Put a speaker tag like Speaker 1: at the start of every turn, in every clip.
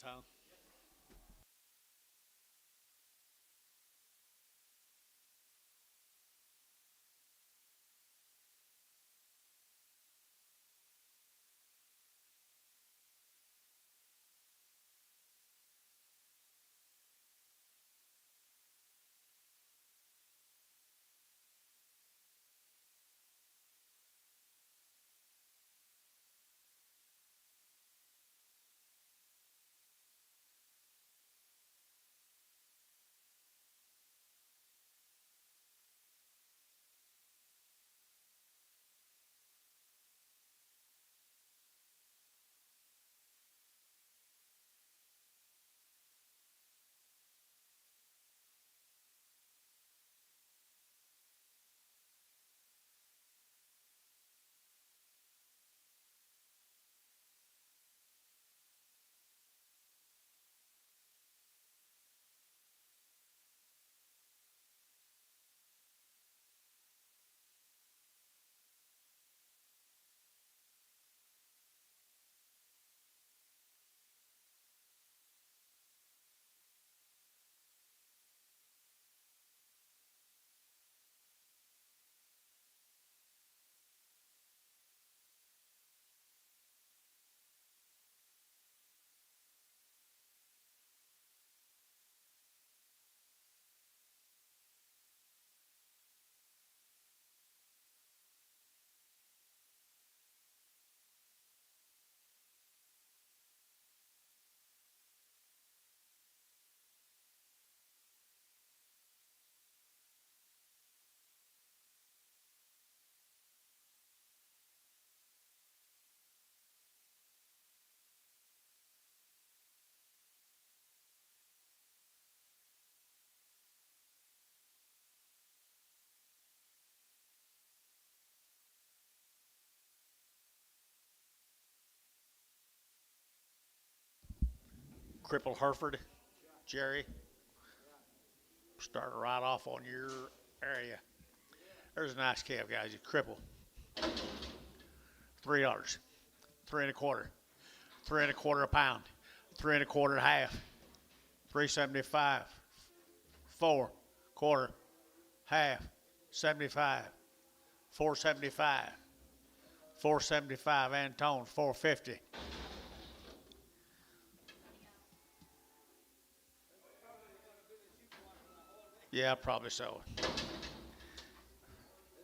Speaker 1: Anton. Cripple Hereford, Jerry. Start right off on your area. There's a nice calf, guys. You cripple. $3. Three and a quarter. Three and a quarter a pound. Three and a quarter a half. 375. Four. Quarter. Half. 75. 475. 475. Antone. 450. Yeah, probably so.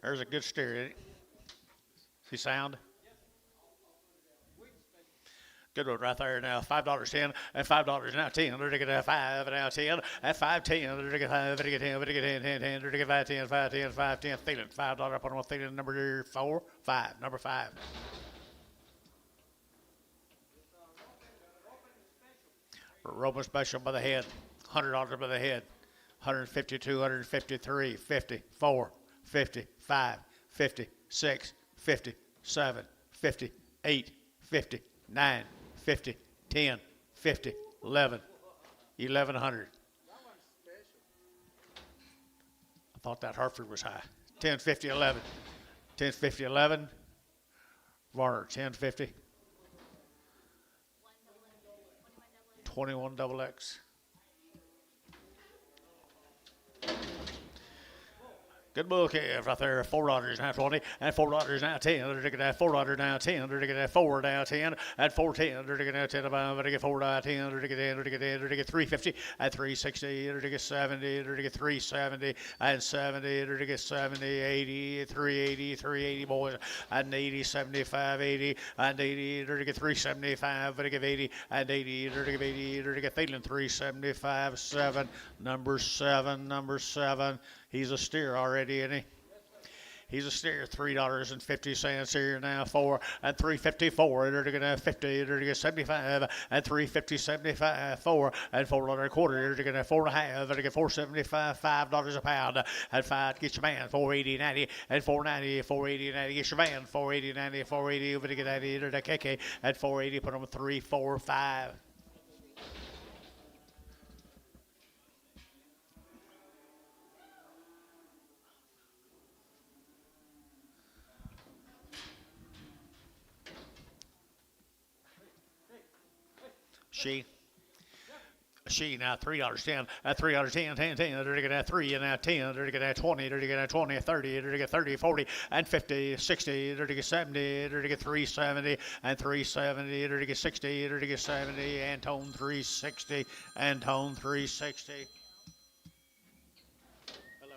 Speaker 1: There's a good steer, isn't it? See sound? Good one right there now. $5.10 and $5 now 10. They're to get 5 now 10 and 5.10. They're to get 5. They're to get 10. They're to get 10. They're to get 5.10. 5.10. 5.10. Feeling $5 up on one. Feeling number 4. 5. Number 5. Roman special by the head. $100 by the head. 152, 153, 50, 4, 50, 5, 50, 6, 50, 7, 50, 8, 50, 9, 50, 10, 50, 11, 1100. I thought that Hereford was high. 10, 50, 11. 10, 50, 11. Varner, 10, 50. 21 double X. Good bull calf right there. $4 now 20 and $4 now 10. They're taking that $4 now 10. They're taking that 4 now 10 and 410. They're taking that 10 about. They're taking 4 now 10. They're taking 10. They're taking 10. They're taking 350 and 360. They're taking 70. They're taking 370 and 70. They're taking 70, 80, 380, 380 boys and 80, 75, 80 and 80. They're taking 375. They're taking 80 and 80. They're taking 80. They're taking Thielen 375 7. Number 7. Number 7. He's a steer already, isn't he? He's a steer. $3.50 here now. 4 and 354. They're going to have 50. They're going to 75 and 350, 75. 4 and $4 a quarter. They're going to 4 and a half. They're going to get 475. $5 a pound. And 5 get your man. 480, 90 and 490. 480, 90 get your man. 480, 90, 480 over to get 90. They're the KK at 480. Put them 3, 4, 5. She. She now $3.10 at $3.10, 10, 10, they're get at 3 and at 10, they're get at 20, they're get at 20, 30, they're get 30, 40 and 50, 60, they're get 70, they're get 370 and 370, they're get 60, they're get 70, and tone 360 and tone 360. Hello.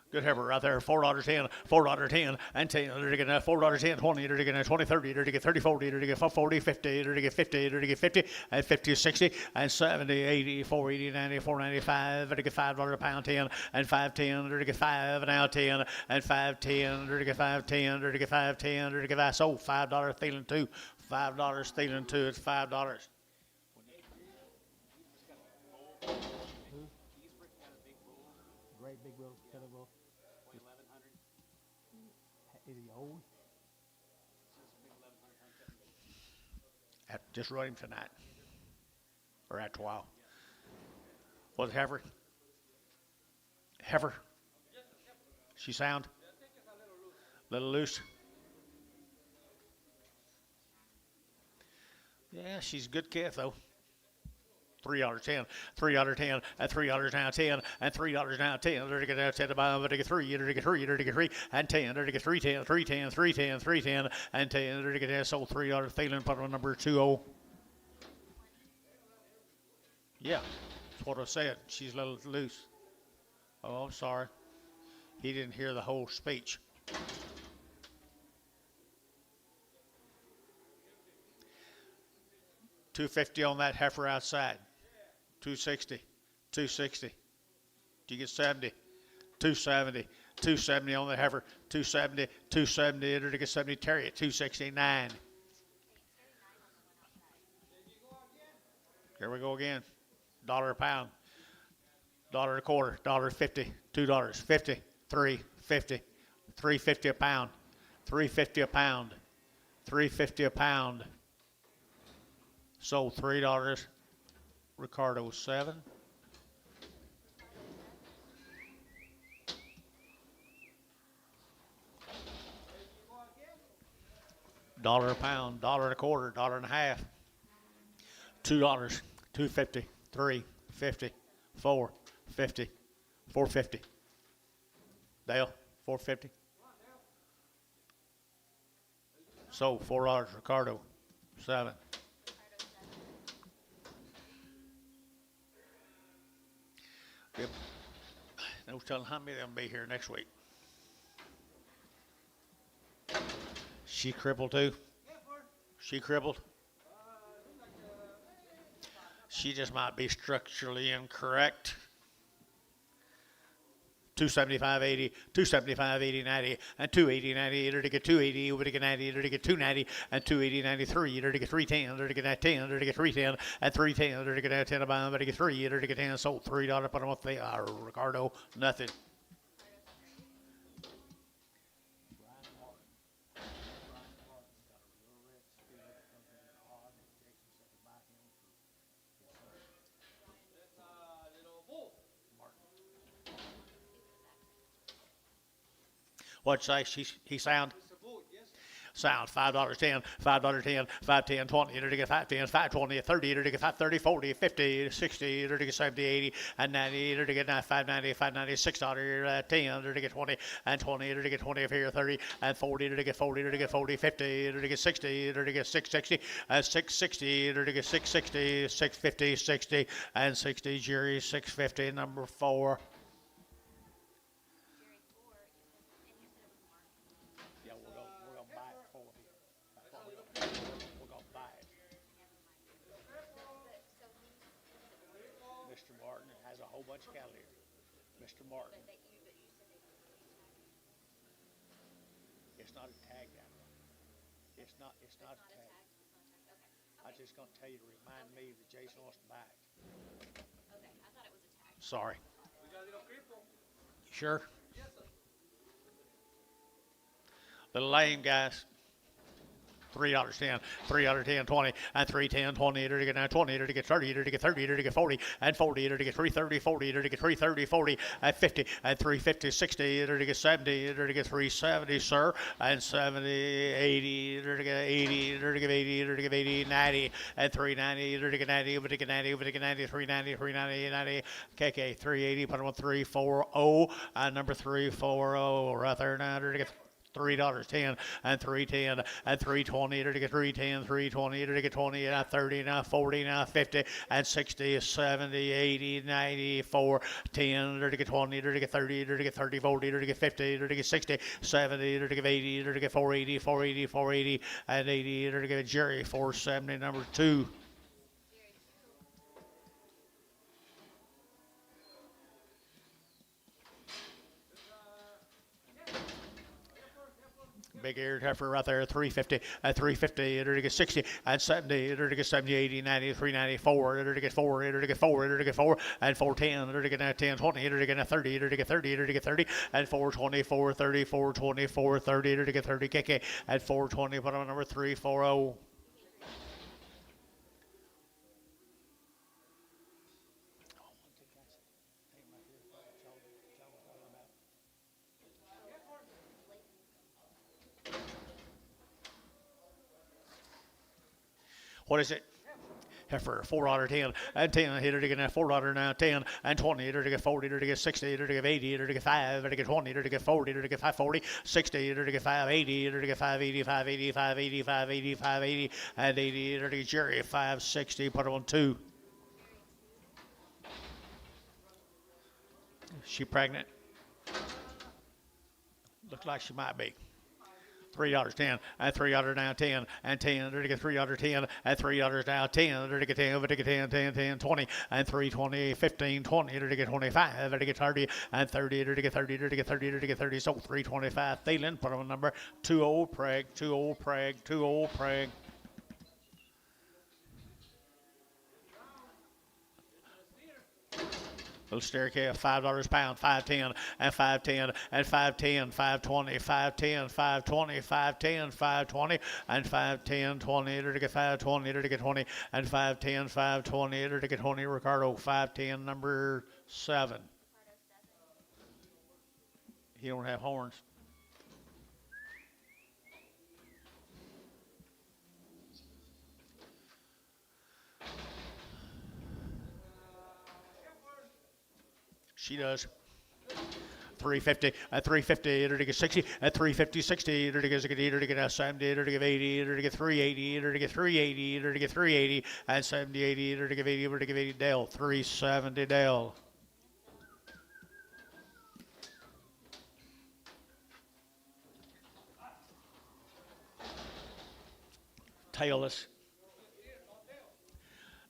Speaker 1: Good heifer right there. $4.10, $4.10, and 10. They're to get $4.10, 20. They're to get 20, 30. They're to get 30, 40. They're to get 40, 50. They're to get 50. They're to get 50, and 50, 60, and 70, 80, 480, 90, 495. They're to get $5 a pound, 10, and 510. They're to get 5, and now 10, and 510. They're to get 510. They're to get 510. They're to get $5 stealing 2. $5 stealing 2. It's $5.
Speaker 2: Great big bull, killer bull. Is he old?
Speaker 1: Just run him tonight. Or after a while. What's heifer? Heifer? She sound? Little loose? Yeah, she's a good calf though. $3.10, $3.10, and $3 now 10, and $3 now 10. They're to get 10 about, they're to get 3, they're to get 3, they're to get 3, and 10, they're to get 310, 310, 310, 310, and 10, they're to get sold $3 feeling put on number 20. Yeah, that's what I said. She's a little loose. Oh, I'm sorry. He didn't hear the whole speech. $250 on that heifer outside. 260, 260. Do you get 70? 270, 270 on the heifer. 270, 270. Enter to get 70. Terry at 269. Here we go again. $1 a pound. $1 a quarter. $1.50. $2. 50. 3.50. 3.50 a pound. 3.50 a pound. 3.50 a pound. Sold $3. Ricardo 7. $1 a pound, $1 and a quarter, $1 and a half. $2, $2.50, $3.50, $4.50, $4.50. Dale, $4.50. Sold $4. Ricardo 7. Yep. No telling how many of them will be here next week. She crippled too? She crippled? She just might be structurally incorrect. 275.80, 275.80, 90, and 280, 90. Either to get 280, over to get 90, either to get 290, and 280, 93. Either to get 310, either to get that 10, either to get 310, and 310, either to get that 10 about, either to get 3, either to get 10, sold $3. Put them up there. Ricardo, nothing. What'd you say? He sound? Sound $5.10, $5.10, 5.10, 20, to get 5.10, 5.20, 30, to get 5.30, 40, 50, 60, to get 70, 80, and 90, to get 5.90, 5.90, $6, 10, to get 20, and 20, to get 20 here, 30, and 40, to get 40, to get 40, 50, to get 60, to get 660, and 660, to get 660, 650, 60, and 60, Jerry 650, number 4. Bunch of cattle here. Mr. Martin. It's not a tag that one. It's not a tag. I'm just gonna tell you to remind me that Jason wants to buy it. Sorry. Sure. Little lame guys. $3.10, $3.10, 20, and 3.10, 20, to get now 20, to get 30, to get 30, to get 40, and 40, to get 330, 40, to get 330, 40, and 50, and 350, 60, to get 70, to get 370, sir, and 70, 80, to get 80, to get 80, to get 80, 90, and 390, to get 90, to get 90, to get 90, 390, 390, 90, KK 380, put them on 340, and number 340, right there now, to get $3.10 and 3.10 and 3.20 to get 3.10, 3.20 to get 20, now 30, now 40, now 50 and 60, 70, 80, 94, 10 to get 20 to get 30 to get 30, 40 to get 50 to get 60, 70 to get 80 to get 480, 480, 480 and 80 to get Jerry 470 number 2. Big eared heifer right there, 350 and 350, to get 60 and 70, to get 70, 80, 90, 394, to get 4, to get 4, to get 4 and 410, to get 10, 20, to get 30, to get 30, to get 30 and 424, 30, 424, 30, to get 30 KK and 420, put on number 340. What is it? Heifer, $4.10 and 10, here to get $4 now, 10 and 20, here to get 40, here to get 60, here to get 80, here to get 5, here to get 20, here to get 40, here to get 540, 60, here to get 580, here to get 580, 580, 580, 580, 580, and 80, here to get Jerry 560, put on 2. She pregnant? Looks like she might be. $3.10 and $3 now 10 and 10 to get $3.10 and $3 now 10 to get 10 to get 10 10 10 20 and 320 15 20 to get 25 to get 30 and 30 to get 30 to get 30 to get 30 so 325 Thielen put on number 2 old Preg 2 old Preg 2 old Preg. Little staircase, $5 pound, 5.10 and 5.10 and 5.10, 5.20, 5.10, 5.20, 5.10, 5.20 and 5.10, 20 to get 5.20 to get 20 and 5.10, 5.20 to get 20. Ricardo 5.10 number 7. He don't have horns. She does. 350 at 350 to get 60 at 350 60 to get 70 to get 80 to get 380 to get 380 to get 380 and 70 80 to get 80 to get 80 Dale 370 Dale. Tailless.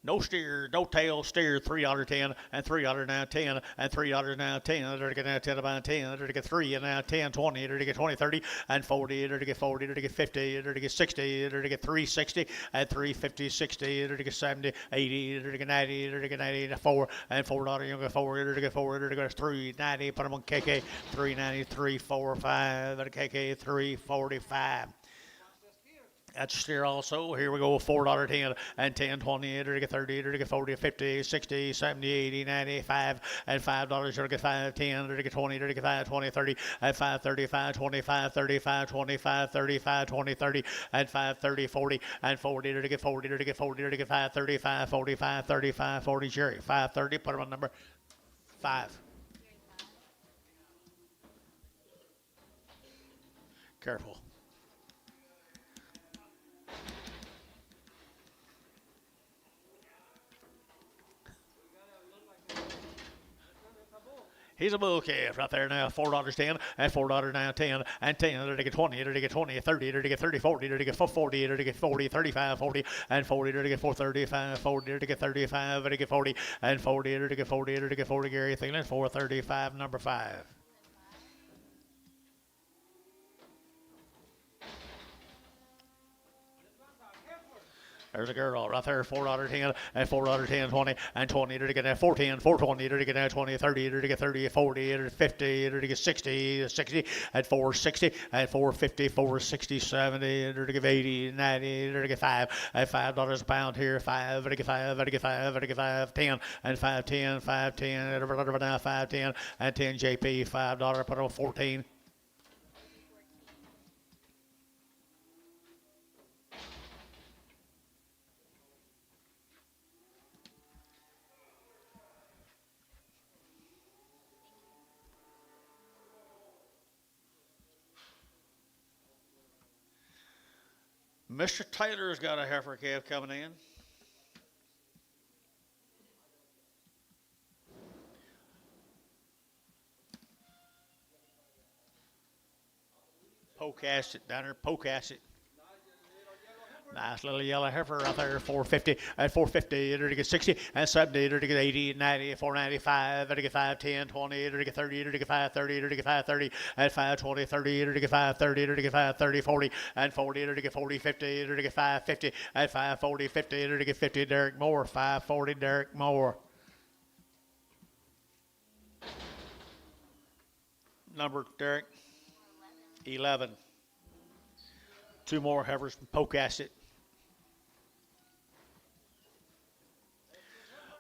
Speaker 1: No steer, no tail, steer, $3.10 and $3 now 10 and $3 now 10 to get now 10 about 10 to get 3 and now 10 20 to get 20 30 and 40 to get 40 to get 50 to get 60 to get 360 and 350 60 to get 70 80 to get 90 to get 90 to 4 and $4 you get 4 to get 4 to get 390 put them on KK 390 345 and KK 345. That's steer also. Here we go, $4.10 and 10, 20, to get 30, to get 40, 50, 60, 70, 80, 95, and $5 to get 5, 10, to get 20, to get 5, 20, 30, and 5, 35, 25, 35, 25, 35, 20, 30, and 5, 30, 40, and 40, to get 40, to get 40, to get 5, 35, 45, 35, 40, Jerry, 530, put him on number 5. Careful. He's a bull calf right there now, $4.10 and $4 now 10 and 10 to get 20 to get 20, 30 to get 30, 40 to get 40 to get 40, 35, 40 and 40 to get 435, 40 to get 35 to get 40 and 40 to get 40 to get 40. Gary Thielen 435 number 5. There's a girl right there, $4.10, and $4.10, 20, and 20, to get that 410, 420, to get that 20, 30, to get 30, 40, 50, to get 60, 60, at 460, at 450, 460, 70, to get 80, 90, to get 5, at $5 a pound here, 5, to get 5, to get 5, to get 5, 10, and 510, 510, now 510, and 10 JP, $5, put on 14. Mr. Taylor's got a heifer calf coming in. Pocast it down there, pocast it. Nice little yellow heifer right there, 450, at 450, to get 60, and 70, to get 80, 90, 495, to get 510, 20, to get 30, to get 530, to get 530, at 520, 30, to get 530, to get 530, 40, and 40, to get 40, 50, to get 550, at 540, 50, to get 50, Derek Moore, 540, Derek Moore. Number, Derek? 11. Two more heifers from Pocasset.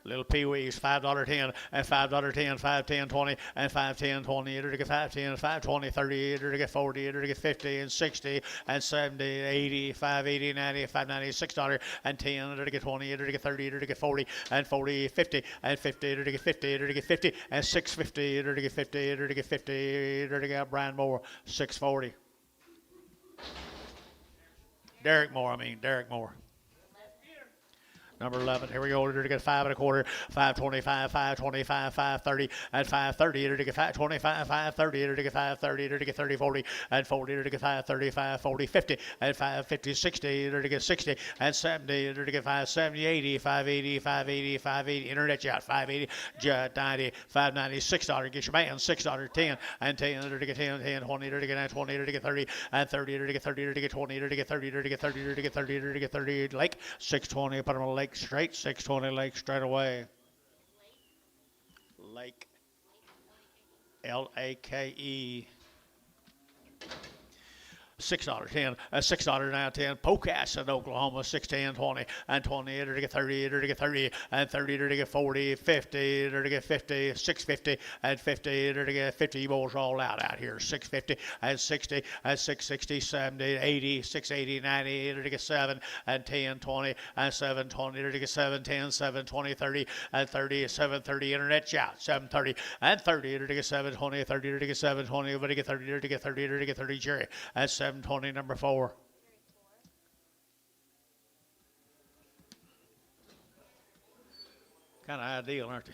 Speaker 1: Little peewees, $5.10, and $5.10, 510, 20, and 510, 20, to get 510, 520, 30, to get 40, to get 50, and 60, and 70, 80, 580, 90, 590, $6, and 10, to get 20, to get 30, to get 40, and 40, 50, and 50, to get 50, to get 50, and 650, to get 50, to get 50, to get Brian Moore, 640. Derek Moore. Number 11, here we go, to get 5 1/4, 525, 525, 530, and 530, to get 525, 530, to get 530, to get 30, 40, and 40, to get 530, 540, 50, and 550, 60, to get 60, and 70, to get 570, 80, 580, 580, 580, internet yacht, 580, jet 90, 590, $6, get your man, $6, 10, and 10, to get 10, 10, 20, to get 20, to get 30, and 30, to get 30, to get 20, to get 30, to get 30, to get 30, to get 30, Lake, 620, put them on Lake straight, 620 Lake straight away. Lake. L-A-K-E. $6, 10, $6 now, 10. Pocasset in Oklahoma, 6, 10, 20, and 20, to get 30, to get 30, and 30, to get 40, 50, to get 50, 650, and 50, to get 50. You boys are all out here. 650, and 60, and 660, 70, 80, 680, 90, to get 7, and 10, 20, and 720, to get 7, 10, 720, 30, and 30, 730, internet shout, 730, and 30, to get 720, 30, to get 720, but to get 30, to get 30, to get 30, Jerry, and 720, number 4. Kind of ideal, aren't they?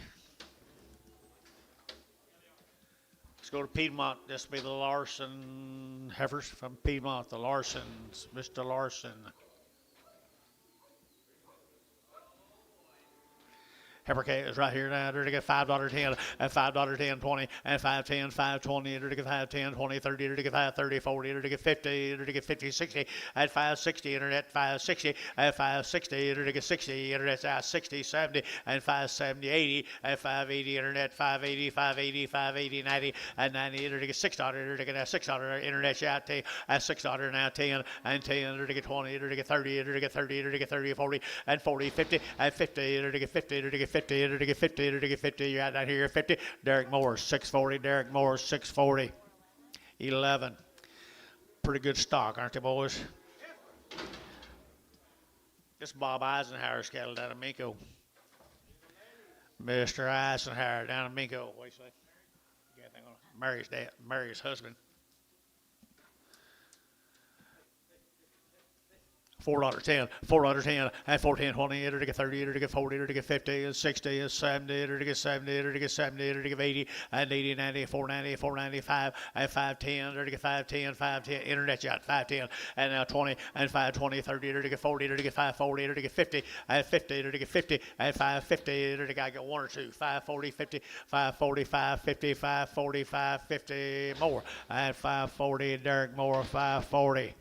Speaker 1: Let's go to Piedmont. This will be the Larson heifers from Piedmont. The Larsons, Mr. Larson. Heifer is right here now. To get $5.10, and $5.10, 20, and 510, 520, to get 510, 20, 30, to get 530, 40, to get 50, to get 50, 60, at 560, internet 560, at 560, to get 60, internet out 60, 70, and 570, 80, at 580, internet 580, 580, 580, 90, and 90, to get $6, to get $6, internet out at $6 now, 10, and 10, to get 20, to get 30, to get 30, to get 30, 40, and 40, 50, and 50, to get 50, to get 50, to get 50, to get 50, you got that here, 50, Derek Moore, 640, Derek Moore, 640, 11. Pretty good stock, aren't they, boys? This is Bob Eisenhower's cattle down in Minko. Mr. Eisenhower down in Minko, what do you say? Mary's dad, Mary's husband. $4.10, $4.10, and 410, 20, to get 30, to get 40, to get 50, and 60, and 70, to get 70, to get 70, to get 80, and 80, 90, 490, 495, and 510, to get 510, 510, internet yacht, 510, and 20, and 520, 30, to get 40, to get 540, to get 50, and 50, to get 50, and 550, to get 1 or 2, 540, 50, 540, 550, 540, 550, more, and 540, Derek Moore, 540.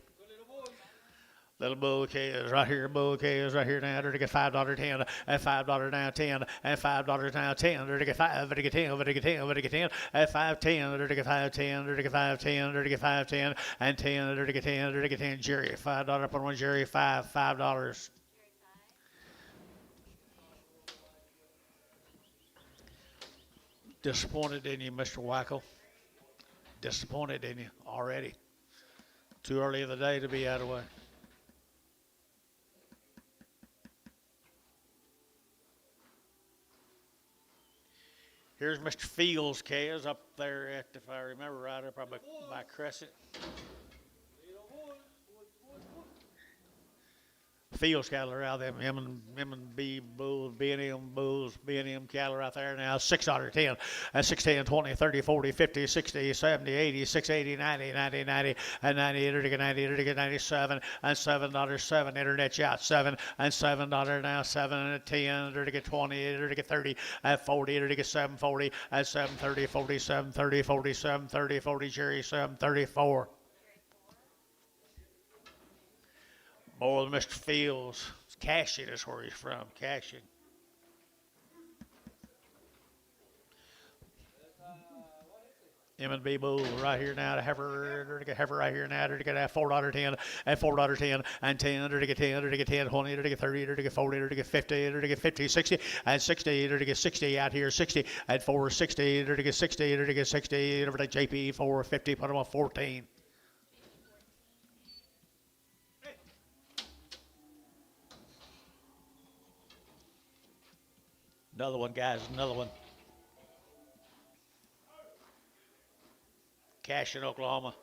Speaker 1: Little bull calves right here, bull calves right here now. They're to get $5.10 and $5 now 10 and $5 now 10. They're to get 5, they're to get 10, they're to get 10, they're to get 10 and 5.10. They're to get 5.10, they're to get 5.10, they're to get 5.10 and 10. They're to get 10, they're to get 10. Jerry, $5 up on one. Jerry, $5. Disappointed in you, Mr. Wackel. Disappointed in you already. Too early in the day to be out of the way. Here's Mr. Fields' calves up there at, if I remember right, probably by Crescent. Fields cattle are out there, M&B bulls, B&M bulls, B&M cattle right there now. $6.10, and 6, 10, 20, 30, 40, 50, 60, 70, 80, 6, 80, 90, 90, 90, and 90, 90, 97, and $7.07. Internet yacht 7, and $7 now 7, and 10, to get 20, to get 30, and 40, to get 740, and 730, 47, 30, 47, 30, 40, Jerry 734. More than Mr. Fields. Cashin is where he's from. Cashin. M&B bull right here now. The heifer right here now. To get $4.10 and $4.10 and 10. To get 10. To get 10. 20. To get 30. To get 40. To get 50. To get 50. 60 and 60. To get 60 out here. 60 and 460. To get 60. To get 60. Over to JP 450. Put him on 14. Another one, guys, another one. Cash in Oklahoma.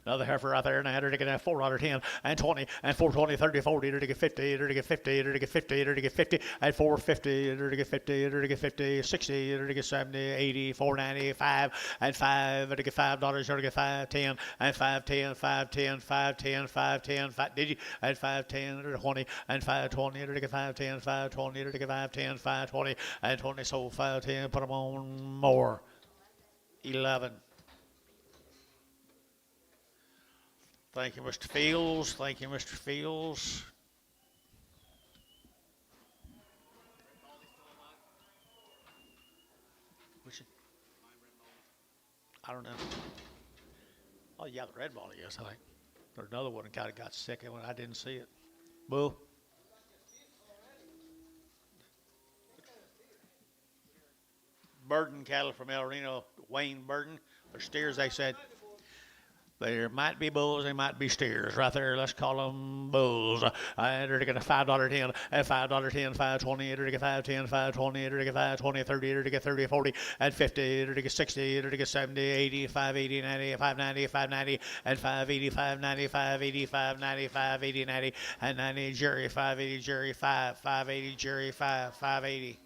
Speaker 1: Another heifer right there now. To get $4.10 and 20 and 420, 30, 40. To get 50. To get 50. To get 50. To get 50 and 450. To get 50. To get 50. 60. To get 70, 80, 495 and 5. To get $5. To get 5.10 and 5.10, 5.10, 5.10, 5.10, 5. Did you? And 5.10 to 20 and 5.20. To get 5.10, 5.20. To get 5.10, 5.20 and 20. So 5.10. Put them on more. 11. Thank you, Mr. Fields. Thank you, Mr. Fields. I don't know. Oh, yeah, the red ball, yes, I think. There's another one that kind of got sick when I didn't see it. Boo. Burden cattle from El Reno, Wayne Burden. They're steers, they said. There might be bulls, they might be steers. Right there, let's call them bulls. They're to get a $5.10, and $5.10, 5.20, to get 5.10, 5.20, to get 5.20, 30, to get 30, 40, and 50, to get 60, to get 70, 80, 580, 90, 590, 590, and 580, 590, 580, 590, 580, 90, and 90, Jerry, 580, Jerry, 5, 580, Jerry, 5, 580.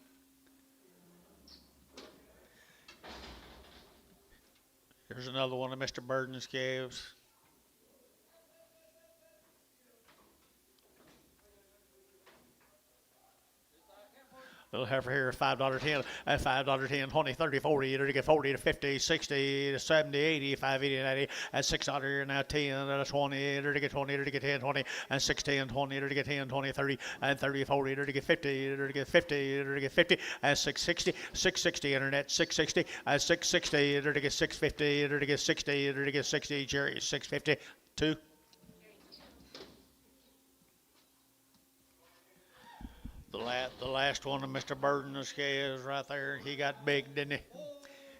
Speaker 1: Here's another one of Mr. Burden's calves. Little heifer here, $5.10, and $5.10, 20, 30, 40, to get 40 to 50, 60 to 70, 80, 580, 90, and $6 now 10, and 20, to get 20, to get 10, 20, and 6, 10, 20, to get 10, 20, 30, and 30, 40, to get 50, to get 50, to get 50, and 660, 660 internet, 660, and 660, to get 650, to get 60, to get 60, Jerry, 650, 2. The last one of Mr. Burden's calves right there. He got big, didn't he?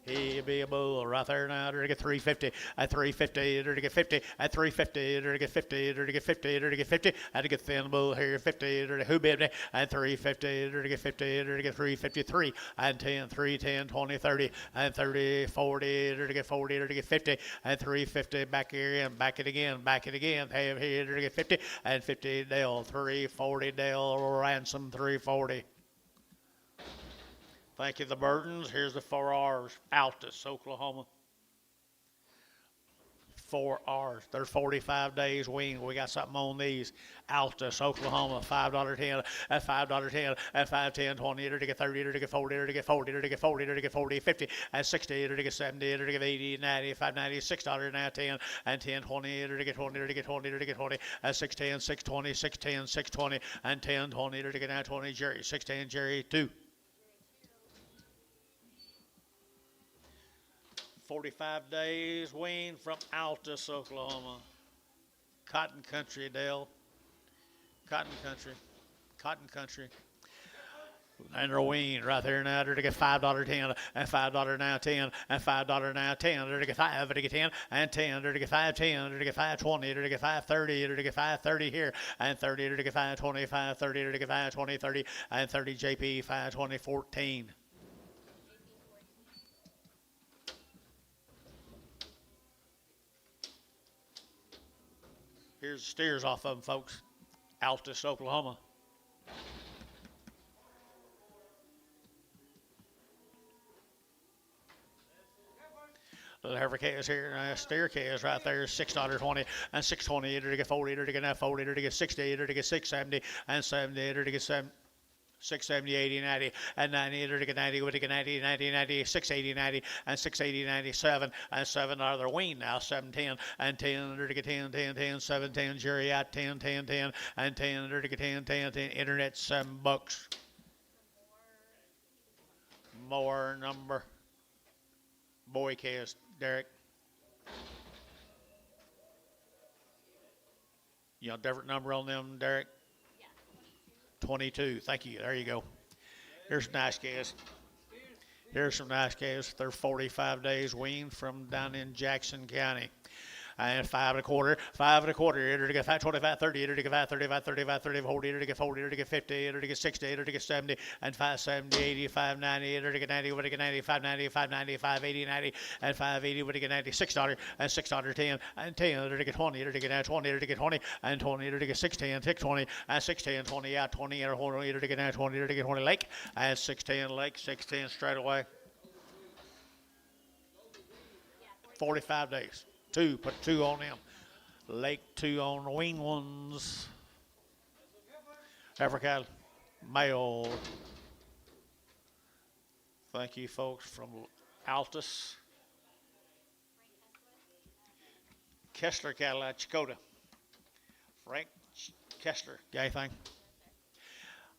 Speaker 1: He'll be a bull right there now. To get 350, at 350, to get 50, at 350, to get 50, to get 50, to get 50, and to get thin bull here, 50, to who bid me, and 350, to get 50, to get 353, and 10, 3, 10, 20, 30, and 30, 40, to get 40, to get 50, and 350, back here and back it again, have here to get 50, and 50, Dale, 340, Dale, ransom, 340. Thank you, the Burdens. Here's the 4 R's, Altus, Oklahoma. 4 hours. They're 45 days weaned. We got something on these. Altus, Oklahoma, $5.10 at $5.10 at 5.10, 20 to get 30 to get 40 to get 40 to get 40 to get 40, 50 and 60 to get 70 to get 80, 90, 5.90, $6 now 10 and 10, 20 to get 20 to get 20 to get 20 at 6.10, 6.20, 6.10, 6.20 and 10, 20 to get now 20. Jerry, 6.10, Jerry 2. 45 days weaned from Altus, Oklahoma. Cotton country, Dale. Cotton country. Cotton country. And they're weaned right there now. They're to get $5.10 and $5 now 10 and $5 now 10. They're to get 5 to get 10 and 10. They're to get 5.10. They're to get 5.20. They're to get 5.30. They're to get 5.30 here and 30. They're to get 5.20, 5.30. They're to get 5.20, 30 and 30. JP 5.20, 14. Here's the steers off of them, folks. Altus, Oklahoma. Little heifer calves here, steer calves right there, $6.20 and 6.20. To get 40, to get now 40, to get 60, to get 6.70 and 70, to get 7. 670, 80, 90, and 90, to get 90, to get 90, 90, 90, 680, 90, and 680, 97, and 7 are their weaned now, 710, and 10, to get 10, 10, 10, 7, 10, Jerry out, 10, 10, 10, and 10, to get 10, 10, 10, internet, $7. More number. Boy calves, Derek. You know, different number on them, Derek? 22. Thank you. There you go. Here's some nice calves. Here's some nice calves. They're 45 days weaned from down in Jackson County. And 5 1/4, 5 1/4, to get 5.25, 30, to get 5.35, 35, 30, 40, to get 40, to get 50, to get 60, to get 70, and 5.70, 80, 5.90, to get 90, to get 90, 5.90, 5.90, 5.80, 90, and 5.80, to get 90, $6, and $6, 10, and 10, to get 20, to get 20, to get 20, and 20, to get 6.10, 6.20, and 6.10, 20 out, 20, and 20, to get 20, to get 20 Lake, and 6.10 Lake, 6.10 straight away. 45 days. 2, put 2 on them. Lake 2 on the wing ones. Africa male. Thank you, folks, from Altus. Kessler cattle at Chakota. Frank Kessler. Got anything?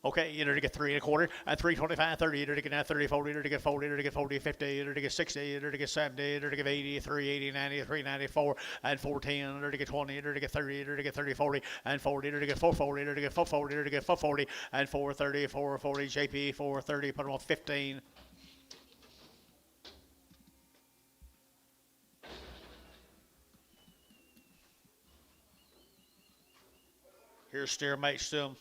Speaker 1: Okay, you know, to get 3 1/4, and 3.25, 30, to get now 30, 40, to get 40, to get 40, 50, to get 60, to get 70, to get 80, 380, 90, 394, and 410, to get 20, to get 30, to get 30, 40, and 40, to get 440, to get 440, to get 440, and 430, 440, JP 430, put them on 15. Here's steer mates to them.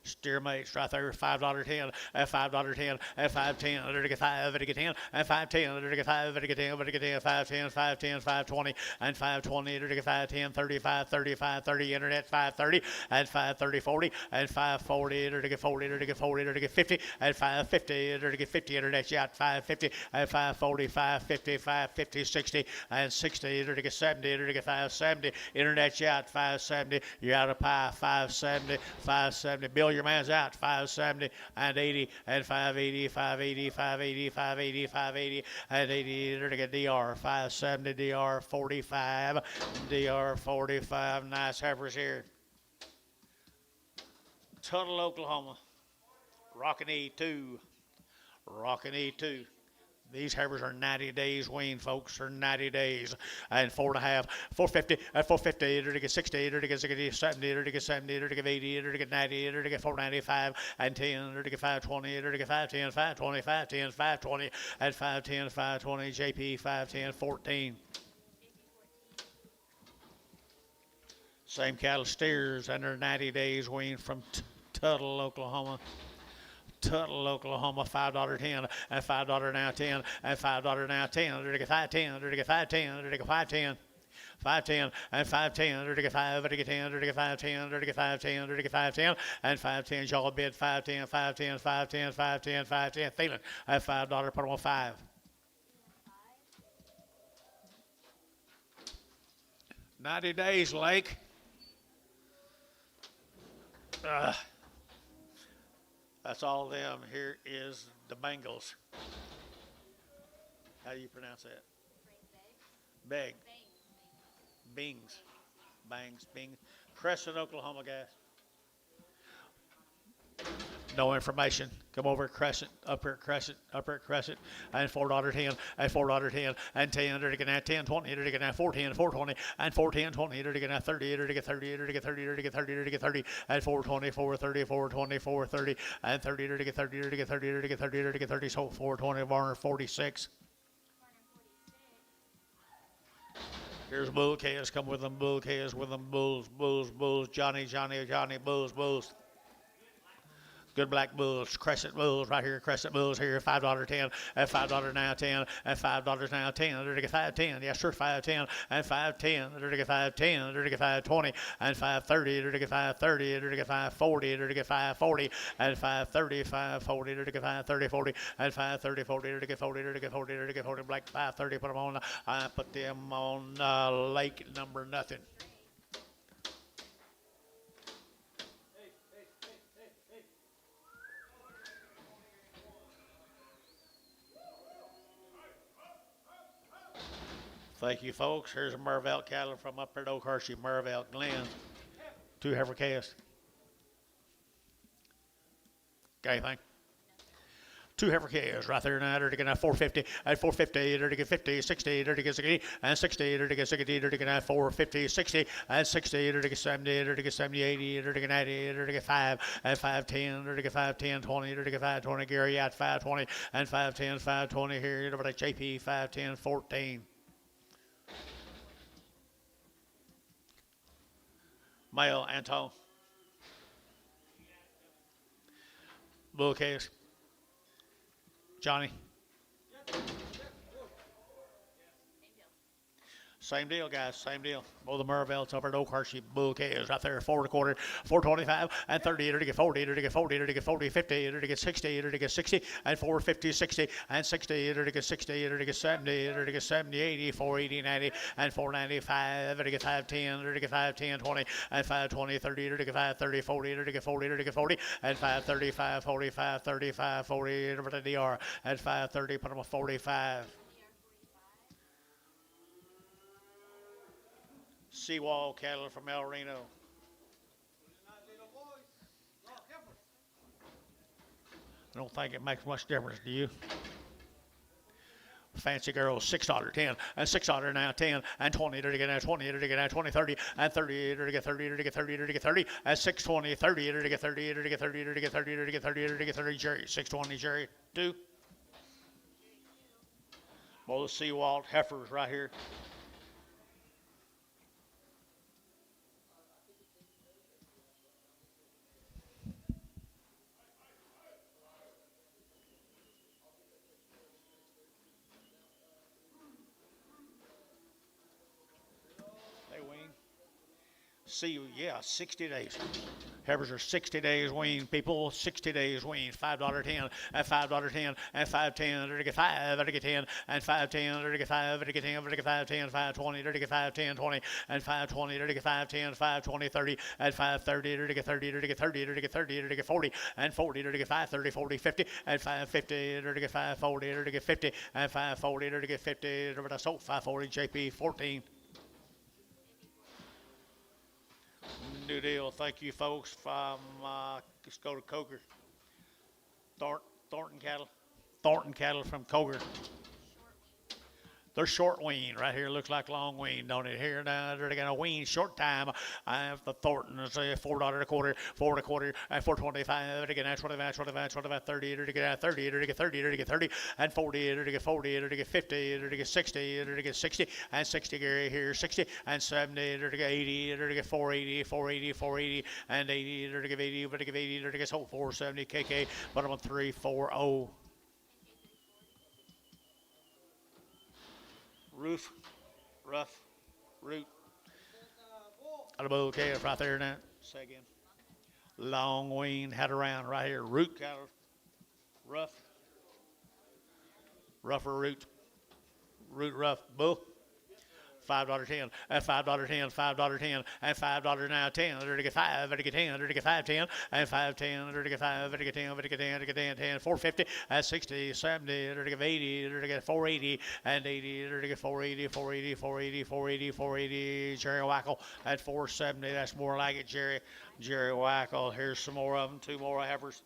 Speaker 1: Steer mates right there, $5.10, at $5.10, at 5.10, to get 5, to get 10, and 5.10, to get 5, to get 10, to get 10, 5.10, 5.10, 5.20, and 5.20, to get 5.10, 35, 35, 30, internet, 5.30, and 5.30, 40, and 5.40, to get 40, to get 40, to get 50, and 5.50, to get 50, internet shot, 5.50, and 5.40, 5.50, 5.50, 60, and 60, to get 70, to get 5.70, internet shot, 5.70, you're out of pie, 5.70, 5.70, Bill, your man's out, 5.70 and 80 and 5.80, 5.80, 5.80, 5.80, 5.80, and 80 to get DR, 5.70, DR 45, DR 45. Nice heifers here. Tuttle, Oklahoma. Rockin' E2. Rockin' E2. These heifers are 90 days weaned, folks. They're 90 days. And 4.5, 450, at 450, to get 60, to get 60, 70, to get 70, to get 80, to get 90, to get 495, and 10, to get 520, to get 510, 520, 510, 520, and 510, 520, JP 510, 14. Same cattle steers, and they're 90 days weaned from Tuttle, Oklahoma. Tuttle, Oklahoma, $5.10, and $5 now 10, and $5 now 10, to get 5.10, to get 5.10, to get 5.10. 5.10 and 5.10, to get 5, to get 10, to get 5.10, to get 5.10, to get 5.10, and 5.10, y'all bid 5.10, 5.10, 5.10, 5.10, 5.10, Thielen at $5, put them on 5. 90 days, Lake. That's all of them. Here is the Bengals. How do you pronounce that? Beg. Bings. Bangs. Bing. Crescent, Oklahoma, guys. No information. Come over Crescent, upper Crescent, and $4.10, and $4.10, and 10, to get at 10, 20, to get at 14, 420, and 410, 20, to get at 30, to get 30, to get 30, to get 30, to get 30, and 420, 430, 420, 430, and 30, to get 30, to get 30, to get 30, to get 30, so 420, Varner 46. Here's Bull Caz, come with them, Bull Caz with them, Bulls, Johnny, Bulls. Good black bulls, crescent bulls right here, crescent bulls here, $5.10, and $5 now 10, and $5 now 10, to get 5.10, yes sir, 5.10, and 5.10, to get 5.10, to get 5.20, and 5.30, to get 5.30, to get 5.40, to get 5.40, and 5.30, 5.40, to get 5.30, 40, and 5.30, 40, to get 40, to get 40, to get 40, black 5.30, put them on, I put them on lake number nothing. Thank you, folks. Here's a Mervell cattle from up at OKC, Mervell, Glen. 2 heifer calves. Got anything? 2 heifer calves right there now. They're to get 450, at 450, they're to get 50, 60, they're to get 60, and 60, they're to get 60, they're to get 450, 60, and 60, they're to get 70, they're to get 70, 80, they're to get 90, they're to get 5, and 510, they're to get 510, 20, they're to get 520, Gary at 520, and 510, 520 here, over to JP, 510, 14. Male, Anton. Bull Caz. Johnny. Same deal, guys. Same deal. Both the Mervells over at OKC Bull Caz right there, 4.25, 425, and 30, to get 40, to get 40, to get 40, 50, to get 60, to get 60, and 450, 60, and 60, to get 60, to get 70, to get 70, 80, 480, 90, and 495, to get 510, to get 510, 20, and 520, 30, to get 530, 40, to get 40, to get 40, and 530, 540, 530, 540, over to DR, and 530, put them at 45. Seawall cattle from El Reno. I don't think it makes much difference, do you? Fancy girls, $6, 10, and $6 now 10, and 20, to get 20, to get 20, 30, and 30, to get 30, to get 30, to get 30, and 620, 30, to get 30, to get 30, to get 30, to get 30, to get 30, Jerry, 620, Jerry, 2. Both Seawall heifers right here. See you, yeah, 60 days. Heifers are 60 days weaned, people, 60 days weaned, $5.10, and $5.10, and $5.10, to get 5, to get 10, and $5.10, to get 5, to get 10, to get 5.10, $5.20, to get 5.10, 20, and $5.20, to get 5.10, $5.20, 30, and $5.30, to get 30, to get 30, to get 30, to get 40, and 40, to get 5.30, 40, 50, and $5.50, to get 5.40, to get 50, and $5.40, to get 50, to get sold $5.40, JP 14. New deal. Thank you, folks. From let's go to Coger. Thornton cattle from Coger. They're short wean right here. Looks like long wean, don't it? Here now they're gonna wean short time. I have the Thornton is $4 a quarter, and 4.25. To get 25, 30. To get 30. To get 30. To get 30, and 40. To get 40. To get 50. To get 60. To get 60, and 60. Gary here 60, and 70. To get 80. To get 480, and 80. To get 80. To get 80. To get 470. KK. Bottom of 340. Roof, rough, root. Out of Bull Caz right there now. Say again. Long wean, had around right here. Root cattle, rough, rougher root, root rough. Bull, $5.10, and $5.10, $5.10, and $5 now 10, to get 5, to get 10, to get 5.10, and 5.10, to get 5, to get 10, to get 10, to get 10, 10, 4.50, and 60, 70, to get 80, to get 4.80, and 80, to get 4.80, 4.80, 4.80, 4.80, 4.80, Jerry Wackel at 4.70. That's more like it, Jerry. Jerry Wackel. Here's some more of them, 2 more heifers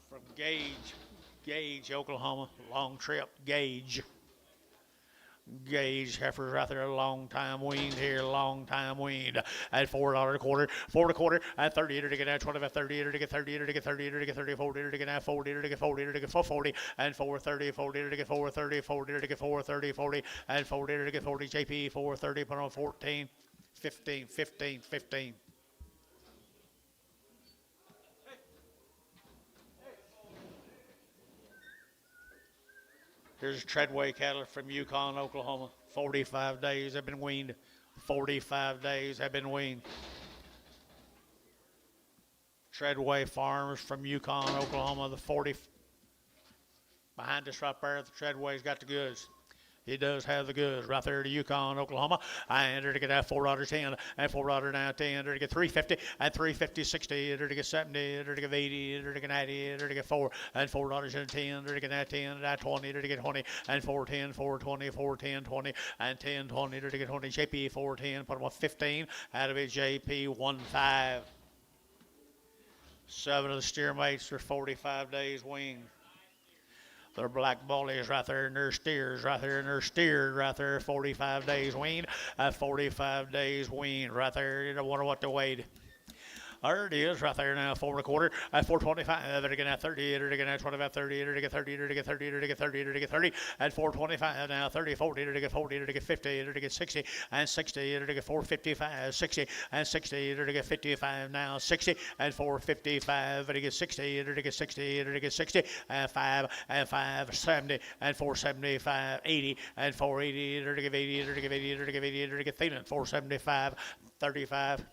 Speaker 1: from Gage, Oklahoma. Long trip, Gage heifers right there, long time weaned here, long time weaned at $4 a quarter, 4 a quarter, at 30 to get at 25, 30 to get 30 to get 30 to get 30, 40 to get at 40 to get 40 to get 440, and 430, 40 to get 430, 40 to get 430, 40, and 40 to get 40, JP 430, put on 14, 15, 15, 15. Here's Treadway cattle from Yukon, Oklahoma. 45 days have been weaned. 45 days have been weaned. Treadway Farms from Yukon, Oklahoma. The 40 behind us right there. The Treadway's got the goods. He does have the goods right there to Yukon, Oklahoma. I entered to get that $4.10 and $4 now 10. Entered to get 350 and 350 60. Entered to get 70. Entered to get 80. Entered to get 90. Entered to get 4 and $4 and 10. Entered to get that 10 and 20. Entered to get 20 and 410, 420, 410, 20 and 10, 20. Entered to get 20. JP 410. Put him on 15. Out of it JP 15. 7 of the steer mates for 45 days weaned. Their black bullies right there and their steers right there and their steers right there. 45 days weaned. 45 days weaned right there. You don't wonder what they weighed. There it is right there now, 4 and a quarter, at 425, they're at 30, they're at 25, 30, they're at 30, they're at 30, they're at 30, they're at 30, at 425 now, 30, 40, they're at 40, they're at 50, they're at 60, and 60, they're at 455, 60, and 60, they're at 55 now, 60, and 455, they're at 60, they're at 60, they're at 60, and 5, and 570, and 475, 80, and 480, they're at 80, they're at 80, they're at 80, they're at 80, 475, 35.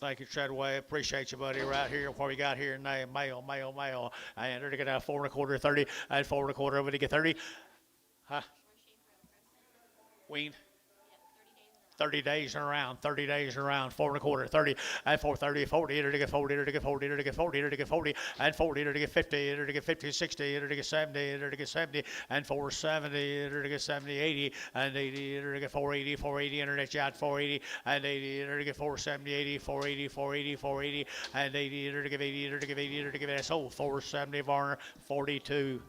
Speaker 1: Thank you, Treadway. Appreciate you, buddy. Right here, before we got here, mail. I entered to get out 4 and a quarter, 30, and 4 and a quarter. When you get 30, huh? Weaned. 30 days and around, 30 days and around, 4 and a quarter, 30, and 430, 40, to get 40, to get 40, to get 40, to get 40, and 40, to get 50, to get 50, 60, to get 70, to get 70, and 470, to get 70, 80, and 80, to get 480, 480, internet yacht 480, and 80, to get 470, 80, 480, 480, 480, and 80, to get 80, to get 80, to get SO 470, Varner 42.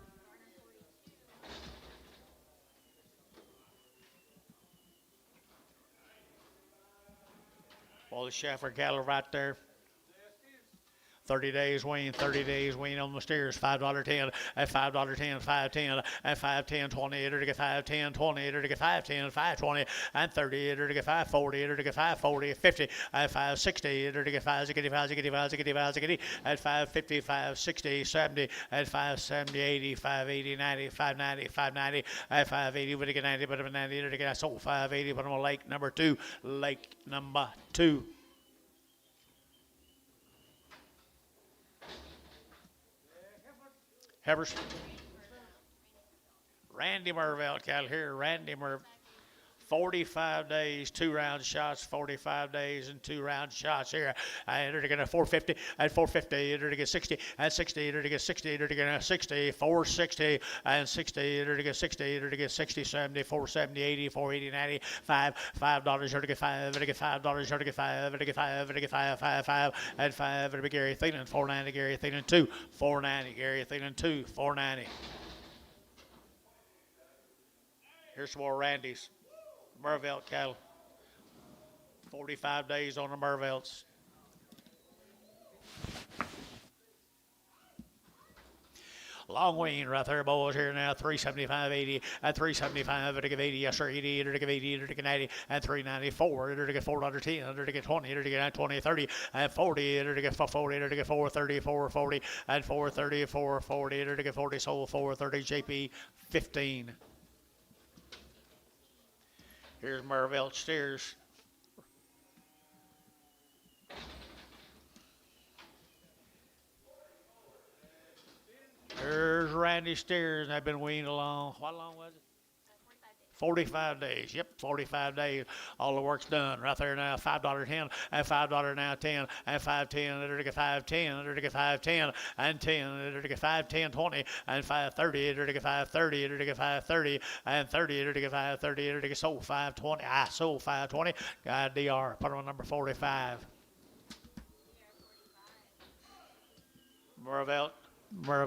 Speaker 1: Well, the Sheffer cattle right there. 30 days wean, 30 days wean on the steers, $5.10, at $5.10, 5.10, at 5.10, 20, to get 5.10, 20, to get 5.10, 5.20, and 30, to get 5.40, to get 5.40, 50, at 5.60, to get 5.60, at 5.50, 5.60, 70, at 5.70, 80, 5.80, 90, 5.90, 5.90, at 5.80, but to get 90, but 90, to get sold 5.80, but I'm on lake number 2, lake number 2. Heifers. Randy Merville cattle here. Randy Merville. 45 days, 2 round shots, 45 days and 2 round shots here. I entered to get a 450, at 450, entered to get 60, at 60, entered to get 60, entered to get a 60, 460, and 60, entered to get 60, entered to get 60, 70, 470, 80, 480, 90, $5, entered to get 5, entered to get $5, entered to get 5, entered to get 5, entered to get 5, 5, 5, and 5, entered to be Gary Thielen, 490, Gary Thielen 2, 490, Gary Thielen 2, 490. Here's some more Randy's. Merville cattle. 45 days on the Mervilles. Long wean right there, boys, here now, 375.80, and 375, to give 80, yes, sir, 80, to give 80, to give 90, and 394, to get $4.10, to get 20, to get 20, 30, and 40, to get 40, to get 430, 440, and 430, 440, to get 40, sold 430, JP 15. Here's Merville steers. There's Randy steers, and they've been weaned along. How long was it? 45 days. Yep, 45 days. All the work's done. Right there now, $5.10, and $5 now 10, and 5.10, it'll get 5.10, it'll get 5.10, and 10, it'll get 5.10, 20, and 5.30, it'll get 5.30, it'll get 5.30, and 30, it'll get 5.30, it'll get sold 5.20. I sold 5.20. Got DR. Put on number 45. Mervelt. Right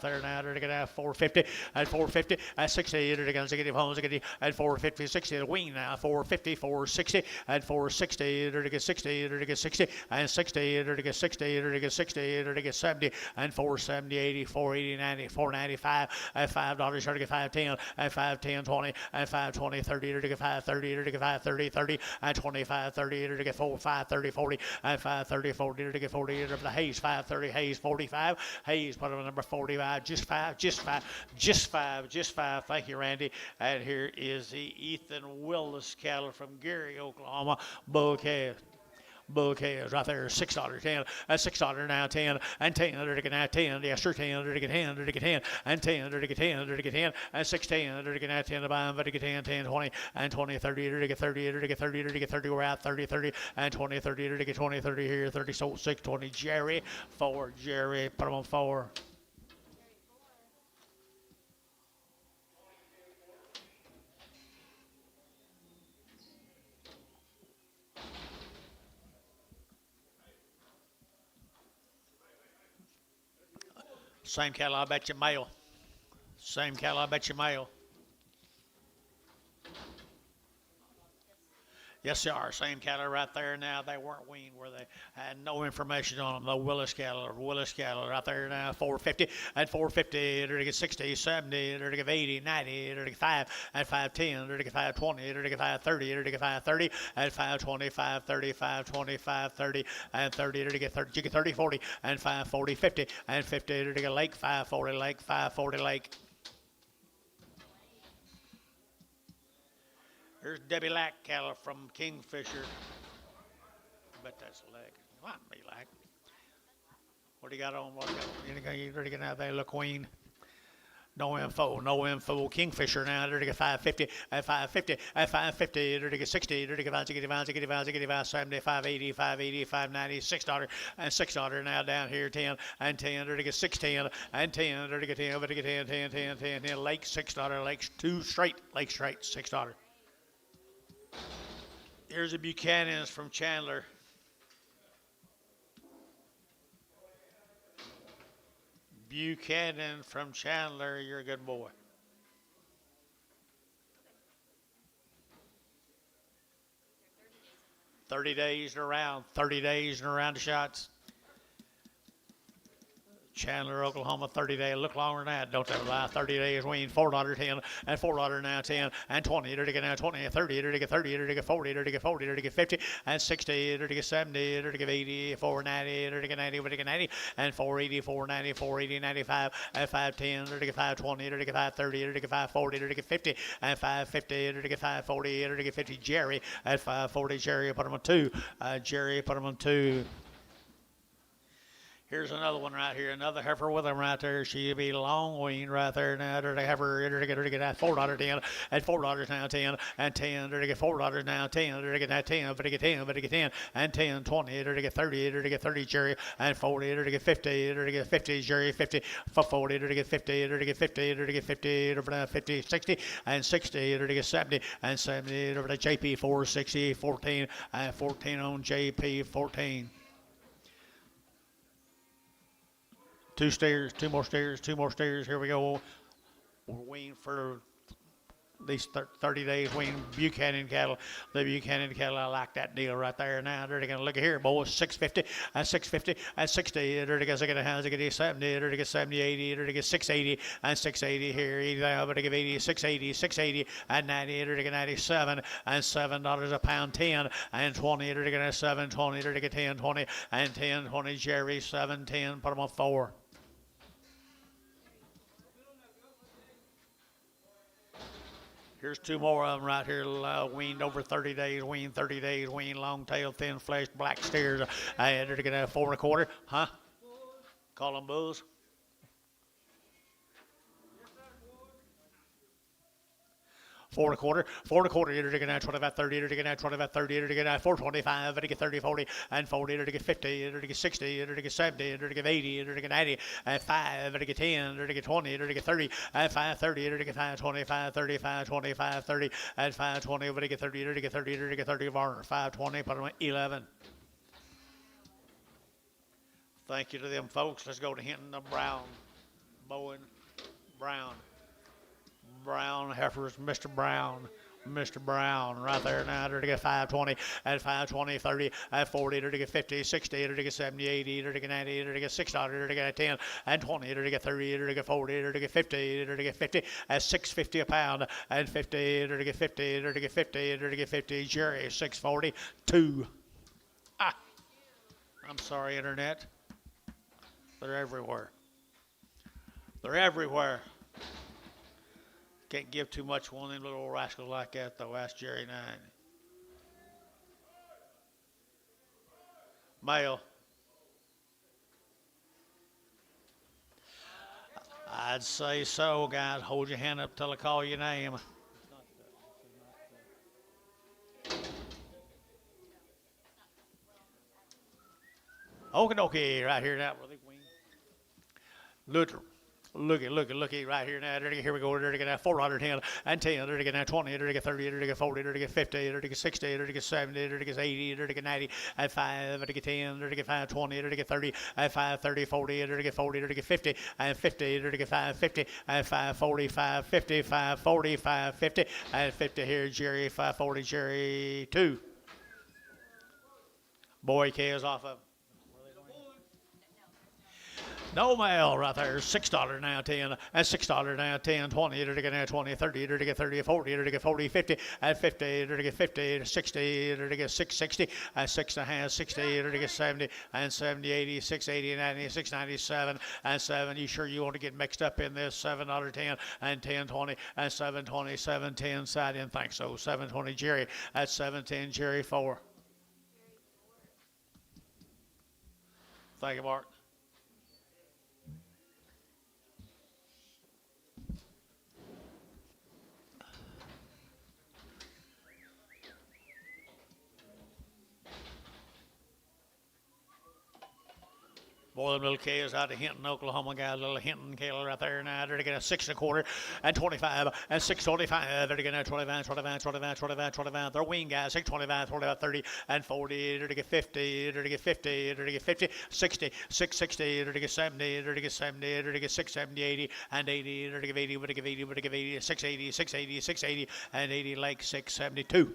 Speaker 1: there now, they're going to have 450, at 450, at 60, they're going to get homes, at 450, 60, the wean now, 450, 460, at 460, they're going to get 60, they're going to get 60, and 60, they're going to get 60, they're going to get 60, they're going to get 70, and 470, 80, 480, 90, 495, at $5, they're going to get 510, at 510, 20, at 520, 30, they're going to get 530, they're going to get 530, 30, and 25, 30, they're going to get 530, 40, at 530, 40, they're going to get 40, the Hayes, 530, Hayes, 45. Hayes put on number 45. Just five. Thank you, Randy. And here is the Ethan Willis cattle from Gary, Oklahoma. Bull calves right there, $6, 10, and $6 now 10, and 10, they're to get now 10, yes sir, 10, they're to get 10, they're to get 10, and 10, they're to get 10, they're to get 10, and 16, they're to get now 10 to buy them, but to get 10, 10, 20, and 20, 30, they're to get 30, they're to get 30, they're to get 30, we're out 30, 30, and 20, 30, they're to get 20, 30 here, 30 sold 6, 20, Jerry, 4, Jerry, put them on 4. Same cattle, I bet you male. Same cattle, I bet you male. Yes, they are. Same cattle right there now. They weren't weaned, were they? Had no information on them. The Willis cattle right there now. 450 and 450. They're to get 60, 70. They're to get 80, 90. They're to get 5 and 510. They're to get 520. They're to get 530. They're to get 530 and 520, 530, 520, 530 and 30. They're to get 30. You get 30, 40 and 540, 50 and 50. They're to get Lake 540, Lake 540, Lake. Here's Debbie Lack cattle from Kingfisher. I bet that's a leg. Might be Lack. What do you got on? You ready to get out there? Look, Queen. No info. Kingfisher now. They're to get 550 at 550 at 550. They're to get 60. They're to get 70, 580, 580, 590, $6 and $6 now down here 10 and 10. They're to get 610 and 10. They're to get 10. But to get 10. Lake $6. Lake 2 straight. Lake straight $6. Here's the Buchanans from Chandler. Buchanan from Chandler, you're a good boy. $30 days and around the shots. Chandler, Oklahoma, 30 days. Look longer than that. Don't tell a lie. 30 days weaned. $4, 10, and $4 now 10, and 20. They're to get now 20, and 30. They're to get 30. They're to get 40. They're to get 40. They're to get 50, and 60. They're to get 70. They're to get 80, 490. They're to get 90. They're to get 90, and 480, 490, 480, 95, and 510. They're to get 520. They're to get 530. They're to get 540. They're to get 50, and 550. They're to get 540. They're to get 50. Jerry at 540. Jerry, put them on 2. Jerry, put them on 2. Here's another one right here, another heifer with them right there. She'll be long weaned right there now. They're to have her, they're to get that $4 10, and $4 now 10, and 10. They're to get $4 now 10. They're to get that 10, but to get 10, but to get 10, and 10, 20. They're to get 30. They're to get 30, Jerry, and 40. They're to get 50. They're to get 50, Jerry, 50, for 40. They're to get 50. They're to get 50. They're to get 50. They're to 50, 60, and 60. They're to get 70, and 70. They're to JP 460, 14, and 14 on JP 14. 2 steers, 2 more steers, 2 more steers. Here we go. We're weaned for these 30 days. Weaned Buchanan cattle. The Buchanan cattle, I like that deal right there. Now they're going to look at here, boys. 650 and 650 and 60. They're to get 70. They're to get 70, 80. They're to get 680 and 680 here. 80 now, but to give 80, 680, 680 and 90. They're to get 97 and $7 a pound. 10 and 20. They're to get 7, 20. They're to get 10, 20 and 10, 20. Jerry 7, 10. Put them on 4. Here's 2 more of them right here, weaned over 30 days, weaned 30 days, weaned long tail, thin flesh, black steers. They're to get 4 1/4, huh? Call them bulls. 4 and a quarter, 4 and a quarter, you're digging at 25, 30, you're digging at 25, 30, you're digging at 425, you're digging 30, 40, and 40, you're digging 50, you're digging 60, you're digging 70, you're digging 80, you're digging 90, and 5, you're digging 10, you're digging 20, you're digging 30, and 5, 30, you're digging 5, 25, 35, 25, 30, and 5, 20, you're digging 30, you're digging 30, you're digging 30, 5, 20, put them at 11. Thank you to them folks. Let's go to Hinton, Brown, Bowen, Brown. Brown heifers, Mr. Brown, right there now. They're to get 520 at 520, 30 at 40. They're to get 50, 60. They're to get 70, 80. They're to get 90. They're to get 60. They're to get 10 and 20. They're to get 30. They're to get 40. They're to get 50. They're to get 50 at 650 a pound and 50. They're to get 50. They're to get 50. They're to get 50. Jerry 642. I'm sorry, internet. They're everywhere. They're everywhere. Can't give too much one of them little rascals like that, though. Ask Jerry 9. Male. I'd say so, guys. Hold your hand up till I call your name. Okie dokie, right here now. Looky, right here now. Here we go. There to get 410 and 10. There to get 20. There to get 30. There to get 40. There to get 50. There to get 60. There to get 70. There to get 80. There to get 90. At 5. There to get 10. There to get 520. There to get 30. At 5, 30, 40. There to get 40. There to get 50. And 50. There to get 550. And 540, 550, 540, 550. And 50 here, Jerry. 540, Jerry 2. Boy cares off of. No male right there. $6 now 10 and $6 now 10 20 to get 20 30 to get 30 40 to get 40 50 and 50 to get 50 60 to get 660 and 6 and a half 60 to get 70 and 70 80 680 90 697 and 7. You sure you want to get mixed up in this? $7 10 and 10 20 and 720 710 side in. Think so. 720 Jerry at 710 Jerry 4. Thank you, Mark. Boy, them little calves out of Hinton, Oklahoma, guys. Little Hinton cattle right there now. They're to get 6 and a quarter and 25 and 625. They're to get 25, 25, 25, 25, 25. They're weaned guys. 625, 25, 30 and 40. They're to get 50. They're to get 50. They're to get 50, 60, 660. They're to get 70. They're to get 70. They're to get 670, 80 and 80. They're to give 80. We're to give 80. We're to give 80. 680, 680, 680 and 80 like 672.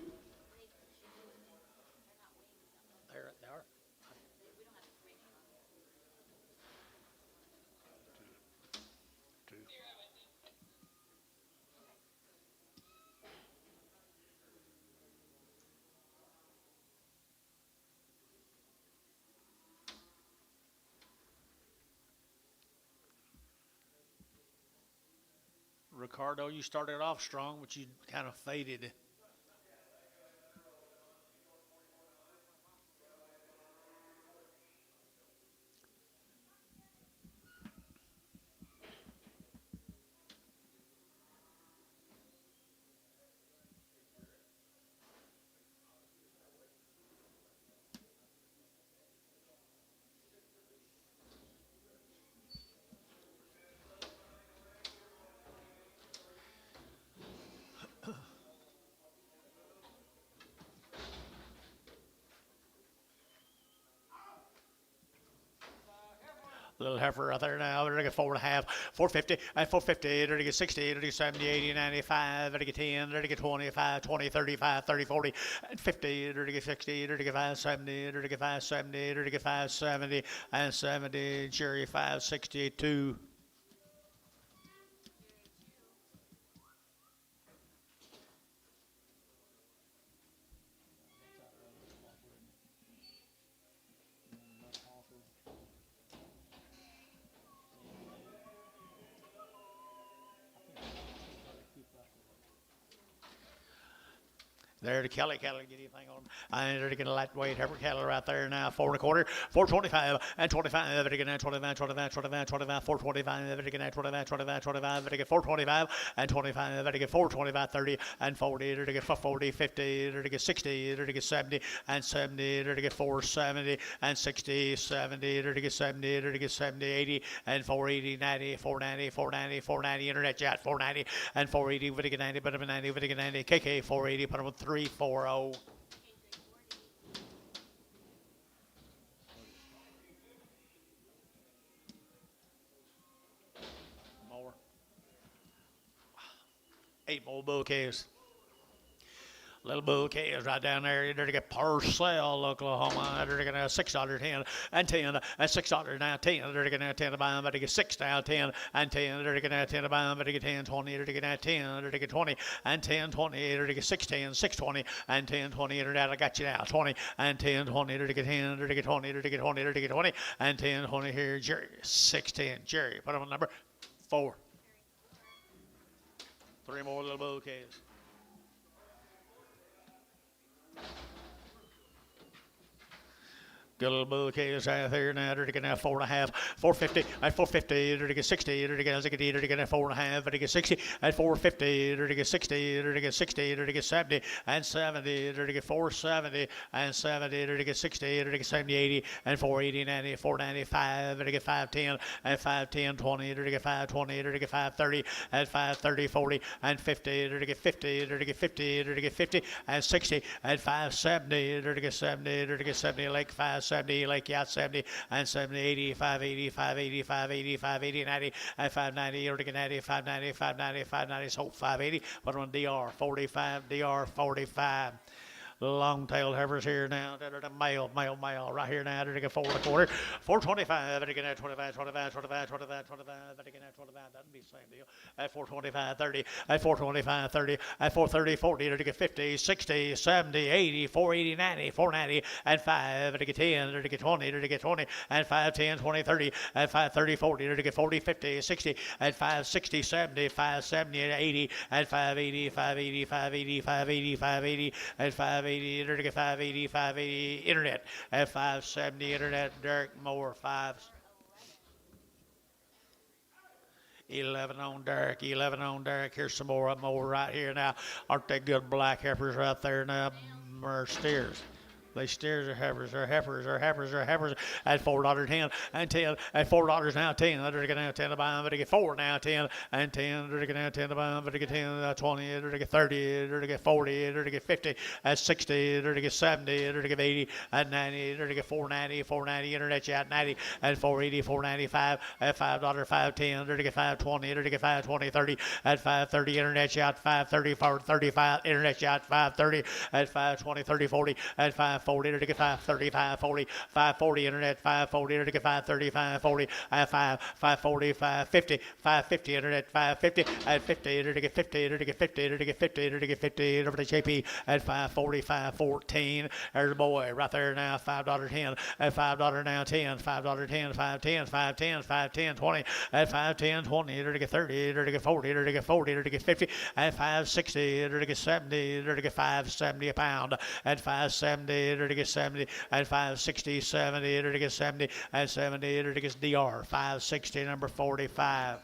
Speaker 1: Ricardo, you started off strong, but you kind of faded. Little heifer out there now. They're to get 4.5, 450, and 450. They're to get 60, they're to get 70, 80, 95. They're to get 10, they're to get 25, 20, 35, 30, 40, and 50. They're to get 60, they're to get 570, they're to get 570, they're to get 570, and 70. Jerry 562. There, the Kelly cattle, get anything on them. And they're getting a lightweight heifer cattle right there now. 4.25, 4.25, and 25. They're getting 25, 25, 25, 25, 4.25. They're getting 25, 25, 25. They're getting 4.25 and 25. They're getting 4.25, 30 and 40. They're getting 40, 50. They're getting 60. They're getting 70 and 70. They're getting 470 and 60, 70. They're getting 70. They're getting 70, 80 and 480, 90, 490, 490, 490. Internet chat 490 and 480. We're getting 90, but I'm 90, we're getting 90. KK 480. Put them with 340. More. 8 more bull calves. Little bull calves right down there. They're to get Purcell, Oklahoma. They're going to $6.10 and 10 and $6 now 10. They're going to 10 to buy them, but they get 6 now 10 and 10. They're going to 10 to buy them, but they get 10 20. They're going to 10. They're to get 20 and 10 20. They're to get 610 620 and 10 20. Internet, I got you now 20 and 10 20. They're to get 10. They're to get 20. They're to get 20. They're to get 20 and 10 20. Here, Jerry 610. Jerry, put on number 4. 3 more little bull calves. Good little bull calves out there now. They're getting 4.5, 450, and 450. They're getting 60. They're getting 60. They're getting 4.5. They're getting 60 and 450. They're getting 60. They're getting 60. They're getting 70 and 70. They're getting 470 and 70. They're getting 60. They're getting 70, 80 and 480, 90, 495. They're getting 510 and 510, 20. They're getting 520. They're getting 530 and 530, 40 and 50. They're getting 50. They're getting 50. They're getting 50 and 60 and 570. They're getting 70. They're getting 70 like 570. Like Yacht 70 and 70, 80, 580, 580, 580, 580, 90, and 590. You're to get 90, 590, 590, 590, so 580. But on DR 45, DR 45. Long-tailed heifers here now. They're the male. Right here now. They're going to 4.25, 425. They're going to 25, 25, 25, 25, 25. They're going to 25. That'd be the same deal. At 425, 30. At 425, 30. At 430, 40. They're going to get 50, 60, 70, 80, 480, 90, 490, and 5. They're going to get 10. They're going to get 20. They're going to get 20. And 5, 10, 20, 30. At 530, 40. They're going to get 40, 50, 60. At 560, 70, 570, 80. At 580, 580, 580, 580, 580. At 580. They're to get 580, 580. Internet at 570. Internet. Derek Moore 5. 11 on Derek. 11 on Derek. Here's some more right here now. Aren't they good black heifers right there now? Or steers. They steers are heifers, are heifers, are heifers, are heifers at $4.10 and 10 at $4 now 10. They're going to 10 to buy them, but they get 4 now 10 and 10. They're going to 10 to buy them, but they get 10, 20. They're going to get 30. They're going to get 40. They're going to get 50 at 60. They're going to get 70. They're going to get 80 at 90. They're going to get 490, 490. Internet chat 90 at 480, 495 at $5, 510. They're going to get 520. They're going to get 520, 30 at 530. Internet chat 530, 35. Internet chat 530 at 520, 30, 40 at 540. They're to get 530, 540, 540. Internet 540. They're to get 530, 540 at 540, 550, 550. Internet 550 at 50. They're to get 50. They're to get 50. They're to get 50. They're to get 50. Over to JP at 540, 514. There's a boy right there now. $5.10 at $5 now 10. $5.10, 510, 510, 510, 20 at 510, 20. They're to get 30. They're to get 40. They're to get 40. They're to get 50 at 560. They're to get 70. They're to get 570 a pound at 570. They're to get 70 at 560, 70. They're to get 70 at 70. They're to get DR 560, number 45.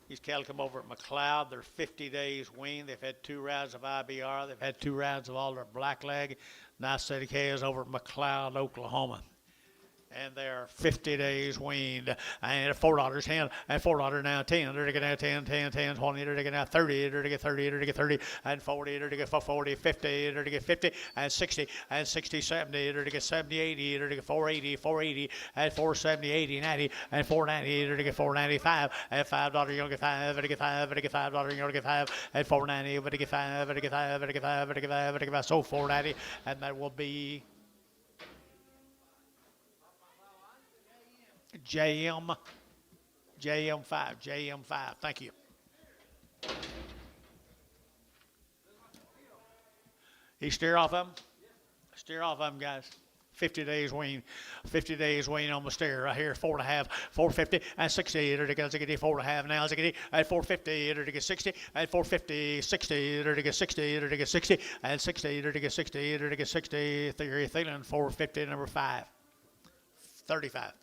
Speaker 1: These cattle come over at McLeod. They're 50 days weaned. They've had 2 rounds of IBR. They've had 2 rounds of all their blackleg. Nice city calves over at McLeod, Oklahoma. And they're 50 days weaned. And at $4.10 and $4 now 10. They're to get 10, 10, 10, 20. They're to get 30. They're to get 30. They're to get 30 and 40. They're to get 40, 50. They're to get 50 and 60 and 60, 70. They're to get 70, 80. They're to get 480, 480 and 470, 80, 90 and 490. They're to get 495 at $5. You're going to get 5. They're to get 5. They're to get $5. You're going to get 5 at 490. They're to get 5. They're to get 5. They're to get 5. They're to get 5. They're to get 5. So 490. And that will be JM5. Thank you. He steer off of them? Steer off of them, guys. 50 days wean. 50 days wean on the steer right here. 4.5, 450, and 60. There to get 4.5 now. Ziggity at 450. There to get 60 at 450, 60. There to get 60. There to get 60 and 60. There to get 60. There to get 60. Theory Thielen 450 number 5. 35.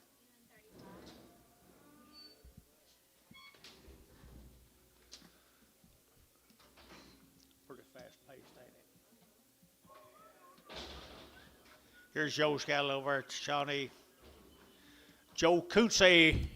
Speaker 1: Pretty fast paced, ain't it? Here's Joe's cattle over at Shawnee. Joe Cootsey.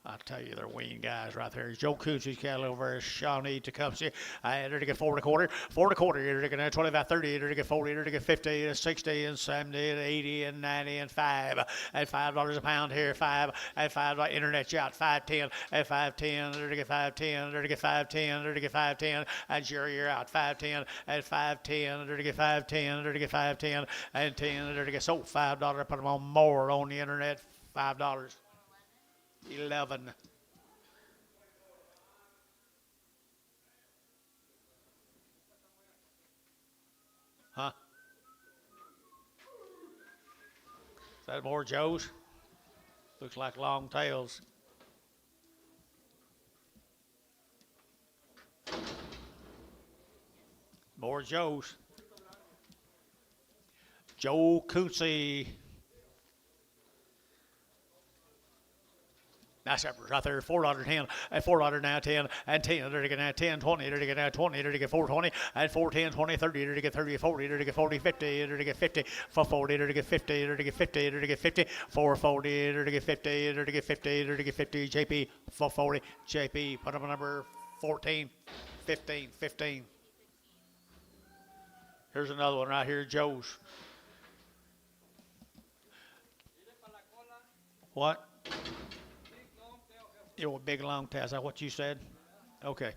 Speaker 1: I'll tell you, they're weaned guys right there. Joe Cootsey's cattle over at Shawnee, Tecumseh. They're to get 4.25, 4.25. They're to get 25, 30. They're to get 40. They're to get 50, and 60, and 70, and 80, and 90, and 5. At $5 a pound here, 5. At $5 internet shot, 5.10. At 5.10, they're to get 5.10. They're to get 5.10. They're to get 5.10. And Jerry, you're out, 5.10. At 5.10, they're to get 5.10. They're to get 5.10. And 10, they're to get sold $5. Put them on more on the internet, $5. 11. Huh? Is that more Joe's? Looks like long tails. More Joe's. Joe Cootsey. Nice uppers right there, $4.10, and $4 now 10, and 10, they're to get now 10, 20, they're to get now 20, they're to get 4.20, and 4.10, 20, 30, they're to get 30, 40, they're to get 40, 50, they're to get 50, 440, they're to get 50, they're to get 50, they're to get 50, 440, they're to get 50, they're to get 50, they're to get 50, JP, 440, JP, put up a number 14, 15, 15. Here's another one right here, Joe's. What? Your big long tail. Is that what you said? Okay.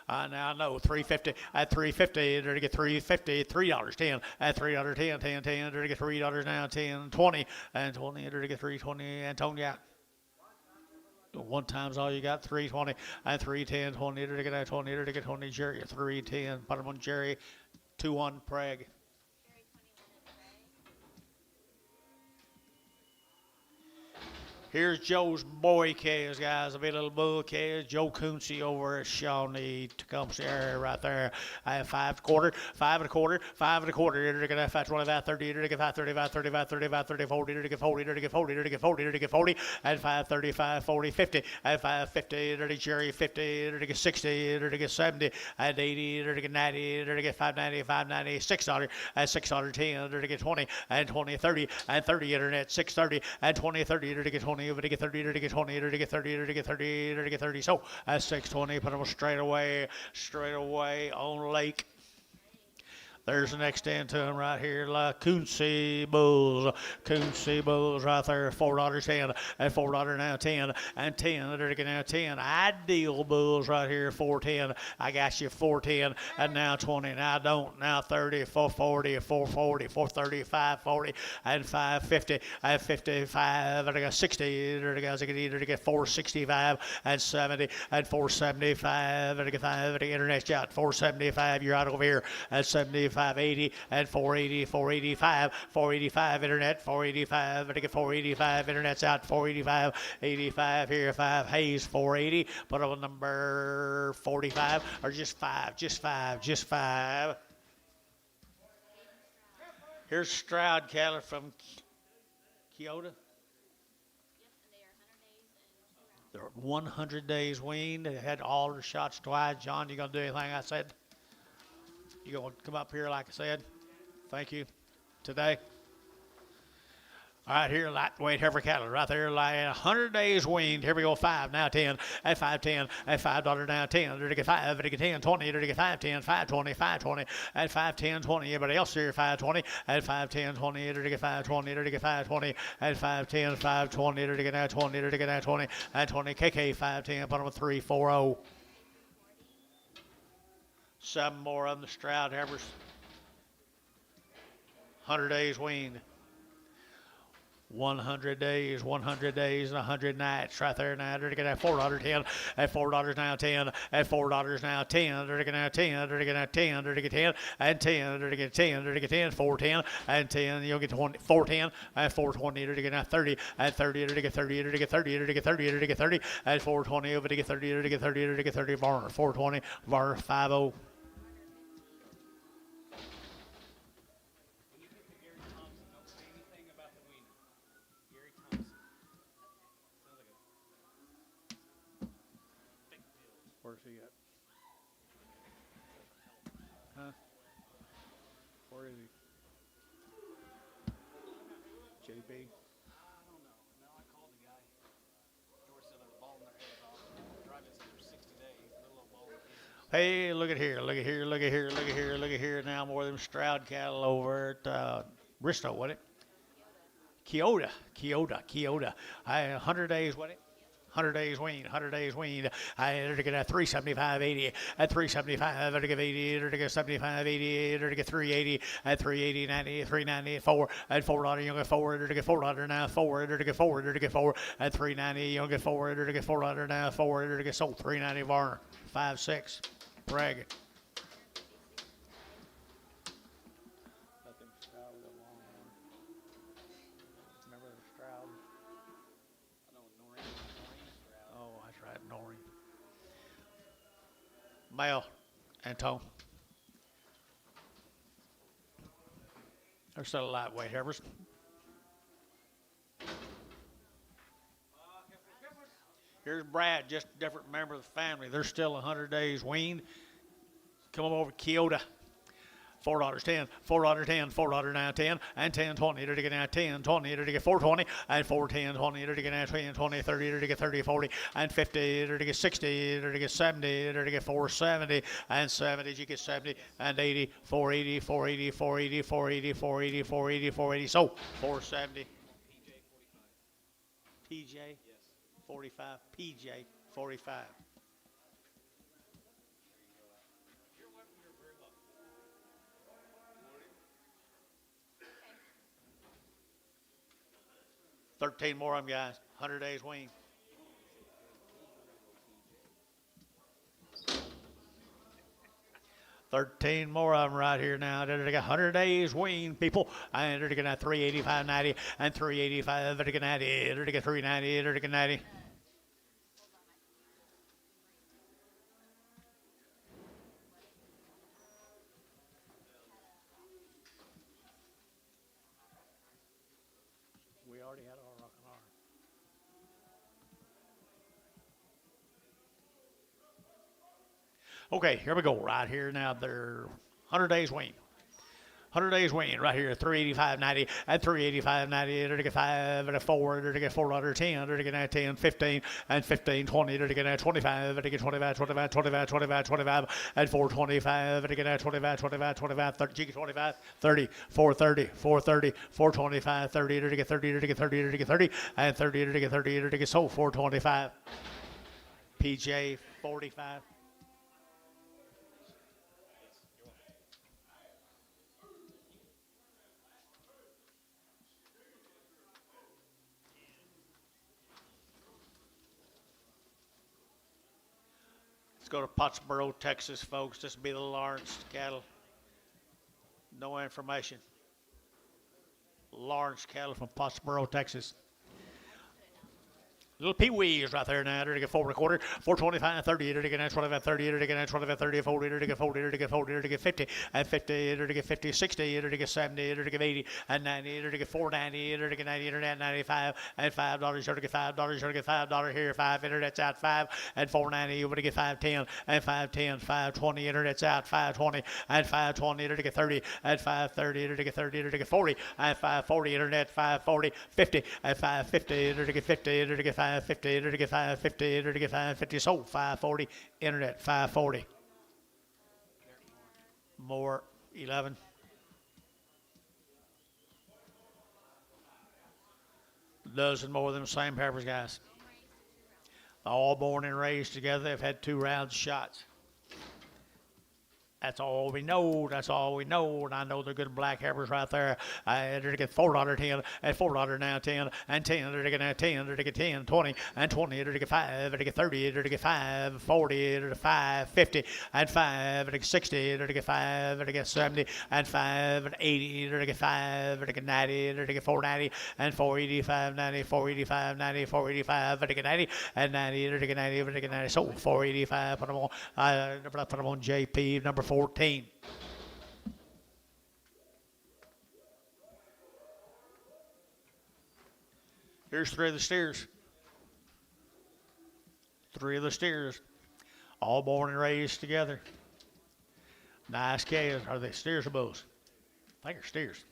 Speaker 1: Now I know 350 at 350. They're to get 350, $3.10 at $3.10, 10, 10. They're to get $3 now, 10, 20, and 20. They're to get 320. Antonia. One time's all you got. 320 and 310, 20. They're to get that 20. They're to get 20. Jerry 310. Put them on Jerry. 2-1 Prague. Here's Joe's boy calves, guys. A big little bull calves. Joe Cootsey over at Shawnee, Tecumseh area right there. I have 5.25, 5.25, 5.25. They're to get 5.25, 30. They're to get 5.35, 35, 35, 30, 40. They're to get 40. They're to get 40. They're to get 40. They're to get 40. At 5.35, 40, 50. At 5.50, they're to Jerry 50. They're to get 60. They're to get 70. At 80, they're to get 90. They're to get 5.90, 5.90, $6. At $6.10, they're to get 20. And 20, 30. And 30 internet, 6.30. And 20, 30. They're to get 20. Over to get 30, to get 20, to get 30, to get 30, to get 30. So at 620, put them straight away on Lake. There's the next end to him right here, like Cootsey Bulls. Cootsey Bulls right there, $4.10, and $4 now 10, and 10, they're getting now 10. Ideal Bulls right here, $4.10. I got you $4.10, and now 20. Now I don't, now 30, 440, 440, 430, 540, and 550, and 55, and I got 60. There the guys that can either get 465, and 70, and 475, and I get 5, and the internet shot, 475. You're out over here at 75. 580 and 480, 485, 485 internet, 485, and I get 485 internet's out, 485, 85 here, 5 Hayes, 480, put on number 45, or just 5, just 5, just 5. Here's Stroud cattle from Kyoto. They're 100 days weaned. They had all their shots twice. John, you gonna do anything I said? You going to come up here like I said? Thank you. Today. All right, here, lightweight heifer cattle right there, like 100 days weaned. Here we go, 5, now 10, at 5.10, at $5 now 10. They're to get 5, they're to get 10, 20, they're to get 5.10, 5.20, 5.20, at 5.10, 20. Everybody else here, 5.20, at 5.10, 20, they're to get 5.20, they're to get 5.20, at 5.10, 5.20, they're to get now 20, they're to get now 20, at 20, KK 5.10, put them with 3.40. 7 more of them, the Stroud heifers. 100 days weaned. 100 days, 100 days, and 100 nights right there now. They're going to $4.10 at $4 now 10 at $4 now 10. They're going to 10. They're going to 10. They're going to 10 and 10. They're going to 10. They're going to 10. 410 and 10. You'll get 20. 410 and 420. They're going to 30 and 30. They're going to 30. They're going to 30. They're going to 30. They're going to 30 and 420 over to get 30. They're going to 30. They're going to 30. Varner 420. Varner 50. Where's he at? Huh? Where is he? JB?
Speaker 2: I don't know. No, I called the guy. George said they were balling their heads off. Driving for 60 days. Little old ball.
Speaker 1: Hey, look at here, look at here, look at here, look at here, look at here. Now more of them Stroud cattle over at Bristow, wasn't it? Kyoto. 100 days, wasn't it? 100 days weaned, 100 days weaned. They're to get at 375.80, at 375, they're to get 80, they're to get 75.80, they're to get 380, at 380, 90, 390, 4, at $4, you'll get 4, they're to get $4 now, 4, they're to get 4, they're to get 4, at 390, you'll get 4, they're to get $4 now, 4, they're to get sold, 390 Varner, 5-6, brag. Male and tone. They're still lightweight heifers. Here's Brad, just a different member of the family. They're still 100 days weaned. Come over to Kyoto. $4.10, $4.10, $4 now 10, and 10, 20, to get now 10, 20, to get 420, and 410, 20, to get now 20, 20, 30, to get 30, 40, and 50, to get 60, to get 70, to get 470, and 70, you get 70, and 80, 480, 480, 480, 480, 480, 480, 480, so 470. PJ 45, PJ 45. $13 more of them, guys. 100 days weaned. $13 more of them right here now. They're got 100 days weaned, people. And they're going to 385.90 and 385. They're going to 90. They're going to 390. They're going to 90. We already had our rock and R. Okay, here we go. Right here now, they're 100 days weaned. 100 days weaned right here, 385.90 and 385.90. They're to get 5 and a 4. They're to get $4.10. They're to get 10, 15 and 15, 20. They're to get 25. They're to get 25, 25, 25, 25, 25 and 425. They're to get 25, 25, 25, 30, 25, 30, 430, 430, 425, 30. They're to get 30. They're to get 30. They're to get 30 and 30. They're to get 30. They're to get sold 425. PJ 45. Let's go to Pottsboro, Texas, folks. This will be the Lawrence cattle. No information. Lawrence cattle from Pottsboro, Texas. Little pee-wees right there now. They're to get 4 1/4, 425, 30. They're to get 25, 30. They're to get 25, 30, 40. They're to get 40. They're to get 40. They're to get 50 and 50. They're to get 50, 60. They're to get 70. They're to get 80 and 90. They're to get 490. They're to get 90. Internet 95 and $5. They're to get $5. They're to get $5 here. 5. Internet's out 5 and 490. You're going to get 510 and 510, 520. Internet's out 520 and 520. They're to get 30 and 530. They're to get 30. They're to get 40 and 540. Internet 540, 50 and 550. They're to get 50. They're to get 550, they're to get 550, they're to get 550, sold 540, internet 540. More 11. Dozen more of them same heifers, guys. All born and raised together. They've had 2 rounds of shots. That's all we know. That's all we know. And I know they're good black heifers right there. They're to get $4.10 and $4 now 10 and 10. They're to get now 10. They're to get 10, 20 and 20. They're to get 5. They're to get 30. They're to get 5, 40. They're to 5, 50 and 5. They're to get 60. They're to get 5. They're to get 70 and 5 and 80. They're to get 5. They're to get 90. They're to get 490 and 485, 90, 485, 90, 485. They're to get 90 and 90. They're to get 90. They're to get 90. So 485. Put them on. Put them on JP number 14. Here's three of the steers. Three of the steers. All born and raised together. Nice calves. Are they steers or bulls? I think they're steers.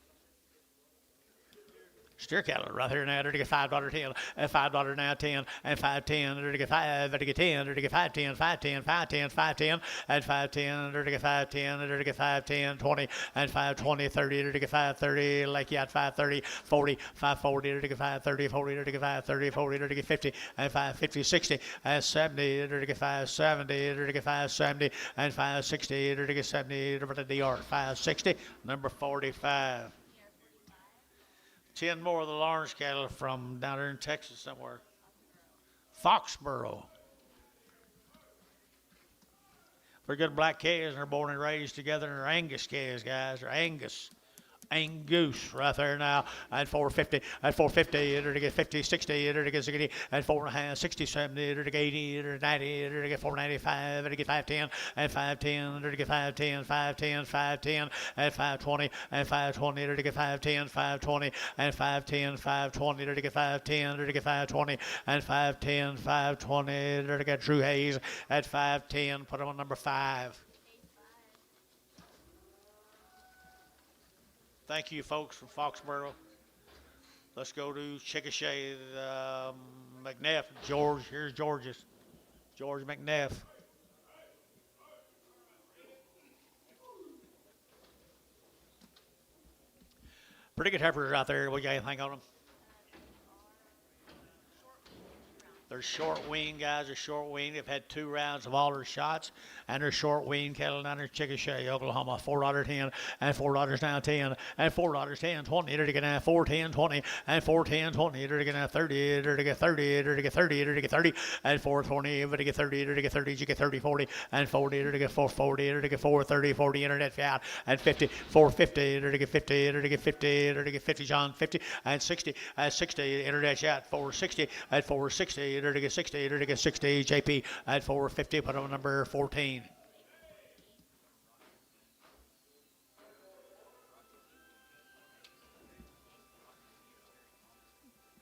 Speaker 1: Steer cattle right here now. They're to get $5.10 and $5 now 10 and 5.10. They're to get 5. They're to get 10. They're to get 5.10, 5.10, 5.10, 5.10 and 5.10. They're to get 5.10. They're to get 5.10, 20 and 5.20, 30. They're to get 5.30. Like you had 5.30, 40, 5.40. They're to get 5.30, 40. They're to get 5.30, 40. They're to get 50 and 5.50, 60 and 70. They're to get 5.70. They're to get 5.70 and 5.60. They're to get 70. They're to the yard 5.60. Number 45. 10 more of the Lawrence cattle from down there in Texas somewhere. Foxborough. They're good black calves, and they're born and raised together, and they're Angus calves, guys. They're Angus. Angus right there now at 450 at 450 they're to get 50 60 they're to get 60 at 4.5 60 70 they're to get 80 they're to 90 they're to get 495 they're to get 510 at 510 they're to get 510 510 510 at 520 and 520 they're to get 510 520 and 510 520 they're to get 510 they're to get 520 and 510 520 they're to get Drew Hayes at 510. Put him on number 5. Thank you, folks from Foxborough. Let's go to Chickasha, McNeff. George, here's George's. George McNeff. Pretty good heifers out there. What you got anything on them? They're short weaned, guys. They're short weaned. They've had 2 rounds of all their shots, and they're short weaned cattle down there in Chickasha, Oklahoma. $4.10 and $4 now 10 and $4 10 20. They're to get now 4.10 20 and 4.10 20. They're to get now 30. They're to get 30. They're to get 30. They're to get 30 and 4.20. They're to get 30. They're to get 30. You get 30 40 and 40. They're to get 4.40. They're to get 4.30 40 internet out and 50 4.50. They're to get 50. They're to get 50. They're to get 50 John 50 and 60 and 60 internet out 4.60 at 4.60. They're to get 60. They're to get 60. JP at 4.50. Put on number 14.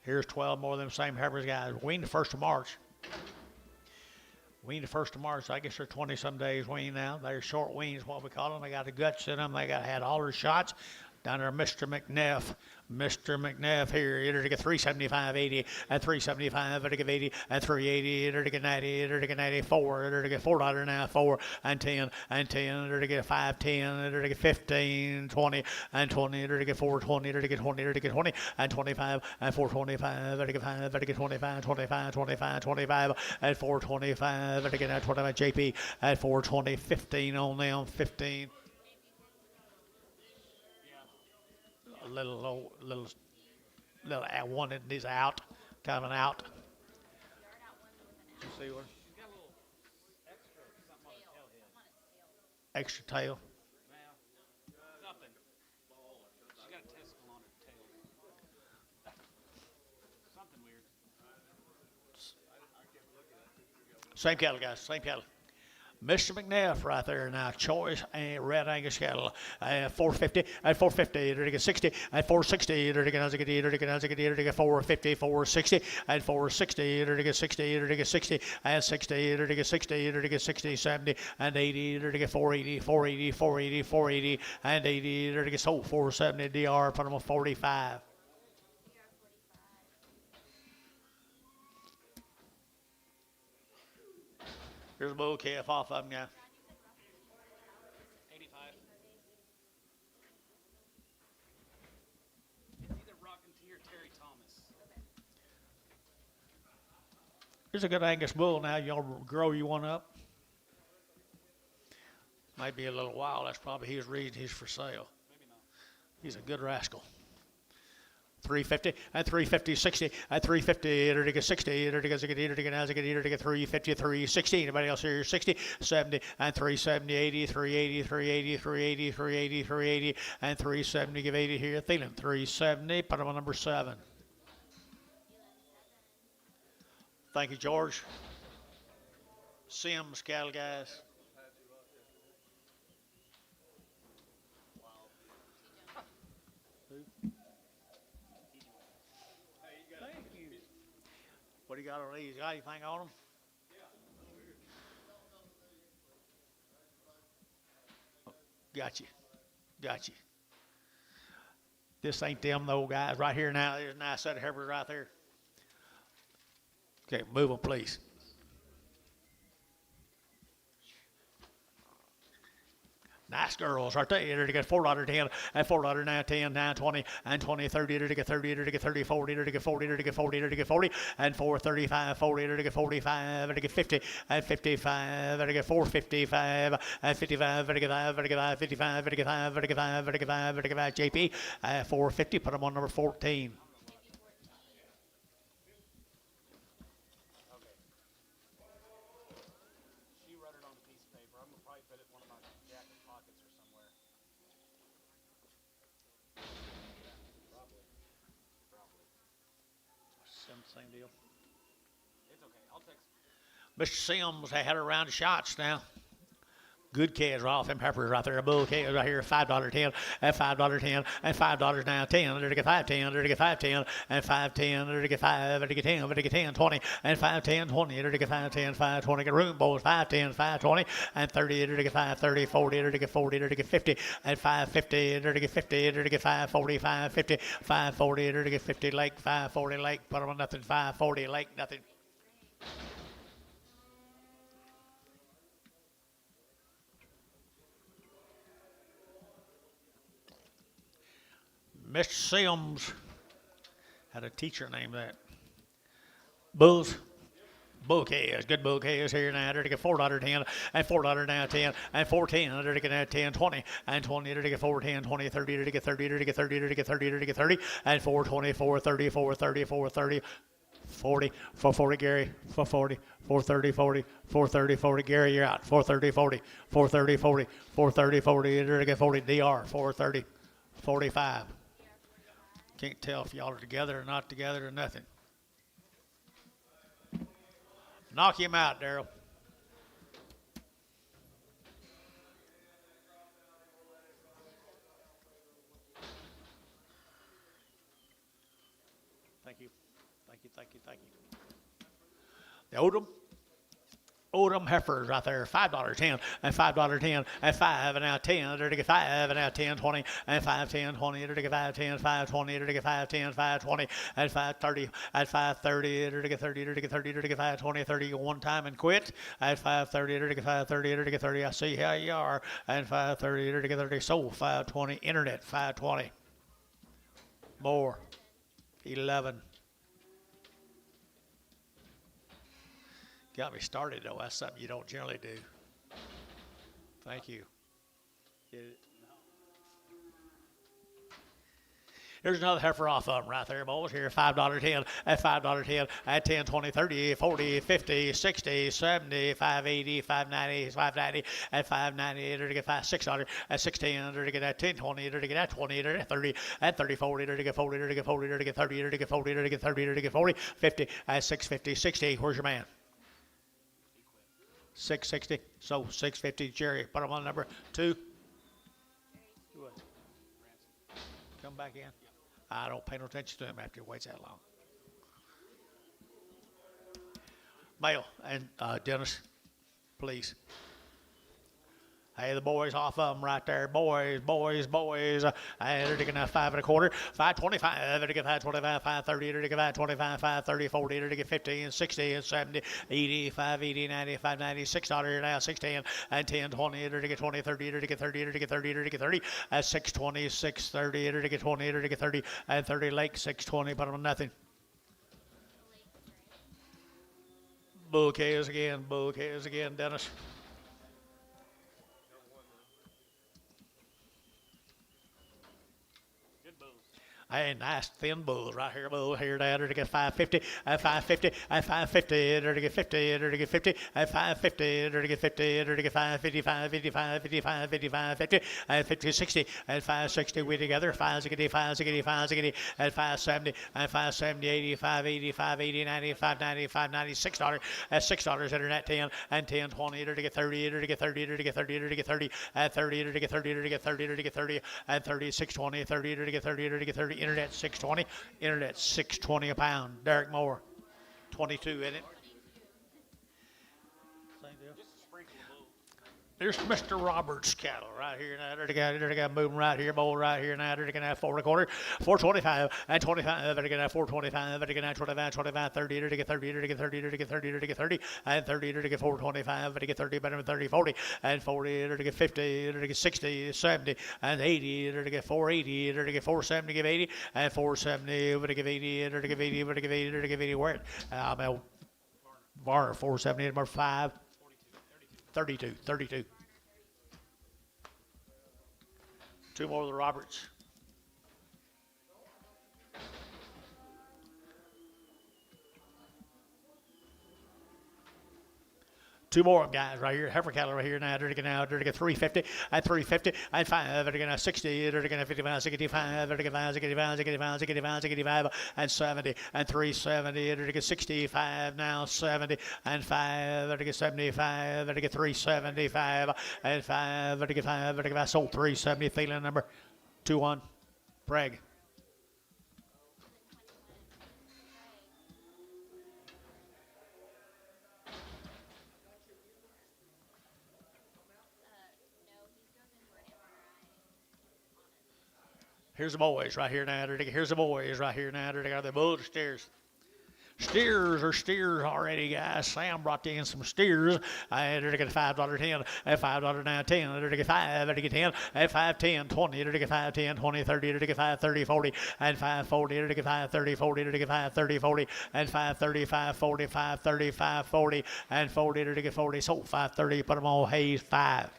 Speaker 1: Here's 12 more of them same heifers, guys. Weaned the 1st of March. Weaned the 1st of March. I guess they're 20-some days weaned now. They're short weans, what we call them. They got the guts in them. They had all their shots. Down there, Mr. McNeff. Mr. McNeff here. They're to get 375, 80, and 375. They're to get 80, and 380. They're to get 90. They're to get 94. They're to get $4 now, 4 and 10 and 10. They're to get 5.10. They're to get 15, 20 and 20. They're to get 4.20. They're to get 20. They're to get 20 and 25 and 4.25. They're to get 5. They're to get 25, 25, 25, 25 at 4.25. They're to get 25. JP at 4.20. 15 on them. 15. Little one that is out, kind of an out. You see what?
Speaker 2: She's got a little extra something on her tail head.
Speaker 1: Extra tail.
Speaker 2: Well, something. She's got a testicle on her tail. Something weird.
Speaker 1: Same cattle, guys. Same cattle. Mr. McNeff right there now. Choice and red Angus cattle. 450 at 450. They're to get 60 at 460. They're to get 450, 460 at 460. They're to get 60. They're to get 60 at 60. They're to get 60. They're to get 60, 70 and 80. They're to get 480, 480, 480, 480 and 80. They're to get 470 DR. Put them on 45. Here's a bull calf off of them, guys.
Speaker 2: 85. It's either Rockin' T or Terry Thomas.
Speaker 1: Here's a good Angus bull now. Y'all grow you one up. Might be a little while. That's probably his reading. He's for sale.
Speaker 2: Maybe not.
Speaker 1: He's a good rascal. 350 and 350, 60 and 350, enter to get 60, enter to get 350, 360. Anybody else here? 60, 70 and 370, 80, 380, 380, 380, 380, 380 and 370. Give 80 here. Thielen 370. Put him on number 7. Thank you, George. Sims, cattle guys. What do you got on these? Got anything on them? Got you. Got you. This ain't them though, guys. Right here now, there's a nice set of heifers right there. Okay, move them, please. Nice girls right there. To get $4.10 and $4.10, 9.20 and 20, 30, to get 30, to get 30, 40, to get 40, to get 40, to get 40, and 4.35, 40, to get 45, to get 50, and 55, to get 4.55, and 55, to get 5, to get 5, 55, to get 5, to get 5, to get 5, to get 5, JP, 4.50. Put them on number 14.
Speaker 2: She wrote it on a piece of paper. I'm gonna probably put it in one of my jacket pockets or somewhere. Probably.
Speaker 1: Same deal.
Speaker 2: It's okay. I'll text.
Speaker 1: Mr. Sims, they had a round of shots now. Good kids, Ralph. Them peppers right there. A bull kids right here. $5.10 and $5.10 and $5 now 10. There to get 5.10. There to get 5.10 and 5.10. There to get 5. There to get 10. There to get 10. 20 and 5.10. 20. There to get 5.10. 5.20. Get room boys. 5.10. 5.20 and 30. There to get 5.30. 40. There to get 40. There to get 50 and 5.50. There to get 50. There to get 5.40. 5.50. 5.40. There to get 50. Lake 5.40. Lake. Put them on nothing. 5.40. Lake nothing. Mr. Sims had a teacher named that. Bulls. Bouquets, good bouquets here now. There to get $4.10 and $4 now 10 and 4.10. There to get 10, 20 and 20. There to get 4.10, 20, 30. There to get 30. There to get 30. There to get 30. There to get 30 and 4.20, 4.30, 4.30, 4.30. 40, 440, Gary, 440, 430, 40, 430, 40, Gary, you're out. 430, 40, 430, 40, 430, 40. There to get 40, DR, 430, 45. Can't tell if y'all are together or not together or nothing. Knock him out, Daryl. Thank you. Thank you, thank you, thank you. The Odom heifers right there, $5.10 and $5.10 and 5 and now 10. There to get 5 and now 10, 20 and 5.10, 20. There to get 5.10, 5.20. There to get 5.10, 5.20 and 5.30 and 5.30. There to get 30. There to get 30. There to get 5.20, 30 one time and quit. At 5.30. There to get 5.30. There to get 30. I see how you are. And 5.30. There to get 30. Sold 5.20. Internet 5.20. More 11. Got me started, though. That's something you don't generally do. Thank you. Get it? There's another heifer off of them right there, boys. Here, $5.10 at $5.10 at 10, 20, 30, 40, 50, 60, 70, 580, 590, 590 at 590. There to get $6 at 610. There to get at 10, 20. There to get at 20. There at 30 at 30, 40. There to get 40. There to get 40. There to get 30. There to get 40. There to get 30. There to get 40. 50 at 650, 60. Where's your man? 660. So 650. Jerry, put him on number 2. Come back in. I don't pay no attention to him after he waits that long. Male and Dennis, please. Hey, the boys off of them right there. Boys. They're taking that 5 1/4. 5.25. They're taking 5.25. 5.30. They're taking 5.25. 5.30. 40. They're taking 50 and 60 and 70, 80, 580, 90, 590, $6 now. 610 and 10, 20. They're taking 20, 30. They're taking 30. They're taking 30. They're taking 30 at 620, 630. They're taking 20. They're taking 30 and 30. Lake 620. But I'm nothing. Bouquets again, Dennis. Hey, nice thin bulls right here, bull here, down there to get 550, at 550, at 550, there to get 50, there to get 50, at 550, there to get 50, there to get 555, 55, 55, 55, 50, at 50, 60, at 560, we together, 560, 560, 560, at 570, at 570, 85, 85, 80, 90, 590, 590, $6, at $6, internet 10, and 10, 20, there to get 30, there to get 30, there to get 30, there to get 30, at 30, there to get 30, there to get 30, there to get 30, at 30, 620, 30, there to get 30, there to get 30, internet 620, internet 620 a pound. Derek Moore, 22 in it. Same deal. There's Mr. Roberts cattle right here now. There they got moving right here, bull right here now. They're going to have 4 1/4, 425, and 25. They're going to have 425. They're going to have 25, 25, 30. They're going to get 30. They're going to get 30. They're going to get 30. They're going to get 30, and 30. They're going to get 425. They're going to get 30 better than 30, 40, and 40. They're going to get 50. They're going to get 60, 70, and 80. They're going to get 480. They're going to get 470, give 80, and 470. They're going to give 80. They're going to give 80. They're going to give 80. They're going to give 80. Where? Varner 470. Number 5. 32, 32. 2 more of the Roberts. Two more guys right here. Heifer cattle right here now. They're going to get 350 and 350 and 5. They're going to 60. They're going to 55, 65. They're going to 55, 65, 65, 65, 65 and 70 and 370. They're going to get 65 now. 70 and 5. They're going to get 75. They're going to get 375 and 5. They're going to get 5. They're going to get sold 370. Thielen number 2-1. Bragg. Here's the boys right here now. Here's the boys right here now. They got the bull steers. Steers are steers already, guys. Sam brought in some steers. They're going to get $5.10. At $5 now, 10. They're going to get 5. They're going to get 10. At 5, 10, 20. They're going to get 5, 10, 20, 30. They're going to get 5, 30, 40. And 5, 40. They're going to get 5, 30, 40. They're going to get 5, 30, 40. And 5, 30, 5, 40, 5, 30, 5, 40. And 40. They're going to get 40. Sold 5, 30. Put them on Hayes 5.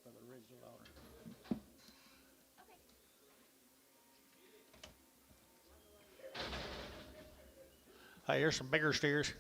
Speaker 1: For the original owner. Hey, here's some bigger steers.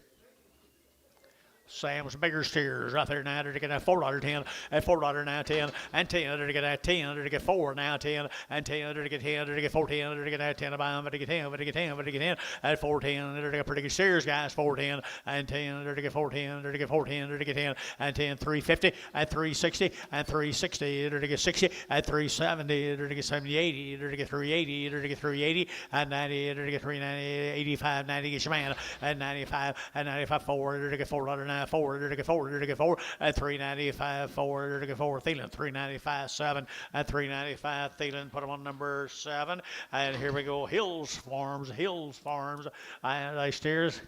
Speaker 1: Sam's bigger steers right there now. They're going to have $4.10 at $4 now 10 and 10. They're going to have 10. They're going to get 4 now 10 and 10. They're going to get 10. They're going to get 4.10. They're going to have 10 about them. They're going to get 10. They're going to get 10. They're going to get 10 at 4.10. They're going to get pretty good steers, guys. 4.10 and 10. They're going to get 4.10. They're going to get 4.10. They're going to get 10 and 10. 350 and 360 and 360. They're going to get 60 at 370. They're going to get 70, 80. They're going to get 380. They're going to get 380 and 90. They're going to get 390, 85, 90. Get your man and 95 and 95 4. They're going to get $4 now 4. They're going to get 4. They're going to get 4 at 395 4. They're going to get 4. Thielen 395 7 at 395. Thielen put them on number 7. And here we go. Hills Farms. And they steers.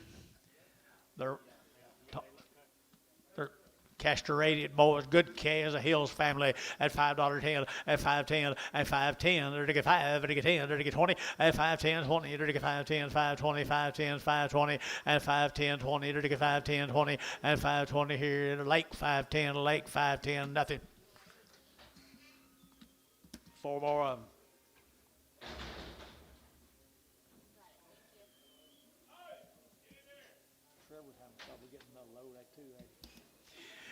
Speaker 1: They're castrated boys, good calves, a Hills family at $5.10, at 5.10, at 5.10. They're going to get 5, they're going to get 10, they're going to get 20, at 5.10, 20, they're going to get 5.10, 5.20, 5.10, 5.20, at 5.10, 20, they're going to get 5.10, 20, at 5.20 here at Lake 5.10, Lake 5.10, nothing. 4 more of them.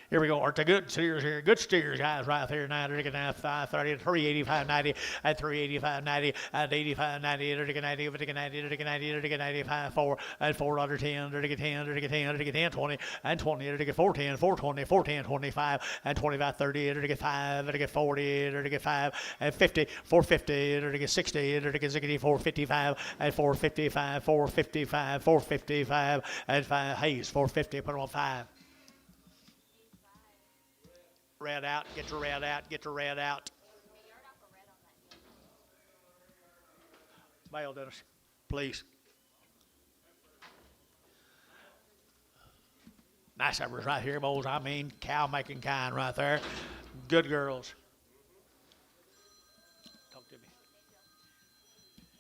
Speaker 1: Here we go. Aren't they good steers here? Good steers, guys, right there now. They're getting 530, 385, 90, at 385, 90, at 85, 90. They're getting 90, they're getting 90, they're getting 90, they're getting 95, 4, at $4.10. They're getting 10, they're getting 10, they're getting 10, 20, and 20. They're getting 410, 420, 410, 25, and 25, 30. They're getting 5, they're getting 40, they're getting 5, and 50, 450. They're getting 60, they're getting 60, 455, and 455, 455, 455, and 5. Hayes, 450. Put them on 5. Red out, get your red out, get your red out. Mail, Dennis, please. Nice heifers right here, boys. I mean, cow-making kind right there. Good girls. Talk to me.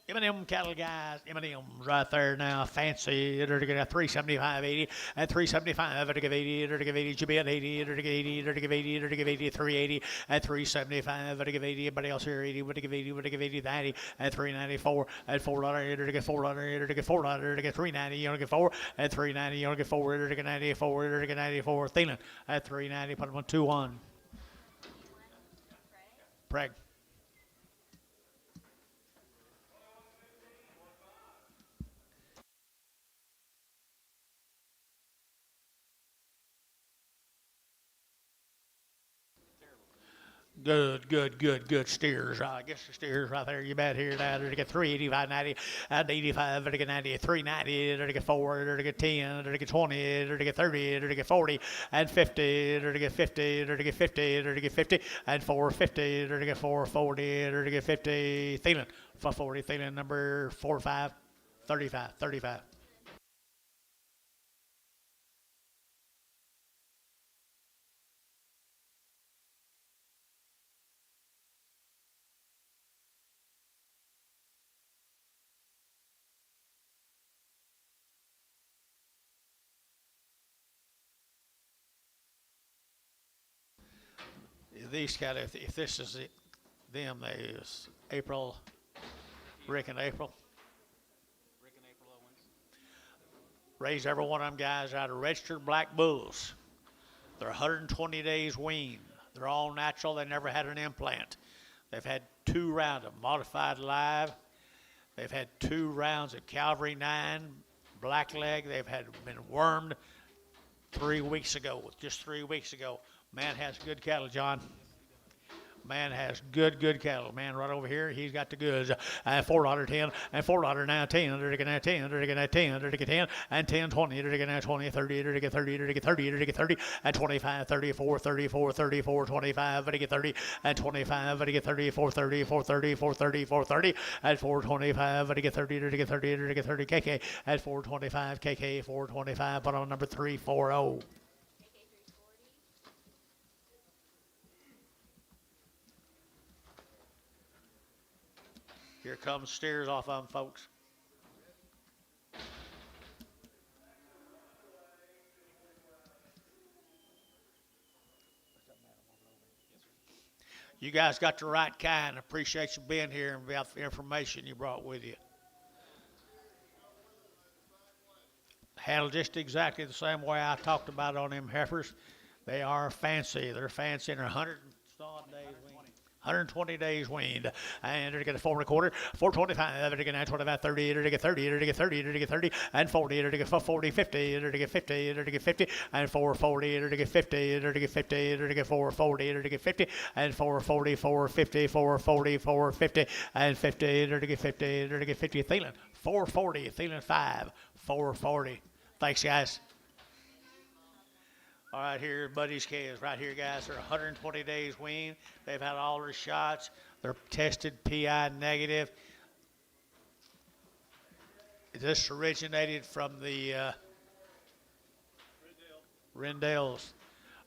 Speaker 1: M&M cattle guys, M&M's right there now, fancy, they're going to 375.80, and 375, they're give 80, they're give 80, Jabin 80, they're give 80, they're give 80, they're give 80, 380, and 375, they're give 80, everybody else here 80, would give 80, would give 80, 90, and 394, and $4, they're give $4, they're give $4, they're give 390, you only get 4, and 390, you only get 4, they're give 94, they're give 94, Thielen at 390, put them on 2-1. Preg. Good steers. I guess the steers right there. You bet here now. They're to get 385, 90, and 85. They're to get 90, 390. They're to get 4. They're to get 10. They're to get 20. They're to get 30. They're to get 40 and 50. They're to get 50. They're to get 50. They're to get 50 and 450. They're to get 440. They're to get 50. Thielen 440. Thielen number 45, 35, 35. These cattle, if this is it, them, they is April, Rick and April.
Speaker 2: Rick and April Owens.
Speaker 1: Raised every one of them guys out of registered black bulls. They're 120 days weaned. They're all natural. They never had an implant. They've had 2 rounds of modified live. They've had 2 rounds of Calvary 9, blackleg. They've been wormed 3 weeks ago, just 3 weeks ago. Man has good cattle, John. Man has good cattle. Man right over here, he's got the goods. $4.10 and $4.10. They're to get 10. They're to get 10. They're to get 10 and 10, 20. They're to get 20, 30. They're to get 30. They're to get 30. They're to get 30 and 25, 34, 34, 34, 25. They're to get 30 and 25. They're to get 34, 34, 34, 34, 30 and 425. They're to get 30. They're to get 30. They're to get 30. KK at 425. KK 425. But on number 340. Here comes steers off of them, folks. You guys got the right kind. Appreciate you being here and about the information you brought with you. Handled just exactly the same way I talked about on them heifers. They are fancy. They're fancy and they're 100 days weaned. 120 days weaned. And they're to get a 4.25, 425, they're to get 925, 30, they're to get 30, they're to get 30, they're to get 30, and 40, they're to get 40, 50, they're to get 50, they're to get 50, and 440, they're to get 50, they're to get 50, they're to get 440, they're to get 50, and 440, 450, 440, 450, and 50, they're to get 50, they're to get 50. Thielen, 440, Thielen 5, 440. Thanks, guys. All right, here, Buddy's calves right here, guys. They're 120 days weaned. They've had all their shots. They're tested PI negative. This originated from the Rendales.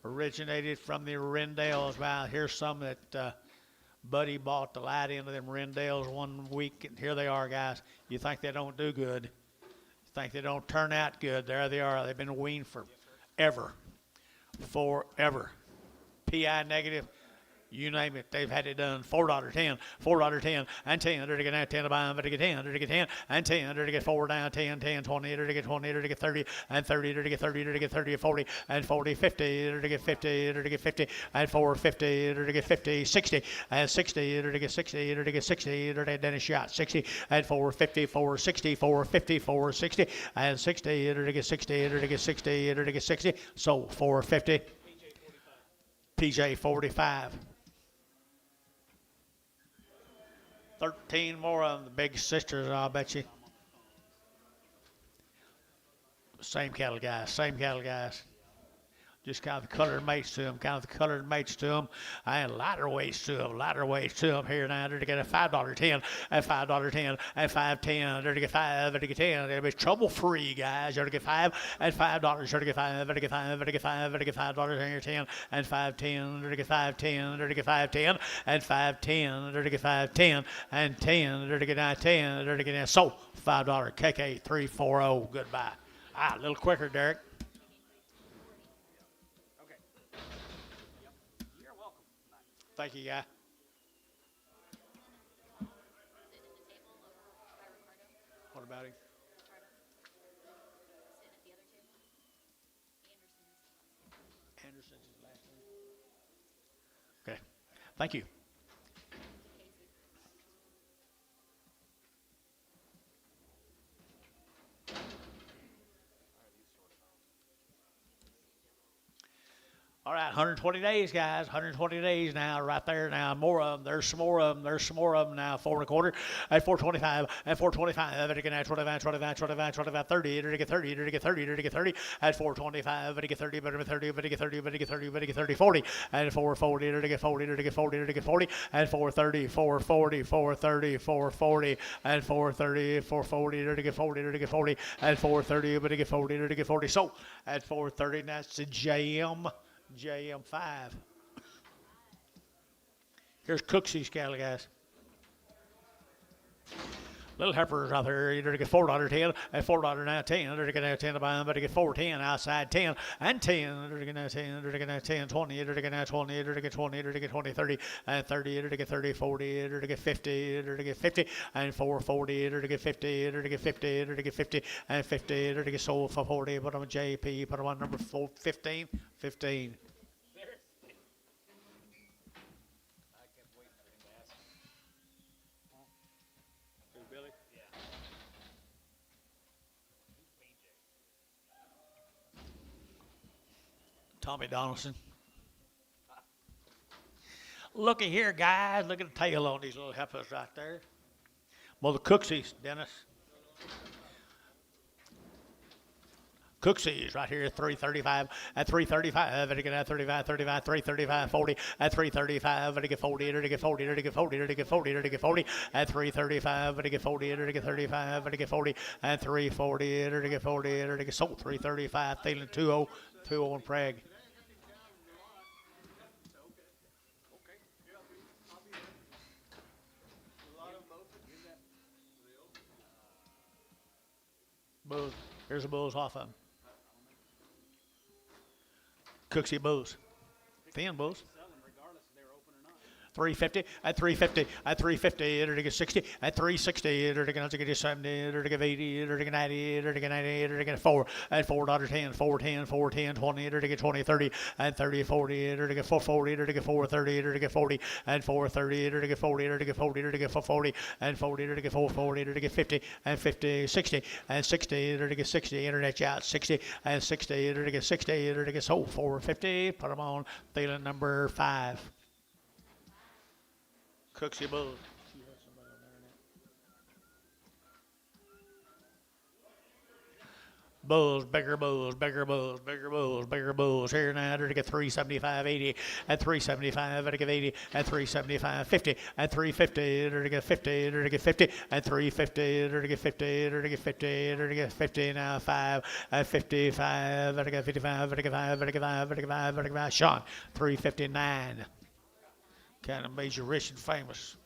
Speaker 1: Originated from the Rendales. Wow, here's some that Buddy bought the light into them Rendales 1 week, and here they are, guys. You think they don't do good. You think they don't turn out good. There they are. They've been weaned forever. Forever. PI negative, you name it, they've had it done. $4.10, $4.10, and 10. They're to get 10 to buy them, they're to get 10, they're to get 10, and 10. They're to get 4 down, 10, 10, 20, they're to get 20, they're to get 30, and 30, they're to get 30, they're to get 30, 40, and 40, 50, they're to get 50, they're to get 50, and 450, they're to get 50, 60, and 60, they're to get 60, they're to get 60, they're to get Dennis shot, 60, and 450, 460, 450, 460, and 60, they're to get 60, they're to get 60, they're to get 60, so 450. PJ 45. 13 more of them, the big sisters, I'll bet you. Same cattle guys, same cattle guys. Just kind of the colored mates to them, and lighter weights to them here now. They're to get a $5.10, and $5.10, and $5.10. They're to get $5, they're to get $10. They're to be trouble free, guys. They're to get $5 and $5. They're to get $5, they're to get $5, they're to get $5, they're to get $5 and $10 and $5.10. They're to get $5.10, they're to get $5.10 and $5.10. They're to get $5.10 and $10. They're to get $9.10. They're to get so $5 KK 340. Goodbye. Ah, a little quicker, Derek.
Speaker 2: You're welcome.
Speaker 1: Thank you, guy. What about him? Anderson's his last name. Okay. Thank you. All right, 120 days, guys. 120 days now, right there now. More of them. There's some more of them. There's some more of them now. 4.25 at 425 at 425. They're getting at 25, 25, 25, 25, 30. They're to get 30. They're to get 30. They're to get 30 at 425. They're to get 30. Better 30. Better get 30. Better get 30. Better get 30. 40 and 440. They're to get 40. They're to get 40. They're to get 40 and 430. 440. 430. 440 and 430. 440. They're to get 40. They're to get 40 and 430. Better get 40. They're to get 40. So at 430, that's the JM5. Here's Cooksy's cattle, guys. Little heifers out there, you're to get $4.10 and $4 now 10. They're to get 10 to buy them, but to get 4.10 outside 10 and 10. They're to get 10. They're to get 10, 20. They're to get 20. They're to get 20. They're to get 20, 30 and 30. They're to get 30, 40. They're to get 50. They're to get 50 and 440. They're to get 50. They're to get 50. They're to get 50 and 50. They're to get sold for 40. Put them on JP. Put them on number 15. 15. Tommy Donaldson. Looky here, guys. Look at the tail on these little heifers right there. Well, the Cooksies, Dennis. Cooksies right here at 335 at 335. They're to get 35, 35, 335, 40 at 335. They're to get 40. They're to get 40. They're to get 40. They're to get 40. They're to get 40 at 335. They're to get 40. They're to get 35. They're to get 40 at 340. They're to get 40. They're to get sold 335. Thielen 20 on Prague. Bulls. Here's the bulls off of them. Cooksy bulls. Thin bulls. 350 at 350 at 350. They're to get 60 at 360. They're to get 70. They're to get 80. They're to get 90. They're to get 90. They're to get 4 at $4.10. 410. 410. 20. They're to get 20. 30 and 30. 40. They're to get 440. They're to get 430. They're to get 40 and 430. They're to get 40. They're to get 40. They're to get 440 and 40. They're to get 440. They're to get 50 and 50. 60 and 60. They're to get 60. Internet out 60 and 60. They're to get 60. They're to get sold 450. Put them on Thielen number 5. Cooksy Bulls. Bulls, bigger bulls, bigger bulls, bigger bulls, bigger bulls. Here now, they're to get 375, 80 at 375, they're to get 80 at 375, 50 at 350, they're to get 50, they're to get 50 at 350, they're to get 50, they're to get 50, they're to get 50 now 5 at 55, they're to get 55, they're to get 5, they're to get 5, they're to get 5, they're to get 5. Sean, 359. Kind of made you rich and famous.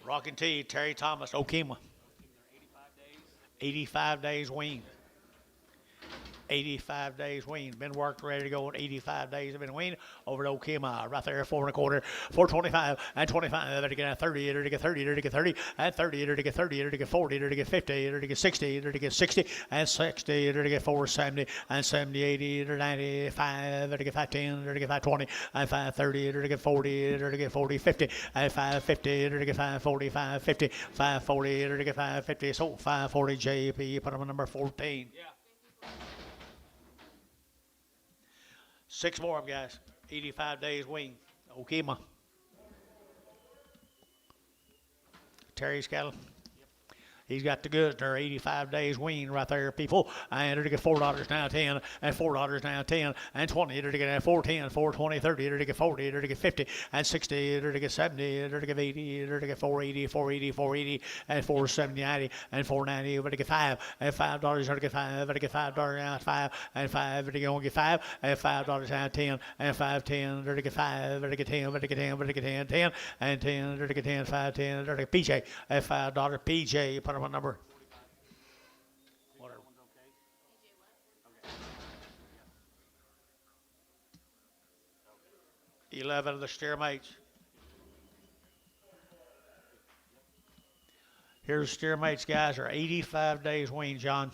Speaker 1: Rockin' T, Terry Thomas, Okima. 85 days weaned. 85 days weaned. Been worked, ready to go in 85 days. Have been weaned over at OKC right there, 4.25, 425 and 25. To get 30, to get 30, to get 30 and 30, to get 30, to get 40, to get 50, to get 60, to get 60 and 60, to get 470 and 70, 80, to 95, to get 510, to get 520 and 530, to get 40, to get 40, 50 and 550, to get 540, 550, 540, to get 550. So 540 JP, put them on number 14.
Speaker 2: Yeah.
Speaker 1: 6 more of them, guys. 85 days weaned. Okay, ma. Terry's cattle. He's got the goods. They're 85 days weaned right there, people. And they're to get $4 now 10, and $4 now 10, and 20. They're to get 410, 420, 30. They're to get 40. They're to get 50, and 60. They're to get 70. They're to get 80. They're to get 480, 480, 480, and 470, 90, and 490. They're to get 5, and $5. They're to get 5. They're to get $5 now 5, and 5. They're to only get 5, and $5 now 10, and 510. They're to get 5. They're to get 10. They're to get 10. They're to get 10, 10, and 10. They're to get 10, 5, 10. They're to get PJ, and $5 PJ. Put them on number. Whatever. 11 of the steer mates. Here's steer mates, guys, are 85 days weaned, John.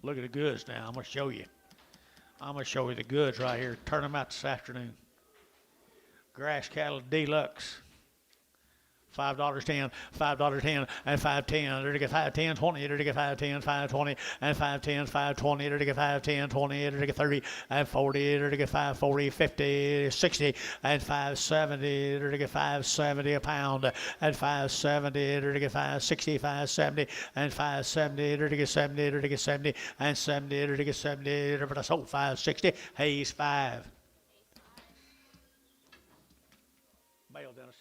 Speaker 1: Look at the goods now. I'm going to show you. I'm going to show you the goods right here. Turn them out this afternoon. Grass cattle deluxe. $5.10, $5.10, and $5.10. They're to get $5.10, 20. They're to get $5.10, $5.20, and $5.10, $5.20. They're to get $5.10, 20. They're to get $30, and $40. They're to get $5.40, $50, $60, and $5.70. They're to get $5.70 a pound, and $5.70. They're to get $5.60, $5.70, and $5.70. They're to get $70. They're to get $70, and $70. They're to get $70. They're to sold $5.60. Hayes $5. Bail, Dennis.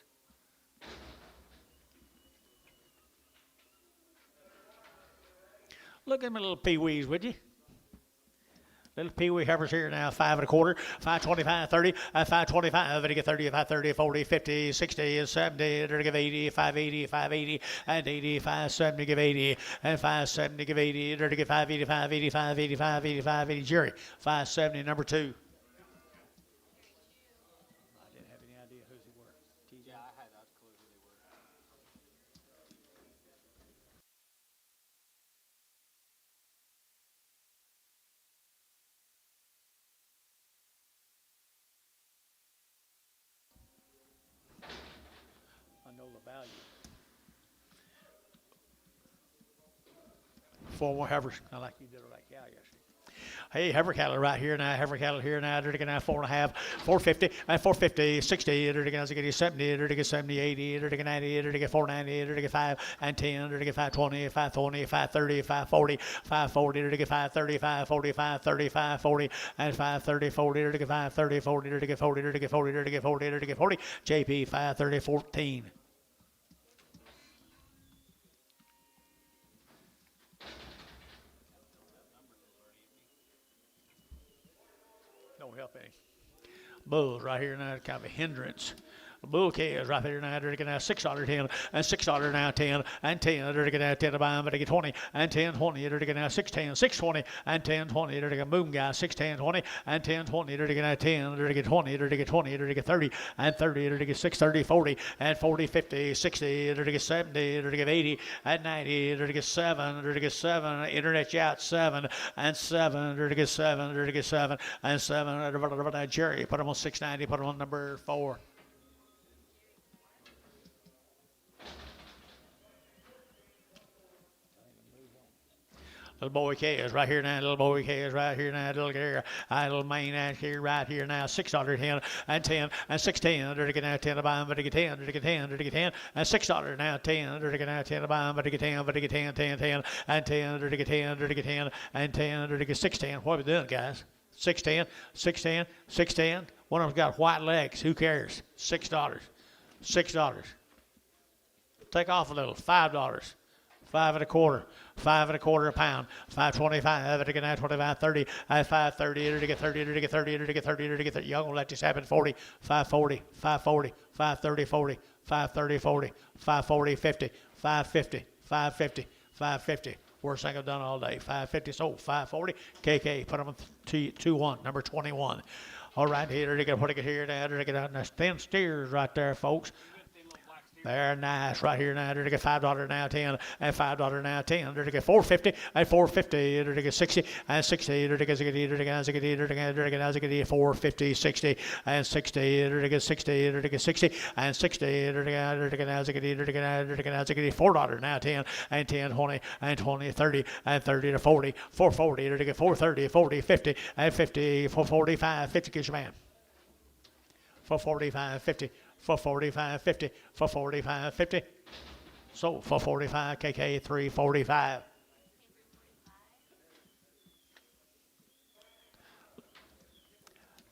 Speaker 1: Look at my little pee-wees, would you? Little pee-wee heifers here now, 5 1/4, 5.25, 30, 5.25. They get 30, 5.30, 40, 50, 60, 70. They give 80, 5.80, 5.80, and 80, 5.70, give 80, and 5.70, give 80. They get 5.80, 5.80, 5.80, 5.80, 5.80. Jerry, 5.70, number 2. I didn't have any idea who they were.
Speaker 2: Yeah, I had no clue who they were.
Speaker 1: I know the value. 4 more heifers. I like you did it like cow yesterday. Hey, heifer cattle right here now. Heifer cattle here now. They're taking out 4.5, 450, and 450, 60. They're taking out 70. They're taking 70, 80. They're taking 90. They're taking 490. They're taking 5 and 10. They're taking 520, 520, 530, 540, 540. They're taking 530, 540, 530, 540, and 530, 40. They're taking 530, 40. They're taking 40. They're taking 40. They're taking 40. They're taking 40. JP 530, 14. Don't help any. Bulls right here now, kind of a hindrance. Bull calves right here now, they're going to have $6.10, and $6 now 10, and 10. They're going to have 10 to buy them, but they get 20, and 10, 20. They're going to have 6.10, 6.20, and 10, 20. They're going to boom guys 6.10, 20, and 10, 20. They're going to have 10. They're going to get 20. They're going to get 20. They're going to get 30, and 30. They're going to get 6, 30, 40, and 40, 50, 60. They're going to get 70. They're going to get 80, and 90. They're going to get 7. They're going to get 7. Internet out 7, and 7. They're going to get 7. They're going to get 7, and 7. Jerry, put them on 690. Put them on number 4. Little boy calves right here now, little boy calves right here now, little girl, little main out here, right here now, $6.10, and 10, and 6.10. They're getting out 10 to buy them, but they get 10, they get 10, they get 10, and $6 now 10. They're getting out 10 to buy them, but they get 10, but they get 10, 10, 10, and 10. They get 10, they get 10, and 10. They get 6.10. What are we doing, guys? 6.10, 6.10, 6.10. One of them's got white legs. Who cares? $6. $6. Take off a little. $5. 5 1/4, 5 1/4 a pound, 5.25. They're gonna have 25, 30, 5.30. They're to get 30. They're to get 30. They're to get 30. They're to get 30. Y'all gonna let this happen? 40, 5.40, 5.40, 5.30, 40, 5.30, 40, 5.40, 50, 5.50, 5.50, 5.50, Worst thing I've done all day. 550 sold. 540. KK, put them 2-1, number 21. All right, here they get what I get here now. They get out. There's 10 steers right there, folks. They're nice right here now. They're to get $5 now 10 and $5 now 10. They're to get $4.50 and $4.50. They're to get 60 and 60. They're to get 60. They're to get 60. They're to get $4.50 60 and 60. They're to get 60. They're to get 60 and 60. They're to get $4 now 10 and 10 20 and 20 30 and 30 to 40 440. They're to get 430 40 50 and 50 445 50. Kiss your man. 445 50. For 45.50, for 45.50. So for 45, KK 345.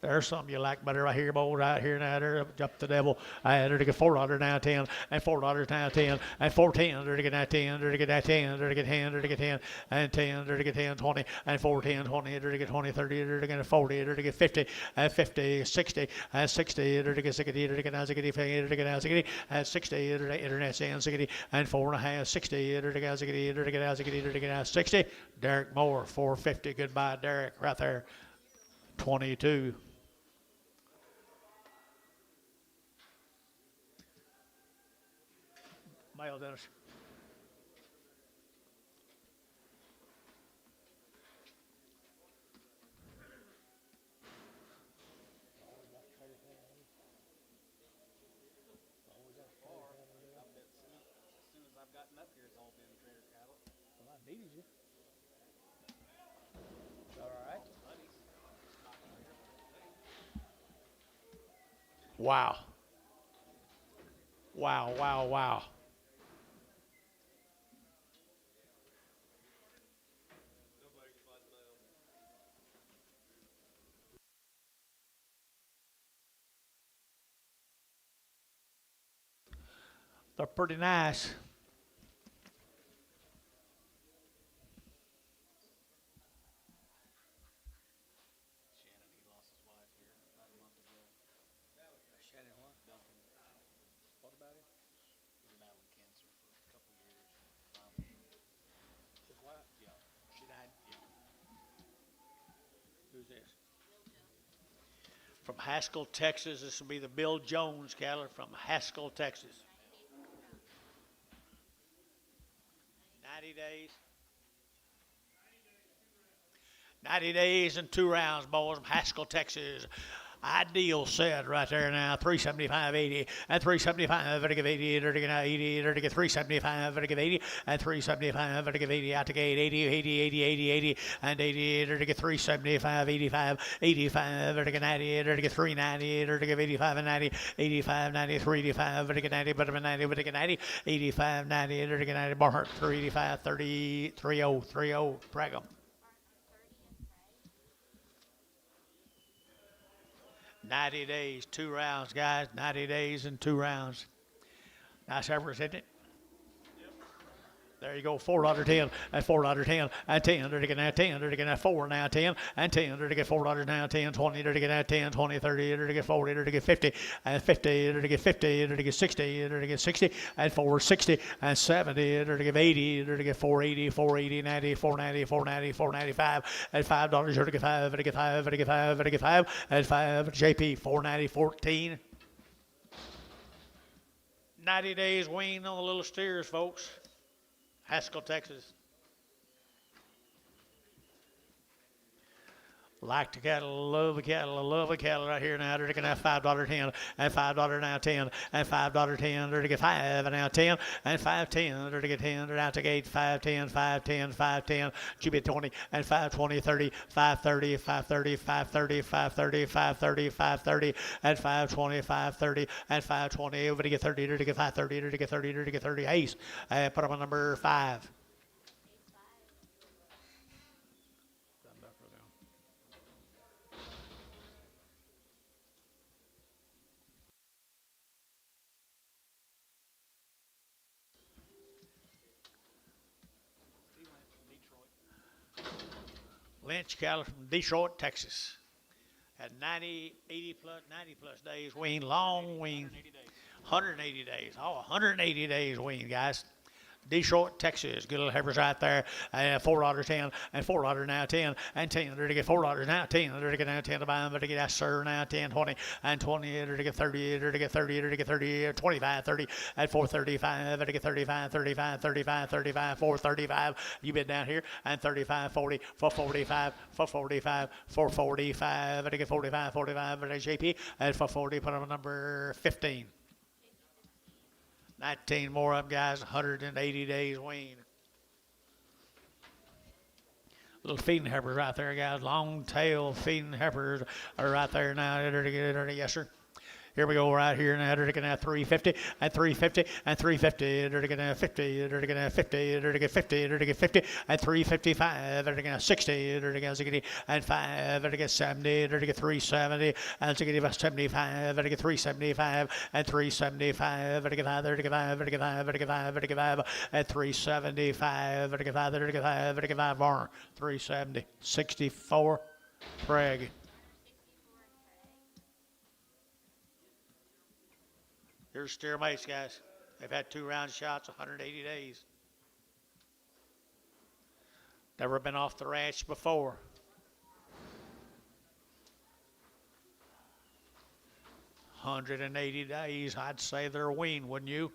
Speaker 1: There's something you like better right here, boys, right here now. There, up the devil. They're to get $4 now 10, and $4 now 10, and $4.10. They're to get that 10. They're to get that 10. They're to get 10. They're to get 10, and 10. They're to get 10, 20, and $4.10, 20. They're to get 20, 30. They're to get 40. They're to get 50, and 50, 60, and 60. They're to get 60. They're to get 60. They're to get 60, and 60. They're to internet and 60, and 4.5, 60. They're to get 60. They're to get 60. They're to get 60. Derek Moore, 450. Goodbye, Derek, right there. 22. Male Dennis.
Speaker 2: As soon as I've gotten up here, it's all been trader cattle.
Speaker 1: Well, I needed you. All right. Wow. Wow, wow, wow. They're pretty nice.
Speaker 2: Shannon, he lost his wife here about a month ago.
Speaker 1: Shannon, what?
Speaker 2: Duncan.
Speaker 1: What about him?
Speaker 2: He was battling cancer for a couple of years. Finally,
Speaker 1: His wife?
Speaker 2: yeah,
Speaker 1: She died.
Speaker 2: yeah.
Speaker 1: Who's this? From Haskell, Texas. This will be the Bill Jones cattle from Haskell, Texas. 90 days. 90 days and 2 rounds, boys, from Haskell, Texas. Ideal said right there now, 375.80 and 375, vertical 80, vertical 80, vertical 375, vertical 80 and 375, vertical 80 out the gate, 80, 80, 80, 80, 80 and 80, vertical 375, 85, 85, vertical 90, vertical 390, vertical 85 and 90, 85, 90, 385, vertical 90, vertical 90, vertical 90, 85, 90, vertical 90, Barnhart 385, 30, 30, 30, drag 'em. 90 days, 2 rounds, guys. 90 days and 2 rounds. Nice effort, isn't it? There you go, $4.10 and $4.10 and 10. They're to get that 10. They're to get that 4 now 10 and 10. They're to get $4 now 10, 20. They're to get that 10, 20, 30. They're to get 40. They're to get 50 and 50. They're to get 50. They're to get 60. They're to get 60 and 460 and 70. They're to get 80. They're to get 480, 480, 90, 490, 490, 495 and $5. They're to get 5. They're to get 5. They're to get 5. They're to get 5 and 5. JP 490, 14. 90 days weaned on the little steers, folks. Haskell, Texas. Like the cattle, love the cattle, I love the cattle right here now. They're taking that $5.10 and $5 now 10 and $5.10. They're to get 5 and now 10 and 5.10. They're to get 10. They're out to gate 5.10, 5.10, 5.10. GB 20 and 5.20, 30, 5.30, 5.30, 5.30, 5.30, 5.30, 5.30 and 5.20, 5.30 and 5.20. Over to get 30. They're to get 5.30. They're to get 30. They're to get 30. Ace. Put them on number 5. Lynch cattle from Detroit, Texas. Had 90, 80 plus, 90 plus days weaned, long weaned. 180 days. Oh, 180 days weaned, guys. Detroit, Texas. Good little heifers right there. $4.10 and $4 now 10 and 10. They're to get $4 now 10. They're to get now 10 to buy them. They're to get that sir now 10 20 and 20. They're to get 30. They're to get 30. They're to get 30. 25 30 at 435. They're to get 35 35 35 35 435. You bid down here and 35 40 for 45 for 45 for 45. They're to get 45 45. They're JP and for 40. Put on number 15. 19 more of them, guys. 180 days weaned. Little feeding heifers right there, guys. Long tail feeding heifers are right there now. Yes, sir. Here we go right here now. They're going to have 350 and 350 and 350. They're going to have 50. They're going to have 50. They're going to get 50. They're going to get 50 and 355. They're going to have 60. They're going to get and 5. They're going to get 70. They're going to get 370 and 75. They're going to get 375 and 375. They're going to get 5. They're going to get 5. They're going to get 5. They're going to get 5. They're going to get 5 and 375. They're going to get 5. They're going to get 5. They're going to get 5 more. 370. 64. Preg. Here's steer mates, guys. They've had 2 round shots, 180 days. Never been off the ranch before. 180 days, I'd say they're weaned, wouldn't you?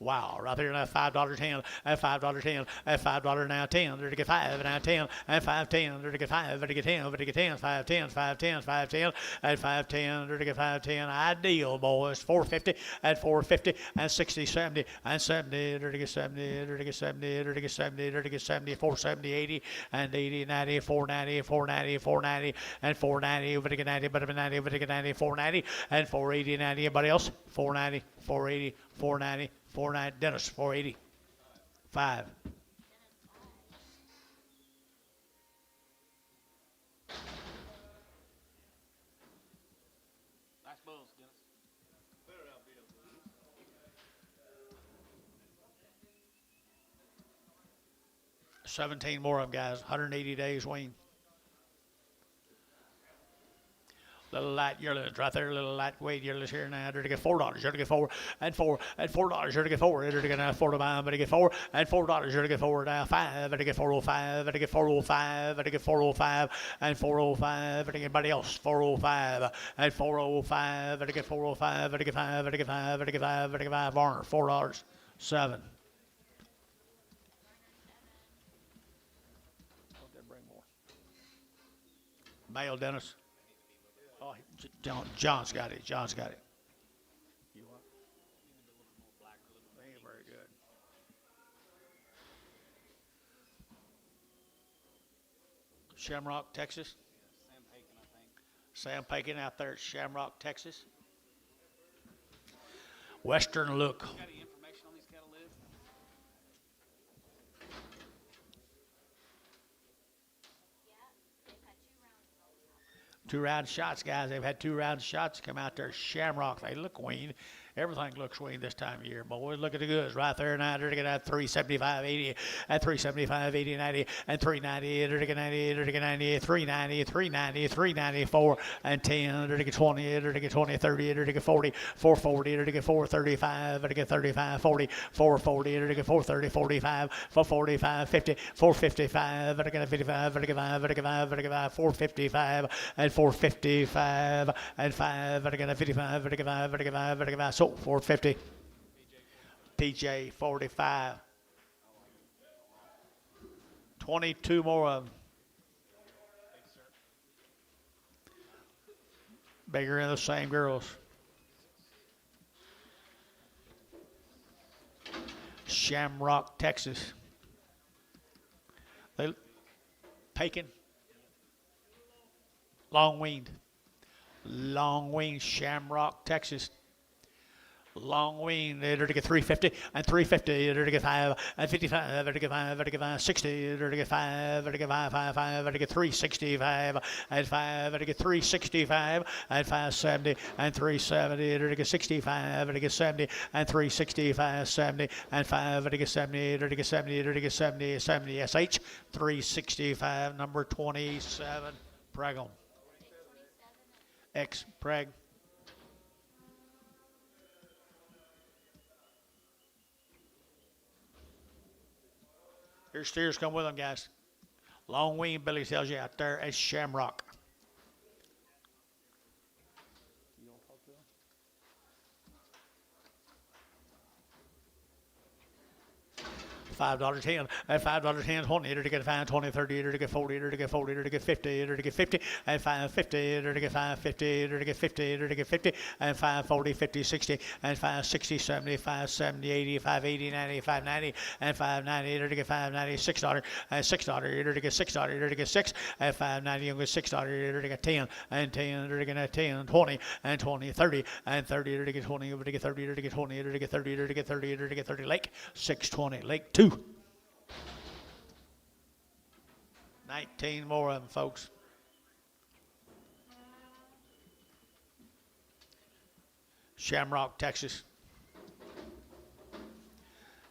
Speaker 1: Wow, right there now, $5.10, and $5.10, and $5 now 10. They're to get 5, now 10, and 5.10. They're to get 5, they're to get 10, they're to get 10, 5.10, 5.10, 5.10, and 5.10. They're to get 5.10. Ideal, boys. 450, and 450, and 60, 70, and 70. They're to get 70, they're to get 70, they're to get 70, they're to get 70, 470, 80, and 80, 90, 490, 490, 490, and 490. Over to get 90, but 90, over to get 90, 490, and 480, 90. Anybody else? 490, 480, 490. 490, Dennis, 480, 5.
Speaker 2: Nice bulls, Dennis.
Speaker 1: 17 more of them, guys. 180 days weaned. Little light yearlings right there, little lightweight yearlings here now. They're to get $4. You're to get 4 and 4 and $4. You're to get 4. They're to get 4 to buy. But to get 4 and $4. You're to get 4 now 5. But to get 405. But to get 405. But to get 405 and 405. But to get anybody else 405 and 405. But to get 405. But to get 5. But to get 5. But to get 5. But to get 5. Varner $4. 7. Bring more. Male Dennis. Oh, John's got it. John's got it. You what? Ain't very good. Shamrock, Texas.
Speaker 2: Sam Pakin, I think.
Speaker 1: Sam Pakin out there at Shamrock, Texas. Western look.
Speaker 2: Got any information on these cattle live?
Speaker 1: 2 round shots, guys. They've had 2 round shots come out there. Shamrock. They look weaned. Everything looks weaned this time of year. Boys, look at the goods right there now. They're going to get 375, 80, at 375, 80, 90, and 390. They're going to get 90, they're going to get 90, 390, 390, 394, and 10. They're going to get 20, they're going to get 20, 30, they're going to get 40, 440, they're going to get 435, they're going to get 35, 40, 440, they're going to get 430, 45, 445, 50, 455, they're going to get 55, they're going to get 5, they're going to get 5, they're going to get 5, 455, and 455, and 5, they're going to 55, they're going to get 5, they're going to get 5, they're going to get 5. So 450. PJ 45. 22 more of them. Bigger than the same girls. Shamrock, Texas. They Pakin. Long weaned. Long weaned, Shamrock, Texas. Long wean, they're to get 350 and 350, they're to get 5 and 55, they're to get 5, they're to get 5, 60, they're to get 5, they're to get 5, 5, 5, they're to get 365 and 5, they're to get 365 and 570 and 370, they're to get 65, they're to get 70 and 365, 70 and 5, they're to get 70, they're to get 70, they're to get 70, 70 SH, 365, number 27, Pregum. X Preg. Your steers come with them, guys. Long wean, Billy tells you out there at Shamrock. $5.10, and $5.10, 20, to get 5, 20, 30, to get 40, to get 40, to get 50, to get 50, and 550, to get 550, to get 50, to get 50, and 540, 50, 60, and 560, 70, 570, 80, 580, 90, 590, and 590, to get 590, $6, and $6, to get $6, to get 6, and 590, you get $6, to get 10, and 10, to get 10, 20, and 20, 30, and 30, to get 20, to get 30, to get 20, to get 30, to get 30, to get 30, Lake, 620, Lake 2. 19 more of them, folks. Shamrock, Texas.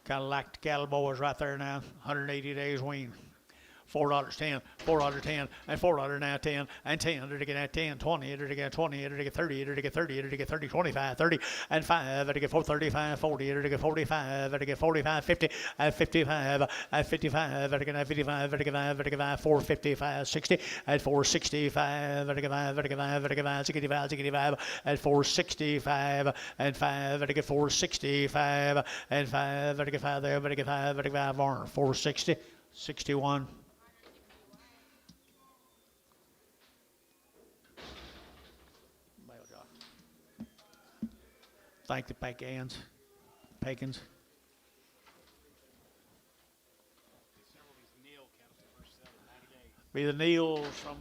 Speaker 1: Kind of like the cattle boys right there now. 180 days wean. $4.10, $4.10, and $4 now 10, and 10, to get 10, 20, to get 20, to get 30, to get 30, to get 30, 25, 30, and 5, to get 435, 40, to get 45, to get 45, 50, and 55, and 55, to get 55, to get 5, to get 5, 455, 60, and 465, to get 5, to get 5, to get 5, 65, 65, and 465, and 5, to get 465, and 5, to get 5 there, to get 5, to get 5 more, 460, 61. Thank the Pagans. Be the Neals from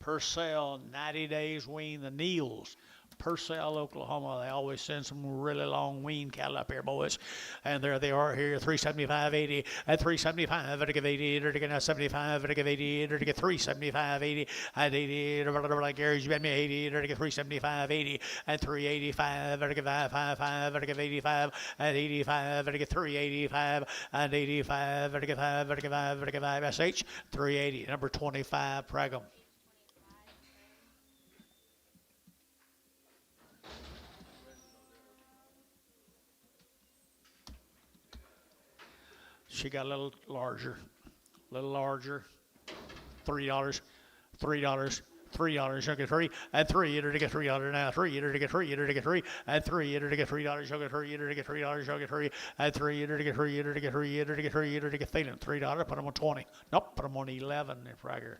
Speaker 1: Purcell, 90 days wean, the Neals. Purcell, Oklahoma. They always send some really long wean cattle up here, boys. And there they are here, 375, 80, and 375, to give 80, to get 75, to give 80, to get 375, 80, and 80, like Gary's, you bet me 80, to get 375, 80, and 385, to give 55, to give 85, and 85, to get 385, and 85, to get 5, to get 5, to get 5, SH, 380, number 25, Pragum. She got a little larger, $3, $3, $3, she'll get 3, and 3, to get $3 now, 3, to get 3, to get 3, and 3, to get $3, she'll get 3, to get $3, she'll get 3, and 3, to get 3, to get 3, to get 3, to get $3, put them on 20. Nope, put them on 11 in Fragger.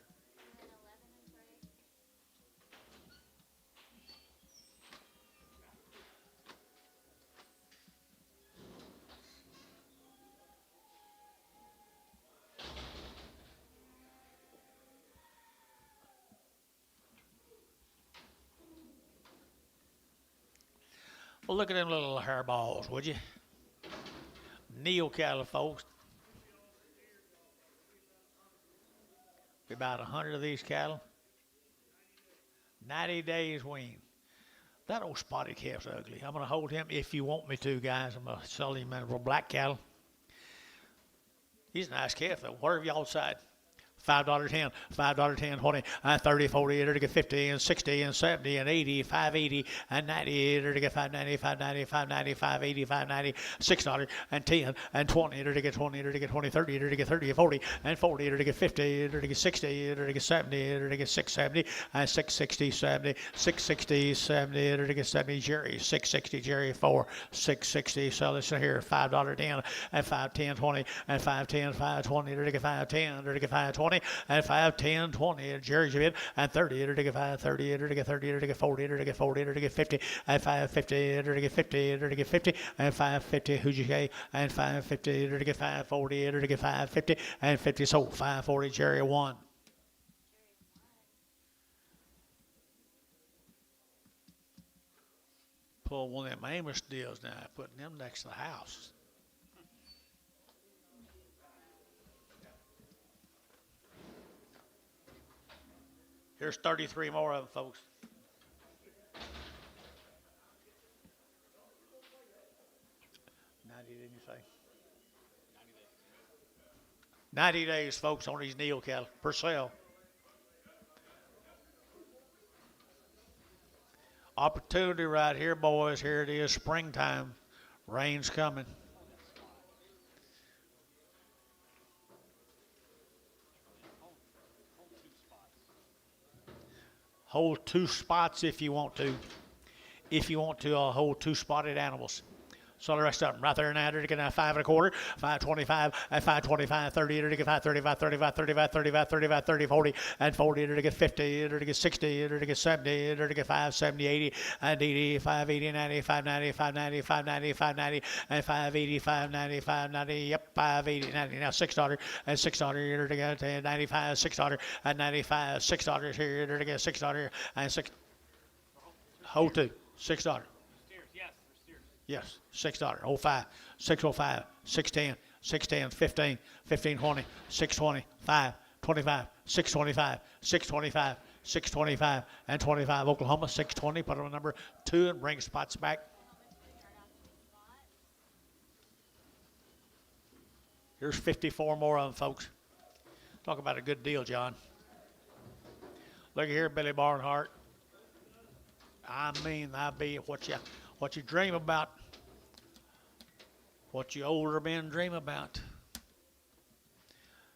Speaker 1: Well, look at them little hairballs, would you? Neal cattle, folks. Be about 100 of these cattle. 90 days wean. That old spotted calf's ugly. I'm going to hold him if you want me to, guys. I'm going to sell him in for black cattle. He's a nice calf, though. Whatever y'all decide. $5.10, $5.10, 20, and 30, 40, to get 50, and 60, and 70, and 80, 580, and 90, to get 590, 590, 590, 580, 590, $6, and 10, and 20, to get 20, to get 20, 30, to get 30, 40, and 40, to get 50, to get 60, to get 70, to get 670, and 660, 70, 660, 70, to get 70, Jerry, 660, Jerry, 4, 660, so listen here, $5.10, and 510, 20, and 510, 520, to get 510, to get 520, and 5, 10, 20, Jerry's bid, and 30, to get 5, 30, to get 30, to get 40, to get 40, to get 50, and 550, to get 50, to get 50, and 550, who'd you say, and 550, to get 540, to get 550, and 50, so 540, Jerry 1. Pull one of them Amos deals now, putting them next to the house. Here's 33 more of them, folks. Didn't you say? 90 days, folks, on these Neal cattle per sale. Opportunity right here, boys. Here it is, springtime. Rain's coming. hold 2 spots if you want to. If you want to hold 2 spotted animals. So the rest of them right there now, to get 5 1/4, 5.25, and 5.25, 30, to get 5, 35, 35, 35, 35, 35, 30, 40, and 40, to get 50, to get 60, to get 70, to get 5, 70, 80, and 80, 5, 80, 90, 5, 90, 5, 90, 5, 90, 5, 90, and 5, 80, 5, 90, 5, 90, yep, 5, 80, 90. Now $6, and $6, to get 95, $6, and 95, $6 here, to get $6, and 6, hold 2, $6. Yes, $6. 05, 605, 610, 610, 15, 1520, 620, 5, 25, 625, 625, 625, and 25. Oklahoma 620. Put on number 2 and bring spots back. Here's 54 more of them, folks. Talk about a good deal, John. Look here, Billy Barnhart. I mean, that be what you dream about, what you older men dream about.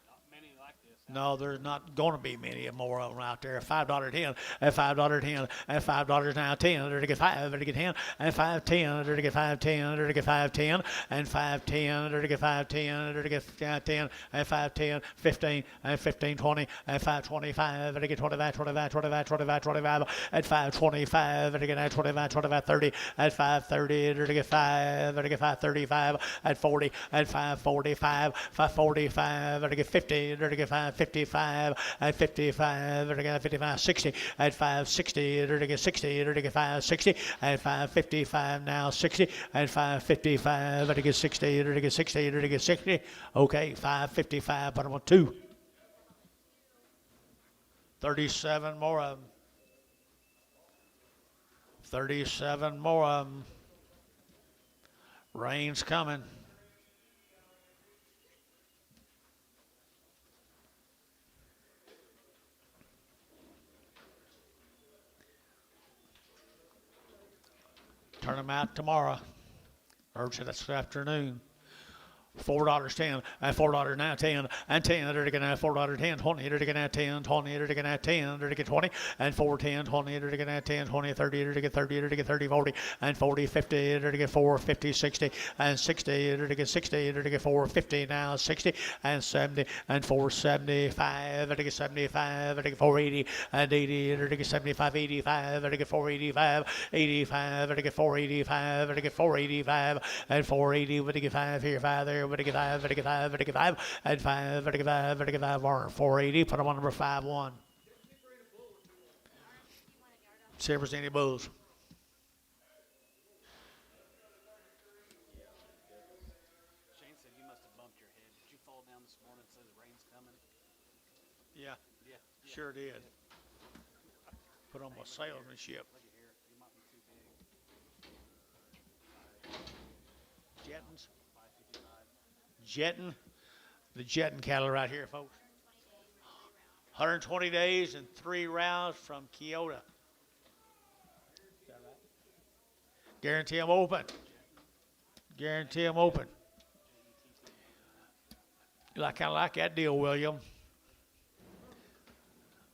Speaker 2: Not many like this.
Speaker 1: No, there's not going to be many more of them out there. $5.10, and $5.10, and $5 now 10, to get 5, to get 10, and 5.10, to get 5.10, to get 5.10, and 5.10, to get 5.10, to get 10, and 5.10, 15, and 15.20, and 5.25, to get 25, 25, 25, 25, 25, and 5.25, to get 25, 25, 30, and 5.30, to get 5, to get 5.35, and 40, and 5.45, 5.45, to get 50, to get 5.55, and 55, to get 55, 60, and 5.60, to get 60, to get 5.60, and 5.55 now 60, and 5.55, to get 60, to get 60, to get 60. Okay, 5.55, put them on 2. 37 more of them. 37 more of them. Rain's coming. Turn them out tomorrow, or this afternoon. $4.10, and $4 now 10, and 10, to get $4.10, 20, to get 10, 20, to get 10, to get 20, and 4.10, 20, to get 10, 20, 30, to get 30, to get 30, 40, and 40, 50, to get 4, 50, 60, and 60, to get 60, to get 4, 50 now 60, and 70, and 475, to get 75, to get 480, and 80, to get 75, 85, to get 485, 85, to get 485, to get 485, and 480, to get 5 here, 5 there. To get 5, to get 5, to get 5, and 5, to get 5, to get 5, 480. Put them on number 5-1. See if there's any bulls.
Speaker 2: Shane said you must have bumped your head. Did you fall down this morning and say the rain's coming?
Speaker 1: Yeah,
Speaker 2: Yeah.
Speaker 1: sure did. Put on my salesmanship.
Speaker 2: Look at here. You might be too big.
Speaker 1: Jettins.
Speaker 2: 5.55.
Speaker 1: Jettin, the Jettin cattle right here, folks. 120 days and 3 rounds from Kyoto. Is that right? Guarantee them open. Guarantee them open. You kind of like that deal, William.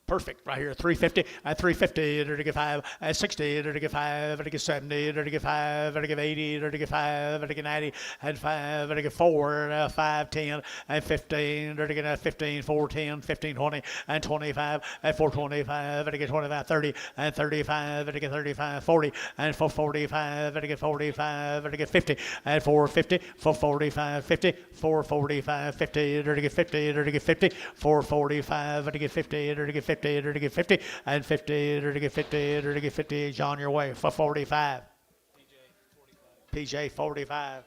Speaker 1: Perfect right here, 350, and 350, to get 5, and 60, to get 5, to get 70, to get 5, to get 80, to get 5, to get 90, and 5, to get 4, 5, 10, and 15, to get 15, 4, 10, 15, 20, and 25, and 425, to get 25, 30, and 35, to get 35, 40, and 445, to get 45, to get 50, and 450, 445, 50, 445, 50, to get 50, to get 50, 445, to get 50, to get 50, to get 50, and 50, to get 50, to get 50. John, your way for 45. PJ 45.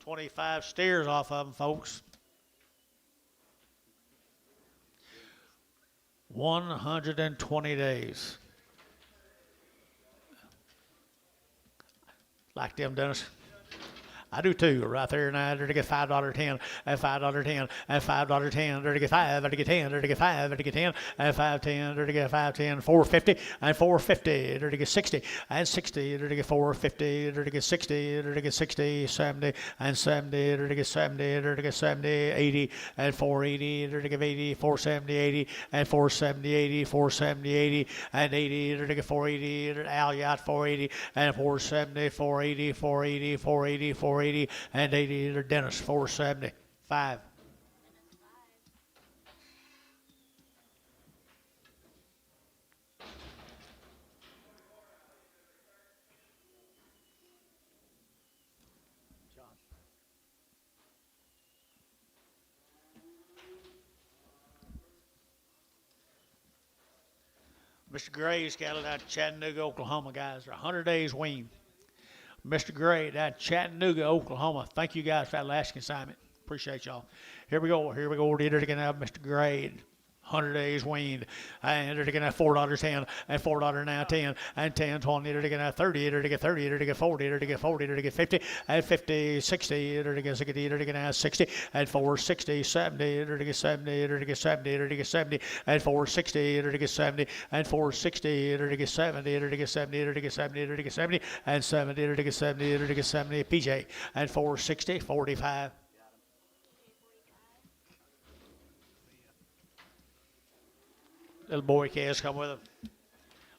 Speaker 1: 25 steers off of them, folks. 120 days. Like them, Dennis. I do too, right there now. There to get $5.10 and $5.10 and $5.10. There to get 5, there to get 10, there to get 5, there to get 10 and 5.10. There to get 5.10, $4.50 and $4.50. There to get 60 and 60. There to get $4.50. There to get 60. There to get 60, 70 and 70. There to get 70. There to get 70, 80 and $4.80. There to get 80, $4.70, 80 and $4.70, 80, $4.70, 80 and 80. There to get $4.80. There to Al Yacht $4.80 and $4.70, $4.80, $4.80, $4.80, $4.80 and 80. There Dennis $4.70, 5. Mr. Gray's cattle out of Chattanooga, Oklahoma, guys. They're 100 days weaned. Mr. Gray out of Chattanooga, Oklahoma. Thank you guys for that last consignment. Appreciate y'all. Here we go. Here we go. We're going to have Mr. Gray. 100 days weaned, and they're going to have $4.10 and $4.10 and 10, 20. They're going to have 30. They're going to get 30. They're going to get 40. They're going to get 40. They're going to get 50 and 50, 60. They're going to get 60. They're going to have 60 and 460, 70. They're going to get 70. They're going to get 70. They're going to get 70 and 460. They're going to get 70 and 460. They're going to get 70. They're going to get 70. They're going to get 70. They're going to get 70 and 70. They're going to get 70. They're going to get 70. PJ and 460, 45. Little boy calves come with them.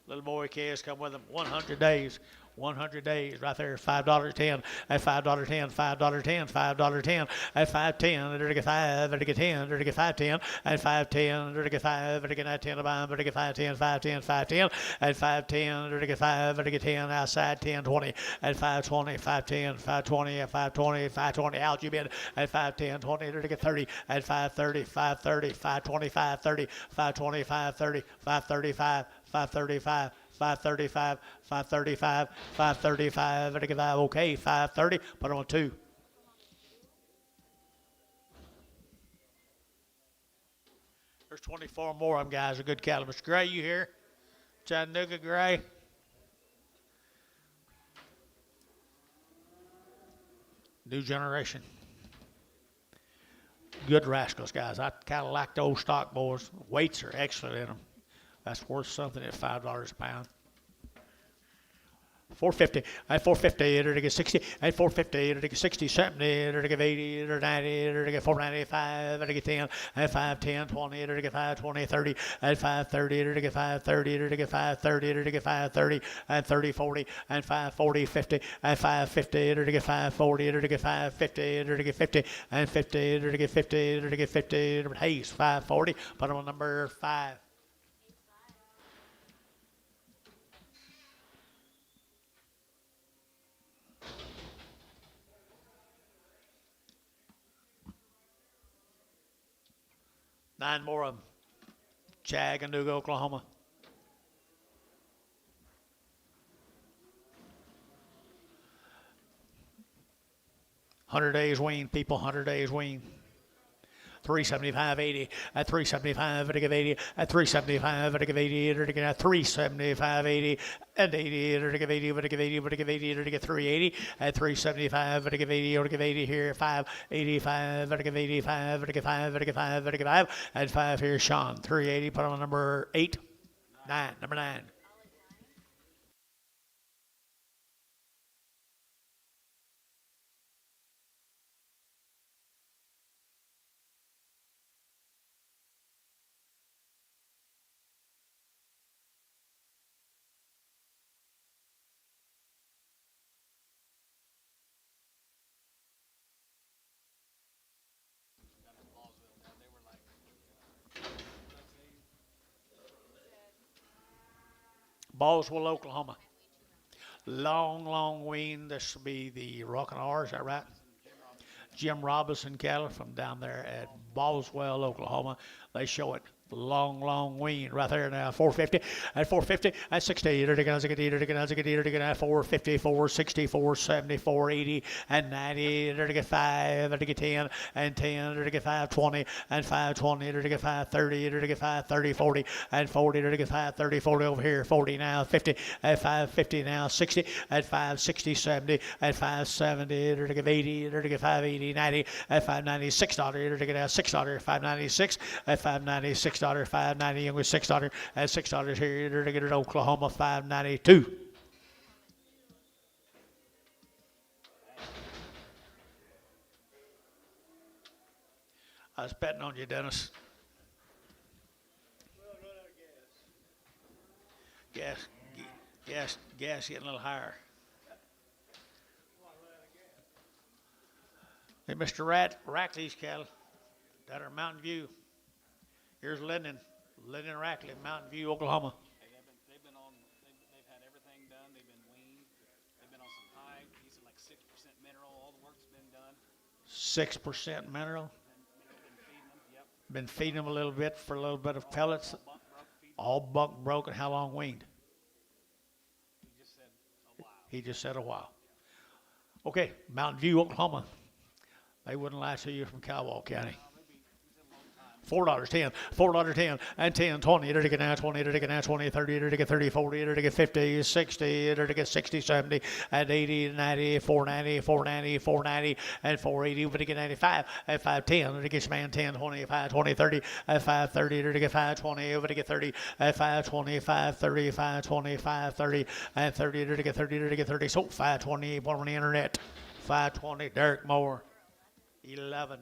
Speaker 1: Little boy calves come with them. 100 days. 100 days right there. $5.10 at $5.10, $5.10, $5.10 at $5.10. They're to get 5. They're to get 10. They're to get 5.10 at $5.10. They're to get 5. They're to get 10 of them. They're to get 5.10, 5.10, 5.10 at $5.10. They're to get 5. They're to get 10 outside 10, 20 at $5.20, 5.10, 5.20 at $5.20, 5.20 out you bid at $5.10, 20. They're to get 30 at $5.30, 5.30, 5.20, 5.30, 5.20, 5.30, 5.35, 5.35. 535, 535, 535. Better give that okay. 530. Put on 2. There's 24 more of them, guys. A good cattle. Mr. Gray, you here? Chattanooga Gray. New generation. Good rascals, guys. I kind of like the old stock boys. Weights are excellent in them. That's worth something at $5 a pound. 450 at 450, they're to get 60 at 450, they're to get 60, 70, they're to get 80, they're 90, they're to get 495, they're to get 10 at 510, 20, they're to get 520, 30 at 530, they're to get 530, they're to get 530, they're to get 530 at 30, 40 and 540, 50 at 550, they're to get 540, they're to get 550, they're to get 50 and 50, they're to get 50, they're to get 50, Hayes 540, put them on number 5. Nine more of them. Chattanooga, Oklahoma. $100 days wean, people. 100 days wean. 375, 80 at 375, to give 80 at 375, to give 80, to give 375, 80 and 80, to give 80, to give 80, to give 80, to give 380 at 375, to give 80, to give 80 here, 585, to give 85, to give 5, to give 5, to give 5 and 5 here, Sean 380. Put on number 8, 9, number 9. Ballswell, Oklahoma. Long wean. This will be the Rockin' R, is that right? Jim Robinson cattle from down there at Ballswell, Oklahoma. They show it Long wean right there now. 450 at 450 at 60. At 450, 460, 470, 480 and 90. At 5 at 10 and 10. At 520 and 520. At 530. At 530, 40 and 40. At 530, 40 over here. 40 now. 50 at 550 now. 60 at 560, 70 at 570. At 80. At 580, 90 at 596. At $6. 596 at 596. $5.90 with $6 at $6 here to get it Oklahoma $5.92. I was betting on you, Dennis. Gas getting a little higher. Hey, Mr. Rackley's cattle down at Mountain View. Here's Linden Rackley, Mountain View, Oklahoma.
Speaker 2: Hey, they've had everything done. They've been weaned. They've been on some high, decent, like 6% mineral. All the work's been done.
Speaker 1: 6% mineral.
Speaker 2: Been feeding them. Yep.
Speaker 1: Been feeding them a little bit for a little bit of pellets. All buck broke, and how long weaned? He just said a while. Okay, Mountain View, Oklahoma. They wouldn't lie to you from Cowal County. $4.10, $4.10, and 10, 20, it'll get now 20, it'll get now 20, 30, it'll get 30, 40, it'll get 50, 60, it'll get 60, 70, and 80, 90, 490, 490, 490, and 480, it'll get 95, at 510, it'll get man 10, 20, 520, 30, at 530, it'll get 520, it'll get 30, at 520, 530, 520, 530, and 30, it'll get 30, it'll get 30, so 520, put on the internet, 520, Derek Moore, 11.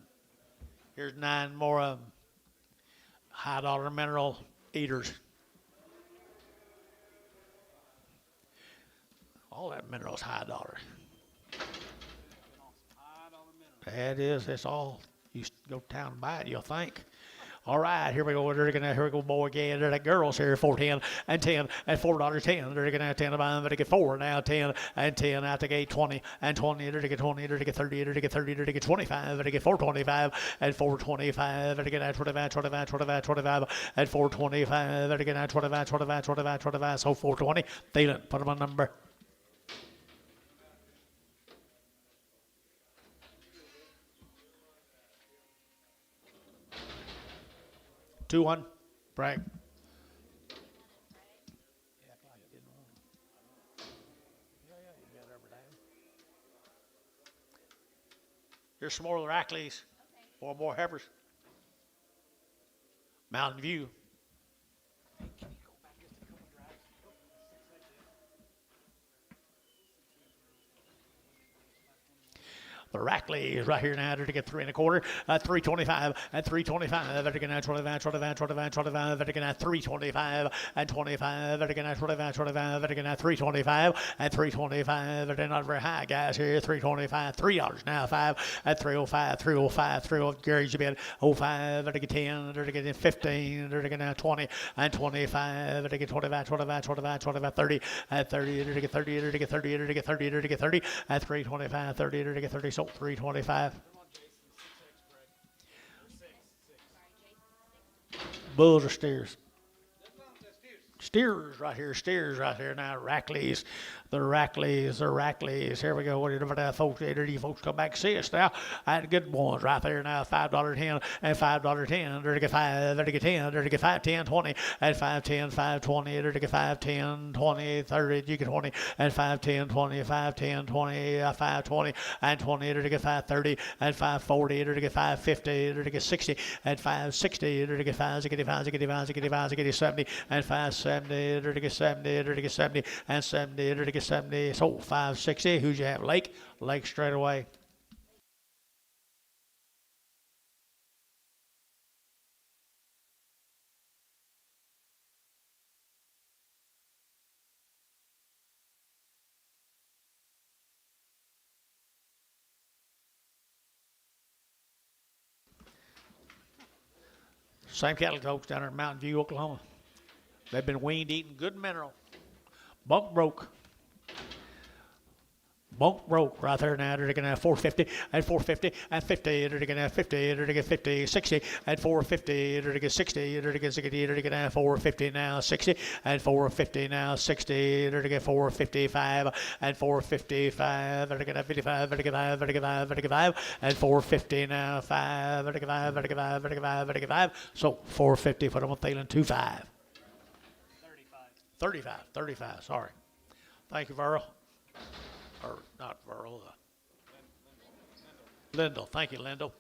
Speaker 1: Here's 9 more of them. High dollar mineral eaters. All that mineral's high dollar. That is, it's all. You go to town and buy it, you'll think. All right, here we go. Here we go, boy, again. There are girls here, 410 and 10 and $4.10. They're going to 10 of them. They get 4 now, 10 and 10 out the gate, 20 and 20. They're get 20. They're get 30. They're get 30. They're get 25. They get 425 and 425. They're get 25, 25, 25, 25 and 425. They're get 25, 25, 25, 25. So 420. Thielen, put them on number. Two one, Bragg. Here's some more Rackleys, 4 more heifers. Mountain View. The Rackleys right here now. They're to get 3 1/4, 325 and 325. They're going to 25, 25, 25, 25. They're going to 325 and 25. They're going to 25, 25. They're going to 325 and 325. They're not very high, guys. Here, 325, $3 now, 5 at 305, 305, 305. Gary's a bit 05. They're to get 10. They're to get 15. They're going to 20 and 25. They're to get 25, 25, 25, 25, 30 at 30. They're to get 30. They're to get 30. They're to get 30. They're to get 30 at 325, 30. They're to get 30. So 325. Bulls or steers? Steers right here now. Rackleys. The Rackleys. Here we go. Whatever that folks, you folks come back and see us now. I had good ones right there now. $5.10 and $5.10. They're to get 5. They're to get 10. They're to get 5, 10, 20 and 5, 10, 5, 20. They're to get 5, 10, 20, 30. You get 20 and 5, 10, 20, 5, 10, 20, 5, 20 and 20. They're to get 5, 30 and 5, 40. They're to get 5, 50. They're to get 60 and 5, 60. They're to get 5, 70 and 5, 70. They're to get 70. They're to get 70 and 70. They're to get 70. So 560. Who's you have? Lake straight away. Same cattle folks down there in Mountain View, Oklahoma. They've been weaned, eating good mineral. Buck broke broke right there now. They're going to 450 and 450 and 50. They're going to 50. They're going to 50, 60 and 450. They're going to 60. They're going to 60. They're going to 450 now 60 and 450 now 60. They're going to 455 and 455. They're going to 55. They're going to 5. They're going to 5. They're going to 5 and 450 now 5. They're going to 5. They're going to 5. They're going to 5. They're going to 5. So 450 for them feeling 25. 35. Sorry. Thank you, Verl. Or not Verl. Lindell. Thank you, Lindell.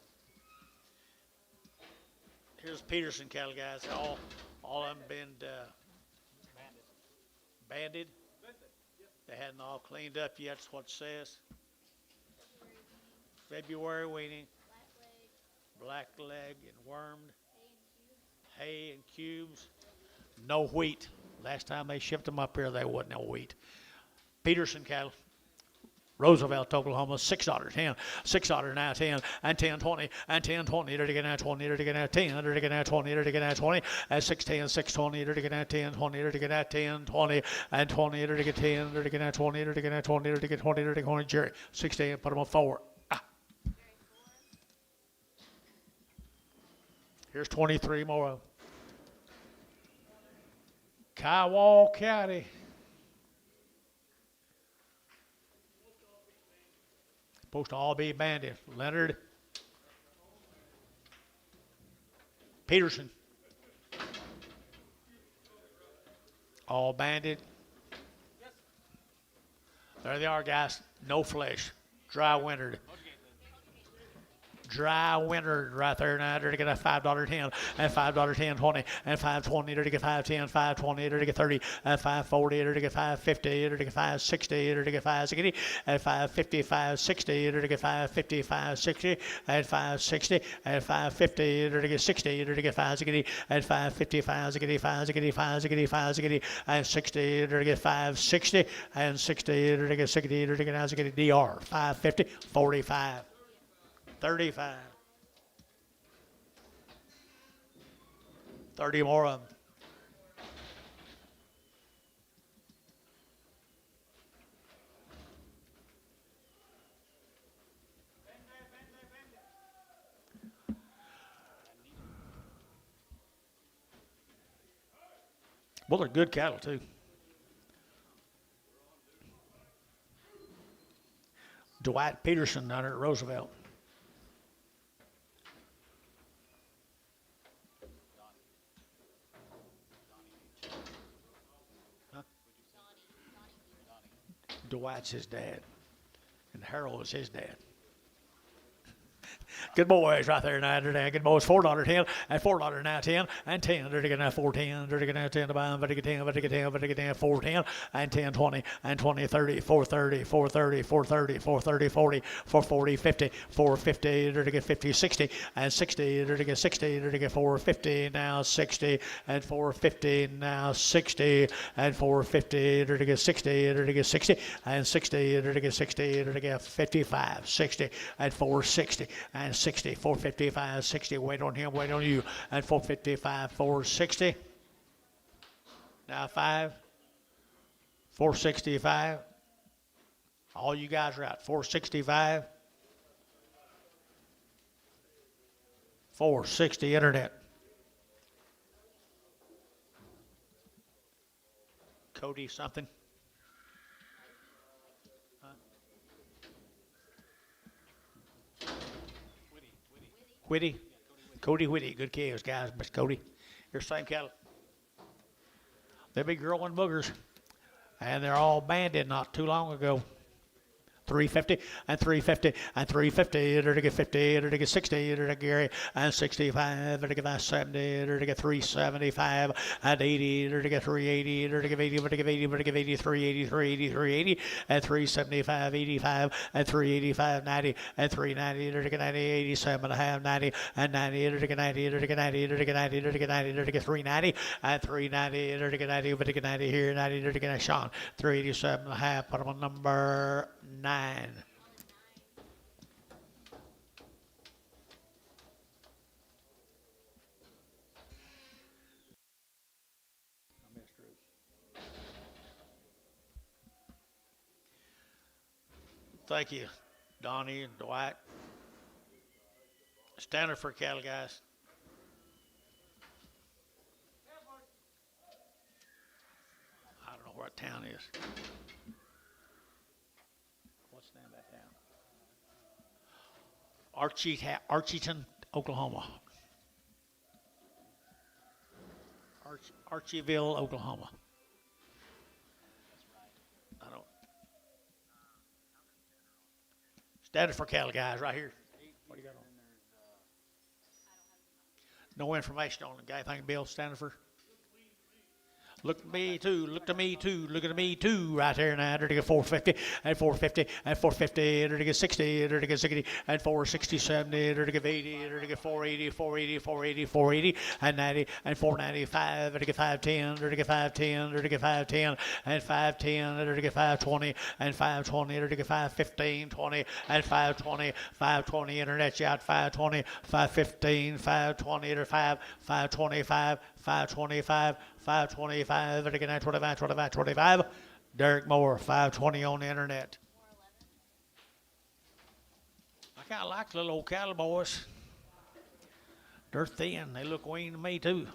Speaker 1: Here's Peterson cattle, guys. All of them been banded. They hadn't all cleaned up yet. That's what it says. February weaning. Black leg and wormed. Hay and cubes. No wheat. Last time they shipped them up here, there wasn't no wheat. Peterson cattle. Roosevelt, Oklahoma, $6, 10, $6 now, 10, and 10, 20, and 10, 20, they're getting out 20, they're getting out 10, they're getting out 20, they're getting out 20, and 6, 10, 6, 20, they're getting out 10, 20, they're getting out 10, 20, and 20, they're getting 10, they're getting out 20, they're getting out 20, they're getting 20, they're getting 20, Jerry, 16, put them on 4. Here's 23 more of them. Kiowa County. Supposed to all be banded. Leonard. Peterson. All banded. There they are, guys. No flesh. Dry wintered. Dry wintered right there now. They're to get a $5.10 and $5.10, 20 and 5.20. They're to get 5.10, 5.20. They're to get 30 and 5.40. They're to get 5.50. They're to get 5.60. They're to get 5.60 and 5.50, 5.60. They're to get 5.50, 5.60 and 5.60 and 5.50. They're to get 60. They're to get 5.60 and 5.50, 5.60, 5.60, 5.60, 5.60 and 60. They're to get 5.60 and 60. They're to get 60. They're to get 5.60 DR 5.50, 45. 35. 30 more of them. Well, they're good cattle, too. Dwight Peterson down there at Roosevelt. Dwight's his dad, and Harold was his dad. Good boys right there now. Good boys. $4.10 and $4 now 10 and 10. They're getting that 4.10. They're getting that 10 to buy. But get 10. But get 10. But get 10. 4.10 and 10 20 and 20 30 4.30 4.30 4.30 4.30 40 4.40 50 4.50. They're to get 50 60 and 60. They're to get 60. They're to get 4.50 now 60 and 4.50 now 60 and 4.50. They're to get 60. They're to get 60 and 60. They're to get 60. They're to get 55 60 and 4.60 and 60, 455, 60, wait on him, wait on you, and 455, 460. Now 5, 465. All you guys are out, 465. 460 internet. Cody something. Whitty. Cody Whitty. Good calves, guys. Mr. Cody. Here's the same cattle. They be growing boogers. And they're all banded not too long ago. 350 and 350 and 350. They're to get 50. They're to get 60. They're to get Gary and 65. They're to get 70. They're to get 375 and 80. They're to get 380. They're to get 80. They're to get 80. They're to get 80. 380. 380. 380 and 375. 85 and 385. 90 and 390. They're to get 90. 87 and a half. 90 and 90. They're to get 90. They're to get 90. They're to get 90. They're to get 90. They're to get 390 and 390. They're to get 90. But to get 90 here. 90. They're to get Sean. 387 and a half. Put them on number 9. Thank you, Donnie and Dwight. Standard for cattle, guys. I don't know where that town is. What's the name of that town? Archieton, Oklahoma. Archieville, Oklahoma. I don't. Standard for cattle, guys, right here. What do you got on? No information on the guy. Thank you, Bill. Standard for. Look at me too, look to me too, look at me too, right there now. There to get 450 and 450 and 450, there to get 60, there to get 60 and 460, 70, there to get 80, there to get 480, 480, 480, 480 and 90 and 495, there to get 510, there to get 510, there to get 510 and 510, there to get 520 and 520, there to get 515, 20 and 520, 520 internet out 520, 515, 520 or 525, 525. 525, again, 25, 25, 25. Derek Moore, 520 on the internet. I kind of like the little old cattle boys. They're thin. They look weaned to me, too.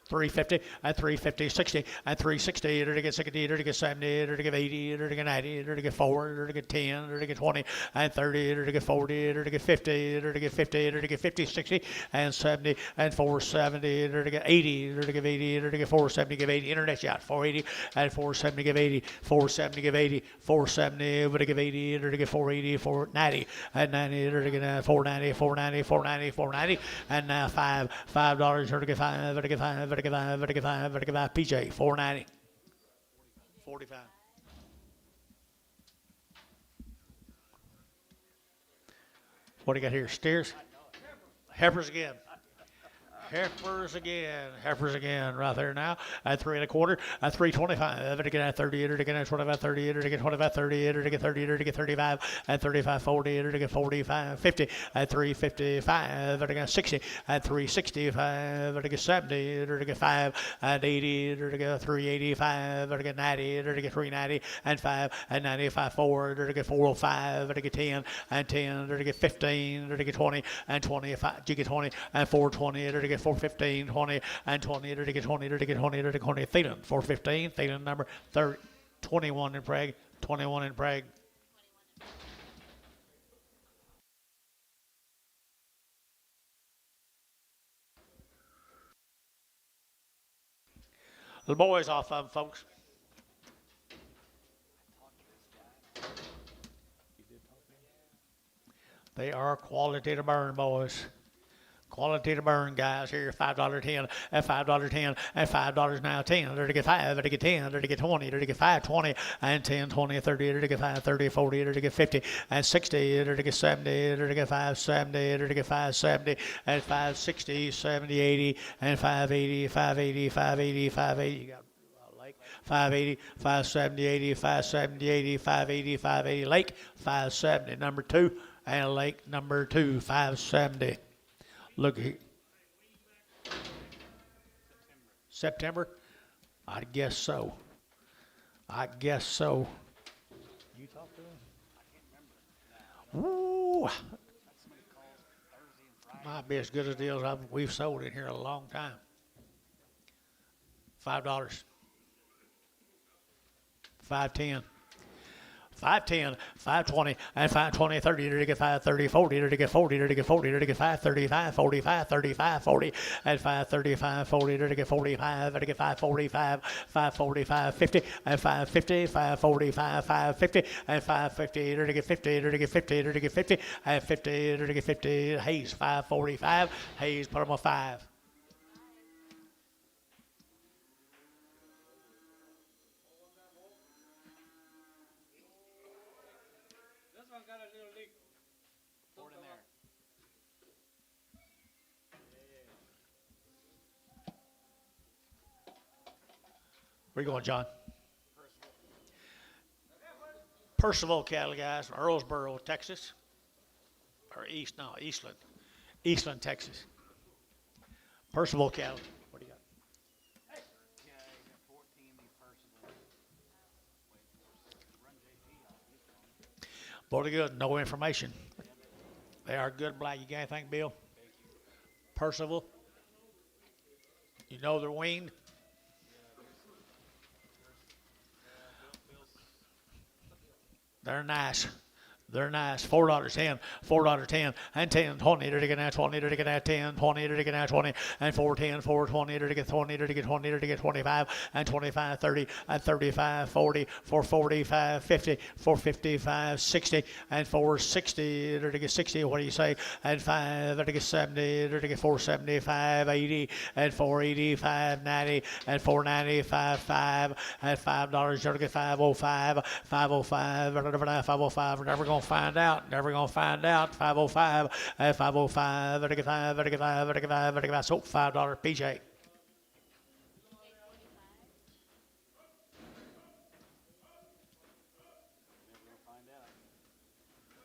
Speaker 1: 350 and 350, 60 and 360, there to get 60, there to get 70, there to get 80, there to get 90, there to get 4, there to get 10, there to get 20 and 30, there to get 40, there to get 50, there to get 50, there to get 50, 60 and 70 and 470, there to get 80, there to get 80, there to get 470, give 80, internet shot, 480 and 470, give 80, 470, give 80, 470, but to give 80, there to get 480, 490 and 90, there to get 490, 490, 490, 490, and now $5, there to get 5, there to get 5, there to get 5, there to get 5, there to get 5, PJ, 490, 45. What do you got here? Steers? Heifers again. Heifers again, right there now. At 3 1/4, at 325, to get at 30, to get at 25, 30, to get 25, 30, to get 30, to get 35, at 35, 40, to get 45, 50, at 355, to get 60, at 365, to get 70, to get 5, at 80, to get 385, to get 90, to get 390, and 5, at 95, 4, to get 405, to get 10, and 10, to get 15, to get 20, and 25, to get 20, and 420, to get 415, 20, and 20, to get 20, to get 20, to get 20, Thielen, 415, Thielen number 30, 21 in Prague, 21 in Prague. The boys off of them, folks. They are quality to burn, boys. Quality to burn, guys. Here, $5.10 and $5.10 and $5 now 10. There to get 5, there to get 10, there to get 20, there to get 5, 20 and 10, 20, 30, there to get 5, 30, 40, there to get 50 and 60, there to get 70, there to get 5, 70, there to get 5, 70 and 5, 60, 70, 80 and 580, 580, 580, 580. You got Lake 580, 570, 80, 570, 80, 580, 580. Lake 570, number 2, and Lake number 2, 570. Look here. September? I guess so. I guess so. You talk to him?
Speaker 2: I can't remember.
Speaker 1: Ooh.
Speaker 2: Had somebody call Thursday and Friday.
Speaker 1: Might be as good a deal as we've sold in here a long time. $5. 510. 510, 520, and 520, 30, to get 5, 30, 40, to get 40, to get 40, to get 5, 35, 45, 35, 40, and 5, 35, 40, to get 45, to get 5, 45, 5, 45, 50, and 5, 50, 5, 45, 5, 50, and 5, 50, to get 50, to get 50, to get 50, and 50, to get 50. Hayes, 5, 45. Hayes, put them on 5.
Speaker 2: Pour it in there.
Speaker 1: Where you going, John? Percival cattle, guys, from Earlsboro, Texas. Or Eastland, Texas. Percival cattle. What do you got? Fully good, no information. They are good black. You got anything, Bill? Percival? You know they're weaned? They're nice. They're nice. $4.10, $4.10, and 10, 20, to get 20, to get 10, 20, to get 20, and 410, 420, to get 20, to get 20, to get 25, and 25, 30, and 35, 40, 445, 50, 455, 60, and 460, to get 60, what do you say? And 5, to get 70, to get 475, 80, and 485, 90, and 495, 5, and $5, to get 505, 505, 505, we're never going to find out. Never gonna find out. 505 at 505. So $5 PJ.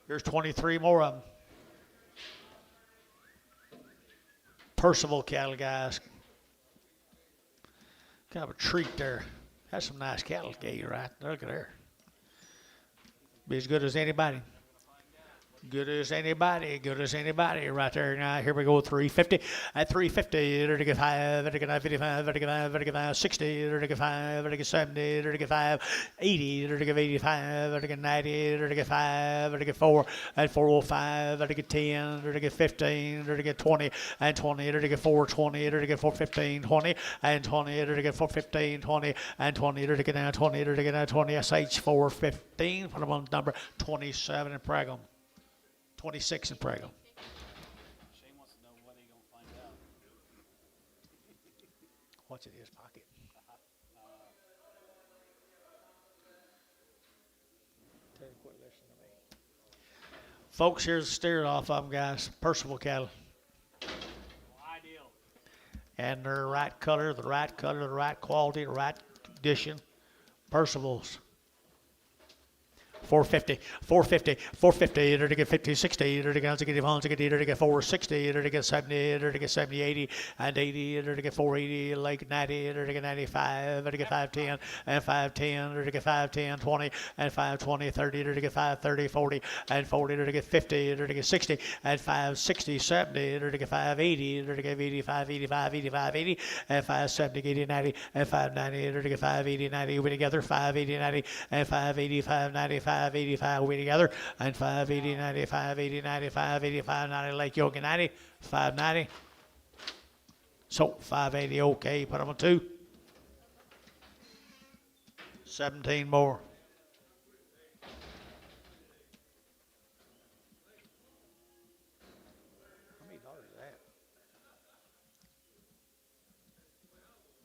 Speaker 1: Here's 23 more of them. Percival cattle, guys. Kind of a treat there. That's some nice cattle, right? Look at there. Be as good as anybody. Good as anybody, good as anybody right there. Now, here we go, 350. At 350, to get 5, to get 55, to get 5, to get 5, 60, to get 5, to get 70, to get 5, 80, to get 85, to get 90, to get 5, to get 4, and 405, to get 10, to get 15, to get 20, and 20, to get 420, to get 415, 20, and 20, to get 415, 20, and 20, to get now 20, to get now 20, SH 415, put them on number 27 and preg them. 26 and preg them.
Speaker 2: Shane wants to know what he gonna find out.
Speaker 1: What's in his pocket? Quit listening to me. Folks, here's the steer off of them, guys. Percival cattle.
Speaker 2: Ideal.
Speaker 1: And they're the right color, the right quality, the right condition. Percivals. 450, 450, 450, to get 50, 60, to get 100, to get 460, to get 70, to get 70, 80, and 80, to get 480, like 90, to get 95, to get 510, and 510, to get 510, 20, and 520, 30, to get 530, 40, and 40, to get 50, to get 60, and 560, 70, to get 580, to get 85, 85, 85, 80, and 570, 80, 90, and 590, to get 580, 90, we together, 580, 90, and 585, 95, 585 we together, and 580, 90, 580, 90, 585, 90, Lake Yogi 90, 590. So 580, okay, put them on 2. 17 more. How many dollars is that?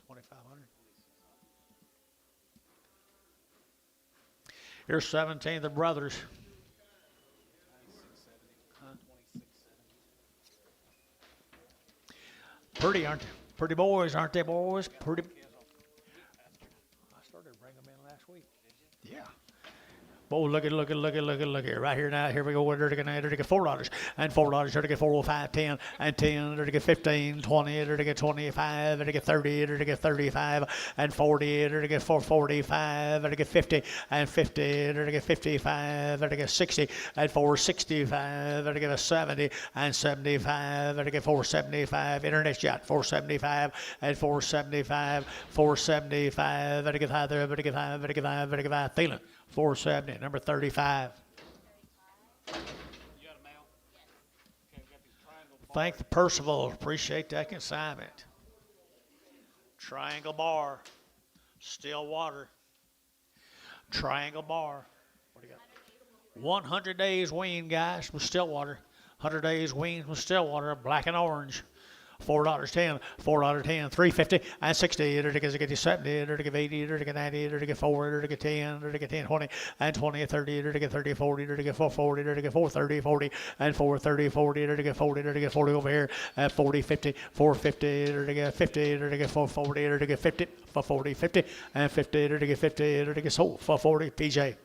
Speaker 1: 2,500. Here's 17 of the brothers.
Speaker 2: 2670.
Speaker 1: Pretty, aren't they? Pretty boys, aren't they, boys? Pretty. I started to bring them in last week. Yeah. Oh, look at here. Right here now. Here we go. We're to get $4 and $4 to get 405, 10 and 10 to get 15, 20 to get 25 to get 30 to get 35 and 40 to get 445 to get 50 and 50 to get 55 to get 60 and 465 to get a 70 and 75 to get 475. Internet shot 475 and 475 475 to get 5 there to get 5 to get 5 to get 5 feeling 470, number 35.
Speaker 2: You got a male? Okay, we got these triangle bars.
Speaker 1: Thank the Percival. Appreciate that consignment. Triangle bar. Still water. Triangle bar. What do you got? 100 days weaned, guys, with Stillwater. 100 days weaned with Stillwater, black and orange. $4.10, $4.10, $3.50, and $60, to get 70, to get 80, to get 90, to get 4, to get 10, to get 10, 20, and 20, 30, to get 30, 40, to get 440, to get 430, 40, and 430, 40, to get 40, to get 40 over here, at 40, 50, 450, to get 50, to get 440, to get 50, 440, 50, and 50, to get 50, to get sold for 40, PJ.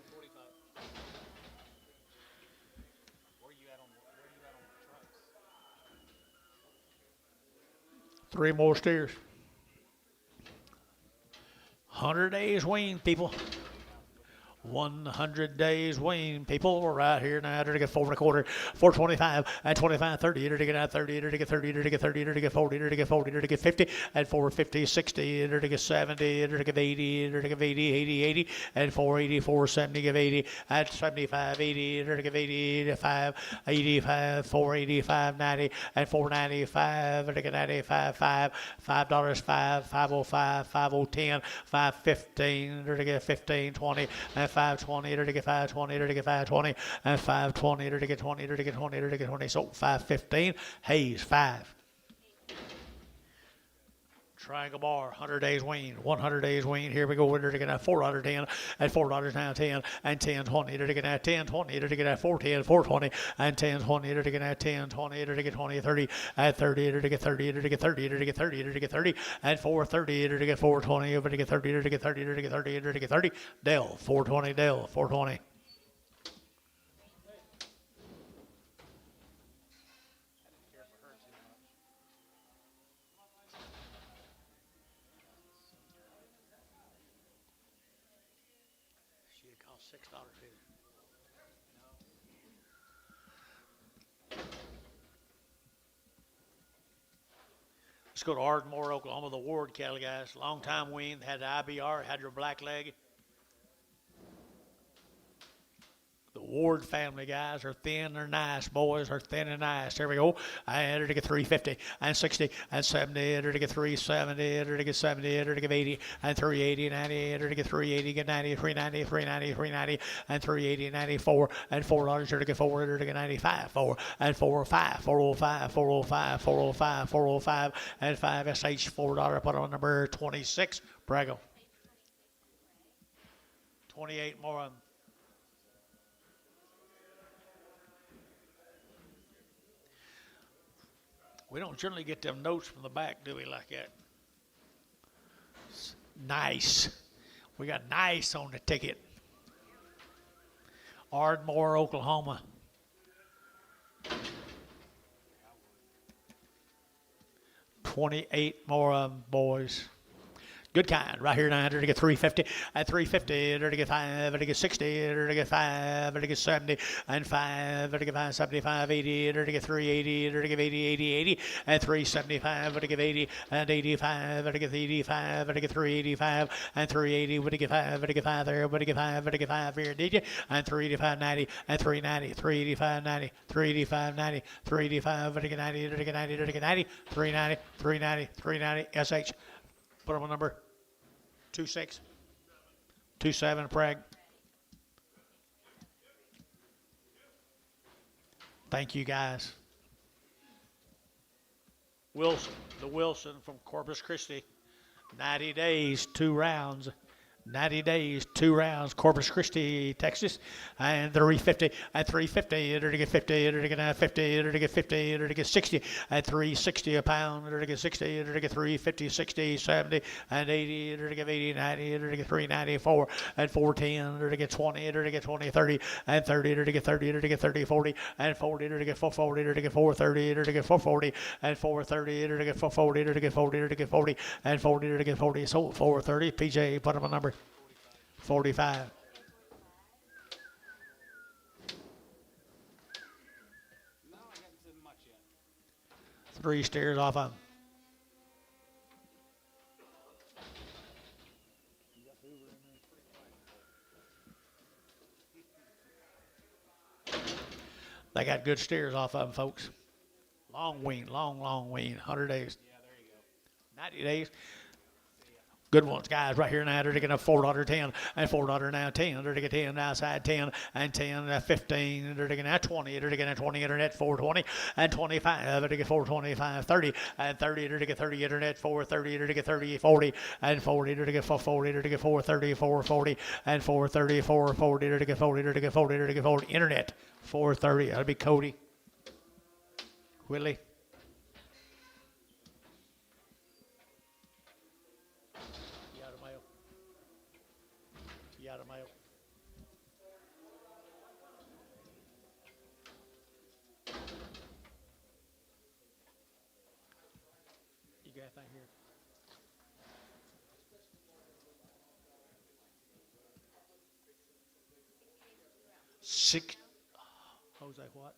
Speaker 1: Three more steers. 100 days weaned, people. 100 days wean, people. We're right here now. To get 4.25, 4.25, and 25, 30. To get out 30. To get 30. To get 30. To get 40. To get 40. To get 50, and 450, 60. To get 70. To get 80. To get 80, 80, 80, and 480, 470. Give 80, and 75, 80. To get 80, 85, 85, 485, 90, and 495. To get 95, 5, $5, 5, 505, 5010, 515. To get 15, 20, and 520, to get 520, to get 520, and 520, to get 20, to get 20, to get 20. So 515, Hayes 5. Triangle bar, 100 days wean, 100 days wean. Here we go. We're to get at $4.10, and $4 now 10, and 10.20. To get at 10.20, to get at 4.10, 4.20, and 10.20. To get at 10.20, to get 20, 30, at 30, to get 30, to get 30, to get 30, to get 30, and 4.30, to get 4.20, over to get 30, to get 30, to get 30, to get 30. Dell 4.20, Dell 4.20. $6 here. Let's go to Ardmore, Oklahoma. The Ward cattle guys, long time wean, had the IBR, had your black leg. The Ward family guys are thin, they're nice. Boys are thin and nice. Here we go. I enter to get 350 and 60 and 70. Enter to get 370. Enter to get 70. Enter to get 80 and 380, 90. Enter to get 380, get 90, 390, 390, 390, and 380, 94 and $4. Enter to get 4. Enter to get 95, 4 and 405, 405, 405, 405, 405, and 5 SH $4. Put on number 26. Brago. 28 more of them. We don't generally get them notes from the back, do we, like that? Nice. We got nice on the ticket. Ardmore, Oklahoma. $28 more of them, boys. Good kind. Right here now, enter to get 350, and 350, enter to get 5, enter to get 60, enter to get 5, enter to get 70, and 5, enter to get 575, 80, enter to get 380, enter to get 80, 80, 80, and 375, enter to get 80, and 85, enter to get 85, enter to get 385, and 380, enter to get 5, enter to get 5 there, enter to get 5, enter to get 5 here, did you? And 385, 90, and 390, 385, 90, 385, 90, 385, enter to get 90, enter to get 90, enter to get 90, 390, 390, 390, SH. Put on my number 26, 27, Prague. Thank you, guys. Wilson, the Wilson from Corpus Christi, 90 days, 2 rounds. 90 days, 2 rounds, Corpus Christi, Texas, and 350, and 350, enter to get 50, enter to get 50, enter to get 50, enter to get 60, and 360 a pound, enter to get 60, enter to get 350, 60, 70, and 80, enter to get 80, 90, enter to get 394, and 410, enter to get 20, enter to get 20, 30, and 30, enter to get 30, enter to get 30, 40, and 40, enter to get 440, enter to get 430, enter to get 440, and 430, enter to get 440, enter to get 40, enter to get 40, and 40, enter to get 40, so 430, PJ, put up a number. 45.
Speaker 2: No, I haven't said much yet.
Speaker 1: 3 steers off of them. They got good steers off of them, folks. Long wean, long wean, 100 days.
Speaker 2: Yeah, there you go.
Speaker 1: 90 days. Good ones, guys, right here now. They're to get a $4.10 and $4 now 10. They're to get 10 outside 10 and 10 15. They're to get at 20. They're to get at 20 internet 420 and 25. They're to get 425 30 and 30. They're to get 30 internet 430. They're to get 30 40 and 40. They're to get 440. They're to get 430 440 and 430 440. They're to get 40. They're to get 40. They're to get 40 internet 430. That'll be Cody. Willie. Out of mail. You got that here? Six. Jose what?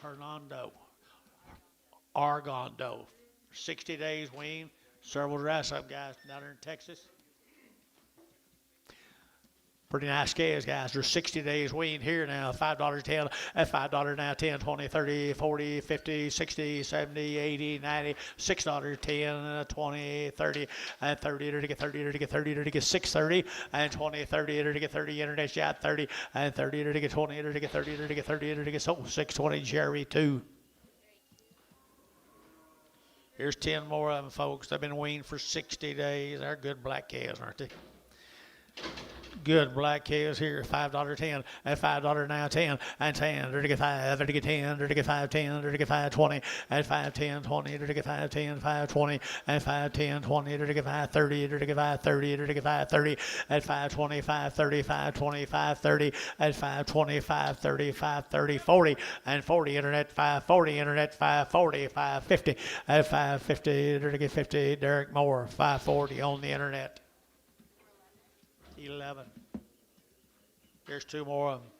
Speaker 1: Hernando. Argondo. 60 days wean. Several dress up guys down there in Texas. Pretty nice scales, guys. They're 60 days weaned here now. $5 10, at $5 now, 10, 20, 30, 40, 50, 60, 70, 80, 90, $6, 10, 20, 30, and 30, to get 30, to get 30, to get 630, and 20, 30, to get 30, internet shot 30, and 30, to get 20, to get 30, to get 30, to get 620, Jerry 2. Here's 10 more of them, folks. They've been weaned for 60 days. They're good black calves, aren't they? Good black calves here, $5 10, and $5 now 10, and 10, to get 5, to get 10, to get 5 10, to get 5 20, and 5 10 20, to get 5 10, 5 20, and 5 10 20, to get 5 30, to get 5 30, to get 5 30, and 5 20, 5 30, 5 20, 5 30, and 5 20, 5 30, 5 30, 40, and 40 internet, 540 internet, 540, 550, and 550, to get 50, Derek Moore, 540 on the internet. 11. Here's 2 more of them.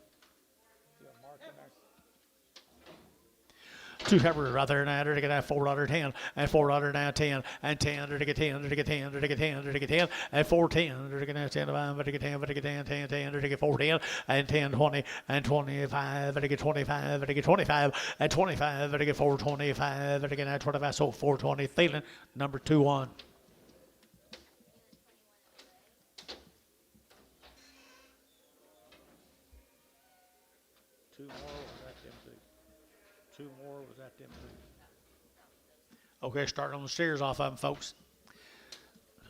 Speaker 1: Two heifers right there now to get that $4 10, and $4 now 10, and 10 to get 10, to get 10, to get 10, to get 10, and 410 to get 10, to get 10, to get 10, 10, 10 to get 410, and 10 20, and 25 to get 25, to get 25, and 25 to get 425, to get 25, so 420. Thielen, number 2 on. Two more was that them two. Okay, starting on the steers off of them, folks.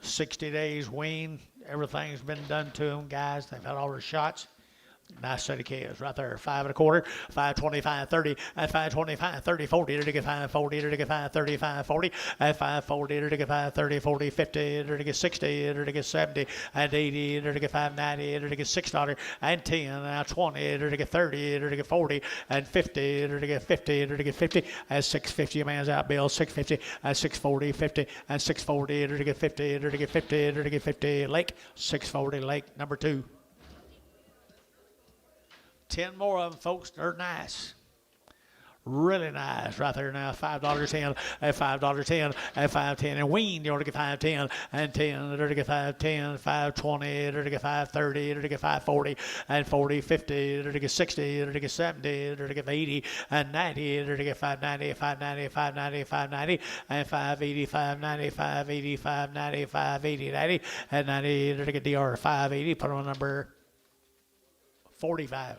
Speaker 1: 60 days wean. Everything's been done to them, guys. They've had all their shots. Nice set of calves right there. 5 1/4, 5 25, 30, and 5 25, 30, 40, to get 5 40, to get 5 35, 40, and 5 40, to get 5 30, 40, 50, to get 60, to get 70, and 80, to get 5 90, to get $6, and 10, and 20, to get 30, to get 40, and 50, to get 50, to get 50, and 650, a man's out, Bill, 650, and 640, 50, and 640, to get 50, to get 50, to get 50, Lake, 640, Lake, number 2. 10 more of them, folks. They're nice. Really nice right there now. $5 10, and $5 10, and 5 10, and weaned. You want to get 5 10, and 10, to get 5 10, 5 20, to get 5 30, to get 5 40, and 40 50, to get 60, to get 70, to get 80, and 90, to get 5 90, 5 90, 5 90, 5 90, and 5 80, 5 90, 5 80, 5 90, 5 80, 90, and 90, to get DR 580. Put on number 45.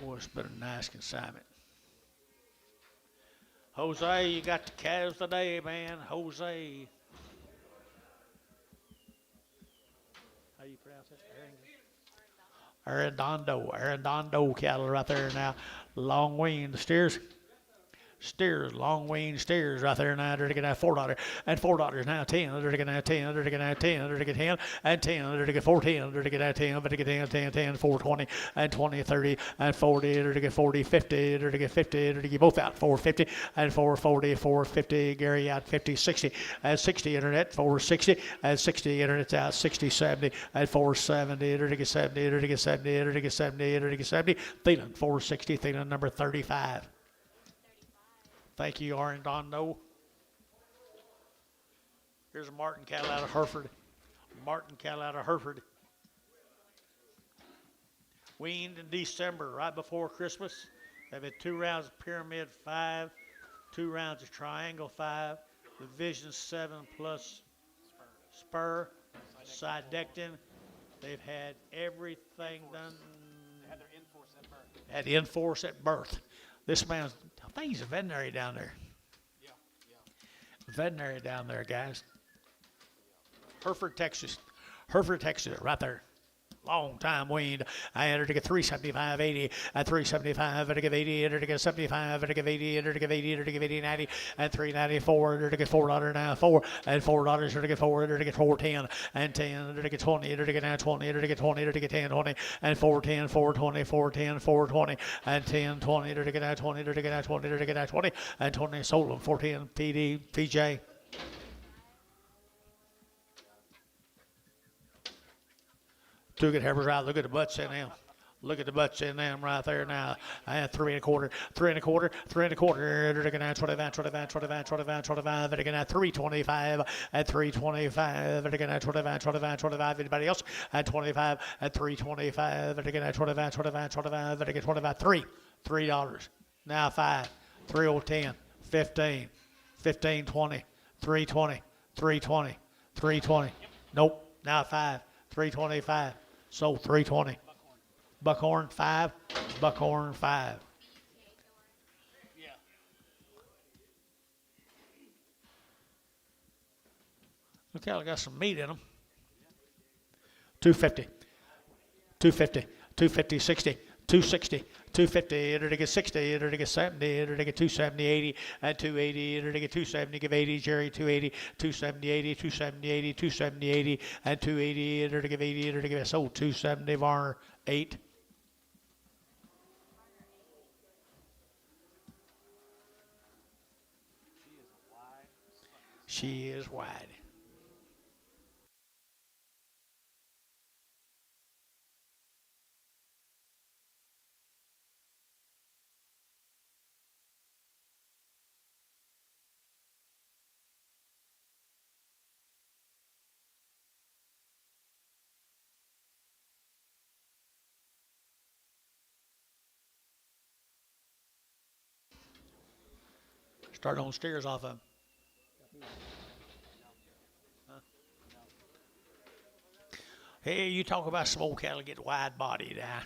Speaker 1: Boy, it's been a nice consignment. Jose, you got the calves today, man. Jose. How you pronounce it? Arredondo cattle right there now. Long weaned steers. Long weaned steers right there now. They're to get that $4, and $4 now 10. They're to get that 10. They're to get that 10. They're to get 10, and 10. They're to get 410. They're to get that 10. But to get 10, 10, 10, 420, and 20, 30, and 40. They're to get 40, 50. They're to get 50. They're to get both out 450, and 440, 450. Gary out 50, 60, and 60 internet 460, and 60 internet's out 60, 70, and 470. They're to get 70. They're to get 70. They're to get 70. They're to get 70. Thielen 460. Thielen number 35. Thank you, Arredondo. Here's a Martin cattle out of Hereford. Weaned in December, right before Christmas. They've had 2 rounds of Pyramid 5, 2 rounds of Triangle 5, Division 7 plus Spur, Sidectin. They've had everything done.
Speaker 2: They had their in-force at birth.
Speaker 1: Had in-force at birth. This man's, I think he's a veterinary down there.
Speaker 2: Yeah.
Speaker 1: Veterinary down there, guys. Hereford, Texas, right there. long time weaned. I enter to get 375, 80, and 375, enter to get 80, enter to get 75, enter to get 80, enter to get 80, enter to get 80, 90, and 394, enter to get $4 now, 4, and $4, enter to get 4, enter to get 410, and 10, enter to get 20, enter to get now 20, enter to get 20, enter to get 10, 20, and 410, 420, 410, 420, and 10, 20, enter to get now 20, enter to get now 20, enter to get now 20, and 20, sold them, 410, PD, PJ. Two good heifers out. Look at the butts in them. Look at the butts in them right there now. And 3 1/4, 3 1/4, 3 1/4. They're going to 25, 25, 25, 25, 25. They're going to 325 at 325. They're going to 25, 25, 25. Anybody else? At 25 at 325. They're going to 25, 25, 25. They're going to 25, $3. Now 5, 3 10, 15, 15, 20, 320, 320, 320. Nope. Now 5, 325. Sold 320. Buckhorn 5. Buckhorn 5.
Speaker 2: Yeah.
Speaker 1: Look how I got some meat in them. 250. 250. 250. 60. 260. 250, enter to get 60, enter to get 70, enter to get 270, 80, and 280, enter to get 270, give 80, Jerry, 280, 270, 80, 270, 80, 270, 80, and 280, enter to give 80, enter to give, sold 270, Varner, 8. She is wide. Starting on steers off of them. Hey, you talk about small cattle get wide bodied, huh?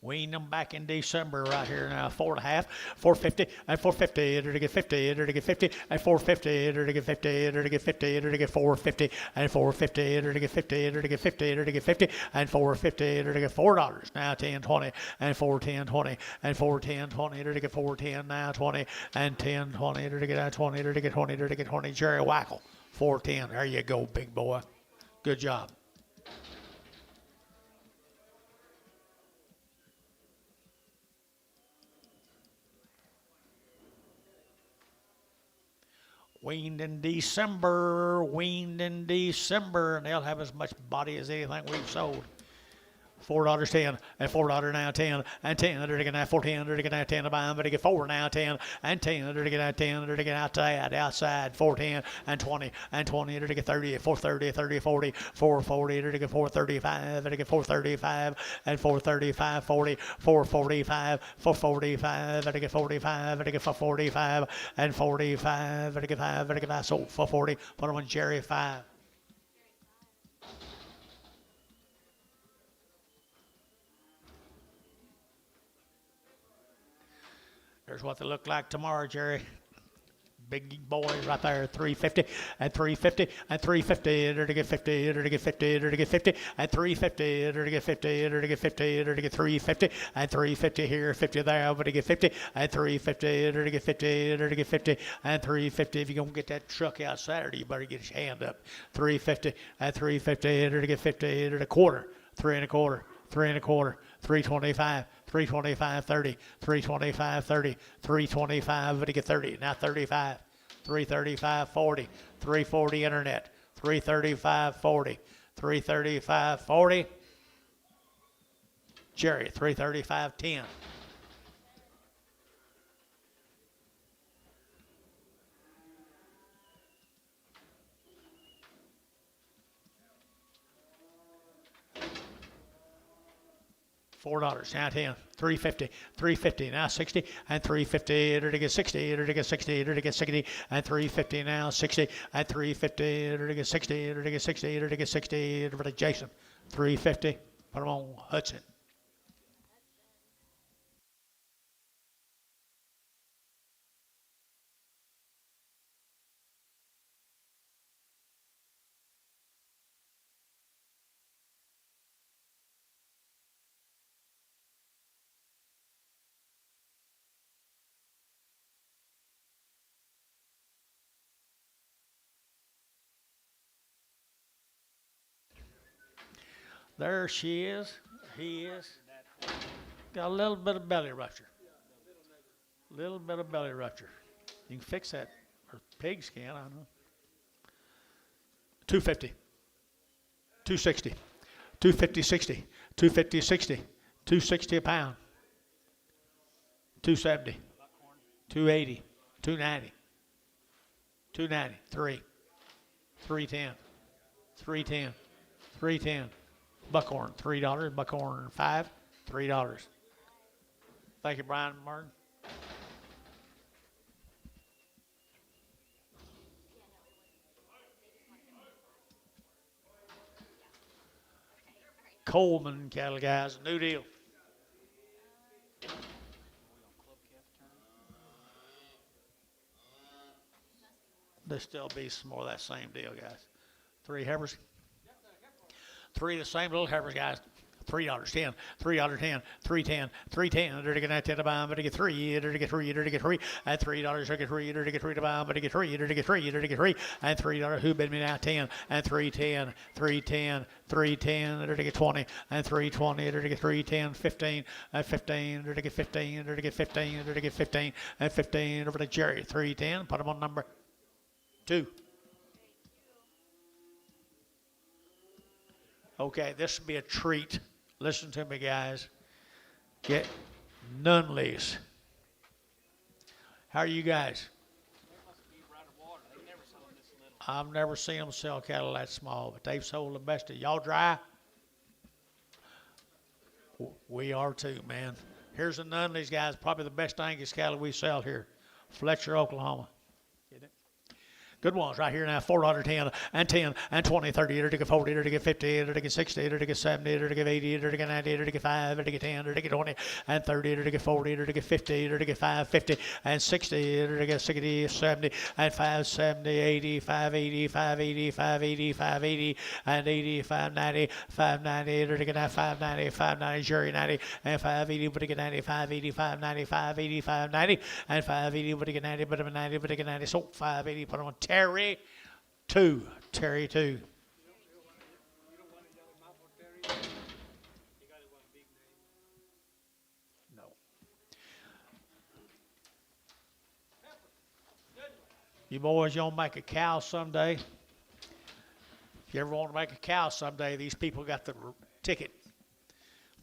Speaker 1: Weaned them back in December right here now. 4.5, 450, and 450, enter to get 50, enter to get 50, and 450, enter to get 50, enter to get 50, enter to get 450, and 450, enter to get 50, enter to get 50, enter to get 50, and 450, enter to get $4. Now 10, 20, and 410, 20, and 410, 20, enter to get 410, now 20, and 10, 20, enter to get out 20, enter to get 20, enter to get 20. Jerry Wackel, 410. There you go, big boy. Good job. Weaned in December, and they'll have as much body as anything we've sold. $4.10, and $4 now 10, and 10, they're taking that 14, they're taking that 10 to buy them, but they get 4 now 10, and 10, they're taking that 10, they're taking outside 410, and 20, and 20, they're taking 30, 430, 30, 40, 440, they're taking 435, they're taking 435, and 435, 40, 445, 445, they're taking 45, they're taking 445, and 45, they're taking 5, they're taking 5, sold 440, put them on Jerry 5. There's what they look like tomorrow, Jerry. Big boys right there, 350, and 350, and 350, enter to get 50, enter to get 50, enter to get 50, and 350, enter to get 50, enter to get 50, enter to get 350, and 350 here, 50 there, over to get 50, and 350, enter to get 50, enter to get 50, and 350. If you're going to get that truck out Saturday, you better get your hand up. 350, and 350, enter to get 50, enter to quarter, 3 1/4, 3 1/4, 325, 325, 30, 325, 30, 325, but to get 30, now 35, 335, 40, 340 internet, 335, 40, 335, 40. Jerry, 335, 10. $4 now 10, 350, 350 now 60, and 350, enter to get 60, enter to get 60, enter to get 60, and 350 now 60, and 350, enter to get 60, enter to get 60, enter to get 60, enter to Jason, 350, put them on Hudson. There she is. He is. Got a little bit of belly rupture. Little bit of belly rupture. You can fix that. Or pigs can, I don't know. 250. 260. 250, 60. 250, 60. 260 a pound. 270. 280. 290. 290. 3. 310. 310. 310. Buckhorn, $3. Buckhorn, 5. $3. Thank you, Brian Martin. Coleman cattle, guys, new deal. There'll still be some more of that same deal, guys. 3 heifers. 3 of the same little heifers, guys. $3.10, $3.10, $3.10, $3.10. They're to get 10 to buy, but to get 3, they're to get 3, they're to get 3, and $3, they're to get 3, they're to get 3 to buy, but to get 3, they're to get 3, they're to get 3, and $3. Who bid me now? 10, and 3.10, 3.10, 3.10. They're to get 20, and 3.20. They're to get 3.10, 15, and 15. They're to get 15, they're to get 15, they're to get 15, and 15. Over to Jerry, 3.10. Put them on number 2. Okay, this will be a treat. Listen to me, guys. Get Nunleys. How are you guys? I've never seen them sell cattle that small, but they've sold the best of y'all. Dry? We are too, man. Here's a Nunleys, guys. Probably the best Angus cattle we sell here. Fletcher, Oklahoma. Get it? Good ones right here now. $4.10 and 10 and 20, 30, to get 40, to get 50, to get 60, to get 70, to get 80, to get 90, to get 5, to get 10, to get 20 and 30, to get 40, to get 50, to get 5, 50 and 60, to get 60, 70 and 5, 70, 80, 580, 580, 580, 580 and 80, 590, 590, to get 590, 590, Jerry 90 and 580, but to get 90, 580, 590, 580, 590 and 580, but to get 90, but to get 90, but to get 90, so 580, put on Terry 2. Terry 2. No. You boys, you want to make a cow someday? If you ever want to make a cow someday, these people got the ticket.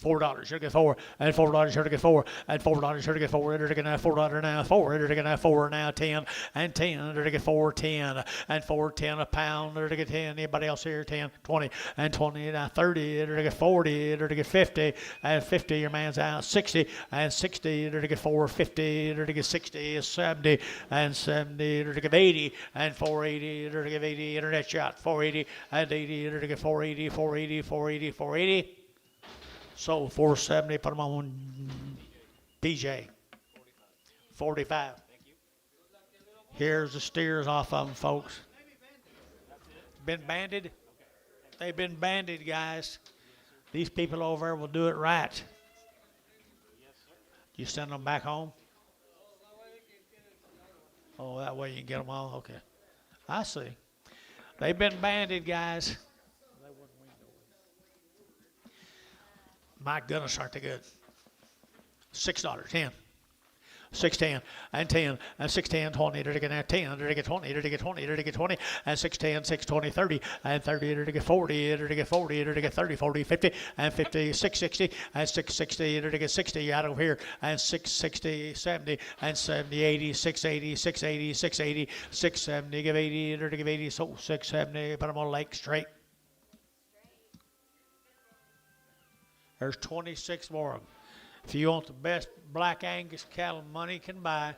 Speaker 1: $4, you're to get 4, and $4, you're to get 4, and $4, you're to get 4, you're to get now $4 now 4, you're to get now 4 now 10, and 10, you're to get 4, 10, and 4, 10 a pound, you're to get 10. Anybody else here? 10, 20, and 20 now 30, you're to get 40, you're to get 50, and 50 your man's out 60, and 60 you're to get 4, 50, you're to get 60, 70, and 70 you're to get 80, and 480 you're to get 80. Internet shot 480 and 80 you're to get 480, 480, 480, 480. So 470, put them on BJ. 45. Here's the steers off of them, folks. Been banded? They've been banded, guys. These people over there will do it right. You send them back home? Oh, that way you can get them all? Okay. I see. They've been banded, guys. My goodness, aren't they good? $6, 10. 610 and 10 and 610 20 to get 10 to get 20 to get 20 to get 20 and 610 620 30 and 30 to get 40 to get 40 to get 30 40 50 and 50 660 and 660 to get 60 out over here and 660 70 and 70 80 680 680 680 670 give 80 to give 80 so 670 put them on Lake straight. There's 26 more of them. If you want the best black Angus cattle money can buy,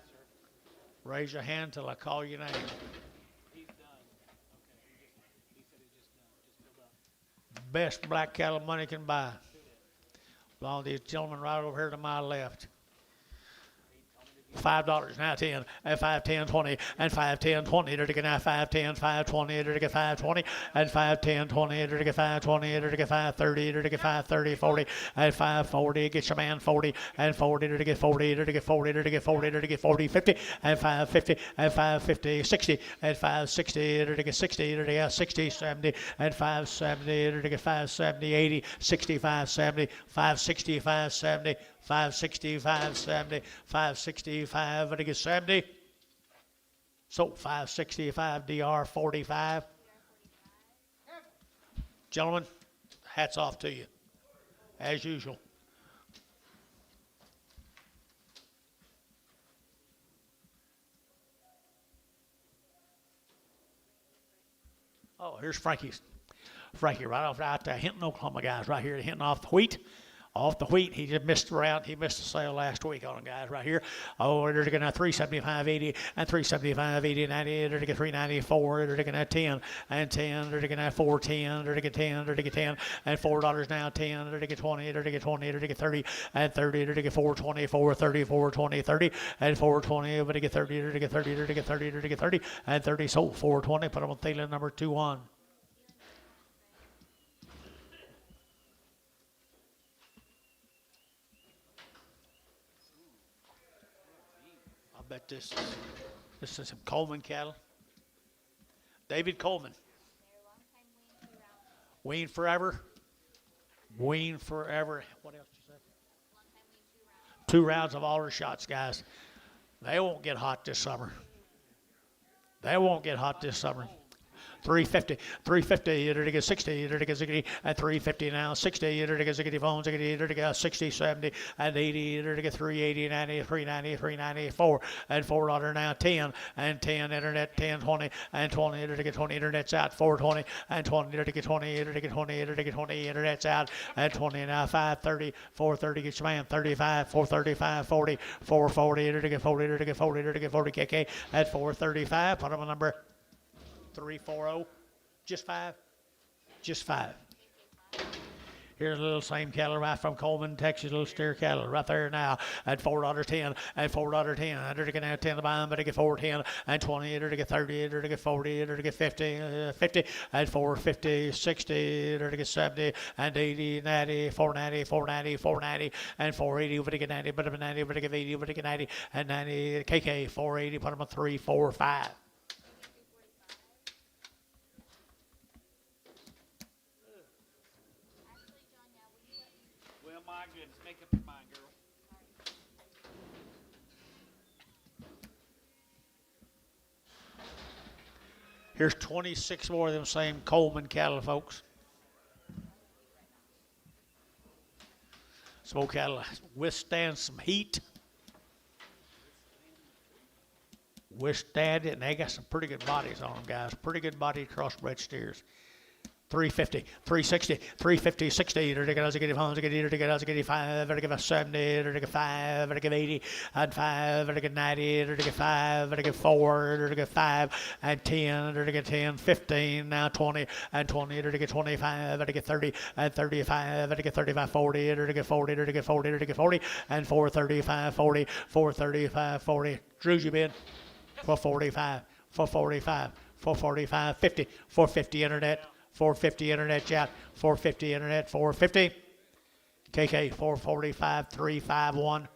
Speaker 1: raise your hand till I call your name.
Speaker 2: He's done. Okay. He said he's just done. Just filled up.
Speaker 1: Best black cattle money can buy. Belong to these gentlemen right over here to my left. $5 now 10 and 5 10 20 and 5 10 20 to get now 5 10 5 20 to get 5 20 and 5 10 20 to get 5 20 to get 5 30 to get 5 30 40 and 5 40 get your man 40 and 40 to get 40 to get 40 to get 40 to get 40 50 and 5 50 and 5 50 60 and 5 60 to get 60 to get 60 70 and 5 70 to get 5 70 80 65 70 5 65 70 565 70 565 to get 70. So 565 DR 45. Gentlemen, hats off to you as usual. Oh, here's Frankie's. Frankie right off out there, Hinton, Oklahoma, guys, right here, Hinton off the wheat. Off the wheat, he just missed around. He missed the sale last week on him, guys, right here. Oh, they're going to 375.80 and 375.80 90. They're going to 394. They're going to 10 and 10. They're going to 410. They're going to 10. They're going to 10 and $4 now 10. They're going to 20. They're going to 20. They're going to 30 and 30. They're going to 420, 430, 420, 30 and 420. They're going to get 30. They're going to get 30. They're going to get 30. They're going to get 30 and 30. So 420. Put them on Thielen number 2-1. I bet this is some Coleman cattle. David Coleman. Weaned forever. Weaned forever. What else you said? 2 rounds of alder shots, guys. They won't get hot this summer. They won't get hot this summer. 350, 350, to get 60, to get 60, and 350 now, 60, to get 60 phones, to get 60, 70, and 80, to get 380, 90, 390, 394, and $4 now, 10, and 10, internet, 10, 20, and 20, to get 20, internet's out, 420, and 20, to get 20, to get 20, to get 20, internet's out, and 20 now, 530, 430, get your man, 35, 435, 40, 440, to get 40, to get 40, to get 40, KK, at 435, put them on number 340, just 5, just 5. Here's a little same cattle right from Coleman, Texas, little steer cattle right there now at $4.10 and $4.10. Under to get now 10 to buy them, but to get 410 and 20, under to get 30, under to get 40, under to get 50, 50 and 450, 60, under to get 70 and 80, 90, 490, 490, 490 and 480, but to get 90, but to get 90, but to get 80, but to get 90 and 90, KK 480, put them on 3, 4, 5.
Speaker 2: My goodness, make up your mind, girl.
Speaker 1: Here's 26 more of them same Coleman cattle, folks. Smoke cattle withstand some heat. Withstand it, and they got some pretty good bodies on them, guys. Pretty good body crossbred steers. 350, 360, 350, 60, to get us a 85, to give us 70, to get 5, to get 80, and 5, to get 90, to get 5, to get 4, to get 5, and 10, to get 10, 15, now 20, and 20, to get 25, to get 30, and 35, to get 35, 40, to get 40, to get 40, to get 40, and 435, 40, 435, 40. Drews you bid? 445, 445, 445, 50, 450 internet. 450 internet chat, 450 internet, 450. KK 445 351.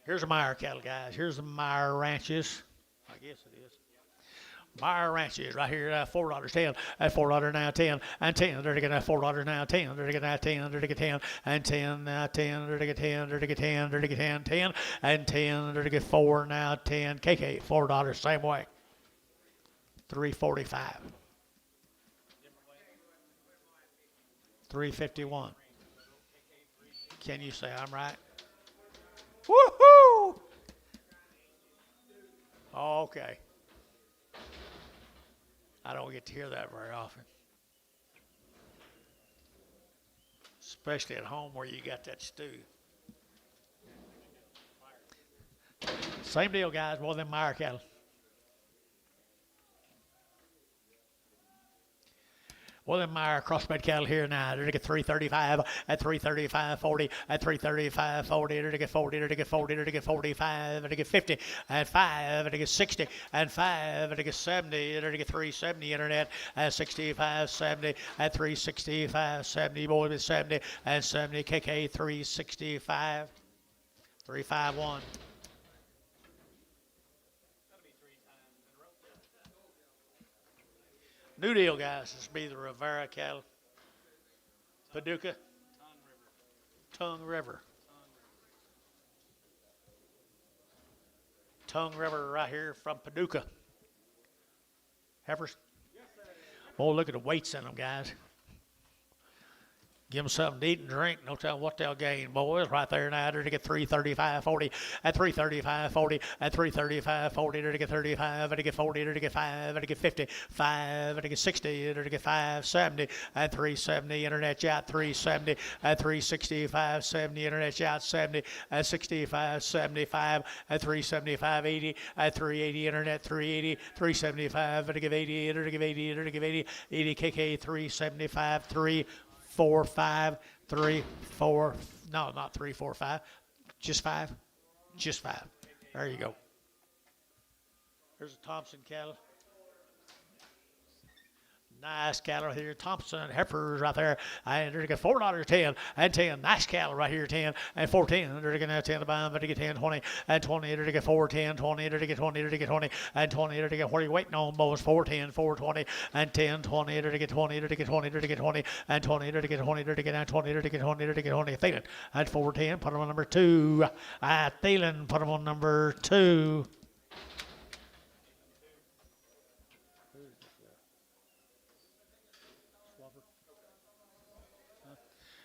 Speaker 1: Here's a Meyer cattle, guys. Here's the Meyer ranches. I guess it is. Meyer ranches right here at $4.10 at $4 now 10 and 10. They're to get $4 now 10. They're to get now 10. They're to get 10 and 10 now 10. They're to get 10. They're to get 10. They're to get 10 10 and 10. They're to get 4 now 10. KK $4 same way. 345. 351. Can you say I'm right? Woohoo! Okay. I don't get to hear that very often. Especially at home where you got that stew. Same deal, guys. More than Meyer cattle. William Meyer crossbred cattle here now. They're to get 335 at 335.40 at 335.40. They're to get 40. They're to get 40. They're to get 45. They're to get 50 at 5. They're to get 60 and 5. They're to get 70. They're to get 370 internet at 65.70 at 365.70. Boy with 70 and 70. KK 365. 351. New deal, guys. This will be the Rivera cattle. Paducah. Tongue River. Tongue River right here from Paducah. Heifers. Oh, look at the weights in them, guys. Give them something to eat and drink. No telling what they'll gain, boys. Right there now. They're to get 335.40 at 335.40 at 335.40. They're to get 35. They're to get 40. They're to get 5. They're to get 50. 5. They're to get 60. They're to get 570 at 370. Internet out 370 at 365.70. Internet out 70 at 65.75 at 375.80 at 380. Internet 380. 375. They're to give 80. They're to give 80. They're to give 80. 80 KK 375. 3. 4, 5, 3, 4. No, not 3, 4, 5. Just 5. Just 5. There you go. There's a Thompson cattle. Nice cattle here. Thompson heifers right there. And they're going to get $4.10 and 10. Nice cattle right here, 10 and 14. They're going to have 10 to buy them. They're going to get 10, 20 and 20. They're going to get 4, 10, 20. They're going to get 20. They're going to get 20 and 20. They're going to get what are you waiting on, boys? 4, 10, 4, 20 and 10, 20. They're going to get 20. They're going to get 20. They're going to get 20 and 20. They're going to get 20. They're going to get 20. They're going to get 20. They're going to get 20. Thielen at 4, 10. Put them on number 2. Thielen, put them on number 2.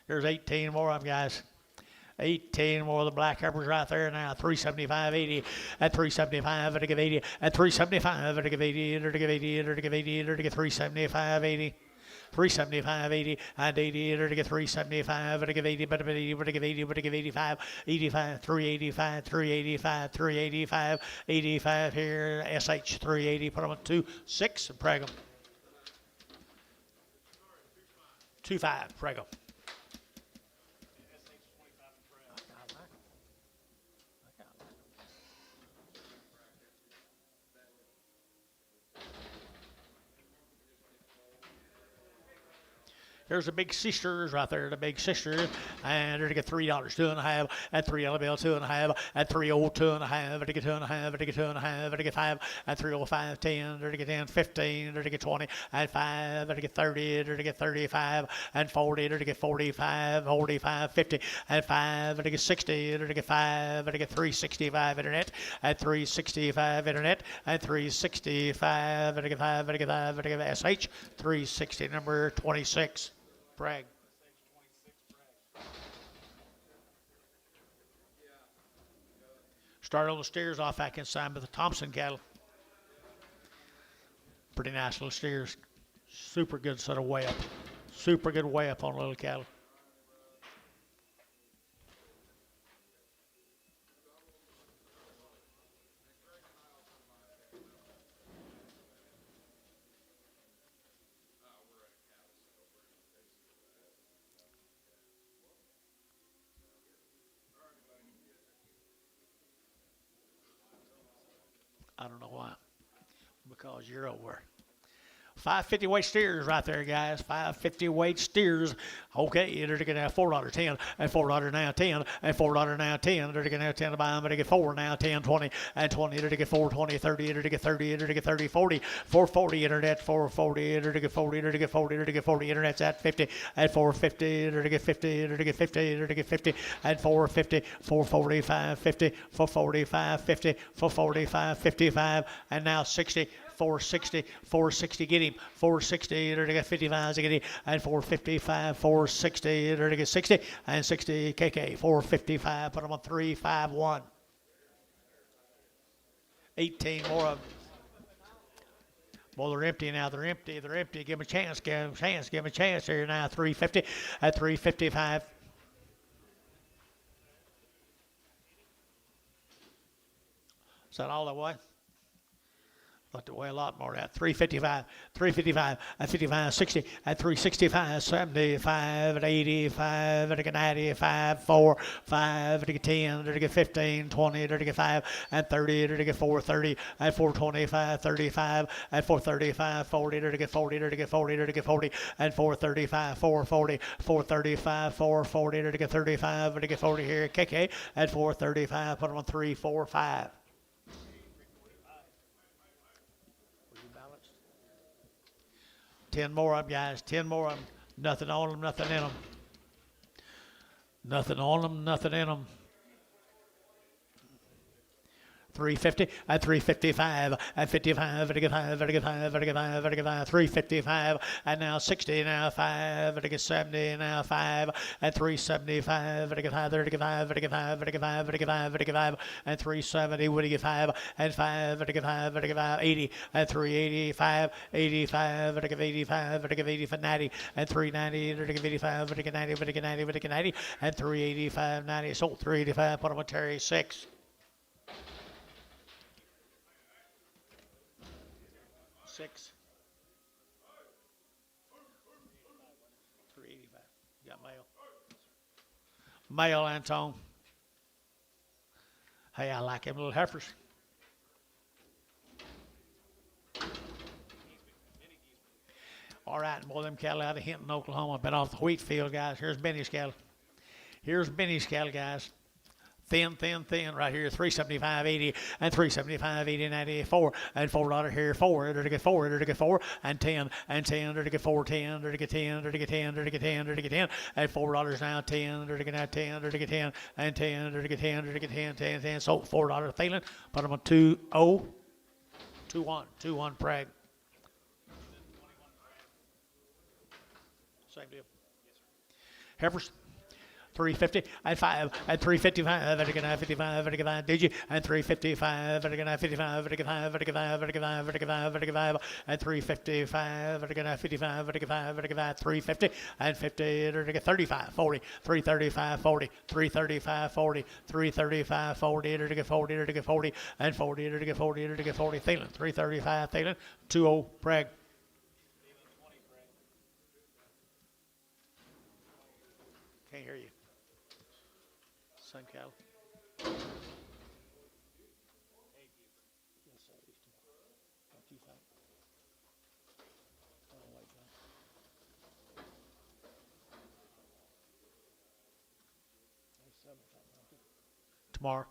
Speaker 1: There's 18 more of them, guys. 18 more of the black heifers right there now. 375.80 at 375. They're to give 80 at 375. They're to give 80. They're to give 80. They're to give 80. They're to give 375.80. 375.80 and 80. They're to get 375. They're to give 80. But 80. They're to give 80. They're to give 85. 85. 385. 385. 385. 85 here. SH 380. Put them on 2, 6 and preg them. 2-5. Preg them. There's the big sisters right there, the big sisters, and they're to get $3, 2.5 at 3 LBL, 2.5 at 3.0, 2.5. They're to get 2.5. They're to get 2.5. They're to get 5 at 3.05, 10. They're to get 10, 15. They're to get 20 at 5. They're to get 30. They're to get 35 and 40. They're to get 45, 45, 50 at 5. They're to get 60. They're to get 5. They're to get 365 internet at 365 internet at 365. They're to get 5. They're to get 5. They're to get SH 360 number 26. Bragg. Start on the steers off back inside with the Thompson cattle. Pretty nice little steers. Super good set of way up. Super good way up on little cattle. I don't know why. Because you're over. 550 weight steers right there, guys. 550 weight steers. Okay, they're going to have $4 10 and $4 now 10 and $4 now 10. They're going to have 10 to buy them, but they get 4 now 10, 20 and 20. They're going to get 4, 20, 30. They're going to get 30. They're going to get 30, 40. 440 internet, 440. They're going to get 40. They're going to get 40. They're going to get 40. Internet's at 50 at 450. They're going to get 50. They're going to get 50. They're going to get 50 at 450. 445, 50. 445, 50. 445, 55. And now 60. 460, 460, get him, 460, they're to get 55, get him, and 455, 460, they're to get 60, and 60, KK, 455, put them on 351. 18 more of them. Well, they're empty now, they're empty, give them a chance, give them a chance here now, 350, at 355. Is that all the way? Looked away a lot more at 355, 355, at 55, 60, at 365, 75, at 85, at 95, 4, 5, at 10, at 15, 20, at 5, at 30, at 430, at 425, 35, at 435, 40, at 40, at 40, at 40, at 435, 440, 435, 440, at 35, at 40 here, KK, at 435, put them on 3, 4, 5. 10 more of them, guys. 10 more of them. Nothing on them, nothing in them. Nothing on them, nothing in them. 350 at 355 at 55 at 55 at 55 at 55 at 55 355 and now 60 now 5 at 70 now 5 at 375 at 55 at 55 at 55 at 55 at 55 at 55 and 370 would he get 5 and 5 at 55 at 55 80 at 385 85 at 85 at 85 90 and 390 at 85 at 90 at 90 at 90 and 385 90 sold 385 put him with Terry 6. 6. 385. You got mail. Mail, Anton. Hey, I like them little heifers. All right, boy, them cattle out of Hinton, Oklahoma. Been off the wheat field, guys. Here's Benny's cattle. Here's Benny's cattle, guys. Thin, right here, 375.80 and 375.80 94 and $4 here, 4 to get 4 to get 4 and 10 and 10 to get 4 10 to get 10 to get 10 to get 10 to get 10 and $4 now 10 to get now 10 to get 10 and 10 to get 10 to get 10 10 10 so $4 feeling put them on 2 0 2 1 2 1 Prague. Same deal. Heifers. 350 and 5 and 355 and 55 and 55 did you and 355 and 55 and 55 and 55 and 55 and 55 and 55 and 355 and 55 and 55 and 55 350 and 50 and 35 40 335 40 335 40 335 40 and 40 and 40 and 40 and 40 and 40 Thielen 335 Thielen 2-0 Prague. Can't hear you. Same cattle. Yes, sir. What do you think? I don't like that. Tomorrow.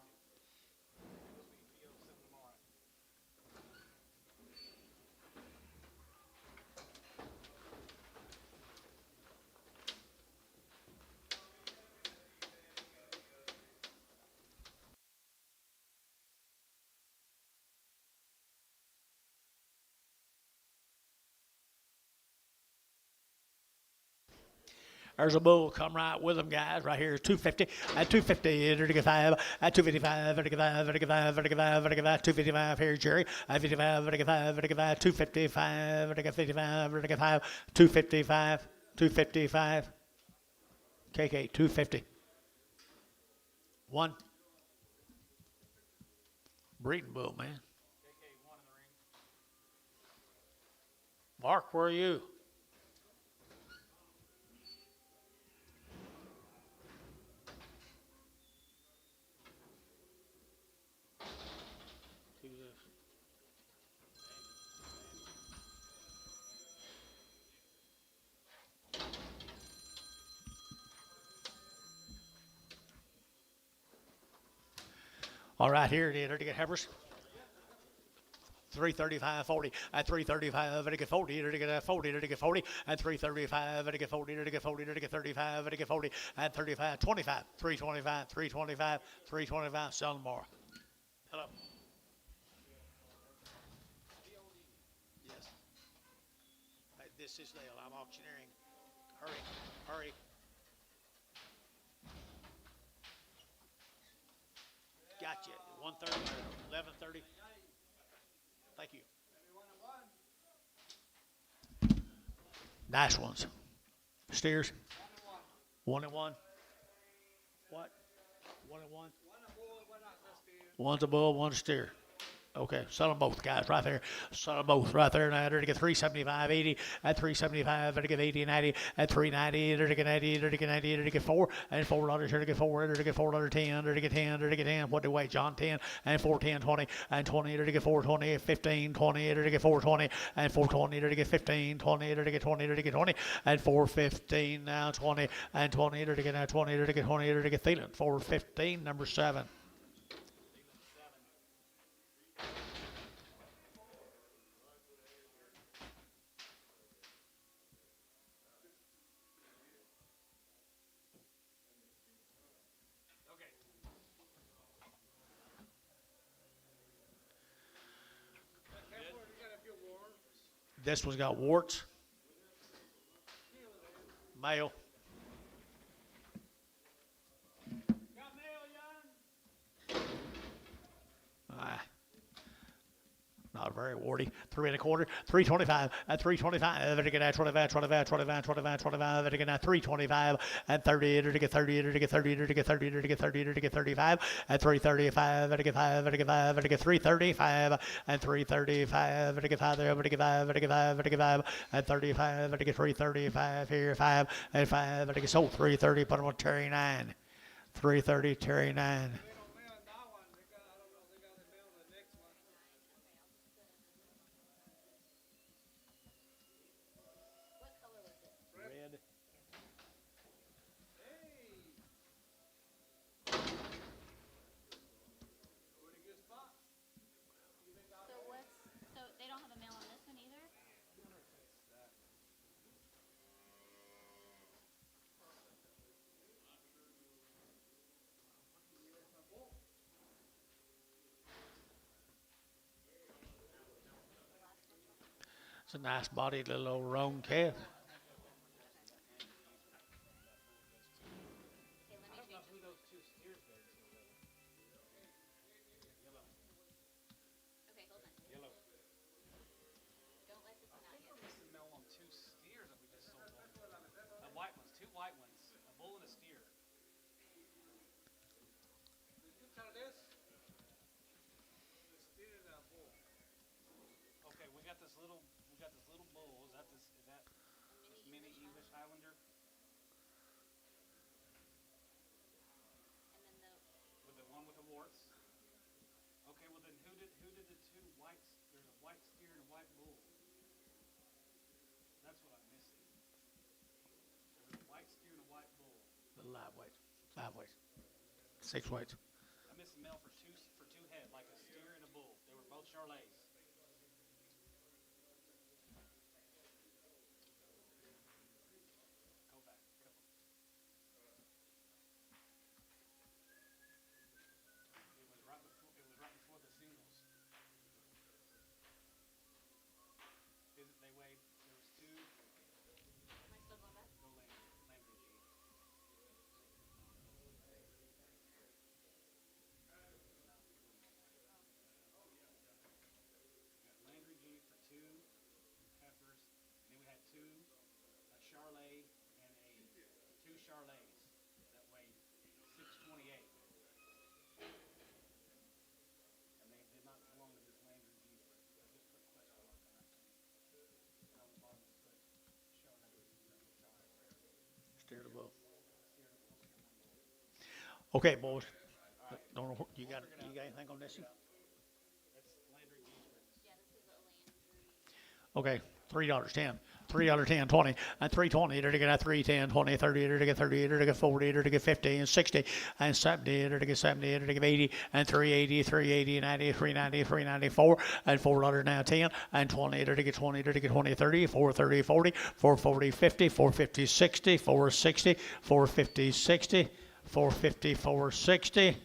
Speaker 1: There's a bull come right with them, guys. Right here, 250 at 250 at 5 at 255 at 5 at 5 at 5 at 5 255 here, Jerry. At 55 at 5 at 5 255 at 55 at 5 255 255 KK 250 1 breeding bull, man. Mark, where are you? All right, here it is. There to get heifers. 335.40 at 335 at 40 at 40 at 40 at 335 at 40 at 40 at 35 at 40 at 35 25 325 325 325 sell them more. Hello. Yes. Hey, this is Dale. I'm auctioneering. Hurry. Gotcha. 1:30 or 11:30. Thank you. Nice ones. Steers. 1 and 1. What? 1 and 1. One's a bull, one's a steer. Okay, sell them both, guys, right there. Sell them both right there. Now they're to get 375.80 at 375. They're to get 80 and 90 at 390. They're to get 90. They're to get 90. They're to get four and $4. They're to get four. They're to get $4.10. They're to get 10. They're to get 10. What do you weigh, John? 10 and 410, 20 and 20. They're to get 420, 15, 20. They're to get 420 and 420. They're to get 15, 20. They're to get 20. They're to get 20 and 415 now 20 and 20. They're to get now 20. They're to get 20. They're to get Thielen 415, number 7.
Speaker 2: Okay.
Speaker 1: This one's got warts. Male. Ah, not very warty. 3 1/4, 325 at 325. They're to get at 25, 25, 25, 25, 25. They're to get at 325 at 30. They're to get 30. They're to get 30. They're to get 30. They're to get 30. They're to get 35 at 335. They're to get 5. They're to get 5. They're to get 335 and 335. They're to get 5. They're to get 5. They're to get 5. They're to get 5 at 35. They're to get 335 here. 5 and 5. They're to get sold 330. Put them on Terry 9. 330 Terry 9.
Speaker 3: So they don't have a male on this one either?
Speaker 1: It's a nice bodied little old roan calf.
Speaker 3: Okay, hold on.
Speaker 2: Yellow.
Speaker 3: Don't let this one out yet.
Speaker 2: This is male on 2 steers that we just sold. White ones, 2 white ones, a bull and a steer. Okay, we got this little bull. Is that this mini English Highlander?
Speaker 3: And then
Speaker 2: With the one with the warts? Okay, well then who did the 2 whites? There's a white steer and a white bull. That's what I'm missing. There was a white steer and a white bull.
Speaker 1: The live weight. 5 weights. 6 weights.
Speaker 2: I'm missing male for two head, like a steer and a bull. They were both Charolais. Go back. It was right before the singles. They weighed. There was 2.
Speaker 3: am I still going back?
Speaker 2: Go Landry G. Landry G for 2 heifers, and then we had 2 a Charolais and a 2 Charolais that weighed 628, and they did not belong to this Landry G. I just put a question mark on that too. And on the bottom it put Charolais.
Speaker 1: Steer the bull. Okay, boys. Don't know, you got anything on this?
Speaker 2: That's Landry G's written.
Speaker 3: Yeah, this is a land.
Speaker 1: Okay, $3.10. $3.10, 20, and 320. They're to get at 310, 20, 30. They're to get 30. They're to get 40. They're to get 50 and 60 and 70. They're to get 70. They're to get 80 and 380, 380, 90, 390, 394 and $4 now 10 and 20. They're to get 20. They're to get 20, 30, 430, 40, 440, 50, 450, 60, 460, 450, 60, 450, 460.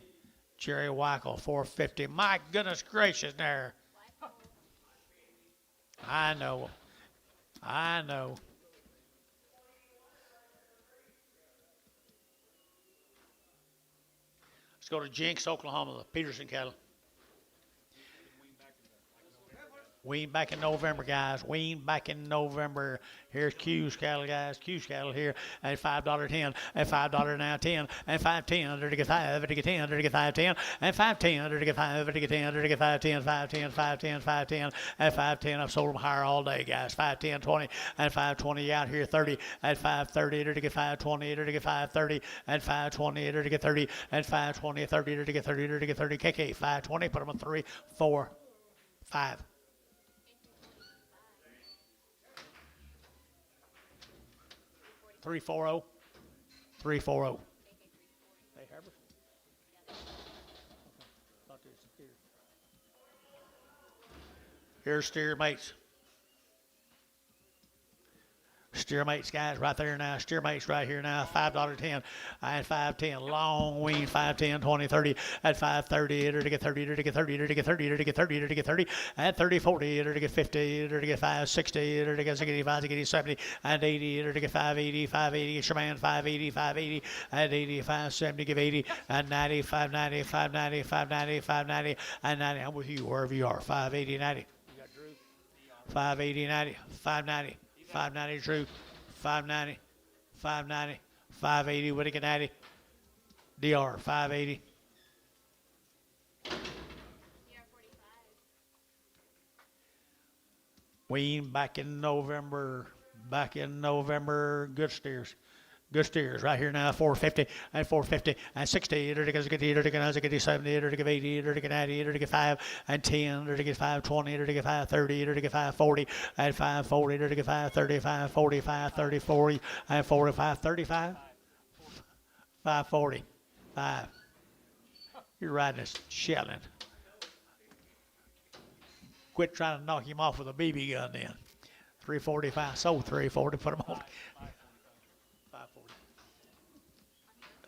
Speaker 1: Jerry Wackel, 450. My goodness gracious there. I know. Let's go to Jinx, Oklahoma, the Peterson cattle. Weaned back in November, guys. Weaned back in November. Here's Q's cattle, guys. Q's cattle here at $5.10 and $5 now 10 and $5.10 under to get 5 to get 10 under to get 5.10 and $5.10 under to get 5 to get 10 under to get 5.10 5.10 5.10 5.10 and 5.10. I've sold them higher all day, guys. 5.10 20 and 5.20 out here 30 at 5.30 under to get 5.20 under to get 5.30 and 5.20 under to get 30 and 5.20 30 under to get 30 under to get 30 KK 5.20. Put them on 3 4 5. 340. 340. Hey, Herbert. Here's steer mates. Steer mates, guys, right there now. Steer mates right here now. $5.10 and $5.10. Long wean, 5.10, 20, 30 at 5.30. To get 30, to get 30, to get 30, to get 30, to get 30 at 30, 40, to get 50, to get 5.60, to get 65, to get 70 and 80, to get 5.80, 5.80. Sherman 5.80, 5.80 and 80, 5.70, give 80 and 90, 5.90, 5.90, 5.90, 5.90 and 90. I'm with you wherever you are. 5.80, 90. You got Drew. 5.80, 90, 5.90. 590 Drew, 590, 590, 580 Whittaker 90, DR 580. Wean back in November, good steers. Good steers right here now, 450 and 450 and 60, to get 70, to get 80, to get 90, to get 5 and 10, to get 520, to get 530, to get 540 and 540, to get 530, 540, 530, 40 and 45, 35, 540, 5. You're riding this Shetland. Quit trying to knock him off with a BB gun then. 345, sold 340, put him on.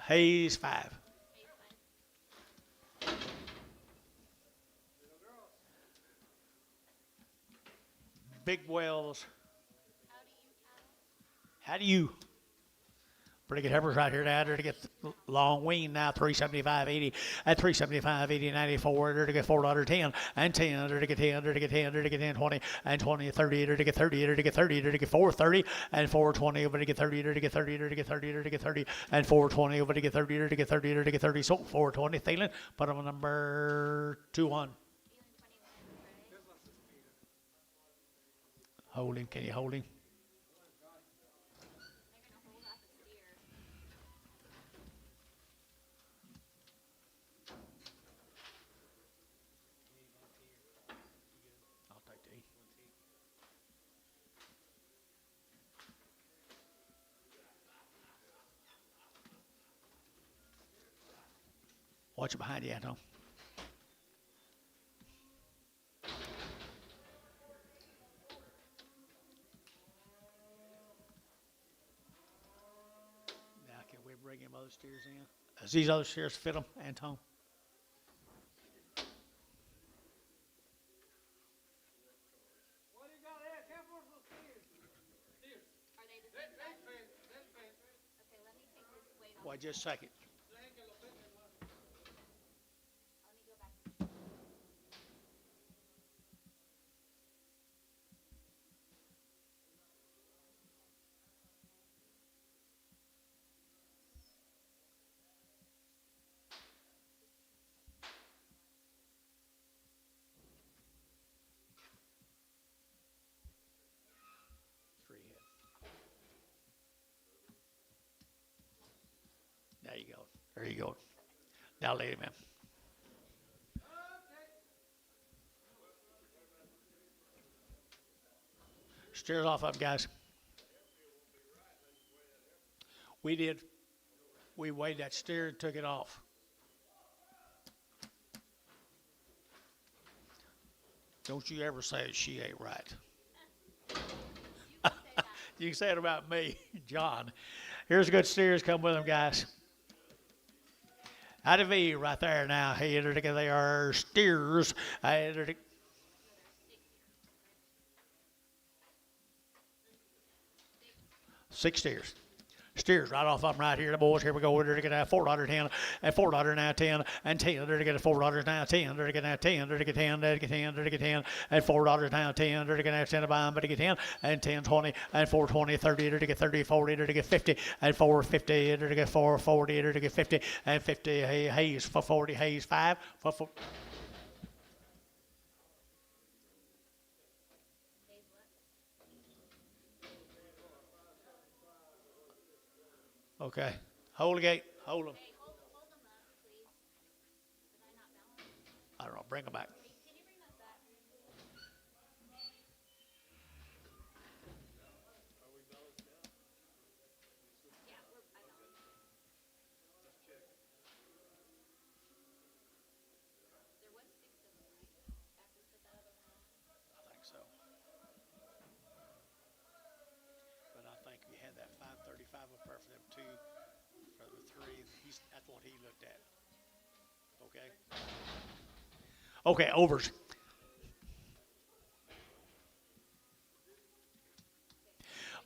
Speaker 1: Hayes 5. Big Wells. How do you? Pretty good heifers right here now to get long wean now 375.80 at 375.80 94 to get $4.10 and 10 to get 10 to get 10 to get 10 20 and 20 30 to get 30 to get 30 to get 430 and 420 over to get 30 to get 30 to get 30 to get 30 and 420 over to get 30 to get 30 to get 30 so 420 Thielen put them on number 2-1. Hold him, can you hold him? Watch it behind you, Anton. Now, can we bring him other steers in? Does these other steers fit them, Anton?
Speaker 2: What do you got there? Careful with those steers.
Speaker 3: Are they the same size? Okay, let me take this weight off.
Speaker 1: Why, just a second.
Speaker 3: Let me go back.
Speaker 1: Three head. There you go. There you go. Now lay him in. Steers off up, guys. We did. We weighed that steer and took it off. Don't you ever say she ain't right. You can say it about me, John. Here's good steers. Come with them, guys. Out of V right there now. Hey, they are steers. 6 steers. Steers right off of them right here, the boys. Here we go. They're to get that $4.10 and $4 now 10 and 10. They're to get $4 now 10. They're to get that 10. They're to get 10. They're to get 10. They're to get 10 and $4 now 10. They're to get that 10 by but to get 10 and 10 20 and 420 30. They're to get 30 40. They're to get 50 and 450. They're to get 440. They're to get 50 and 50. Hayes for 40. Hayes 5 for 4. Okay. Hold the gate. Hold them.
Speaker 3: Okay, hold them up, please. Did I not balance?
Speaker 1: I don't know. Bring them back.
Speaker 3: Can you bring those back? Yeah, I balanced. There was 6 of them, right? After we put that other one on.
Speaker 1: I think so. But I think we had that 535 up there for them two, for the three. That's what he looked at. Okay. Okay, overs.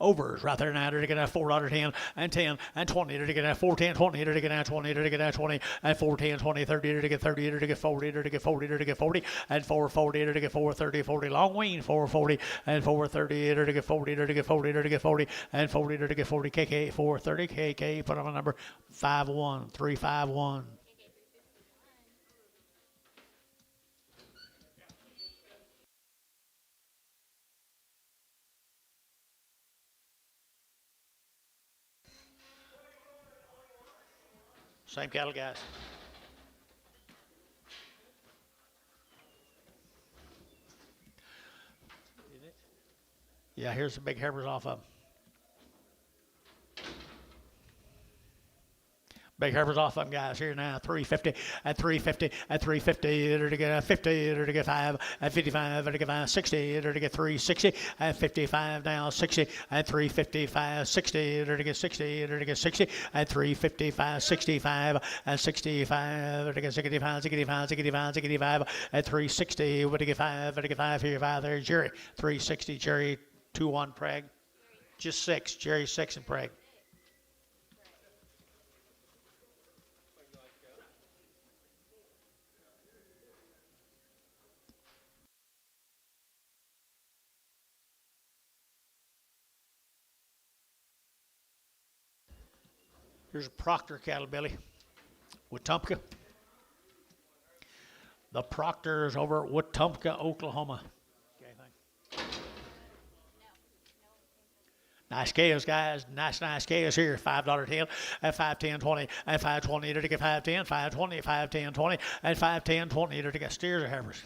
Speaker 1: Overs right there now. They're to get that $4.10 and 10 and 20. They're to get that 410 20. They're to get that 20. They're to get that 20 and 410 20 30. They're to get 30. They're to get 40. They're to get 40. They're to get 40 and 440. They're to get 430 40. Long wean 440 and 430. They're to get 40. They're to get 40. They're to get 40 and 40. They're to get 40. KK 430. KK put on a number 51351. Same cattle, guys. Yeah, here's the big heifers off of them. Big heifers off of them, guys. Here now, 350 and 350 and 350. They're to get 50. They're to get 5 and 55. They're to get 5, 60. They're to get 360 and 55 now, 60 and 355, 60. They're to get 60. They're to get 60 and 355, 65 and 65. They're to get 65, 65, 65, 65 and 360. We're to get 5. They're to get 5 here, 5 there. Jerry, 360. Jerry, 2-1 Preg. Just 6. Jerry 6 and Preg. Here's a Proctor cattle, Billy, Wetumpka. The Proctor's over at Wetumpka, Oklahoma. Okay, thanks. Nice scales, guys. Nice scales here. $5.10 and 510 20 and 520. They're to get 510, 520, 510 20 and 510 20. They're to get steers or heifers.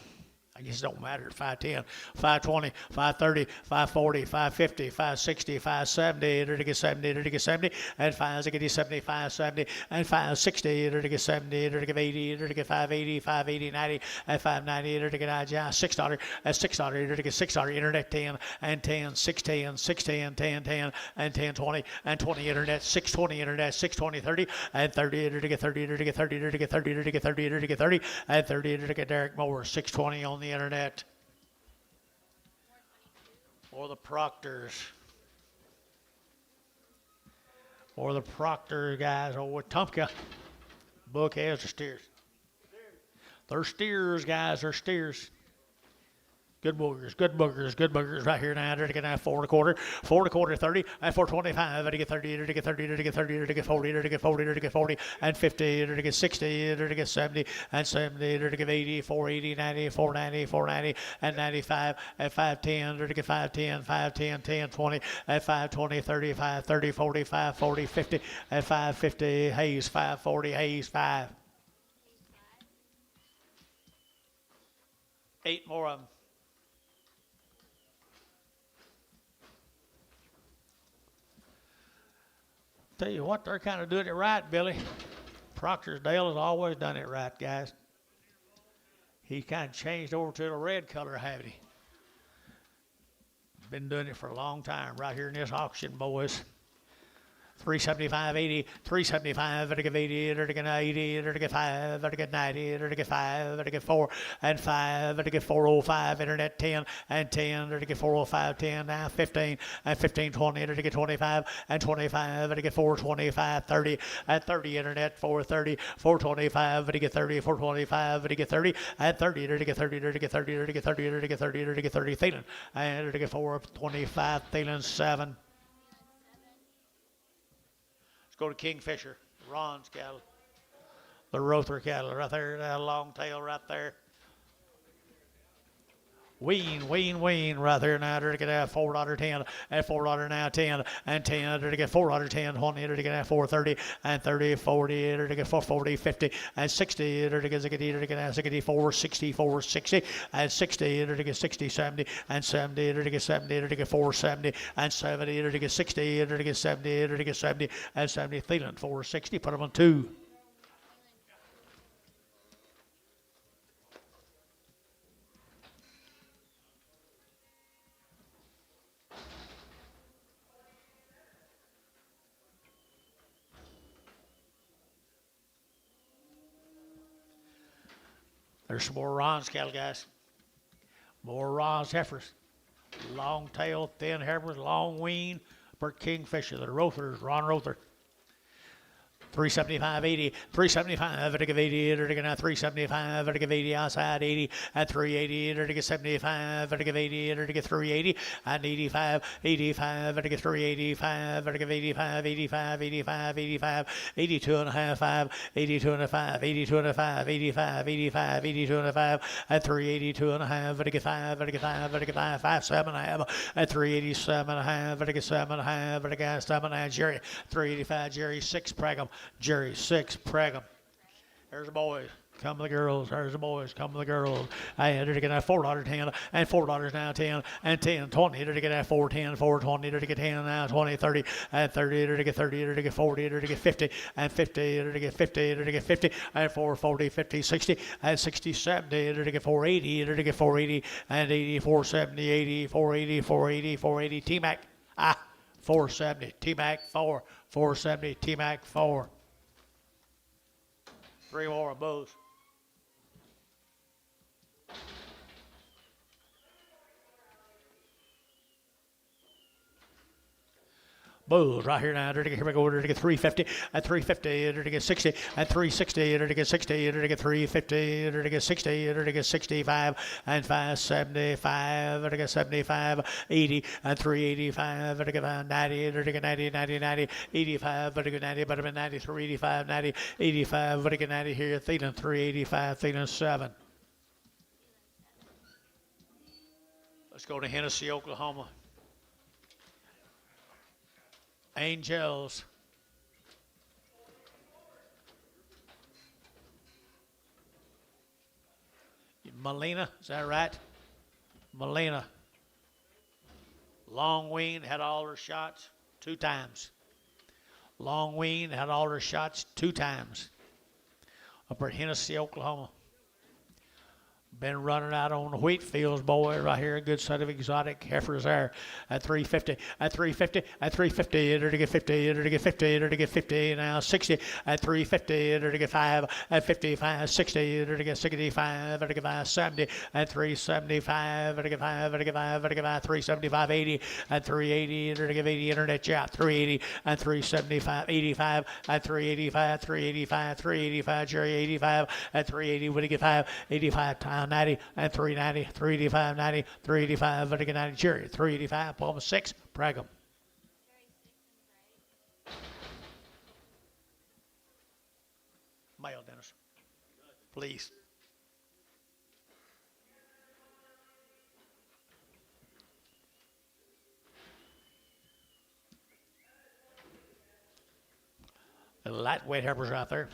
Speaker 1: I guess it don't matter. 510, 520, 530, 540, 550, 560, 570. They're to get 70. They're to get 70 and 560, 75, 70 and 560. They're to get 70. They're to get 80. They're to get 580, 580, 90 and 590. They're to get IGI $6 and $6. They're to get $6 internet 10 and 10, 610, 610, 10, 10 and 10 20 and 20 internet 620 internet 620 30 and 30. They're to get 30. They're to get 30. They're to get 30. They're to get 30. They're to get 30 and 30. They're to get Derek Moore 620 on the internet. Or the Proctors. Or the Proctor guys over at Wetumpka. Buckheads or steers. They're steers, guys. They're steers. Good boogers, good boogers, good boogers right here now. They're to get now 4 1/4, 4 1/4, 30, and 425. They're to get 30, they're to get 30, they're to get 30, they're to get 40, they're to get 40, they're to get 40, and 50, they're to get 60, they're to get 70, and 70, they're to get 80, 480, 90, 490, 490, and 95, and 510, they're to get 510, 510, 10, 20, and 520, 35, 30, 40, 540, 50, and 550, Hayes 540, Hayes 5. 8 more of them. Tell you what, they're kind of doing it right, Billy. Proctorsdale has always done it right, guys. He kind of changed over to the red color, haven't he? Been doing it for a long time right here in this auction, boys. 375, 80, 375, vertical 80, vertical 80, vertical 5, vertical 90, vertical 5, vertical 4, and 5, vertical 405, internet 10, and 10, vertical 405, 10, now 15, and 15, 20, vertical 25, and 25, vertical 425, 30, and 30, internet 430, 425, vertical 30, 425, vertical 30, and 30, vertical 30, vertical 30, vertical 30, vertical 30, vertical 30, Thielen, and vertical 425, Thielen 7. Let's go to Kingfisher, Ron's cattle. The Rother cattle right there, that long tail right there. Wean right there now. They're going to have $4.10 and $4 now 10 and 10. They're to get $4.10, 20. They're to get $4.30 and 30, 40. They're to get $4.40, 50 and 60. They're to get 64, 64, 60 and 60. They're to get 60, 70 and 70. They're to get 70. They're to get 470 and 70. They're to get 60. They're to get 70. They're to get 70 and 70. Thielen 460. Put them on 2. There's some more Ron's cattle, guys. More Ron's heifers. Long tail, thin heifers, long wean for Kingfisher. The Rothers, Ron Rother. 375, 80, 375, vertical 80, vertical 375, vertical 80, outside 80, and 380, vertical 75, vertical 80, vertical 380, and 85, 85, vertical 385, vertical 85, 85, 85, 85, 82 and a half, 5, 82 and a 5, 82 and a 5, 85, 85, 82 and a 5, and 382 and a half, vertical 5, vertical 5, vertical 5, 5, 7 and a half, and 387 and a half, vertical 7 and a half, vertical 7 and a half, Jerry, 385, Jerry, 6, Pregham. Jerry 6, Pregham. There's the boys. Come the girls. There's the boys. Come the girls. And they're to get that $4.10 and $4 now 10 and 10, 20. They're to get that $4.10, $4.20. They're to get 10 now 20, 30 and 30. They're to get 30. They're to get 40. They're to get 50 and 50. They're to get 50. They're to get 50 and 440, 50, 60 and 60, 70. They're to get 480. They're to get 480 and 80, 470, 80, 480, 480, 480. T-Mac. 470. T-Mac 4. 470. T-Mac 4. 3 more of both. Bulls right here now. Here we go. They're to get 350 and 350. They're to get 60 and 360. They're to get 60. They're to get 350. They're to get 60. They're to get 65 and 575. They're to get 75, 80 and 385. They're to get 90. They're to get 90, 90, 90, 85. They're to get 90. Better than 90, 385, 90, 85. They're to get 90 here. Thielen 385. Thielen 7. Let's go to Hennessy, Oklahoma. Angels. Molina, is that right? Molina. Long wean, had all her shots 2 times. Long wean, had all her shots 2 times. Up at Hennessy, Oklahoma. Been running out on the wheat fields, boy, right here. A good set of exotic heifers there at 350, at 350, at 350. They're to get 50, they're to get 50, they're to get 50. Now 60 at 350, they're to get 5 at 55, 60, they're to get 65, they're to get 5, 70 at 375, they're to get 5, they're to get 5, they're to get 5, 375, 80 at 380, they're to get 80 internet job, 380 and 375, 85 at 385, 385, 385, Jerry 85 at 380, would he get 5, 85 times 90 and 390, 385, 90, 385, vertical 90, Jerry, 385, Palma 6, Pregham. Mail, Dennis. Please. The lightweight heifers out there.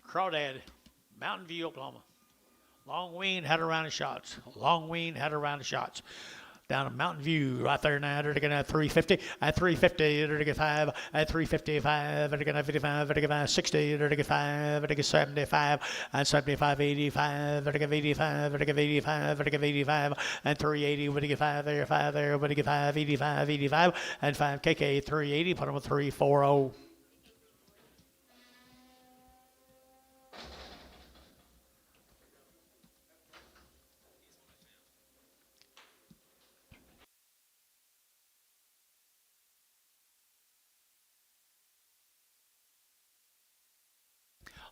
Speaker 1: Crawdad, Mountain View, Oklahoma. Long wean had a round of shots. Long wean had a round of shots. down to Mountain View right there now. They're going to 350 at 350. They're going to get 5 at 355. They're going to 55. They're going to 60. They're going to 5. They're going to 75 and 75 85. They're going to 85. They're going to 85. They're going to 85 and 380. We're going to get 5 there. 5 there. We're going to get 5 85 85 and 5 KK 380. Put them with 340.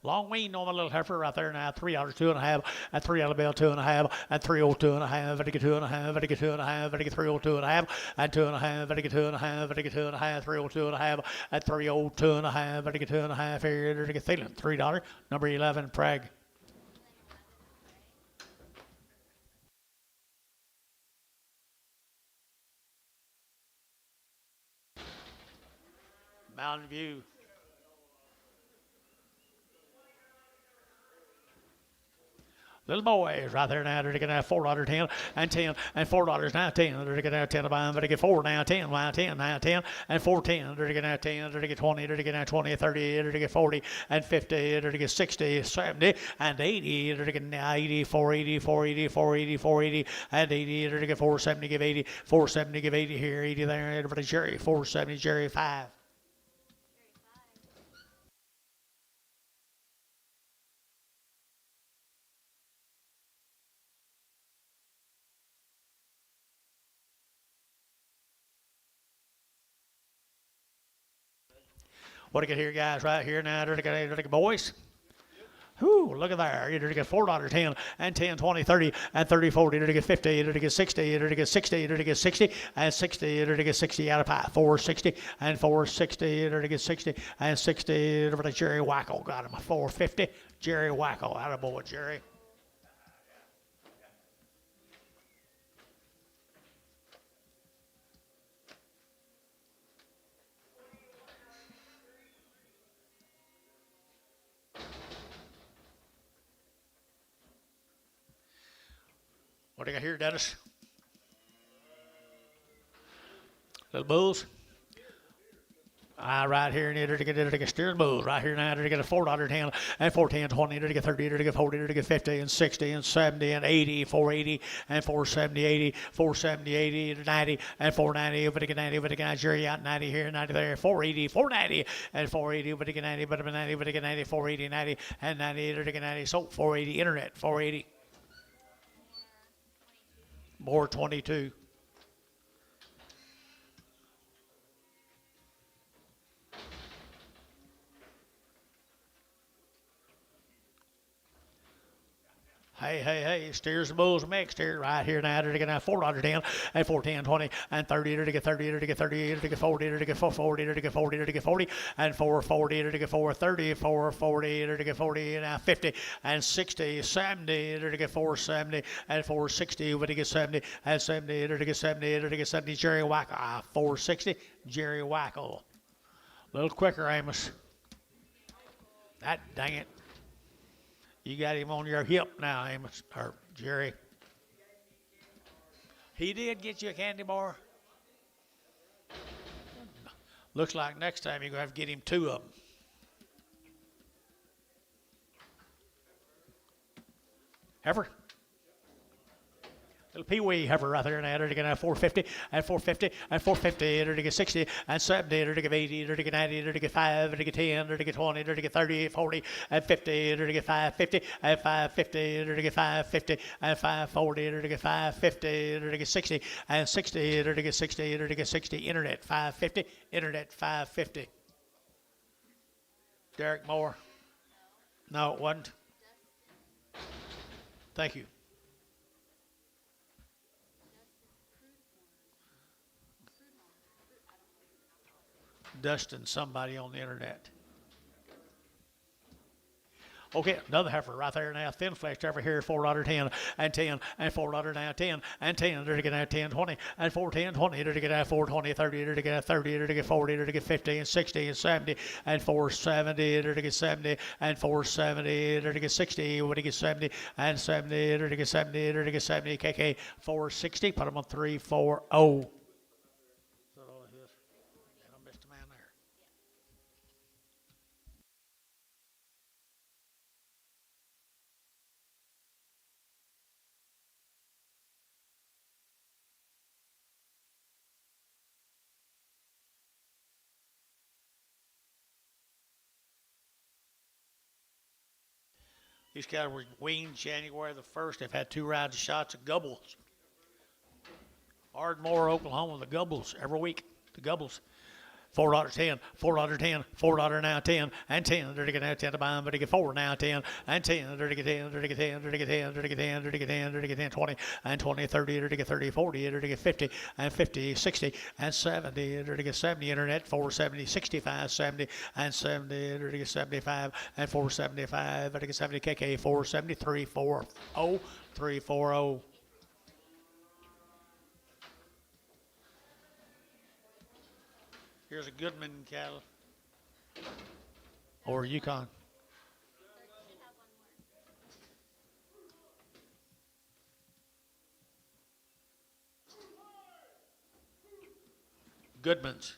Speaker 1: Long weaned on my little heifer right there now. $3, 2.5, at $3 bill, 2.5, at 302 and a half, at 2.5, at 2.5, at 302 and a half, at 2.5, at 2.5, at 2.5, 302 and a half, at 302 and a half, at 2.5 here, at $3, number 11, Prague. Mountain View. Little boys right there now. They're going to have $4, 10 and 10 and $4 now 10. They're going to have 10 buy them. They're going to get 4 now 10 now 10 now 10 and 4 10. They're going to have 10. They're going to get 20. They're going to have 20 30. They're going to get 40 and 50. They're going to get 60 70 and 80. They're going to get 80 480 480 480 480 and 80. They're going to get 470 give 80 470 give 80 here 80 there. Everybody Jerry 470 Jerry 5. What do you get here, guys? Right here now, they're going to boys. Whoo, look at there. You're going to get $4, 10 and 10, 20, 30 and 30, 40. You're going to get 50. You're going to get 60. You're going to get 60. You're going to get 60 and 60. You're going to get 60 out of pie. 460 and 460. You're going to get 60 and 60. Over to Jerry Wackel. Got him. 450. Jerry Wackel. Attaboy, Jerry. What do you got here, Dennis? Little bulls. Right here, and to get steers bulls. Right here now, to get a $4, 10 and 4 10 20. To get 30. To get 40. To get 50 and 60 and 70 and 80, 480 and 470 80, 470 80 to 90 and 490. But to get 90, but to get Jerry out 90 here, 90 there, 480, 490 and 480. But to get 90, but 90, but to get 90, 480, 90 and 90. To get 90, so 480 internet, 480. More 22. Hey, steers and bulls mixed here, right here now. They're going to have $4, 10 and 4 10 20 and 30. They're to get 30. They're to get 30. They're to get 40. They're to get 440. They're to get 40. They're to get 40 and 440. They're to get 430. 440. They're to get 40 and 50 and 60, 70. They're to get 470 and 460. They're to get 70 and 70. They're to get 70. They're to get 70. Jerry Wackel. 460. Jerry Wackel. A little quicker, Amos. That dang it. You got him on your hip now, Amos, or Jerry. He did get you a candy bar. Looks like next time you're going to have to get him 2 of them. Heifer. Little pee-wee heifer right there now. They're to get 450 and 450 and 450. They're to get 60 and 70. They're to get 80. They're to get 90. They're to get 5. They're to get 10. They're to get 20. They're to get 30, 40 and 50. They're to get 550 and 550. They're to get 550 and 540. They're to get 550. They're to get 60 and 60. They're to get 60. They're to get 60. Internet 550. Internet 550. Derek Moore. No, it wasn't. Thank you. Dustin, somebody on the internet. Okay, another heifer right there now, thin fleshed heifer here, $4.10 and 10 and $4 now 10 and 10, there to get out 10, 20 and 410, 20, there to get out 420, 30, there to get out 30, there to get 40, there to get 50 and 60 and 70 and 470, there to get 70 and 470, there to get 60, what to get 70 and 70, there to get 70, there to get 70, KK 460, put them on 340. I missed a man there. These cattle were weaned January the 1st. They've had 2 rounds of shots of gobbles. Ardmore, Oklahoma, the gobbles every week. The gobbles. $4.10, $4.10, $4 now 10 and 10. There to get now 10 to buy them, but to get 4 now 10 and 10. There to get 10, there to get 10, there to get 10, there to get 10, there to get 10, there to get 10, 20 and 20, 30, there to get 30, 40, there to get 50 and 50, 60 and 70. There to get 70 internet, 470, 65, 70 and 70. There to get 75 and 475. There to get 70 KK, 473, 40, 340. Here's a Goodman cattle. Or Yukon. Goodman's.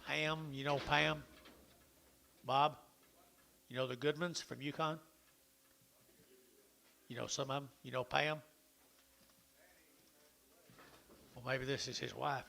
Speaker 1: Pam, you know Pam? Bob? You know the Goodmans from Yukon? You know some of them? You know Pam? Well, maybe this is his wife.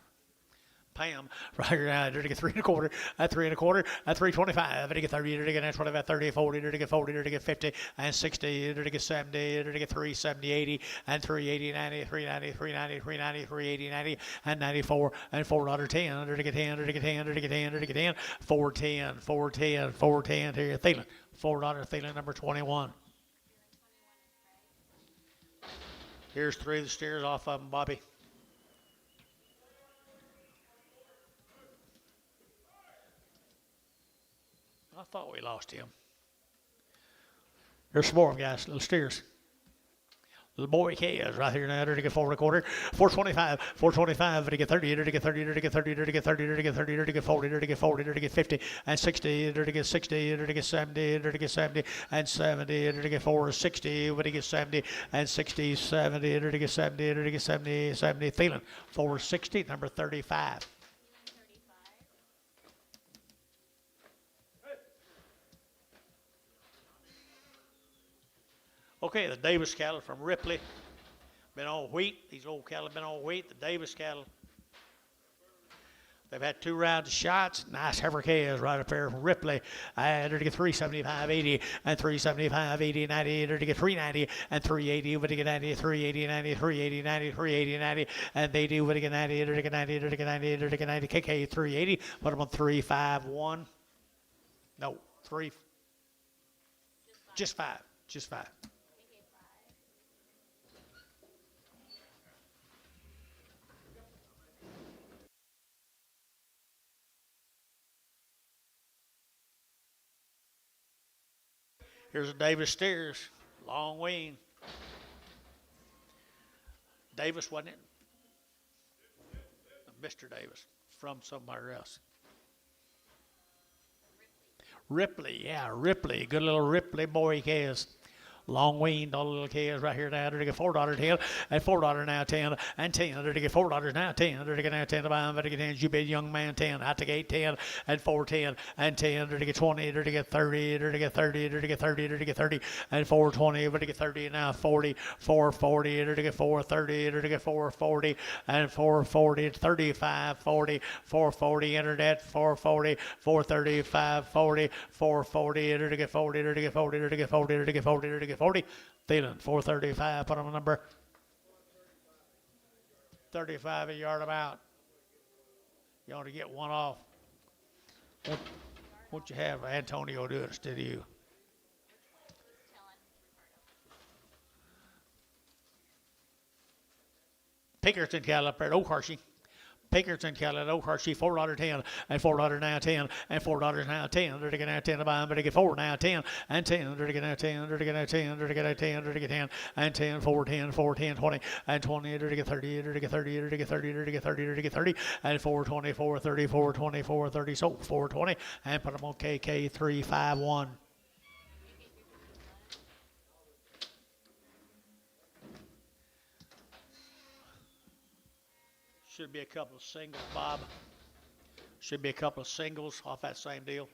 Speaker 1: Pam, right here now, there to get 3 1/4, at 3 1/4, at 325, there to get 30, there to get 25, 30, 40, there to get 40, there to get 50, and 60, there to get 70, there to get 3, 70, 80, and 380, 90, 390, 390, 390, 380, 90, and 94, and $4.10, there to get 10, there to get 10, there to get 10, there to get 10, 410, 410, 410, here, Thielen, $4 Thielen, number 21. Here's 3 of the steers off of them, Bobby. I thought we lost him. There's some more guys, little steers. Little boy calves right here now. There to get 4 1/4, 425, 425. There to get 30, there to get 30, there to get 30, there to get 30, there to get 30, there to get 40, there to get 40, there to get 50, and 60, there to get 60, there to get 70, there to get 70, and 70, there to get 460, there to get 70, and 60, 70, there to get 70, there to get 70, 70. Thielen, 460, number 35. Okay, the Davis cattle from Ripley. Been on wheat. These old cattle have been on wheat. The Davis cattle. They've had 2 rounds of shots. Nice heifer calves right up there from Ripley. They're to get 375, 80, and 375, 80, 90. They're to get 390 and 380. But to get 90, 380, 90, 380, 90, 380, 90. And they do. But to get 90, they're to get 90, they're to get 90, they're to get 90. KK 380. Put them on 351. No, 3. Just 5. Just 5. Here's a Davis steers, long wean. Davis, wasn't it? Mr. Davis, from somewhere else. Ripley, yeah, Ripley. Good little Ripley boy calves. Long weaned, all the little calves right here now. They're to get $4.10 and $4 now 10 and 10. They're to get $4 now 10. They're to get now 10 to buy them. They're to get 10. You big young man 10. Out to gate 10 and 410 and 10. They're to get 20. They're to get 30. They're to get 30. They're to get 30. They're to get 30 and 420. They're to get 30 now 40. 440. They're to get 430. They're to get 440 and 440. 35 40. 440 internet 440. 435 40. 440. They're to get 40. They're to get 40. They're to get 40. They're to get 40. They're to get 40. Thielen, 435. Put on a number 35 a yard about. You ought to get one off. Won't you have Antonio do it instead of you? Pinkerton cattle up there at Oak Hershey. Pinkerton cattle at Oakhurst, $4.10 and $4.10 and $4 now 10. They're getting 10 to buy, but they get 4 now 10 and 10. They're getting 10. They're getting 10. They're getting 10. They're getting 10 and 10. 4 10 4 10 20 and 20. They're getting 30. They're getting 30. They're getting 30. They're getting 30. They're getting 30 and 4 24 34 24 30. So 420 and put them on KK 351. Should be a couple of singles, Bob. Should be a couple of singles off that same deal.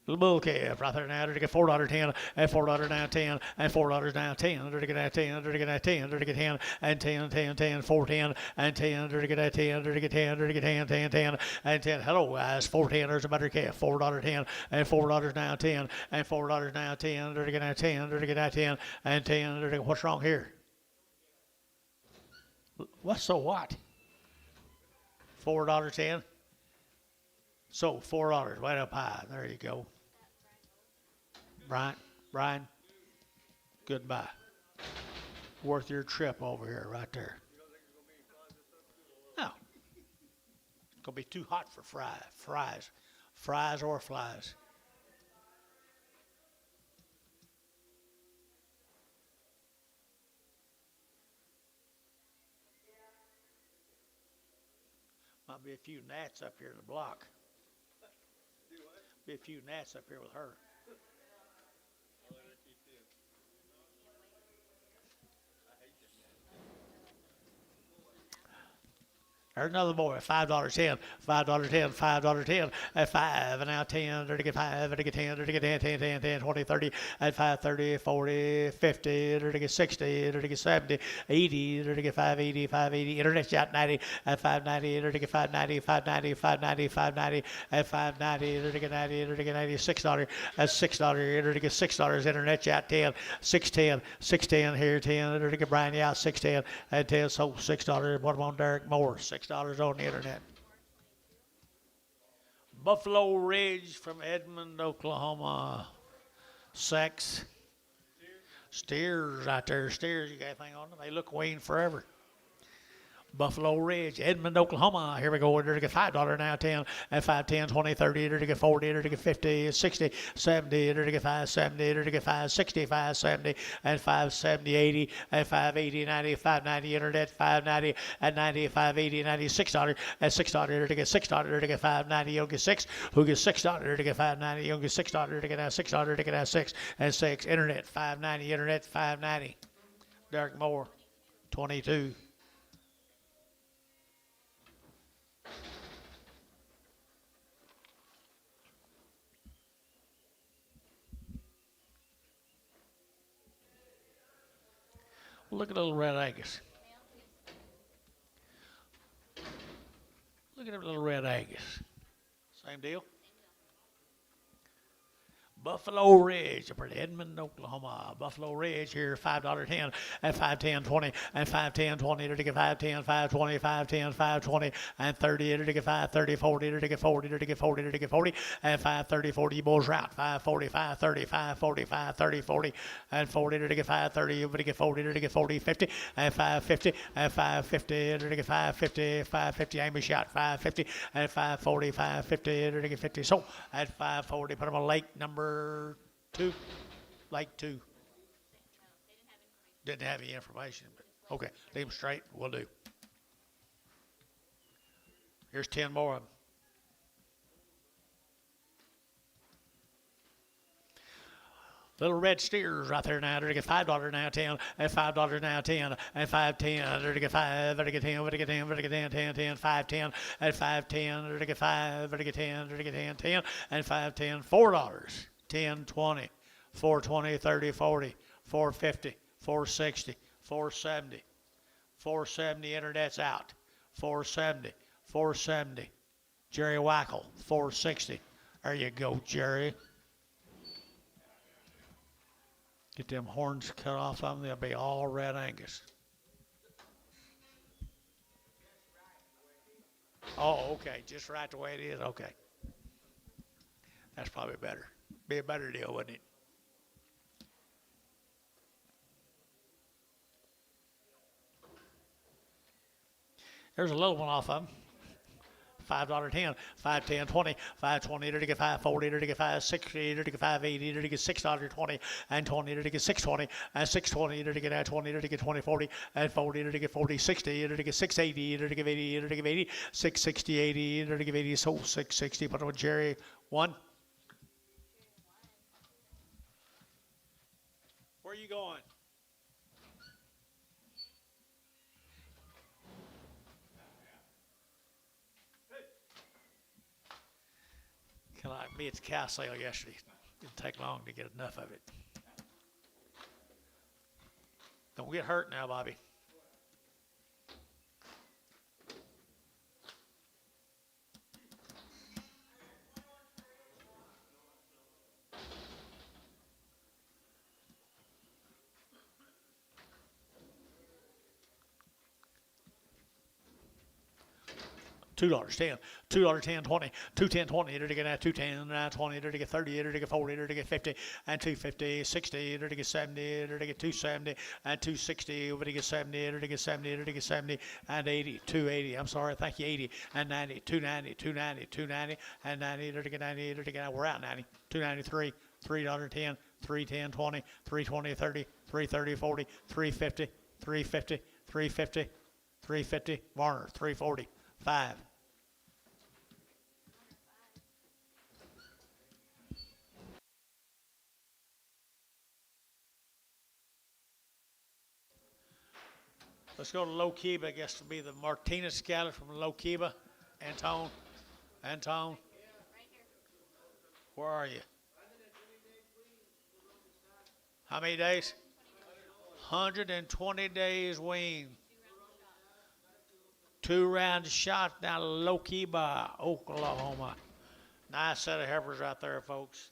Speaker 1: Little bull calf right there now. They're to get $4.10 and $4 now 10 and $4 now 10. They're to get that 10. They're to get that 10. They're to get 10 and 10 10 10 4 10 and 10. They're to get that 10. They're to get 10. They're to get 10 10 10 and 10. Hello guys. 4.10. There's a better calf. $4.10 and $4 now 10 and $4 now 10. They're to get that 10. They're to get that 10 and 10. They're to get, what's wrong here? What's so what? $4.10. So $4 right up high. There you go. Brian, goodbye. Worth your trip over here, right there. No, it's gonna be too hot for fries or flies. Might be a few gnats up here in the block. Be a few gnats up here with her. There's another boy, $5.10, $5.10, $5.10, at 5, and now 10, they're to get 5, they're to get 10, they're to get 10, 10, 10, 10, 20, 30, at 5, 30, 40, 50, they're to get 60, they're to get 70, 80, they're to get 580, 580, internet shot 90, at 590, they're to get 590, 590, 590, 590, at 590, they're to get 90, they're to get 90, $6, at $6, they're to get $6, internet shot 10, 610, 610, here 10, they're to get Brian out 610, at 10, so $6, what about Derek Moore, $6 on the internet. Buffalo Ridge from Edmond, Oklahoma. Sex. Steers out there. Steers, you got anything on them? They look weaned forever. Buffalo Ridge, Edmond, Oklahoma. Here we go. They're to get $5 now, 10, and 5, 10, 20, 30. They're to get 40. They're to get 50, 60, 70. They're to get 570. They're to get 560, 570, and 570, 80, and 580, 90, 590. Internet 590, and 90, 580, 90, $6, and $6. They're to get $6. They're to get 590. You'll get 6. Who gets $6? They're to get 590. You'll get $6. They're to get $6. They're to get 6 and 6. Internet 590. Internet 590. Derek Moore, 22. Look at little red Angus. Look at that little red Angus. Same deal? Buffalo Ridge, up in Edmond, Oklahoma. Buffalo Ridge here, $5.10, and 510, 20, and 510, 20. They're to get 510, 520, 510, 520, and 30. They're to get 530, 40. They're to get 40. They're to get 40. They're to get 40, and 530, 40. You boys are out. 540, 530, 540, 530, 40, and 40. They're to get 530. You're to get 40. They're to get 40, 50, and 550, and 550. They're to get 550, 550. Amy shot 550, and 540, 550. They're to get 50. So at 540, put them on lake number 2, lake 2. Didn't have any information, but okay, leave them straight. We'll do. Here's 10 more of them. Little red steers right there now. They're to get $5 now, 10, and $5 now, 10, and 510. They're to get 5. They're to get 10. They're to get 10. They're to get 10, 10, 10, 510, and 510. They're to get 5. They're to get 10. They're to get 10, 10, and 510. $4. 10, 20, 420, 30, 40, 450, 460, 470, 470. Internet's out. 470, 470. Jerry Wackel, 460. There you go, Jerry. Get them horns cut off of them. They'll be all red Angus. Oh, okay. Just right the way it is. Okay. That's probably better. Be a better deal, wouldn't it? There's a little one off of them. $5.10, $5.10, 20, $5.20 to get $5.40 to get $5.60 to get $5.80 to get $6.20 and 20 to get $6.20 and $6.20 to get 20 to get $20.40 and 40 to get $40, $60 to get $6.80 to get $80 to get $80, $6.60, $80 to get $80, so $6.60. Put it with Jerry 1. Where are you going? Like me at the cow sale yesterday. Didn't take long to get enough of it. Don't get hurt now, Bobby. $2.10, $2.10, 20, $2.10, 20, to get $2.10, 20, to get 30, to get 40, to get 50, and $2.50, 60, to get 70, to get $2.70, and $2.60, to get 70, to get 70, to get 70, and 80, $2.80. I'm sorry, thank you, 80, and 90, $2.90, $2.90, $2.90, and 90, to get 90, to get we're out 90, $2.93, $3.10, $3.10, 20, $3.20, 30, $3.30, 40, $3.50, $3.50, $3.50, $3.50, Varner, $3.40. 5. Let's go to Low Kiba. I guess to be the Martinez cattle from Low Kiba. Antone. Where are you? How many days? 120 days weaned. 2 round shot down to Low Kiba, Oklahoma. Nice set of heifers right there, folks.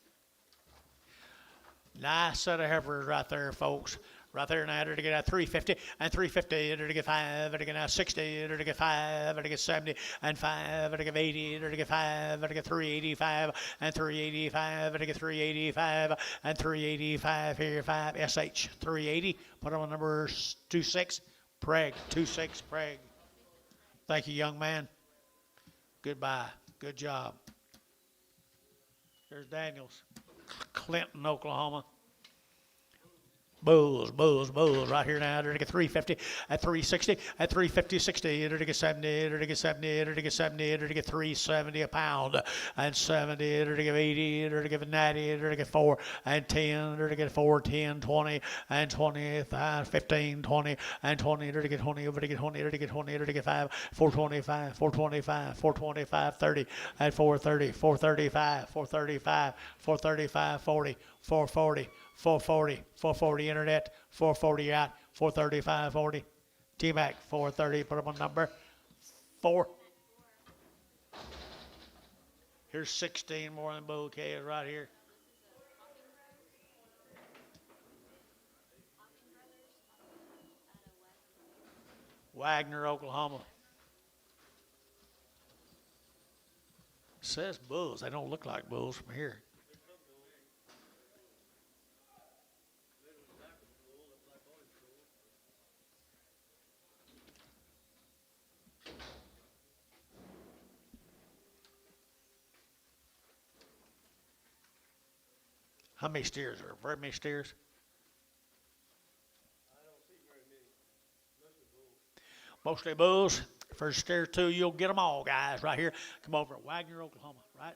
Speaker 1: Nice set of heifers right there, folks. Right there now, to get at 350 and 350, to get 5, to get 60, to get 5, to get 70, and 5, to get 80, to get 5, to get 385, and 385, to get 385, and 385 here, 5, SH 380. Put on number 26, Preg, 26, Preg. Thank you, young man. Goodbye. Good job. There's Daniels, Clinton, Oklahoma. Bulls, right here now. To get 350 at 360 at 350, 60 to get 70 to get 70 to get 70 to get 370 a pound and 70 to get 80 to get 90 to get 4 and 10 to get 4, 10, 20 and 20, 15, 20 and 20 to get 20 over to get 20 to get 20 to get 5, 425, 425, 425, 30 and 430, 435, 435, 435, 40, 440. 440, 440 internet, 440 out, 435, 40. T-Mac, 430, put them on number 4. Here's 16 more than bouquet right here. Wagner, Oklahoma. It says bulls. They don't look like bulls from here. How many steers are there? Very many steers?
Speaker 4: I don't see very many. Mostly bulls.
Speaker 1: Mostly bulls. First steer 2, you'll get them all, guys, right here. Come over at Wagner, Oklahoma, right?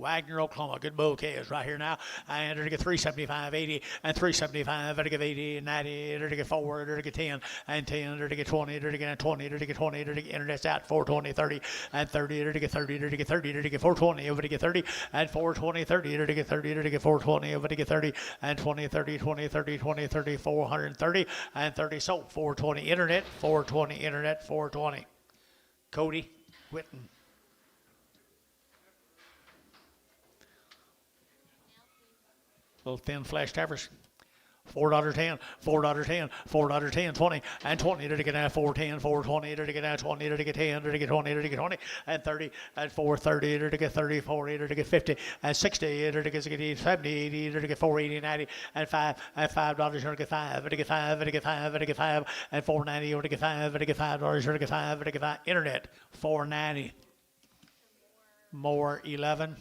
Speaker 1: Wagner, Oklahoma, good bouquets right here now. And to get 375, 80, and 375, to get 80, 90, to get 4, to get 10, and 10, to get 20, to get 20, to get 20, to get internet's out, 420, 30, and 30, to get 30, to get 30, to get 420, over to get 30, and 420, 30, to get 30, to get 420, over to get 30, and 20, 30, 20, 30, 20, 30, 430, and 30 sold, 420 internet, 420 internet, 420. Cody Whitten. Little thin flashed heifers. $4.10, $4.10, $4.10, 20, and 20 to get at 410, 420 to get at 20 to get 10 to get 20 to get 20, and 30, and 430 to get 30, 40 to get 50, and 60 to get 70, 80 to get 480, 90, and 5, and $5 to get 5, to get 5, to get 5, to get 5, and 490 to get 5, to get $5 to get 5, to get 5. Internet, 490. More 11.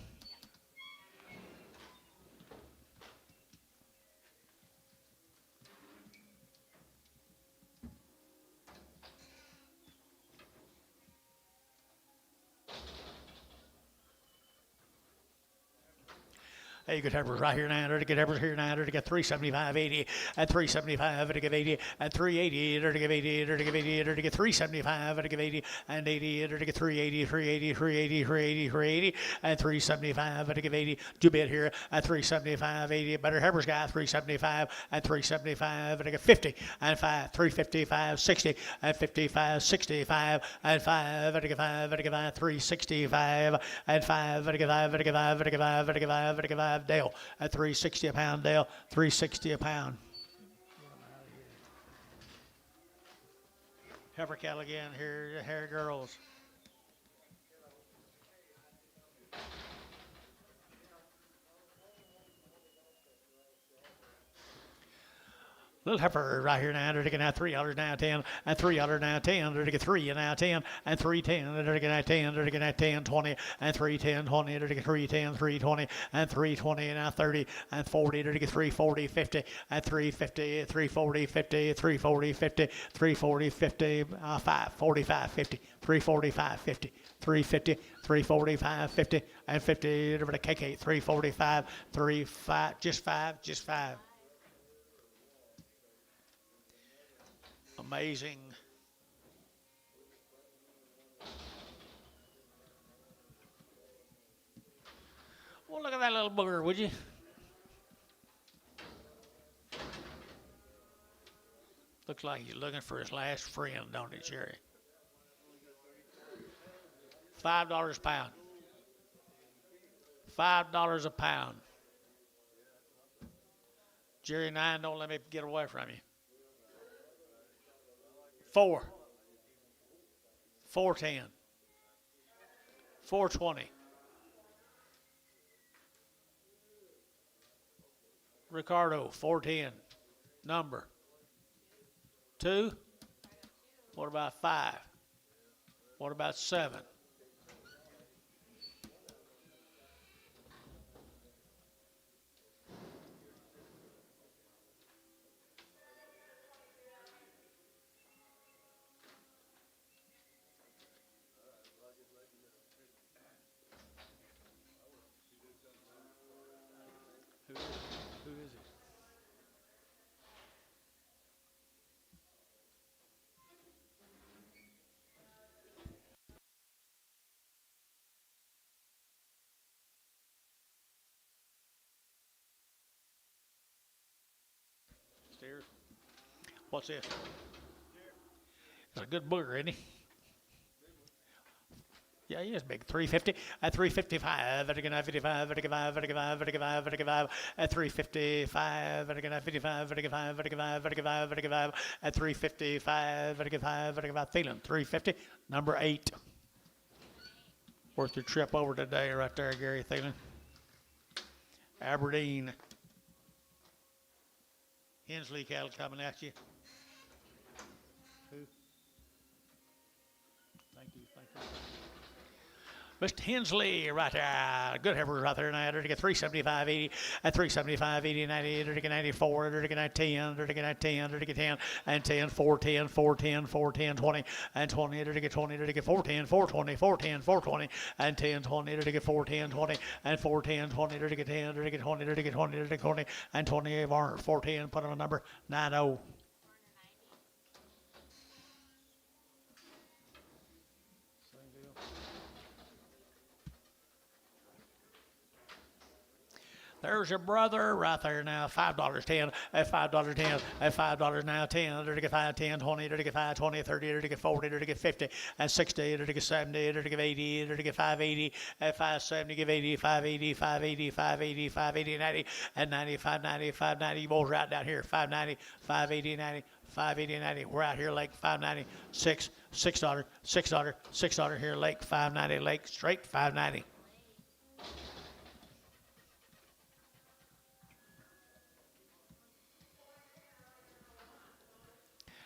Speaker 1: Hey, good heifers right here now. To get heifers here now. To get 375.80 and 375 to give 80 and 380 to give 80 to give 80 to get 375 to give 80 and 80 to get 380 380 380 380 380 and 375 to give 80. Do bid here at 375 80. Better heifers got 375 and 375 to get 50 and 5 355 60 and 55 65 and 5 to get 5 to get 5 365 and 5 to get 5 to get 5 to get 5 to get 5 to get 5. Dale at $3.60 a pound. Dale, $3.60 a pound. Heifer cattle again here, hair girls. Little heifer right here now. They're taking out $3 now 10 and $3 now 10. They're taking 3 now 10 and 3.10. They're taking out 10. They're taking out 10 20 and 3.10 20. They're taking 3.10 3.20 and 3.20 now 30 and 40. They're taking 3.40 50 and 3.50 3.40 50 3.40 50 3.40 50 5 45 50 3.45 50 3.50 3.45 50 and 50. Over to KK 3.45 3.5 just 5. Amazing. Well, look at that little booger, would you? Looks like he's looking for his last friend, don't it, Jerry? $5 a pound. $5 a pound. Jerry 9, don't let me get away from you. 4, 410, 420. Ricardo, 410. Number 2. What about 5? What about 7? Who is it? Steers. What's this? It's a good booger, isn't he? Yeah, he is big. 350 at 355 at 55 at 55 at 55 at 55 at 55 at 355 at 55 at 55 at 55 at 55 at 55 at 355 at 55 at 55. Thielen 350, number 8. Worth your trip over today, right there, Gary Thielen. Aberdeen. Hensley cattle coming at you. Who? Thank you. Mr. Hensley, right there. Good heifers right there now. They're to get 375.80 at 375.80, 90. They're to get 94. They're to get 10. They're to get 10. They're to get 10 and 10, 410, 410, 410, 20 and 20. They're to get 20. They're to get 410, 420, 410, 420 and 10, 20. They're to get 410, 20 and 410, 20. They're to get 10. They're to get 20. They're to get 20. They're to get 20 and 20. Varner 410. Put on a number 90. There's your brother right there now. $5.10 at $5.10 at $5 now. 10. There to get 5, 10, 20. There to get 5, 20, 30. There to get 40. There to get 50 and 60. There to get 70. There to get 80. There to get 580 at 570. Give 80, 580, 580, 580, 580, 90 and 90, 590, 590. You boys right down here. 590, 580, 90. 580, 90. We're out here, Lake 590, $6, $6 here, Lake 590, Lake straight 590.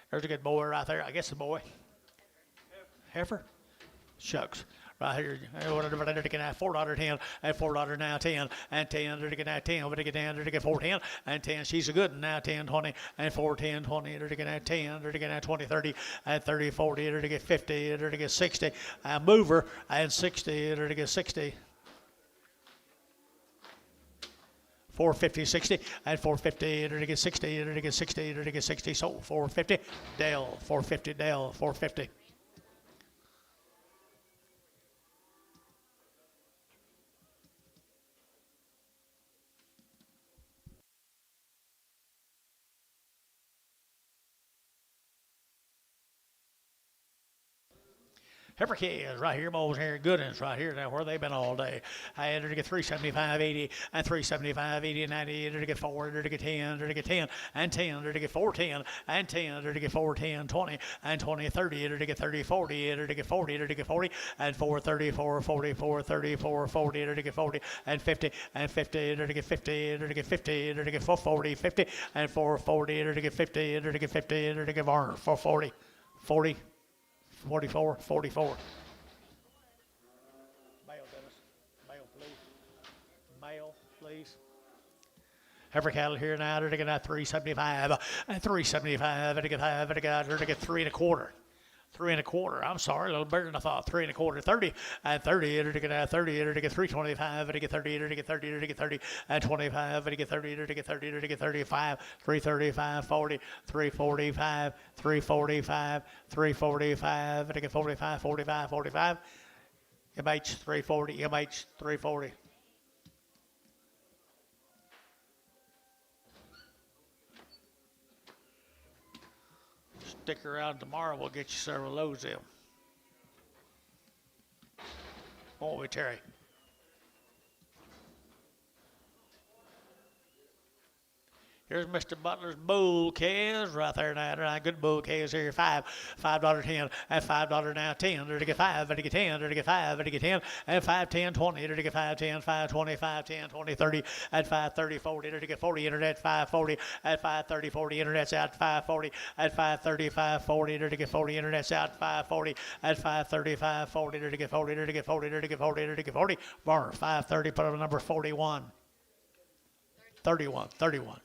Speaker 1: There's a good boy right there. I guess a boy. Heifer? Shucks. Right here, whatever they're getting at $4.10 and $4 now 10 and 10 they're getting at 10 over to get down they're getting 410 and 10 she's a good one now 10 20 and 410 20 they're getting at 10 they're getting at 20 30 and 30 40 they're getting 50 they're getting 60 and mover and 60 they're getting 60 450 60 and 450 they're getting 60 they're getting 60 they're getting 60 so 450 Dale 450 Dale 450. Heifer kids right here, boys here, good ones right here. Now where they been all day? I had her to get 375, 80, and 375, 80, and 90. Her to get 4, her to get 10, her to get 10, and 10, her to get 410, and 10, her to get 410, 20, and 20, 30, her to get 30, 40, her to get 40, her to get 40, and 430, 440, 430, 440, her to get 40, and 50, and 50, her to get 50, her to get 50, her to get 440, 50, and 440, her to get 50, her to get 50, her to get 440, 40. 44, 44. Mail, Dennis. Mail, please. Mail, please. Heifer cattle here now. They're to get at 375 and 375. And to get 5. And to get 3 1/4. 3 1/4. I'm sorry, a little bigger than I thought. 3 1/4. 30 and 30. And to get at 30. And to get 325. And to get 30. And to get 30. And to get 30 and 25. And to get 30. And to get 30. And to get 35. 335. 40. 345. 345. 345. And to get 45. 45. 45. MH 340. MH 340. Stick around tomorrow, we'll get you several loads in. Won't we, Terry? Here's Mr. Butler's bull calves right there now. Good bull calves here. $5.10 and $5 now 10. There to get 5, there to get 10, there to get 5, there to get 10, and 5, 10, 20. There to get 5, 10, 5, 20, 5, 10, 20, 30, and 5, 30, 40. There to get 40 internet, 5, 40, and 5, 30, 40 internet's out, 5, 40, and 5, 30, 5, 40. There to get 40 internet's out, 5, 40, and 5, 30, 5, 40. There to get 40, there to get 40, there to get 40, there to get 40. Bar 5, 30, put up a number 41. 31, 31.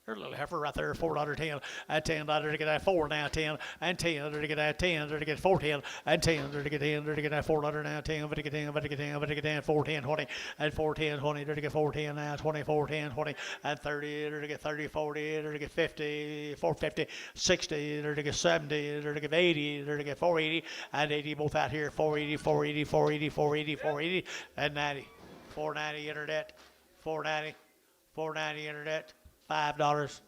Speaker 1: There's a little heifer right there, $4.10 and $10 to get that 4 now 10 and 10 to get that 10 to get 410 and 10 to get 10 to get that $4 now 10 to get 10 to get 10 to get 10 410 20 and 410 20 to get 410 now 20 410 20 and 30 to get 30 40 to get 50 450 60 to get 70 to get 80 to get 480 and 80 both out here 480 480 480 480 480 and 90 490 internet 490 490 internet $5.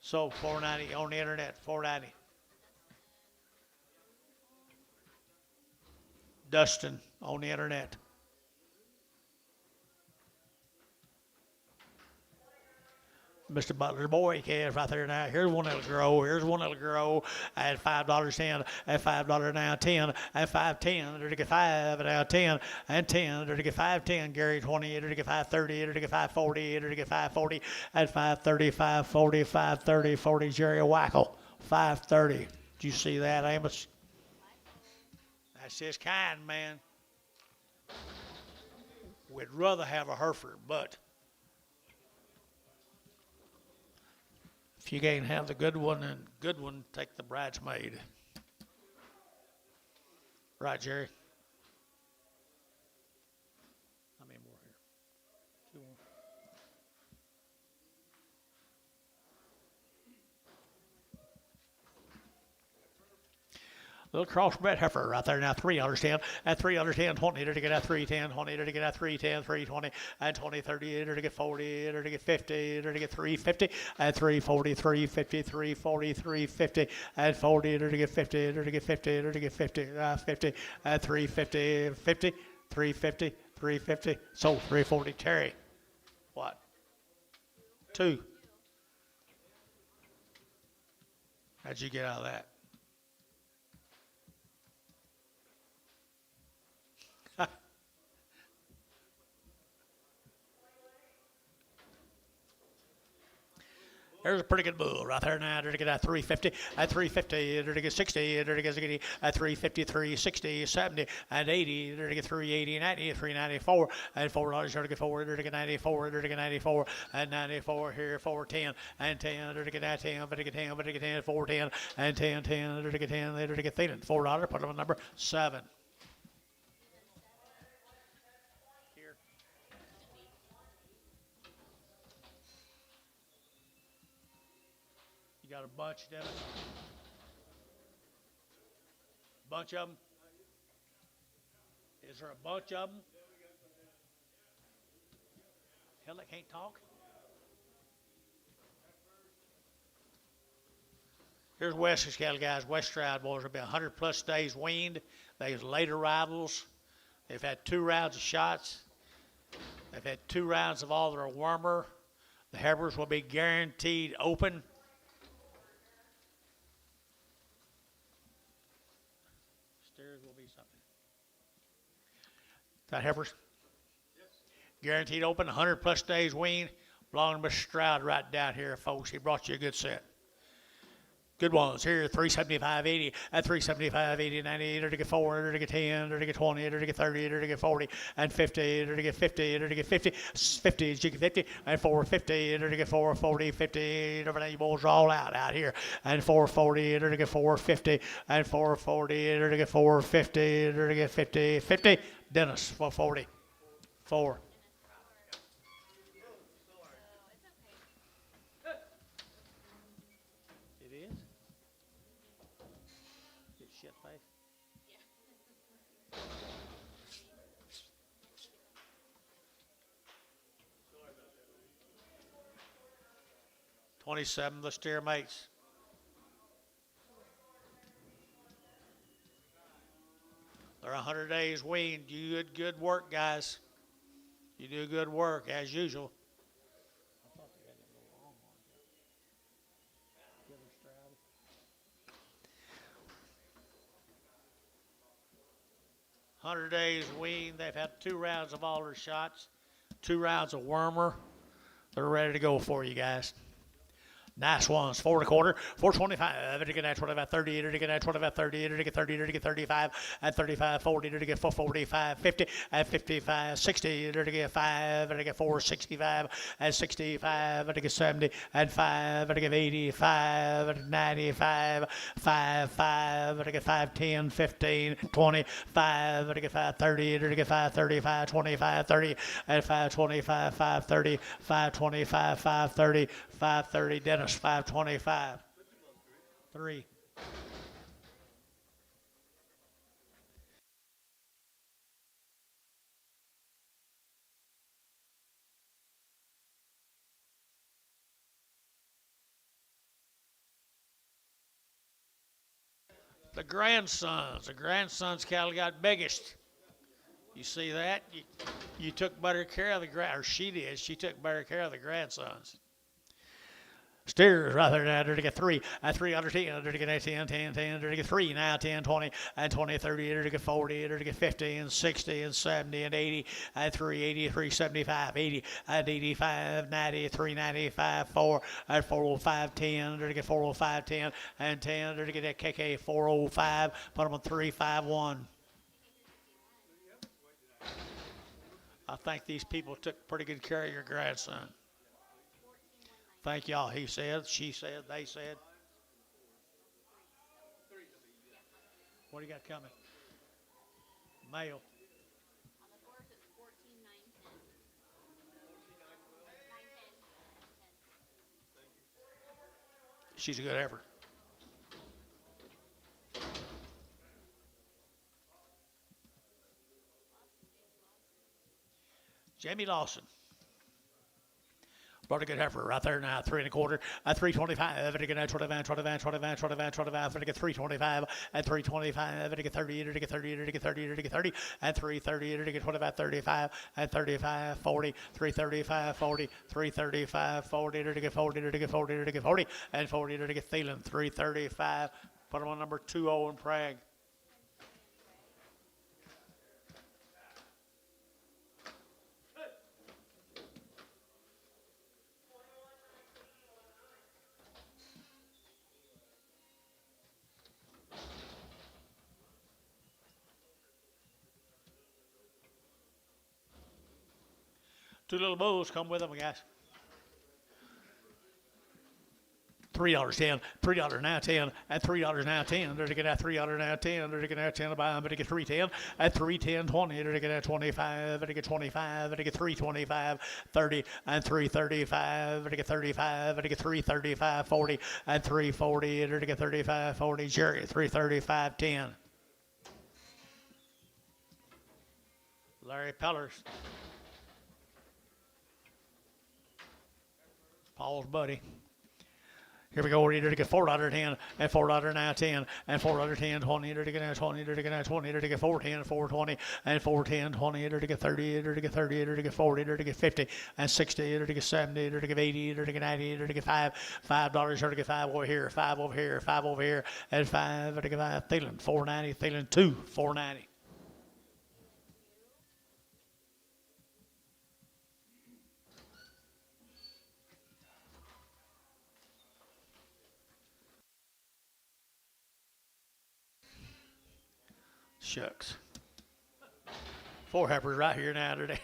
Speaker 1: So $4.90 on the internet. $4.90. Dustin on the internet. Mr. Butler's boy calf right there now. Here's one that'll grow. Here's one that'll grow at $5.10 and $5 now 10 and 5.10. They're to get 5 now 10 and 10. They're to get 5.10. Gary 20. They're to get 5.30. They're to get 5.40. They're to get 5.40 and 5.30, 5.40, 5.30, 40. Jerry Wackel 5.30. Did you see that, Amos? That's his kind, man. We'd rather have a Hereford, but if you can't have the good one, and good one, take the bridesmaid. Right, Jerry? How many more here? 2 more. Little crossbred heifer right there now, 310, at 310, 20, to get at 310, 20, to get at 310, 320, and 20, 30, to get 40, to get 50, to get 350, and 340, 350, 340, 350, and 40, to get 50, to get 50, to get 50, 50, and 350, 50, 350, 350, so 340, Terry. What? 2. How'd you get out of that? There's a pretty good bull right there now. They're to get at 350, at 350, they're to get 60, they're to get at 353, 60, 70, and 80, they're to get 380, 90, 394, and $4, they're to get 4, they're to get 94, they're to get 94, and 94 here, 410, and 10, they're to get at 10, but to get 10, but to get 10, 410, and 10, 10, they're to get 10, they're to get $4, put them on number 7. Here. You got a bunch, Dennis? Bunch of them? Is there a bunch of them? Hell, they can't talk? Here's West's cattle, guys. West Stroud boys have been 100 plus days weaned. They's late arrivals. They've had 2 rounds of shots. They've had 2 rounds of all their wormer. The heifers will be guaranteed open. Steers will be something. That heifers? Yes. Guaranteed open, 100 plus days weaned. Belonging to Mr. Stroud right down here, folks. He brought you a good set. Good ones here, 375, 80, at 375, 80, 90, to get 4, to get 10, to get 20, to get 30, to get 40, and 50, to get 50, to get 50, 50, to get 50, and 450, to get 440, 50, everything you boys are all out here, and 440, to get 450, and 440, to get 450, to get 50, 50, Dennis, 440, 4. Shit face. Yeah. 27, the steer mates. They're 100 days weaned. You did good work, guys. You do good work, as usual. 100 days weaned. They've had 2 rounds of all their shots, 2 rounds of wormer. They're ready to go for you guys. Nice ones. 4 1/4, 425, to get at 25, 30, to get at 25, 30, to get 30, to get 35, at 35, 40, to get 445, 50, at 55, 60, to get 5, to get 465, at 65, to get 70, at 5, to get 85, at 95, 5, to get 5, 10, 15, 20, 5, to get 5, 30, to get 5, 35, 25, 30, at 5, 25, 5, 30, 5, 25, 5, 30, 5, 30, Dennis, 525. 3. The grandson's cattle got biggest. You see that? You took better care of or she did. She took better care of the grandsons. Steers right there now, to get 3, at 3 under 10, to get 10, 10, 10, to get 3, now 10, 20, and 20, 30, to get 40, to get 50, and 60, and 70, and 80, and 380, 375, 80, and 85, 90, 395, 4, and 405, 10, to get 405, 10, and 10, to get that KK 405, put them on 351. I think these people took pretty good care of your grandson. Thank y'all. He said, she said, they said. What do you got coming? Male.
Speaker 3: On the horse, it's 14, 9, 10. 9, 10.
Speaker 1: She's a good heifer. Jamie Lawson. Brought a good heifer right there now, 3 1/4 at 325. At 25, 25, 25, 25, 25. At 325 at 325. At 30, at 30, at 30, at 30 at 330. At 25, 35 at 35, 40, 335, 40, 335, 40. At 40, at 40, at 40 and 40. At Thielen 335. Put him on number 20 in Prague. Two little bulls come with them, guys. $3.10, $3 now 10, at $3 now 10. They're to get at $3 now 10. They're to get at 10 buy them, but to get 310 at 310 20. They're to get at 25, to get 25, to get 325, 30 and 335, to get 35, to get 335, 40 and 340. They're to get 35, 40. Jerry 335, 10. Larry Pellers. Paul's buddy. Here we go. We're to get $4.10 and $4 now 10 and $4.10 20. To get 20. To get 20. To get 410 420 and 410 20. To get 30. To get 30. To get 40. To get 50 and 60. To get 70. To get 80. To get 90. To get $5. To get 5 over here. 5 over here. 5 over here and 5. To get 5. Thielen 490. Thielen 2 490. Shucks. 4 heifers right here now today.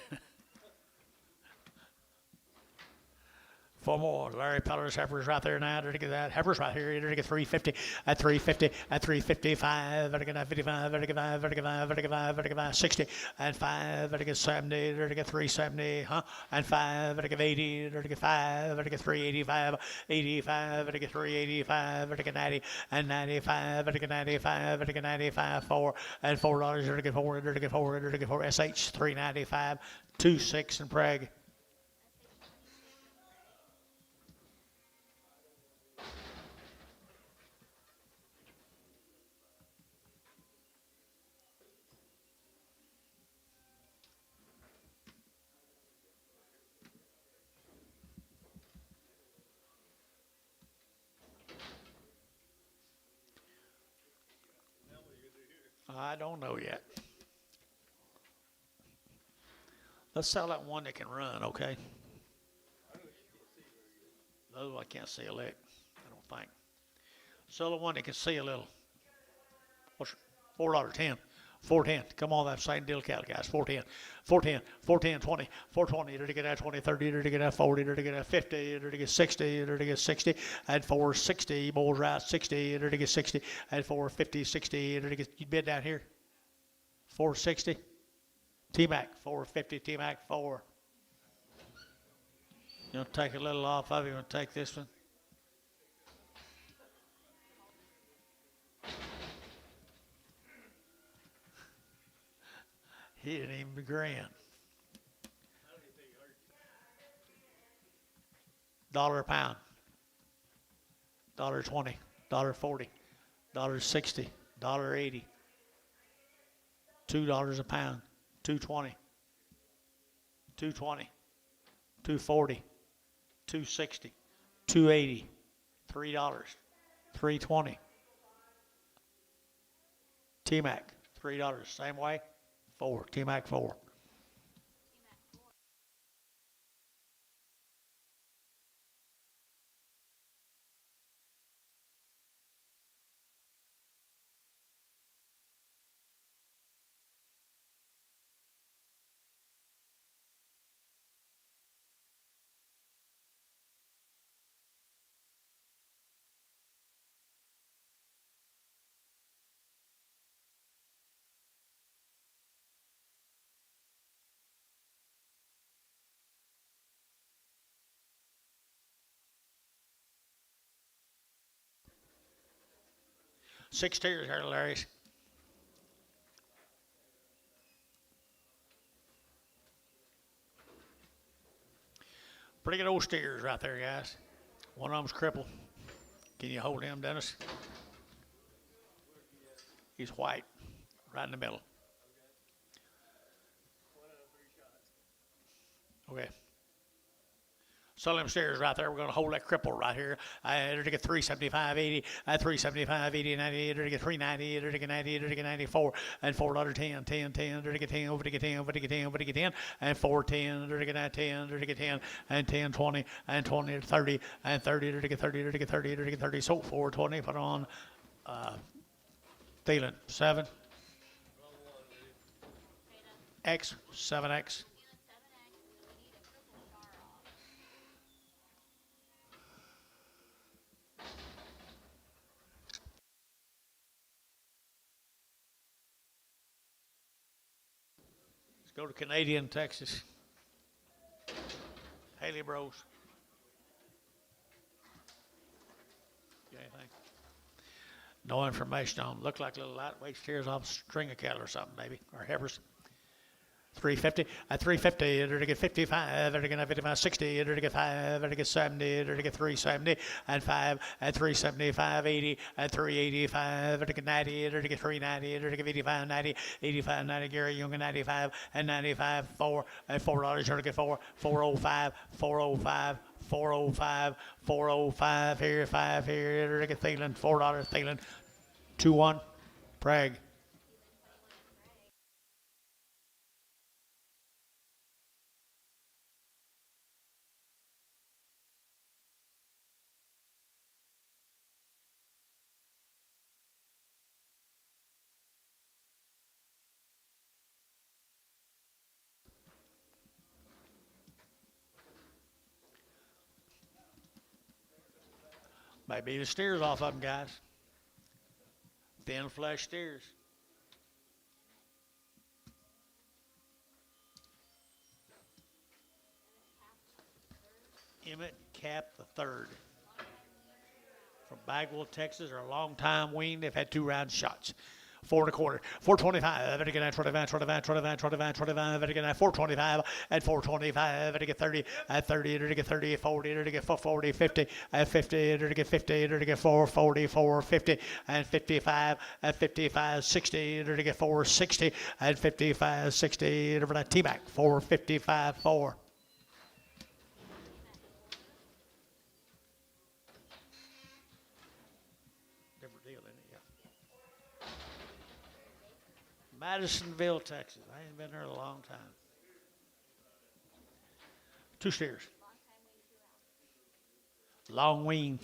Speaker 1: 4 more. Larry Peller's heifers right there now. To get that. Heifers right here. To get 350 at 350 at 355. To get 55. To get 5. To get 5. To get 5. To get 5. 60 and 5. To get 70. To get 370. And 5. To get 80. To get 5. To get 385. 85. To get 385. To get 90 and 95. To get 95. To get 95. 4 and $4. To get 4. To get 4. To get 4. SH 395. 26 in Prague. I don't know yet. Let's sell that one that can run, okay? No, I can't see a lick, I don't think. Sell the one that can see a little. What's $4.10? 410. Come on, that same deal, cattle guys. 410, 410, 410, 20, 420. To get at 20, 30. To get at 40. To get at 50. To get 60. To get 60. At 460. Bulls right 60. To get 60. At 450, 60. To get, you bid down here. 460. T-Mac 450. T-Mac 4. You want to take a little off of it? You want to take this one? He didn't even grin. $1 a pound. $1.20. $1.40. $1.60. $1.80. $2 a pound. $2.20. $2.20. $2.40. $2.60. $2.80. $3. $3.20. T-Mac $3. Same way. 4. T-Mac 4. Six tiers here, Larry's. Pretty good old steers right there, guys. One of them's crippled. Can you hold him, Dennis? He's white, right in the middle. Okay. So them steers right there. We're going to hold that cripple right here. It'll get 375.80, 375.80, 90, it'll get 390, it'll get 90, it'll get 94, and $4.10, 10, 10, it'll get 10, over to get 10, over to get 10, over to get 10, and 410, it'll get 10, it'll get 10, and 10, 20, and 20 to 30, and 30, it'll get 30, it'll get 30, it'll get 30. So 420, put on Thielen, 7, X, 7X. Go to Canadian, Texas. Haley Bros. Got anything? No information on them. Look like little lightweight steers off a string of cattle or something, maybe, or heifers. 350, at 350, it'll get 55, it'll get 55, 60, it'll get 5, it'll get 70, it'll get 370, and 5, at 375, 80, at 385, it'll get 90, it'll get 390, it'll get 85, 90, 85, 90, Gary Young at 95, and 95, 4, and $4, it'll get 4, 405, 405, 405, 405, here, 5 here, it'll get Thielen, $4, Thielen, 2-1, Prague. Maybe the steers off of them, guys. Thin flesh steers. Emmett Cap the third. From Bagwell, Texas, are a long time weaned. They've had 2 round shots. 4 1/4, 425, and again 25, 25, 25, 25, 25, and again 425, and 425, and again 30, at 30, and again 30, 40, and again 40, 50, and 50, and again 50, and again 440, 450, and 55, and 55, 60, and again 460, and 55, 60, and over that T-Mac, 455, 4. Different deal, isn't it? Yeah. Madisonville, Texas. I ain't been there in a long time. 2 steers. Long wean.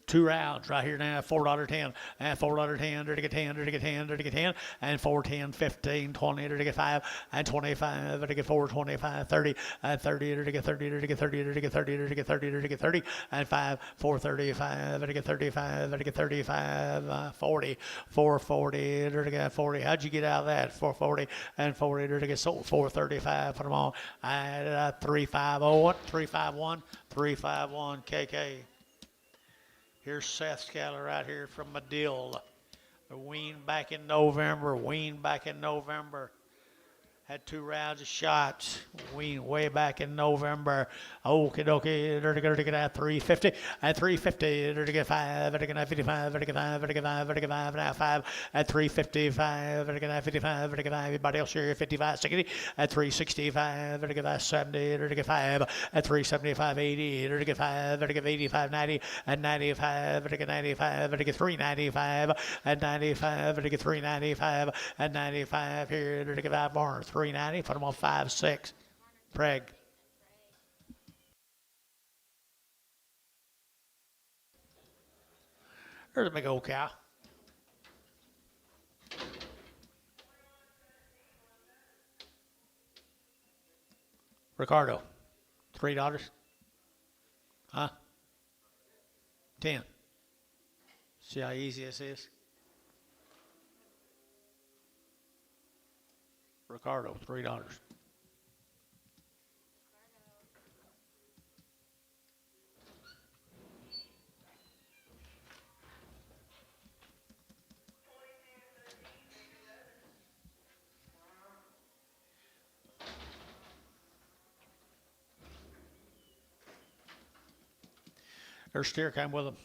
Speaker 1: 2 rounds right here now, $4.10, and $4.10, to get 10, to get 10, to get 10, and 410, 15, 20, to get 5, and 25, to get 4, 25, 30, and 30, to get 30, to get 30, to get 30, to get 30, to get 30, and 5, 435, to get 35, to get 35, 40, 440, to get 40. How'd you get out of that? 440 and 40 to get sold, 435. Put them on at 351, 351, 351 KK. Here's Seth's cattle right here from Medill. They're weaned back in November. Had 2 rounds of shots. Weaned way back in November. Okie dokie. They're going to get at 350. At 350. They're to get 5. They're going to get 55. They're to get 5. They're to get 5. They're to get 5. Now 5. At 355. They're to get 55. They're to get 5. Everybody else here 55, 60. At 365. They're to get 70. They're to get 5. At 375, 80. They're to get 5. They're to get 85, 90. At 95. They're to get 95. They're to get 395. At 95. They're to get 395. At 95 here. They're to get 5 more. 390, put them on 5-6. Prague. There's a big old cow. Ricardo, $3. Huh? 10. See how easy this is? Ricardo, $3. Their steer came with them.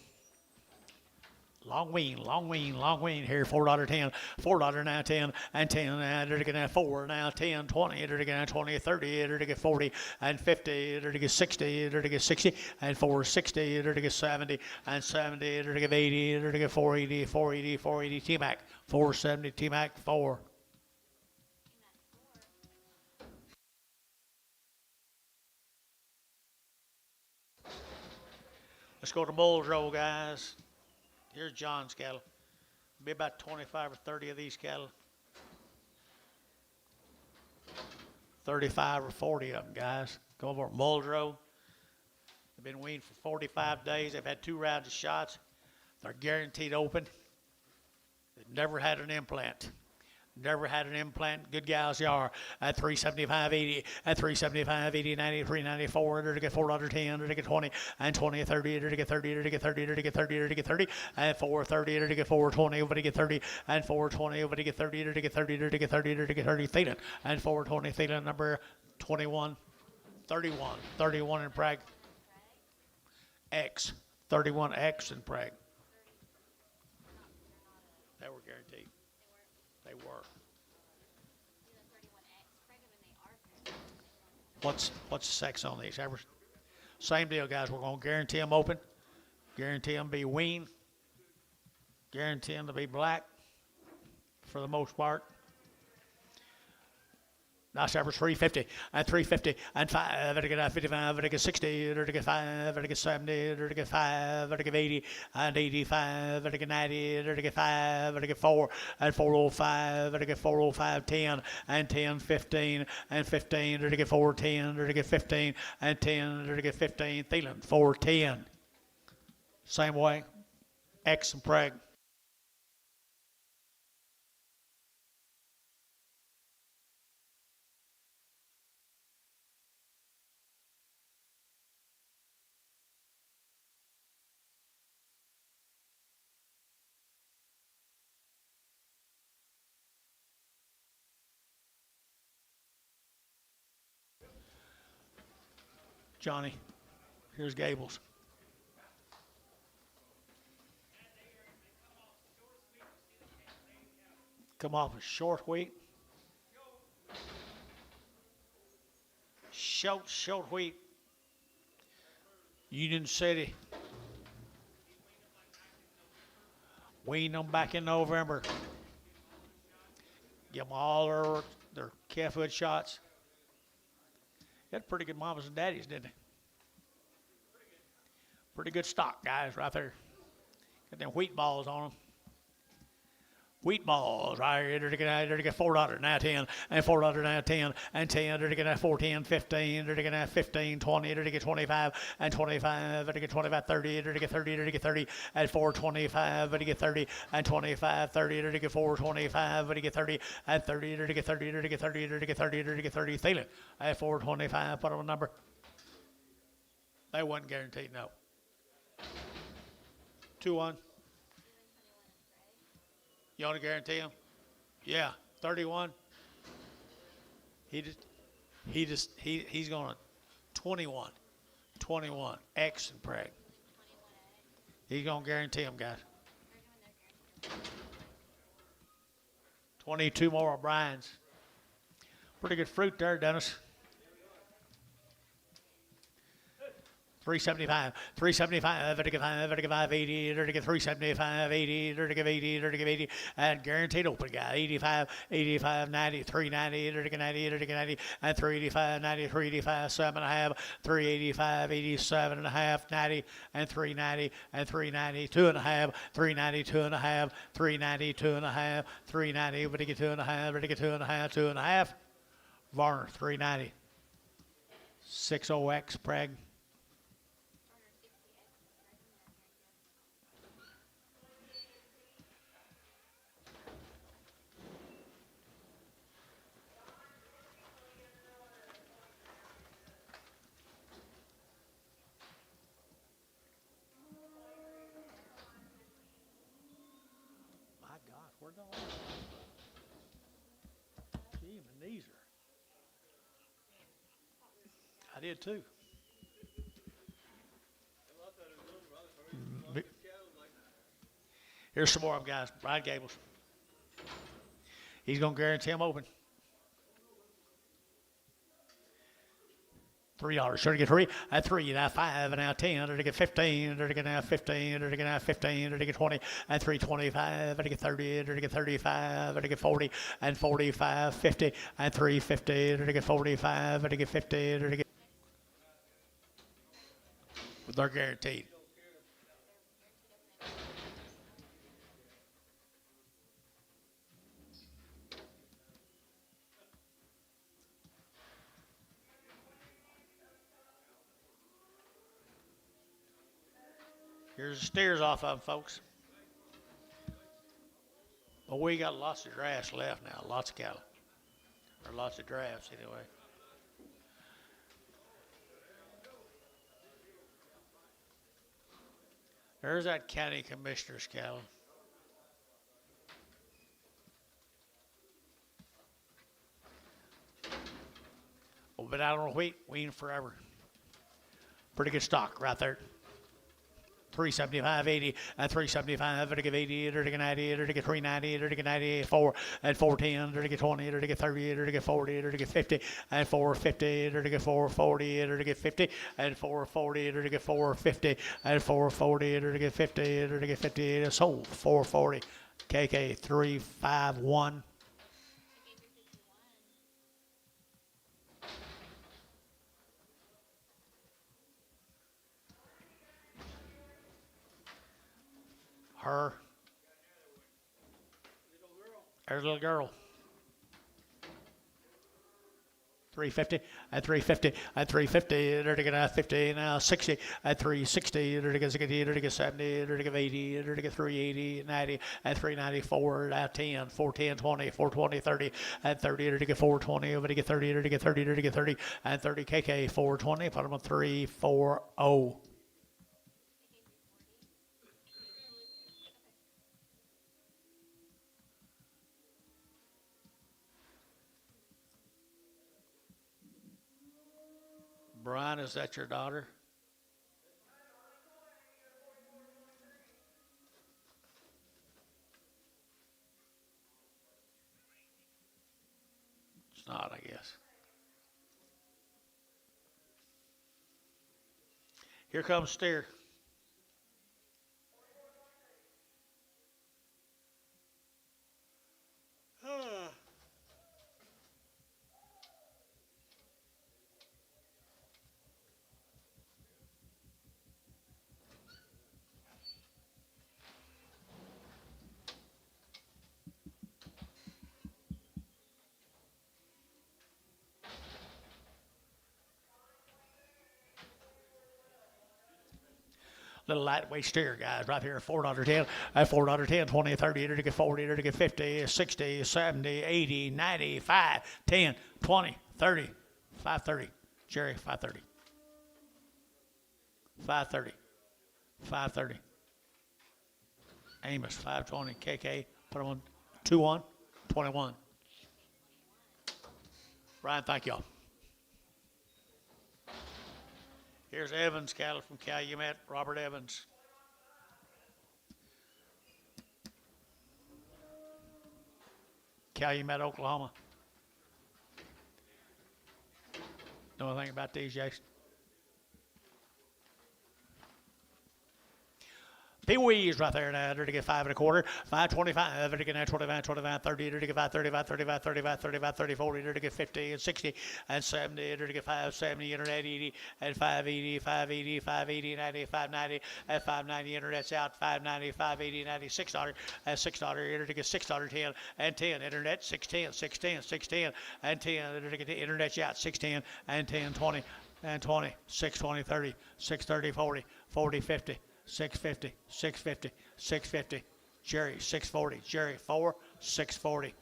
Speaker 1: Long wean here, $4.10, $4.10, and 10, and they're going to 4, now 10, 20, they're going to 20, 30, they're going to 40, and 50, they're going to 60, they're going to 60, and 460, they're going to 70, and 70, they're going to 80, they're going to 480, 480, 480, T-Mac, 470, T-Mac, 4. Let's go to Bulls Row, guys. Here's John's cattle. Be about 25 or 30 of these cattle. 35 or 40 of them, guys. Come over to Muldrow. They've been weaned for 45 days. They've had 2 rounds of shots. They're guaranteed open. They've never had an implant. Never had an implant. Good gals you are. At 375.80, at 375.80, 90, 394, to get $4.10, to get 20, and 20, 30, to get 30, to get 30, to get 30, to get 30, and 430, to get 420, over to get 30, and 420, over to get 30, to get 30, to get 30, to get 30, Thielen, and 420, Thielen, number 21, 31, 31 in Prague. X, 31X in Prague. They were guaranteed. They were. What's the sex on these? Same deal, guys. We're going to guarantee them open. Guarantee them be weaned. Guarantee them to be black for the most part. Nice average 350 and 350 and 5, to get 55, to get 60, to get 5, to get 70, to get 5, to get 80 and 85, to get 90, to get 5, to get 4 and 405, to get 405, 10 and 10, 15 and 15, to get 410, to get 15 and 10, to get 15, Thielen, 410. Same way, X and Prague. Johnny, here's Gables. Come off a short wheat. Short wheat. Union City. Weaned them back in November. Give them all their calf hood shots. Had pretty good mamas and daddies, didn't they? Pretty good stock, guys, right there. Got them wheat balls on them. Wheat balls, right here, to get $4, now 10, and $4, now 10, and 10, to get 410, 15, to get 15, 20, to get 25, and 25, to get 25, 30, to get 30, to get 30, and 425, to get 30, and 25, 30, to get 425, to get 30, and 30, to get 30, to get 30, to get 30, to get 30, Thielen, at 425, put on a number. They wasn't guaranteed, no. 2-1. You want to guarantee him? Yeah, 31. He's going to 21. 21. X and Prague. He's going to guarantee him, guys. 22 more O'Brien's. Pretty good fruit there, Dennis. 375, 375, to get 5, 80, to get 375, 80, to get 80, to get 80, and guaranteed open guy, 85, 85, 90, 390, to get 90, to get 90, and 385, 90, 385, 7.5, 385, 87 and a half, 90, and 390, and 390, 2.5, 390, 2.5, 390, 2.5, 390, but to get 2.5, to get 2.5, 2.5, Varner, 390, 60X, Prague. Where'd all that? Gee, my knees are. I did too. Here's some more of them, guys. Brian Gables. He's going to guarantee them open. $3. Sure to get 3 at 3, now 5, and now 10, under to get 15, under to get now 15, under to get now 15, under to get 20, and 325, under to get 30, under to get 35, under to get 40, and 45, 50, and 350, under to get 45, under to get 50, under to get. They're guaranteed. Here's the steers off of them, folks. But we got lots of drafts left now, lots of cattle. Or lots of drafts, anyway. There's that county commissioner's cattle. Oh, but out on wheat, weaned forever. Pretty good stock right there. 375, 80, and 375, to get 80, to get 90, to get 390, to get 94, and 410, to get 20, to get 30, to get 40, to get 50, and 450, to get 440, to get 50, and 440, to get 450, and 440, to get 50, to get 50, and sold 440. KK 351. Her. There's a little girl. 350 at 350 at 350. There to get 50 now 60 at 360. There to get 60. There to get 70. There to get 80. There to get 380 90 at 394 at 10 410 20 420 30 at 30. There to get 420. Over to get 30. There to get 30. There to get 30 and 30 KK 420. Put them on 340. Brian, is that your daughter? It's not, I guess. Here comes steer. Little lightweight steer, guys, right here, $4.10, at $4.10, 20, 30, to get 40, to get 50, 60, 70, 80, 90, 5, 10, 20, 30, 530. Jerry, 530. 530. 530. Amos, 520. KK, put them on 2-1, 21. Ryan, thank y'all. Here's Evans cattle from Calumet, Robert Evans. Calumet, Oklahoma. Know anything about these, Jason? Pee-wees right there now. To get 5 1/4, 525. To get now 25, 25, 30. To get 5, 35, 35, 35, 35, 30, 40. To get 50 and 60 and 70. To get 570. Internet 80 and 580, 580, 580, 90, 590 and 590. Internet's out 590, 580, 90, $6 and $6. To get $6, 10 and 10. Internet 610, 610, 610 and 10. To get the internet's out 610 and 10, 20 and 20, 620, 30, 630, 40, 40, 50. 650, 650, 650. Jerry, 640. Jerry, 4, 640.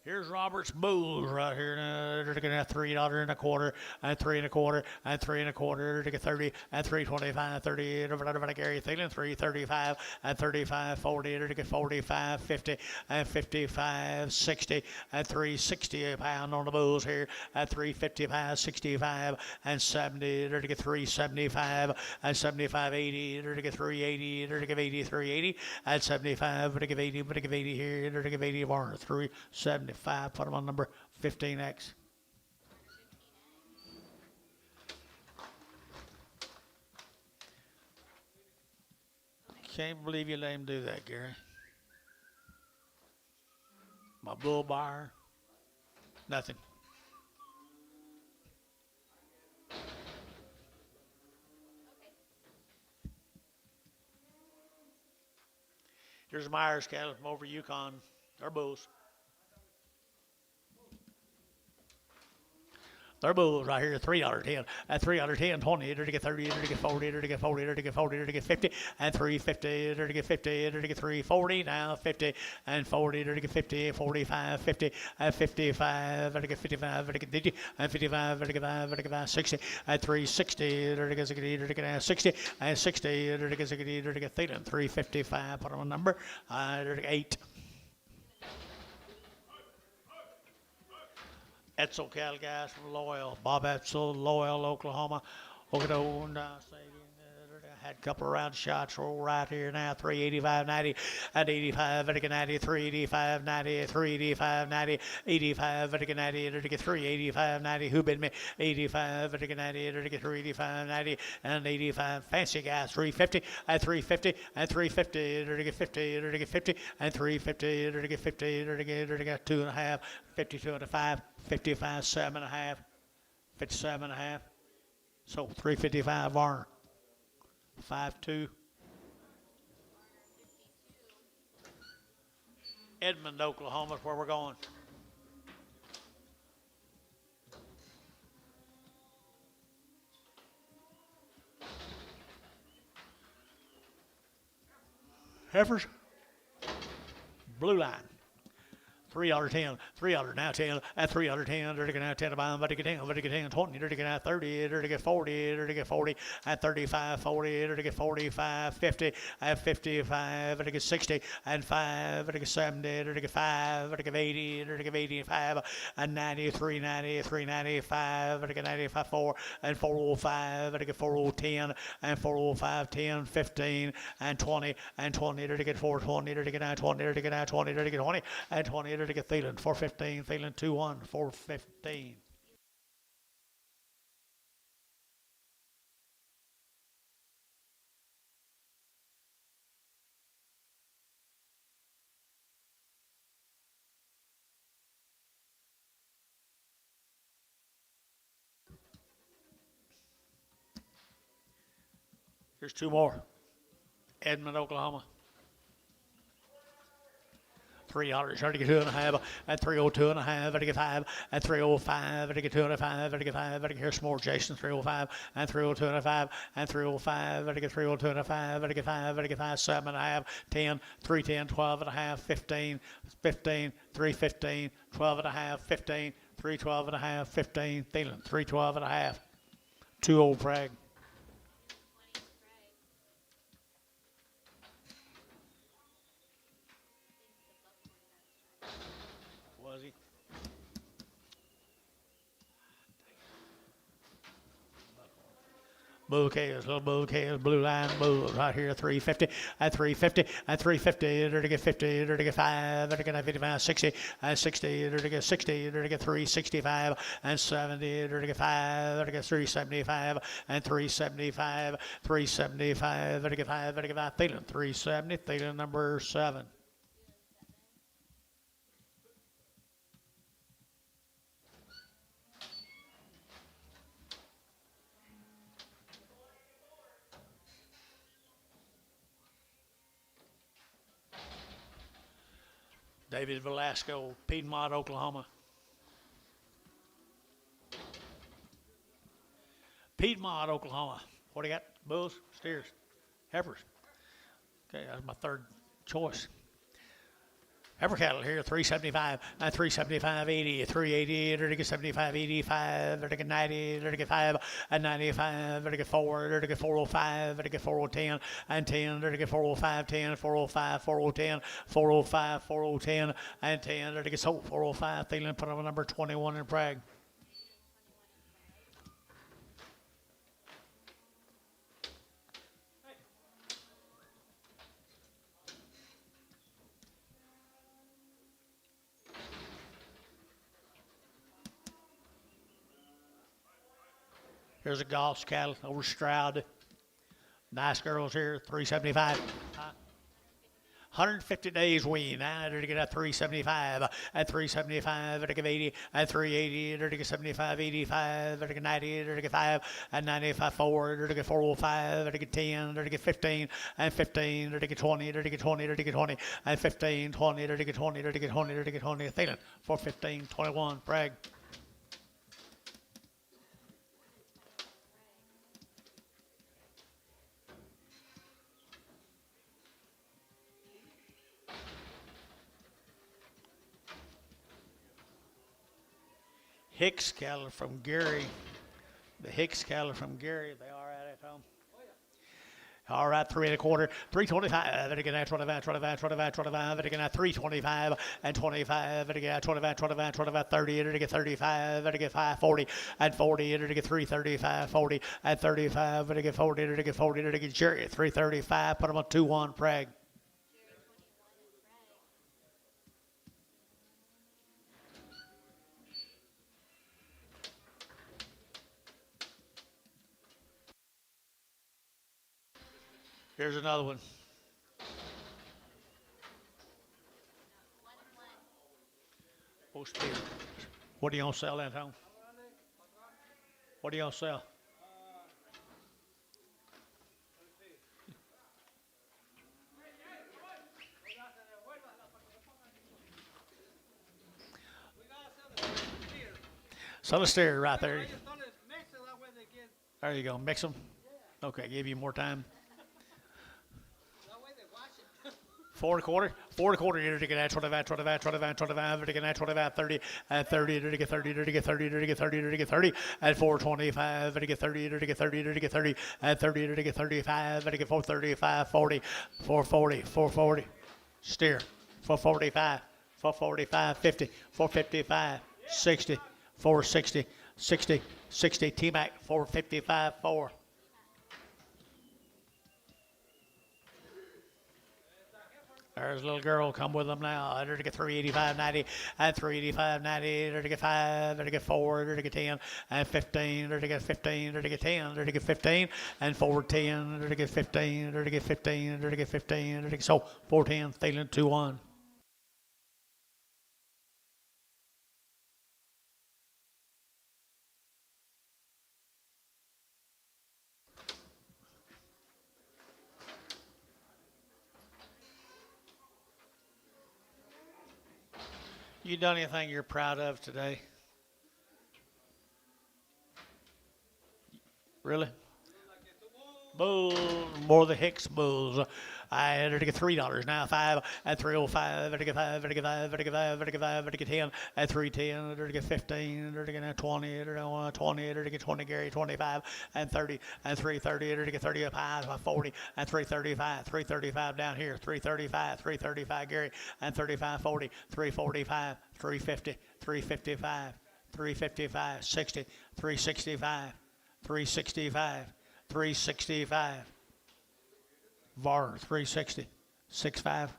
Speaker 1: Here's Robert's bulls right here. They're looking at $3.25 and 3.25 and 3.25. They're looking 30 and 3.25, 30. Everybody Gary Thielen 3.35 and 35.40. They're looking 45.50 and 55.60 and 3.60 a pound on the bulls here at 3.55, 65 and 70. They're looking 3.75 and 75.80. They're looking 3.80. They're looking 83.80 and 75. They're looking 80. But they give 80 here. They're looking 80 barn 3.75. Put them on number 15X. Can't believe you let him do that, Gary. My bull buyer, nothing. Here's Myers cattle from over Yukon. They're bulls. They're bulls right here, $3.10. At $3.10, 20, they're to get 30, they're to get 40, they're to get 40, they're to get 40, they're to get 50, and 3.50, they're to get 50, they're to get 3.40, now 50, and 40, they're to get 50, 45, 50, and 55, they're to get 55, they're to get 50, and 55, they're to get 5, they're to get 5, 60, and 3.60, they're to get 60, and 60, they're to get Thielen, 3.55, put on a number, they're to get 8. Etzel Cattle Guys from Loyal. Bob Etzel, Loyal, Oklahoma. Okoto, had a couple of round shots roll right here now. 385, 90, and 85, Vatican 90, 385, 90, 385, 90, 85, Vatican 90, Vatican 385, 90. Who bid me? 85, Vatican 90, Vatican 385, 90, and 85. Fancy Guys, 350, and 350, and 350, Vatican 50, Vatican 50, and 350, Vatican 50, Vatican 2.5, 52.5, 55, 7.5, 57.5. So 355 Varner. 5-2. Edmond, Oklahoma is where we're going. Heifers, blue line. $3.10, $3 now 10, at $3.10, they're to get now 10 about, but they get 10, 20, they're to get now 30, they're to get 40, they're to get 40, at 35, 40, they're to get 45, 50, at 55, they're to get 60, and 5, they're to get 70, they're to get 5, they're to get 80, they're to get 85, and 90, 390, 395, they're to get 95, 4, and 405, they're to get 4010, and 405, 10, 15, and 20, they're to get 420, they're to get now 20, they're to get now 20, they're to get 20, and 20, to get Thielen, 415, Thielen 2-1, 415. Here's two more. Edmond, Oklahoma. $3, trying to get 2.5, and 302.5, to get 5, and 305, to get 2.5, to get 5, to get here's some more Jason, 305, and 302.5, and 305, to get 302.5, to get 5, to get 5, 7.5, 10, 310, 12.5, 15, 15, 315, 12.5, 15, 312.5, 15, Thielen, 312.5, 2 old Prague. Was he? Bull calves, little bull calves, blue line bulls right here, 350, at 350, at 350, they're to get 50, they're to get 5, they're to get 55, 60, and 60, they're to get 60, they're to get 365, and 70, they're to get 5, they're to get 375, and 375, 375, they're to get 5, they're to get 5, Thielen, 370, Thielen number 7. David Velasco, Piedmont, Oklahoma. Piedmont, Oklahoma. What do you got? Bulls, steers, heifers. Okay, that's my third choice. Heifer cattle here, 375, 375.80, 380, they're to get 75.85, they're to get 90, they're to get 5, and 95, they're to get 4, they're to get 405, they're to get 4010, and 10, they're to get 405, 10, 405, 4010, 405, 4010, and 10, they're to get sold 405. Thielen put on number 21 in Prague. Here's a Goss cattle over Stroud. Nice girls here, 375. 150 days weaned. Now they're to get a 375, at 375, they're to get 80, at 380, they're to get 75, 85, they're to get 90, they're to get 5, and 95, 4, they're to get 405, they're to get 10, they're to get 15, and 15, they're to get 20, they're to get 20, they're to get 20, and 15, 20, they're to get 20, they're to get 20, they're to get 20. Thielen for 15, 21. Bragg. Hicks cattle from Gary. The Hicks cattle from Gary. They are at it home. All right, 3 1/4, 325. They're going to 25, 25, 25, 25. They're going to 325 and 25. They're going to 25, 25, 25, 30. They're going to get 35. They're going to get 5, 40 and 40. They're going to get 335, 40 and 35. They're going to get 40. They're going to get 40. They're going to get Jerry 335. Put them on 2-1. Prague. Here's another one. What are you going to sell at home? What are you going to sell? Sell a steer right there. There you go. Mix them. Okay, give you more time. 4 1/4, 4 1/4. You're to get 25, 25, 25, 25. You're to get 25, 30, and 30. You're to get 30. You're to get 30. You're to get 30. You're to get 30, and 425. You're to get 30. You're to get 30. You're to get 30, and 30. You're to get 35. You're to get 435, 40, 440, 440. Steer, 445, 445, 50, 455, 60, 460, 60, 60. T-Mac, 455, 4. There's a little girl come with them now. They're to get 385, 90, and 385, 90. They're to get 5, they're to get 4, they're to get 10, and 15. They're to get 15, they're to get 10, they're to get 15, and 410. They're to get 15, they're to get 15, they're to get 15, they're to get so 410. Thielen 2-1. You done anything you're proud of today? Really? Bulls, more the Hicks Bulls. I had to get $3 now, 5 and 305. To get 5, to get 5, to get 5, to get 5, to get 10 and 310. To get 15, to get 20, to get 20, to get 20 Gary, 25 and 30 and 330. To get 35, 40 and 335, 335 down here, 335, 335 Gary and 35, 40, 345, 350, 355, 355, 60, 365, 365. 365. VAR 360. 65.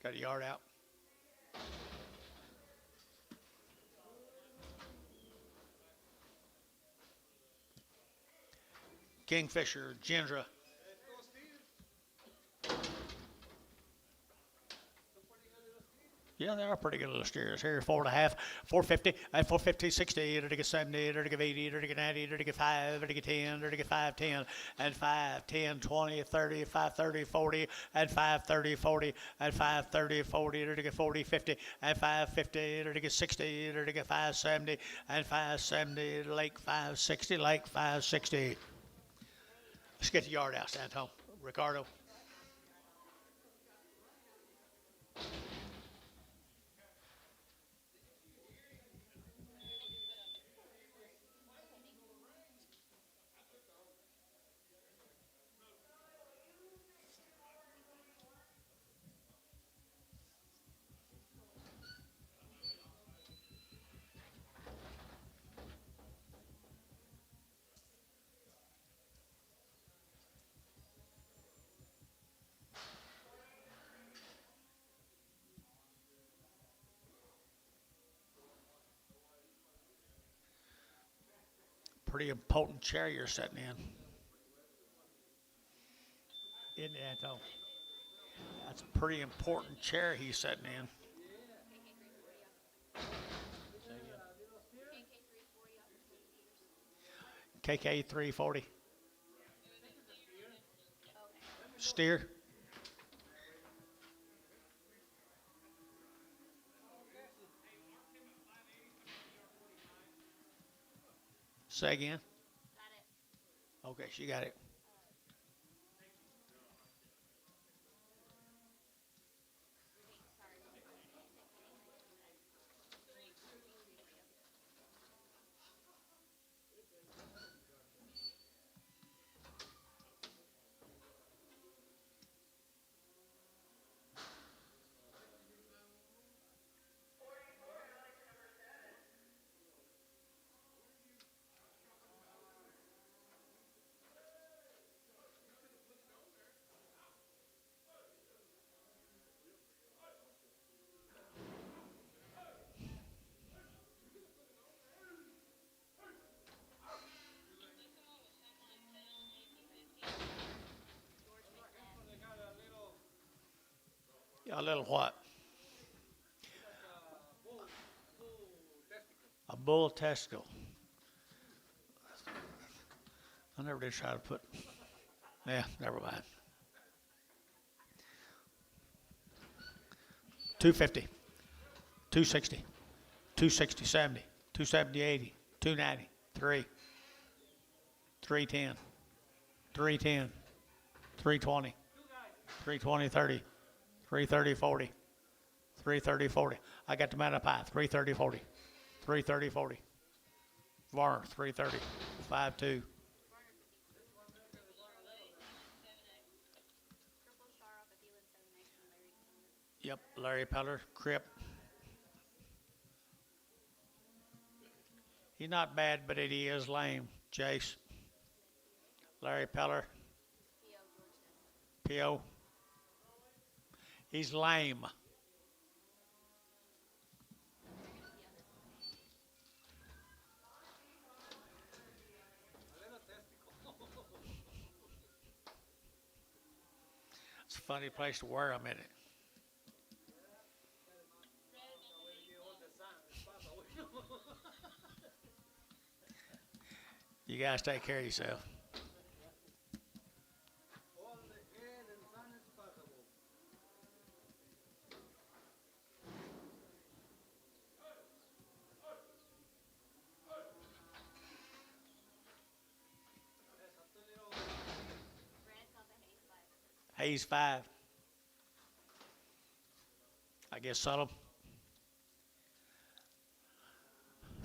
Speaker 1: Got a yard out. Kingfisher, Gendra. Yeah. Yeah, they are pretty good little steers. Here, 4.5, 450, and 450, 60, to get 70, to get 80, to get 90, to get 5, to get 10, to get 5, 10, and 5, 10, 20, 30, 5, 30, 40, and 5, 30, 40, and 5, 30, 40, to get 40, 50, and 5, 50, to get 60, to get 5, 70, and 5, 70, Lake 5, 60, Lake 5, 60. Let's get the yard out, Santo. Ricardo. Pretty important chair you're sitting in. Isn't it, Anto? That's a pretty important chair he's sitting in. KK 340. Steer. Say again.
Speaker 3: Got it.
Speaker 1: Okay, she got it. Yeah, a little what? A bull testicle. I never did try to put. Yeah, never mind. 250, 260, 260, 70, 270, 80, 290, 3, 310, 310, 320, 320, 30, 330, 40, 330, 40. I got the man up high. 330, 40, 330, 40. Varner, 330, 5-2.
Speaker 3: Triple star off of Thielen 7X and Larry.
Speaker 1: Yep, Larry Peller, Crip. He's not bad, but he is lame. Jace. Larry Peller, P.O. He's lame. It's a funny place to wear them in it. You guys take care of yourself. Hayes 5. I guess Subtle.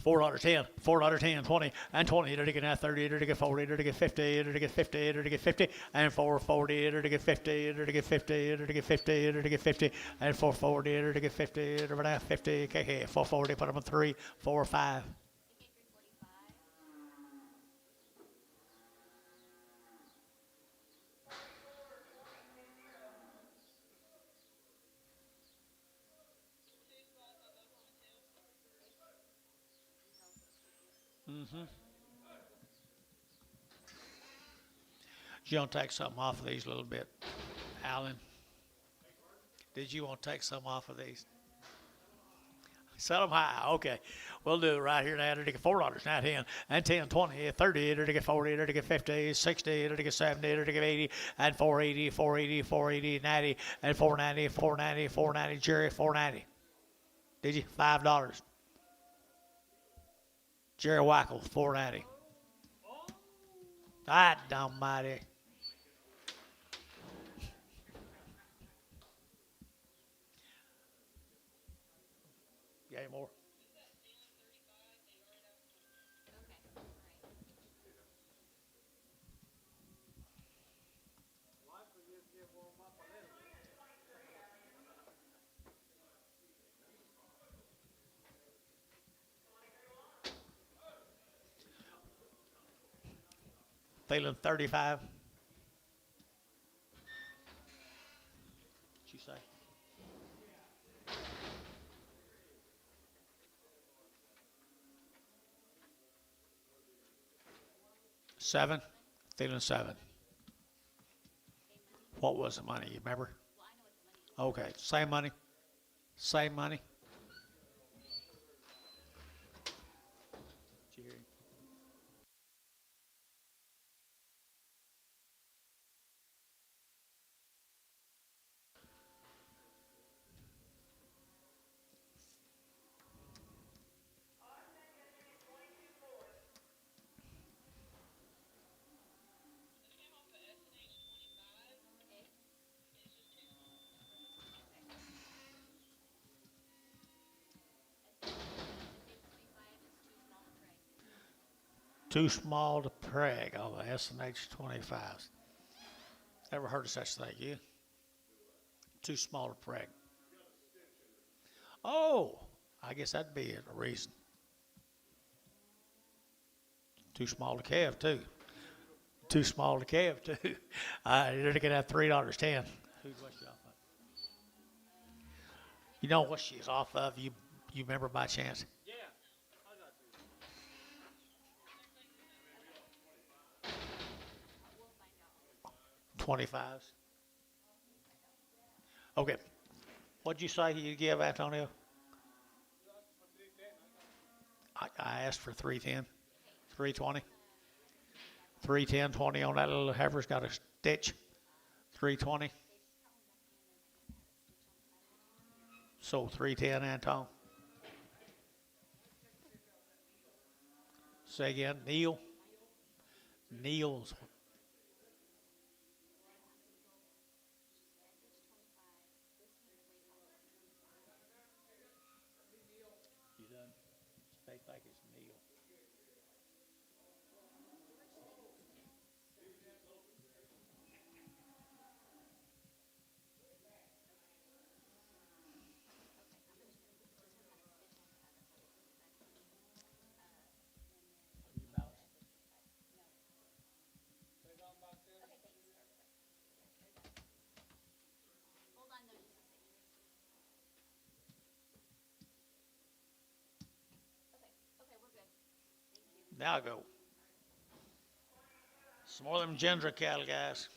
Speaker 1: 410, 410, 20, and 20, to get 30, to get 40, to get 50, to get 50, to get 50, and 440, to get 50, to get 50, to get 50, to get 50, and 440, to get 50, to get 50, KK, 440, put them on 3, 4, 5. Mm-hmm. You want to take something off of these a little bit, Alan? Did you want to take some off of these? Sell them high. Okay. We'll do it right here now. It'll get $4 now, 10 and 10, 20, 30, it'll get 40, it'll get 50, 60, it'll get 70, it'll get 80, and 480, 480, 480, 90, and 490, 490, 490, Jerry, 490. Did you? $5. Jerry Wackel, 490. God almighty. You got any more? Feeling 35. What'd you say? Seven. Feeling 7. What was the money? You remember? Okay. Same money. Same money. Jerry. Too small to preg on the S&H 25s. Never heard of such thing, you? Too small to preg. Oh, I guess that'd be a reason. Too small to calve, too. Too small to calve, too. You're looking at $3.10. Who's what she off of? You know what she's off of? You remember by chance? 25s. Okay. What'd you say you give, Antonio? I asked for 310, 320. 310, 20 on that little heifer's got a stitch. 320. So 310, Anton. Say again, Neil. Neil's. You done? They think it's Neil. Now go. Some more of them Gendra cattle, guys.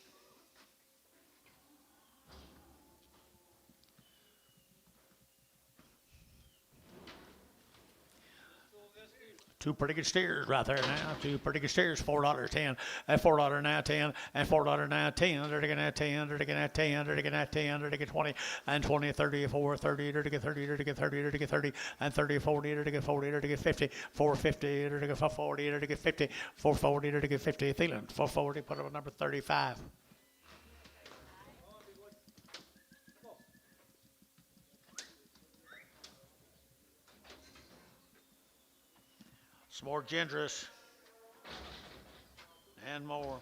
Speaker 1: Two pretty good steers right there now. Two pretty good steers. $4.10. At $4 now 10. And $4 now 10. They're taking that 10. They're taking that 10. They're taking that 10. They're taking 20. And 20, 30, 4, 30. They're taking 30. They're taking 30. They're taking 30. And 30, 40. They're taking 40. They're taking 50. 450. They're taking 40. They're taking 50. 440. They're taking 50. Thielen. 440. Put up a number 35. Some more Gendras and more.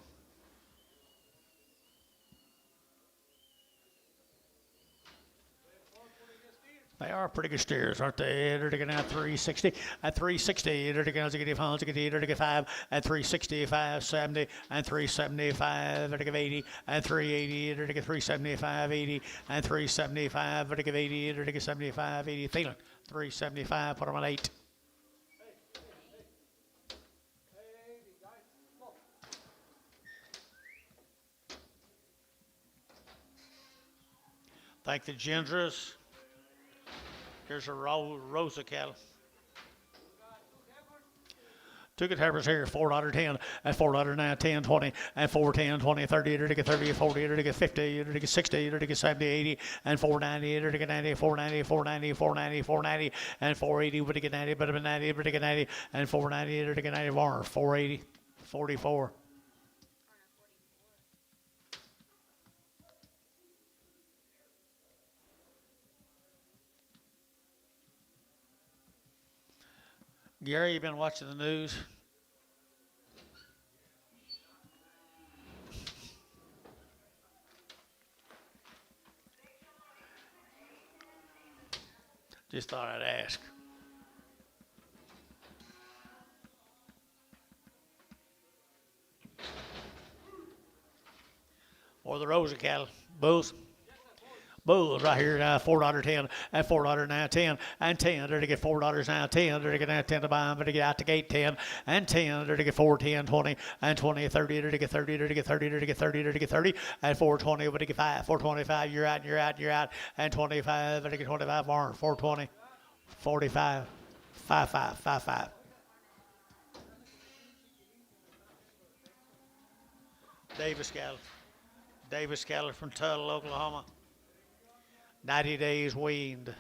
Speaker 1: They are pretty good steers, aren't they? They're taking out 360. At 360, they're taking out 5 at 360, 570, and 375, they're taking 80, and 380, they're taking 375, 80, and 375, they're taking 80, they're taking 75, 80. Thielen, 375, put them on 8. Thank the Gendras Here's a Rosa cattle. Two good heifers here, $4.10, and $4.09, 10, 20, and 4.10, 20, 30, 30, 40, 50, 60, 70, 80, and 4.90, 90, 4.90, 4.90, 4.90, 4.90, and 4.80, 90, 90, 90, and 4.90, 90, 4.80, 44. Gary, you been watching the news? Just thought I'd ask. Or the Rosa cattle, bulls. Bulls right here, $4.10 and $4.09, 10 and 10. They're to get $4 now, 10. They're to get now 10 to buy them, but to get out to gate 10 and 10. They're to get 4, 10, 20 and 20, 30. They're to get 30. They're to get 30. They're to get 30. They're to get 30 and 420. But to get 5, 425. You're out. You're out. You're out. And 25. They're to get 25 more. 420, 45, 55, 55. Davis cattle from Tuttle, Oklahoma. 90 days weaned.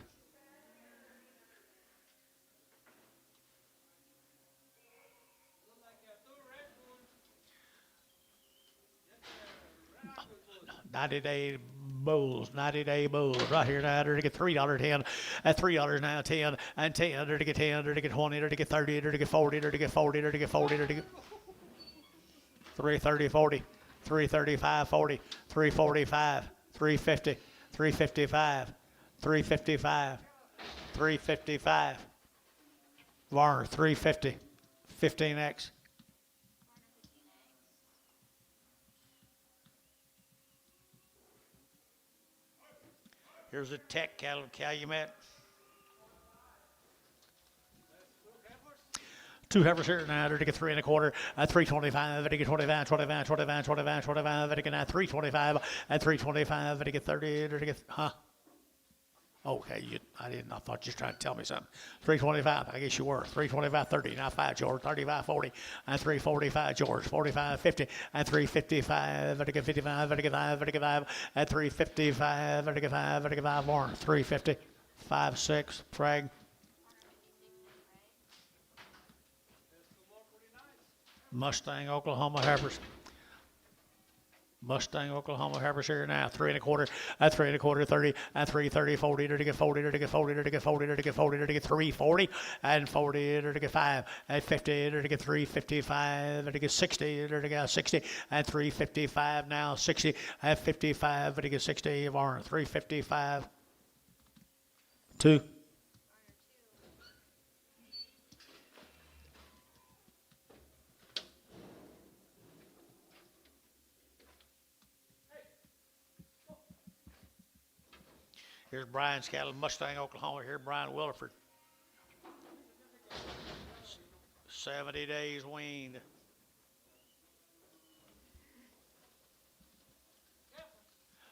Speaker 1: $90-day bulls, 90-day bulls right here now. They're to get $3.10 at $3 now, 10 and 10. They're to get 10. They're to get 20. They're to get 30. They're to get 40. They're to get 40. They're to get 40. They're to get 330, 40, 335, 40, 345, 350, 355, 355, 355. Varner, 350, 15X. Here's a Tech cattle Calumet. Two heifers here now. They're to get 3 1/4 at 325. They get 25, 25, 25, 25, 25. They get now 325 at 325. They get 30. They're to get, Okay, I thought you were trying to tell me something. 325, I guess you were. 325, 30, now 5, George. 35, 40, and 345, George. 45, 50, and 355. They get 55, they get 5, they get 5, at 355. They get 5, they get 5 more. 350, 5, 6, frag. Mustang, Oklahoma heifers. Mustang, Oklahoma heifers here now. 3 1/4 at 3 1/4, 30 and 330, 40. They're to get 40. They're to get 40. They're to get 40. They're to get 40. They're to get 340 and 40. They're to get 5 at 50. They're to get 355. They're to get 60. They're to get 60 and 355 now. 60 at 55. They're to get 60. Varner 355. 2. Here's Brian's cattle, Mustang, Oklahoma. Here, Brian Williford. 70 days weaned.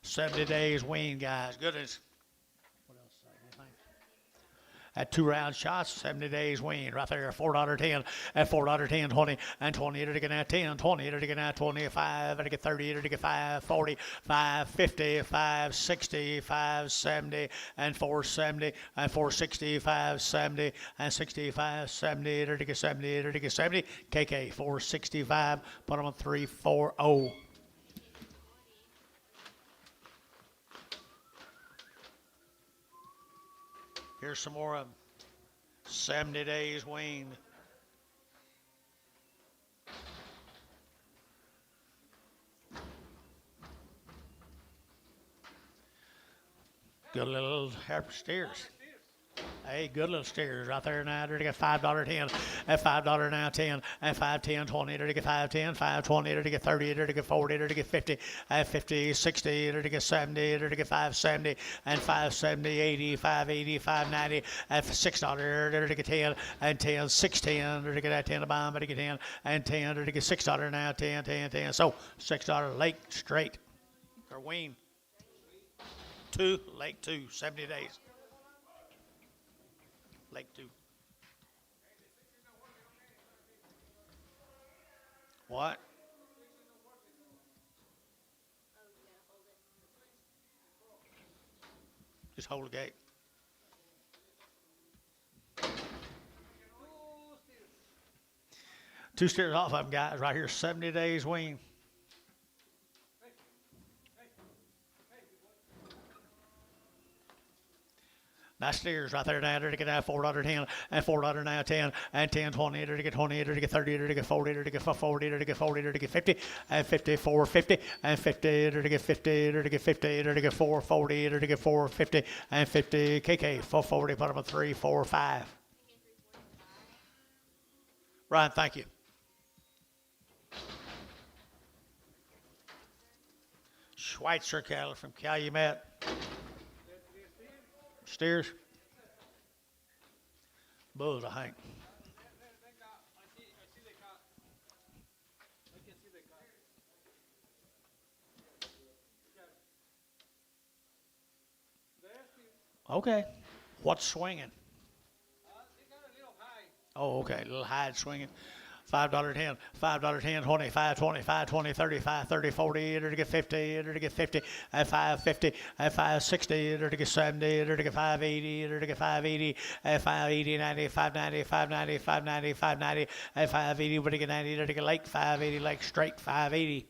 Speaker 1: $70 weaned, guys. Goodness. What else? Anything? At 2 round shots, 70 days weaned. Right there, $4.10 at $4.10, 20 and 20. It'll get now 10, 20. It'll get now 25. It'll get 30. It'll get 5, 40, 5, 50, 5, 60, 5, 70, and 470, and 460, 5, 70, and 65, 70. It'll get 70. It'll get 70. KK 465. Put them on 340. Here's some more of them. 70 days weaned. Good little heifer steers. Hey, good little steers right there now. They're to get $5.10 at $5 now, 10 and 5, 10, 20. They're to get 5, 10, 5, 20. They're to get 30. They're to get 40. They're to get 50 at 50, 60. They're to get 70. They're to get 570 and 570, 80, 580, 590 at $6. They're to get 10 and 10, 610. They're to get that 10 to buy them. They're to get 10 and 10. They're to get $6 now, 10, 10, 10. So $6 Lake straight or wean. 2 Lake 2, 70 days. Lake 2. What?
Speaker 3: Oh, you gotta hold it.
Speaker 1: Just hold the gate. Two steers off of them, guys, right here, 70 days wean. Nice steers right there now. To get that $4.10 and $4.10 and 10, 20, to get 20, to get 30, to get 40, to get 40, to get 40, to get 50 and 54, 50 and 50, to get 50, to get 50, to get 440, to get 450 and 50 KK 440. Put them a 3, 4, 5. Ryan, thank you. Schweitzer cattle from Calumet. Steers. Bulls, I think. Okay. What's swinging? Oh, okay. A little hide swinging. $5.10, $5.10, 20, 5, 20, 5, 20, 30, 5, 30, 40, to get 50, to get 50, at 550, at 560, to get 70, to get 580, to get 580, at 580, 90, 590, 590, 590, 590, at 580, to get 90, to get Lake 580, Lake straight 580.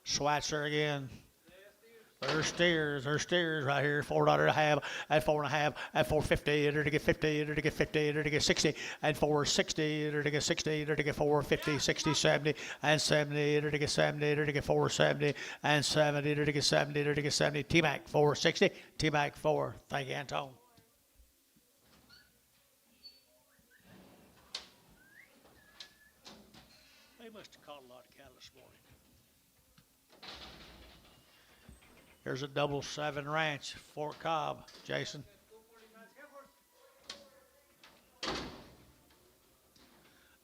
Speaker 1: Schweitzer again. There's steers right here. $4.50 at 4.5 at 450 to get 50 to get 50 to get 60 and 460 to get 60 to get 450 60 70 and 70 to get 70 to get 470 and 70 to get 70 to get 70. T-Mac 460. T-Mac 4. Thank you, Antone. They must have caught a lot of cattle this morning. Here's a 7 ranch, Fort Cobb, Jason.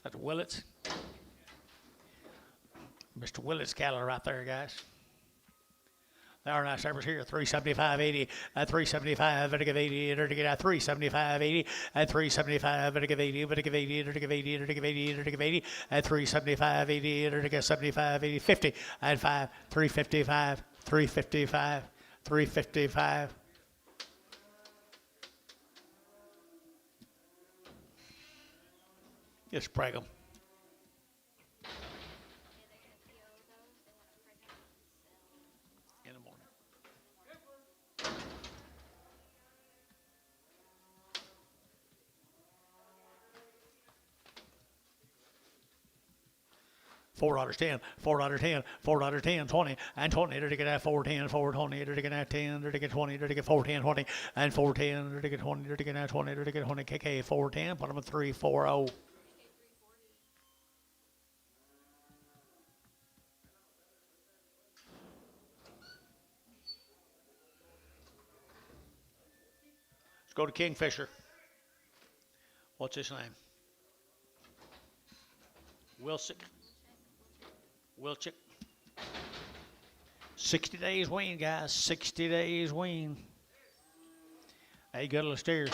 Speaker 1: That's Willits. Mr. Willits cattle right there, guys. They are nice numbers here. 375.80 at 375 to give 80 to get at 375.80 at 375 to give 80 to give 80 to give 80 to give 80 to give 80 at 375.80 to get 75.80 50 at 5 355 355 355. Just break them. In the morning. $4.10, $4.10, $4.10, 20, and 20 to get at 410, 420 to get at 10, to get 20, to get 410, 20, and 410 to get 20, to get at 20, to get 20, KK 410, put them at 340. Let's go to Kingfisher. What's his name? Wilczyk. 60 days wean, guys. 60 days wean. Hey, good little steers.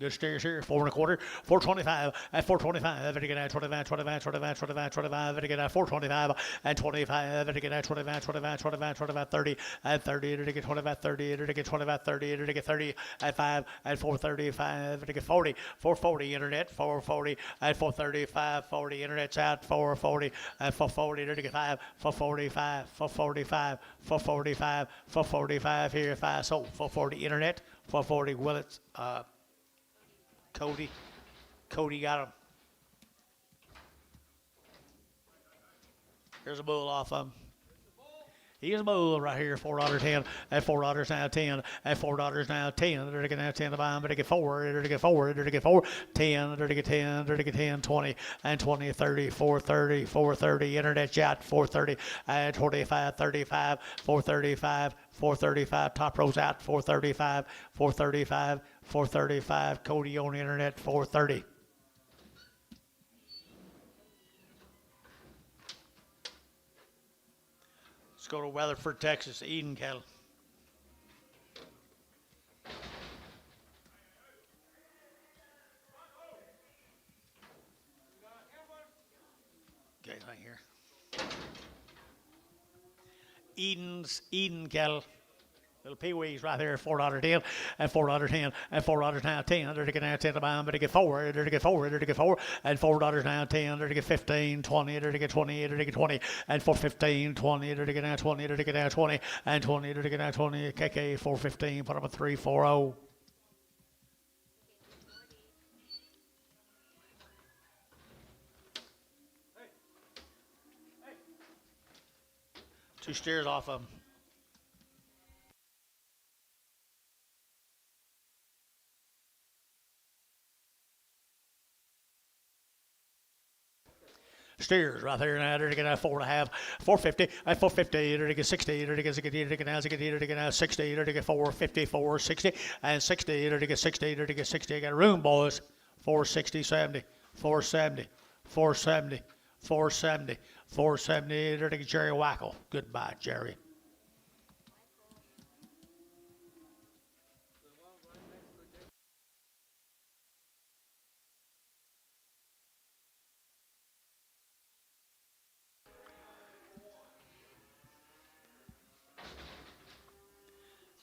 Speaker 1: Good steers here. 4 1/4, 425 at 425. To get at 25, 25, 25, 25, 25. To get at 425 and 25. To get at 25, 25, 25, 25, 30 at 30. To get 25, 30. To get 25, 30. To get 30 at 5 at 435. To get 40, 440 internet, 440 at 435, 40 internet's out, 440 at 440. To get 5, 445, 445, 445, 445 here, 5 so 440 internet, 440 Willits. Cody got him. Here's a bull off of him. He is a bull right here. $4.10 at $4 now 10 at $4 now 10. They're now 10 to buy him, but they get 4. They're to get 4. They're to get 4. 10. They're to get 10. They're to get 10. 20 and 20, 30, 430, 430. Internet chat 430 and 25, 35, 435, 435. Top rows out 435, 435. 435, Cody on the internet, 430. Let's go to Weatherford, Texas, Eden cattle. Eden cattle. Little peewees right there, $4.10 and $4.10 and $4 now 10. They're to get now 10 to buy, but to get 4, they're to get 4, they're to get 4 and $4 now 10. They're to get 15, 20, they're to get 20, they're to get 20 and 415, 20, they're to get now 20, they're to get now 20 and 20, they're to get now 20. KK 415, put up a 340. Two steers off of them. Steers right there now. They're to get out 4.5, 450, and 450. They're to get 60. They're to get 60. They're to get now 60. They're to get now 60. They're to get 450, 460, and 60. They're to get 60. They're to get 60. Got room, boys. 460, 70, 470, 470, 470, 470. They're to get Jerry Wackel. Goodbye, Jerry.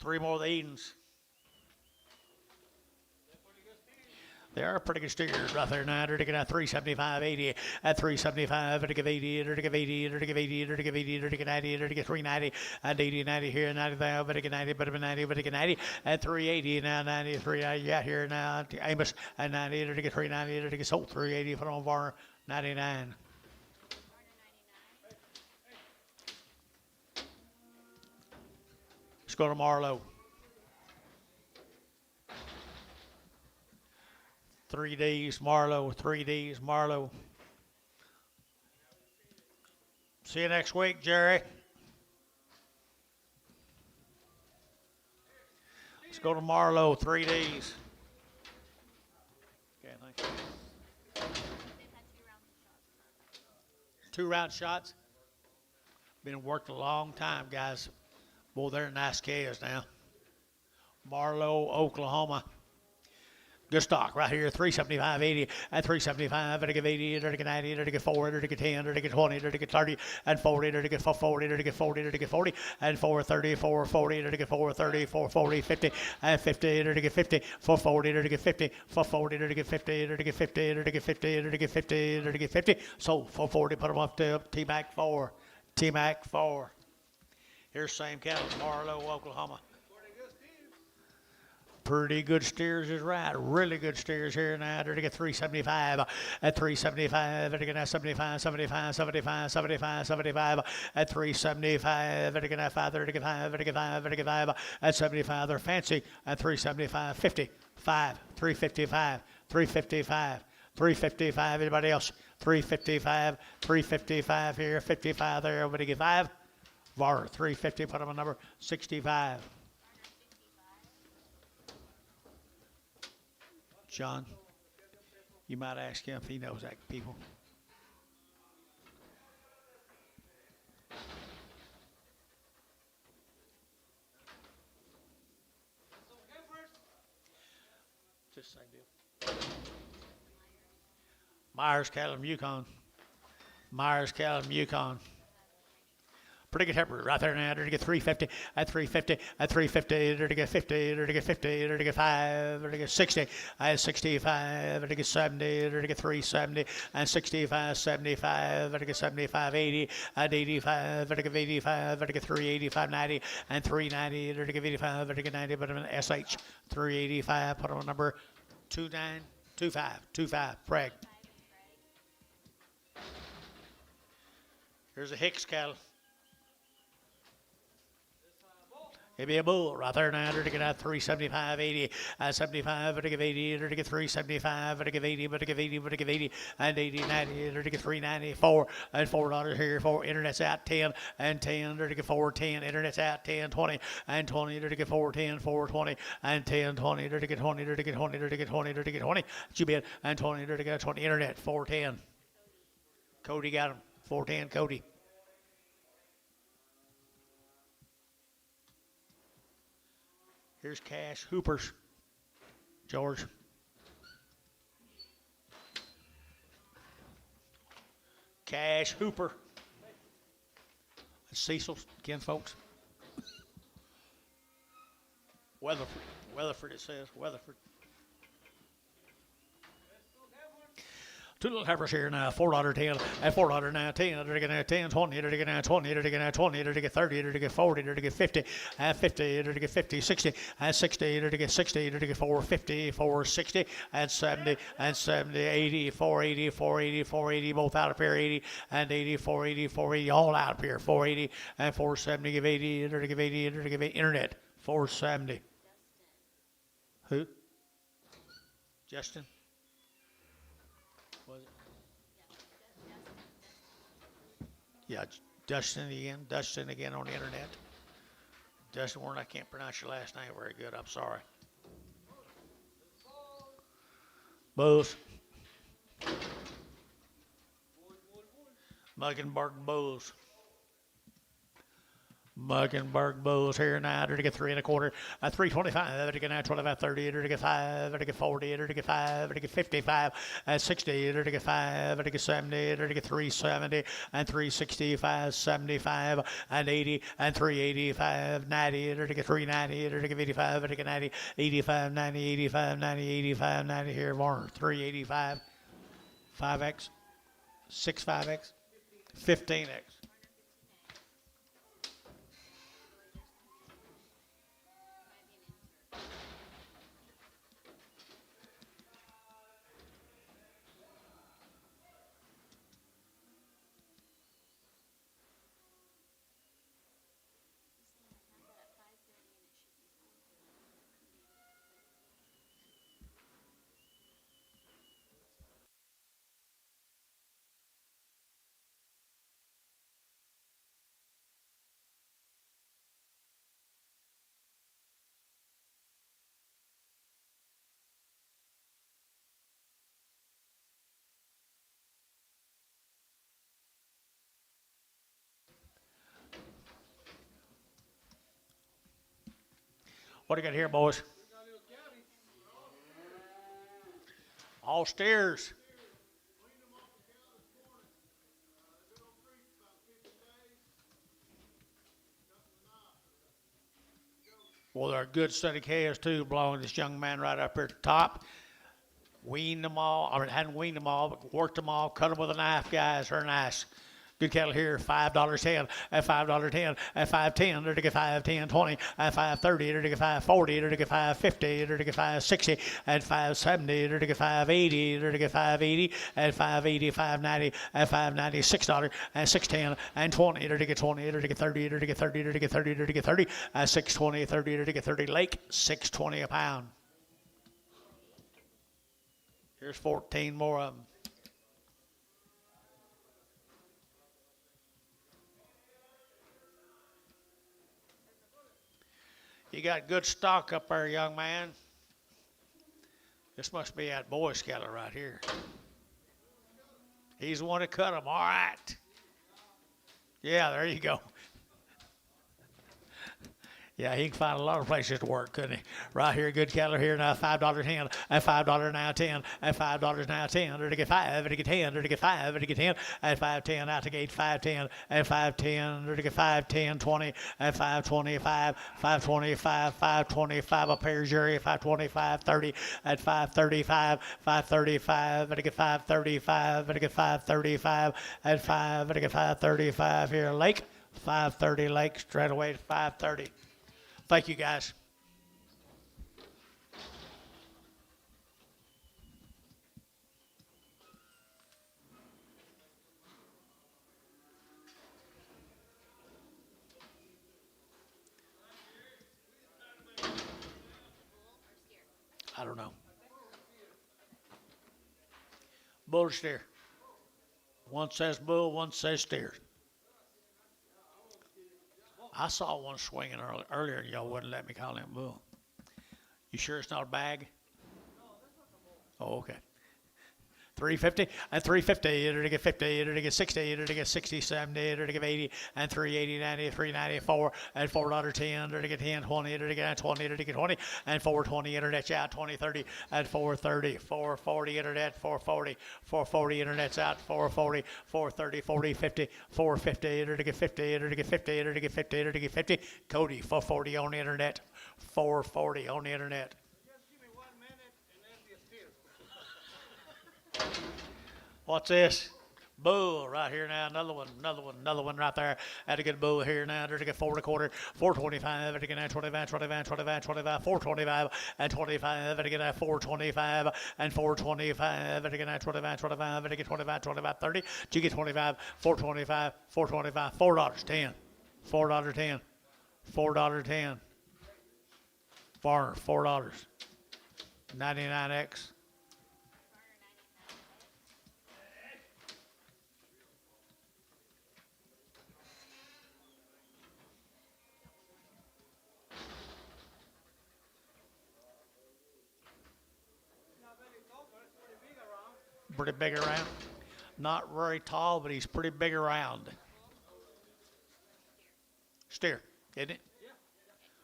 Speaker 1: Three more of the Edens. They are pretty good steers right there now. They're to get out 375, 80, at 375, they're to give 80, they're to give 80, they're to give 80, they're to give 80, they're to get 90, they're to get 390, and 80, 90 here, 90 there, but to get 90, but 90, but to get 90, and 380 now, 93, yeah, here now, Amos, and 90, they're to get 390, they're to get sold 380 for on Varner, 99. Let's go to Marlowe. 3 Ds, Marlowe, 3 Ds, Marlowe. See you next week, Jerry. Let's go to Marlowe, 3 Ds. Okay, thank you. 2 round shots. Been worked a long time, guys. Boy, they're nice calves now. Marlowe, Oklahoma. Good stock right here, 375, 80, and 375, and to give 80, and to get 90, and to get 4, and to get 10, and to get 20, and to get 30, and 40, and to get 40, and to get 40, and to get 40, and 430, 440, and to get 430, 440, 50, and 50, and to get 50, 440, and to get 50, 440, and to get 50, and to get 50, and to get 50, and to get 50, and to get 50. So 440, put them up to T-Mac 4, T-Mac 4. Here's same cattle, Marlowe, Oklahoma. Pretty good steers is right. Really good steers here now. They're to get 375 at 375. They're to get 75, 75, 75, 75, 75 at 375. They're to get 5. They're to get 5. They're to get 5. They're to get 5 at 75. They're fancy at 375, 50, 5, 355, 355. 355. Anybody else? 355. 355 here. 55 there. Everybody get 5. VAR 350. Put them on number 65. John, you might ask him if he knows that, people. Just the same deal. Myers, Cattle, Yukon. Myers, Cattle, Yukon. Pretty good heifer right there now. They're to get 350 at 350 at 350. They're to get 50. They're to get 50. They're to get 5. They're to get 60 at 65. They're to get 70. They're to get 370 and 65, 75. They're to get 75, 80 at 85. They're to get 85. They're to get 385, 90 and 390. They're to get 85. They're to get 90. But I'm an SH 385. Put on number 2925. Preg. Here's a Hicks cattle. It'd be a bull right there now. They're to get out 375, 80, 75, but to give 80, they're to get 375, but to give 80, but to give 80, but to give 80, and 80, 90, they're to get 394, and $4 here for internet's out 10, and 10, they're to get 410, internet's out 10, 20, and 20, they're to get 410, 420, and 10, 20, they're to get 20, they're to get 20, they're to get 20, they're to get 20, you bet, and 20, they're to get 20, internet, 410. Cody got him, 410, Cody. Here's Cash Hoopers, George. Cash Hooper. Cecil, Ken folks. Weatherford it says, Weatherford. Two little heifers here now, $4.10, and $4 now, 10, to get 10, 20, to get 20, to get 20, to get 30, to get 40, to get 50, and 50, to get 50, 60, and 60, to get 60, to get 450, 460, and 70, and 70, 80, 480, 480, 480, both out up here, 80, and 80, 480, 480, all out up here, 480, and 470, give 80, to give 80, to give 80, internet, 470. Who? Justin? Was it? Yeah, Dustin again on the internet. Dustin Warren, I can't pronounce your last name very good. I'm sorry. Bulls. Muggenberg Bulls. Muggenberg Bulls here now, to get 3 1/4, 325, to get 9, 25, 30, to get 5, to get 40, to get 5, to get 55, 60, to get 5, to get 70, to get 370, and 365, 75, and 80, and 385, 90, to get 390, to get 85, to get 90, 85, 90, 85, 90, 85, 90 here, Warner, 385, 5X, 65X, 15X. What do you got here, boys? All steers. Well, they're good steady calves too, belonging to this young man right up here at the top. Weaned them all. I mean, hadn't weaned them all, but worked them all. Cut them with a knife, guys. They're nice. Good cattle here, $5.10, at $5.10, at $5.10, to get $5.10, 20, at $5.30, to get $5.40, to get $5.50, to get $5.60, at $5.70, to get $5.80, to get $5.80, at $5.80, $5.90, at $5.90, $6, and $6.10, and 20, to get 20, to get 30, to get 30, to get 30, to get 30, at $6.20, 30, to get 30. Lake, $6.20 a pound. Here's 14 more of them. You got good stock up there, young man. This must be that Boy Scout right here. He's the one that cut them. All right. Yeah, there you go. Yeah, he can find a lot of places to work, couldn't he? Right here, good cattle here now, $5.10, and $5 now 10, and $5 now 10, or to get 5, or to get 10, or to get 5, or to get 10, and 5.10 out to gate 5.10, and 5.10, or to get 5.10, 20, and 5.25, 5.25, 5.25 a pair, Jerry, 5.25, 30, at 5.35, 5.35, or to get 5.35, or to get 5.35, and 5, or to get 5.35 here, Lake, 5.30 Lake, straight away to 5.30. Thank you, guys. I don't know. Bull or steer? One says bull, one says steer. I saw one swinging earlier, and y'all wouldn't let me call him bull. You sure it's not a bag? Oh, okay. 350 and 350, it'll get 50, it'll get 60, it'll get 60, 70, it'll get 80 and 380, 90, 394 and $4.10, it'll get 10, 20, it'll get 20, it'll get 20 and 420, internet's out 20, 30 and 430, 440 internet, 440, 440 internet's out 440, 430, 40, 50, 450, it'll get 50, it'll get 50, it'll get 50, it'll get 50. Cody 440 on the internet, 440 on the internet.
Speaker 2: Just give me 1 minute and then be still.
Speaker 1: What's this? Bull right here now. Another one right there. Had to get a bull here now. There's to get 4.25, 425. Had to get 25, 25, 25, 25, 425 and 25. Had to get 425 and 425. Had to get 25, 25. Had to get 25, 25, 30. You get 25, 425, 425, $4.10, $4.10, $4.10. Farmer, $4. 99X. Pretty big around. Not very tall, but he's pretty big around. Steer, isn't it?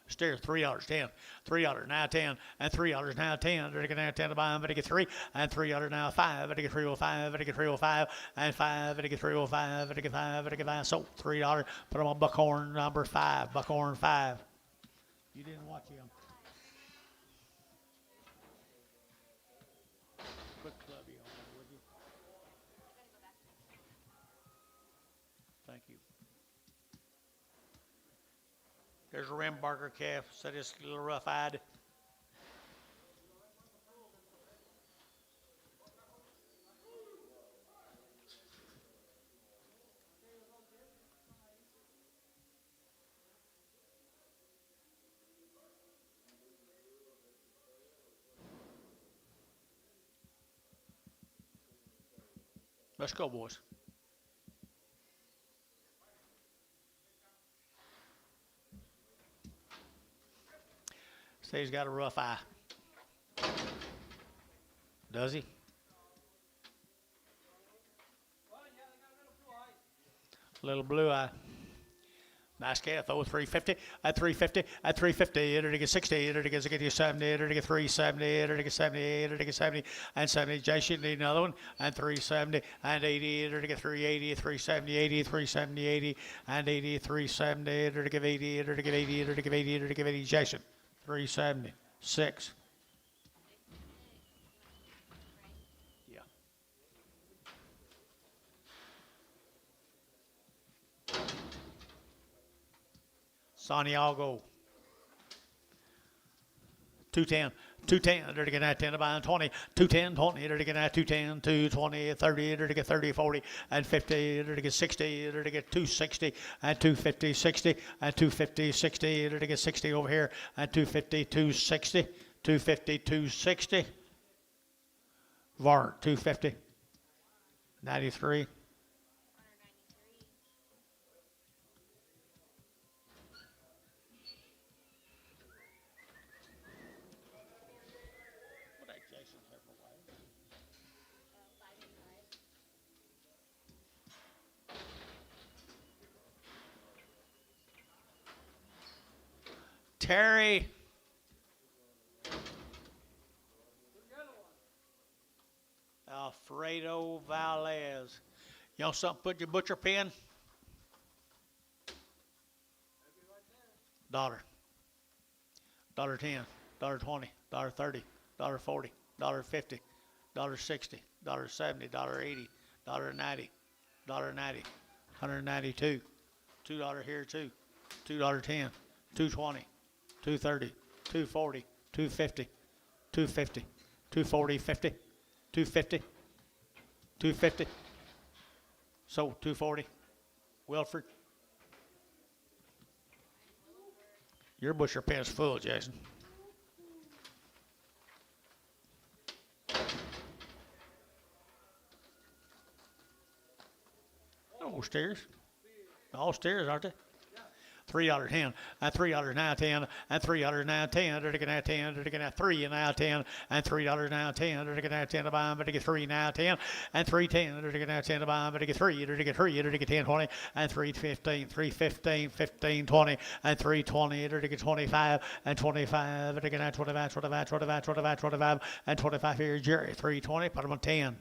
Speaker 1: Steer, $3, 10, $3 now 10, and $3 now 10. They're going to 10 to buy him, but they get 3, and $3 now 5, but they get 305, but they get 305, and 5, but they get 305, but they get 5, but they get 5. So $3. Put him on Buckhorn number 5, Buckhorn 5. You didn't watch him. Quick clubby on him, would you? Thank you. There's a Rimbarker calf. Said it's a little rough-eyed. Let's go, boys. Say he's got a rough eye. Does he? Little blue eye. Nice calf, though, 350, at 350, at 350, it'll get 60, it'll get 70, it'll get 370, it'll get 78, it'll get 70, and 70. Jason need another one, and 370, and 80, it'll get 380, 370, 80, 370, 80, and 80, 370, it'll get 80, it'll get 80, it'll get 80, it'll get 80. Jason, 370, 6. Yeah. Santiago. 210, 210, they're to get at 10 to buy 20, 210, 20, they're to get at 210, 220, 30, they're to get 30, 40, and 50, they're to get 60, they're to get 260, and 250, 60, and 250, 60, they're to get 60 over here, and 250, 260, 250, 260, Var, 250, 93. Terry. Alfredo Valles. You want something? Put your butcher pen. $1. $10. $20. $30. $40. $50. $60. $70. $80. $90. $90. $192. $2 here too. $2.10. $2.20. $2.30. $2.40. $2.50. $2.50. $2.40. $50. $2.50. $2.50. So $2.40. Wilford. Your butcher pen's full, Jason. Oh, steers. All steers, aren't they? $3.10, and $3 now 10, and $3 now 10, they're taking that 10, they're taking that 3 and now 10, and $3 now 10, they're taking that 10 to buy, but they get 3 now 10, and 3.10, they're taking that 10 to buy, but they get 3, they're taking 3, they're taking 10, 20, and 3.15, 3.15, 15, 20, and 3.20, they're taking 25, and 25, they're taking that 25, 25, 25, 25, 25, and 25 here, Jerry, 3.20, put them on 10.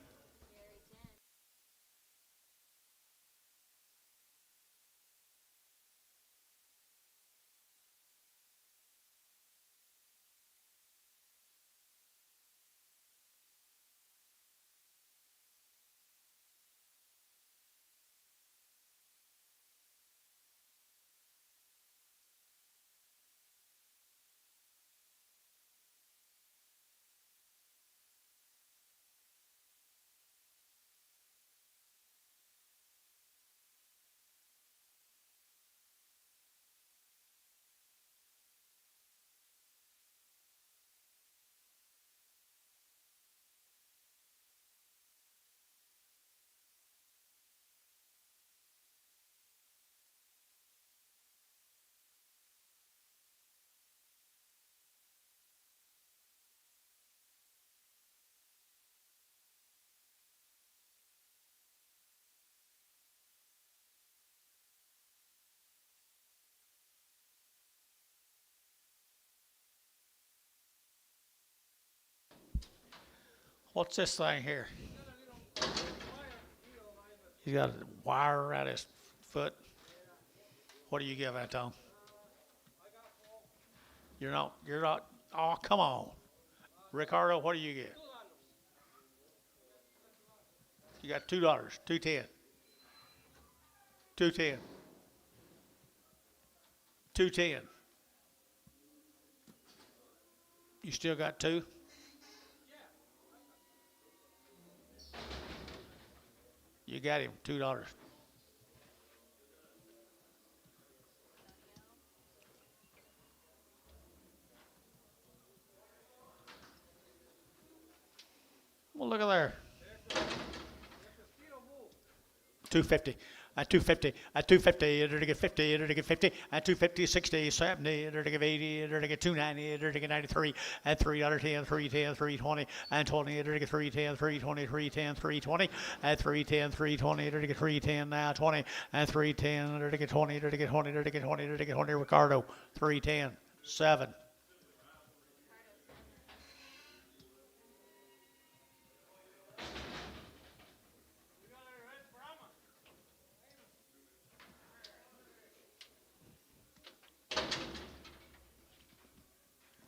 Speaker 1: What's this thing here? He's got a wire around his foot. What do you give that, Tom? You're not, oh, come on. Ricardo, what do you get? You got $2, 2.10, 2.10, 2.10. You still got 2? You got him, $2. Well, look at there. 250. At 250, at 250, they're to get 50, they're to get 50, at 250, 60, 70, they're to get 80, they're to get 290, they're to get 93, at $3.10, 3.10, 3.20, and 20, they're to get 3.10, 3.20, 3.10, 3.20, at 3.10, 3.20, they're to get 3.10 now, 20, and 3.10, they're to get 20, they're to get 20, they're to get 20, they're to get 20, Ricardo, 3.10, 7.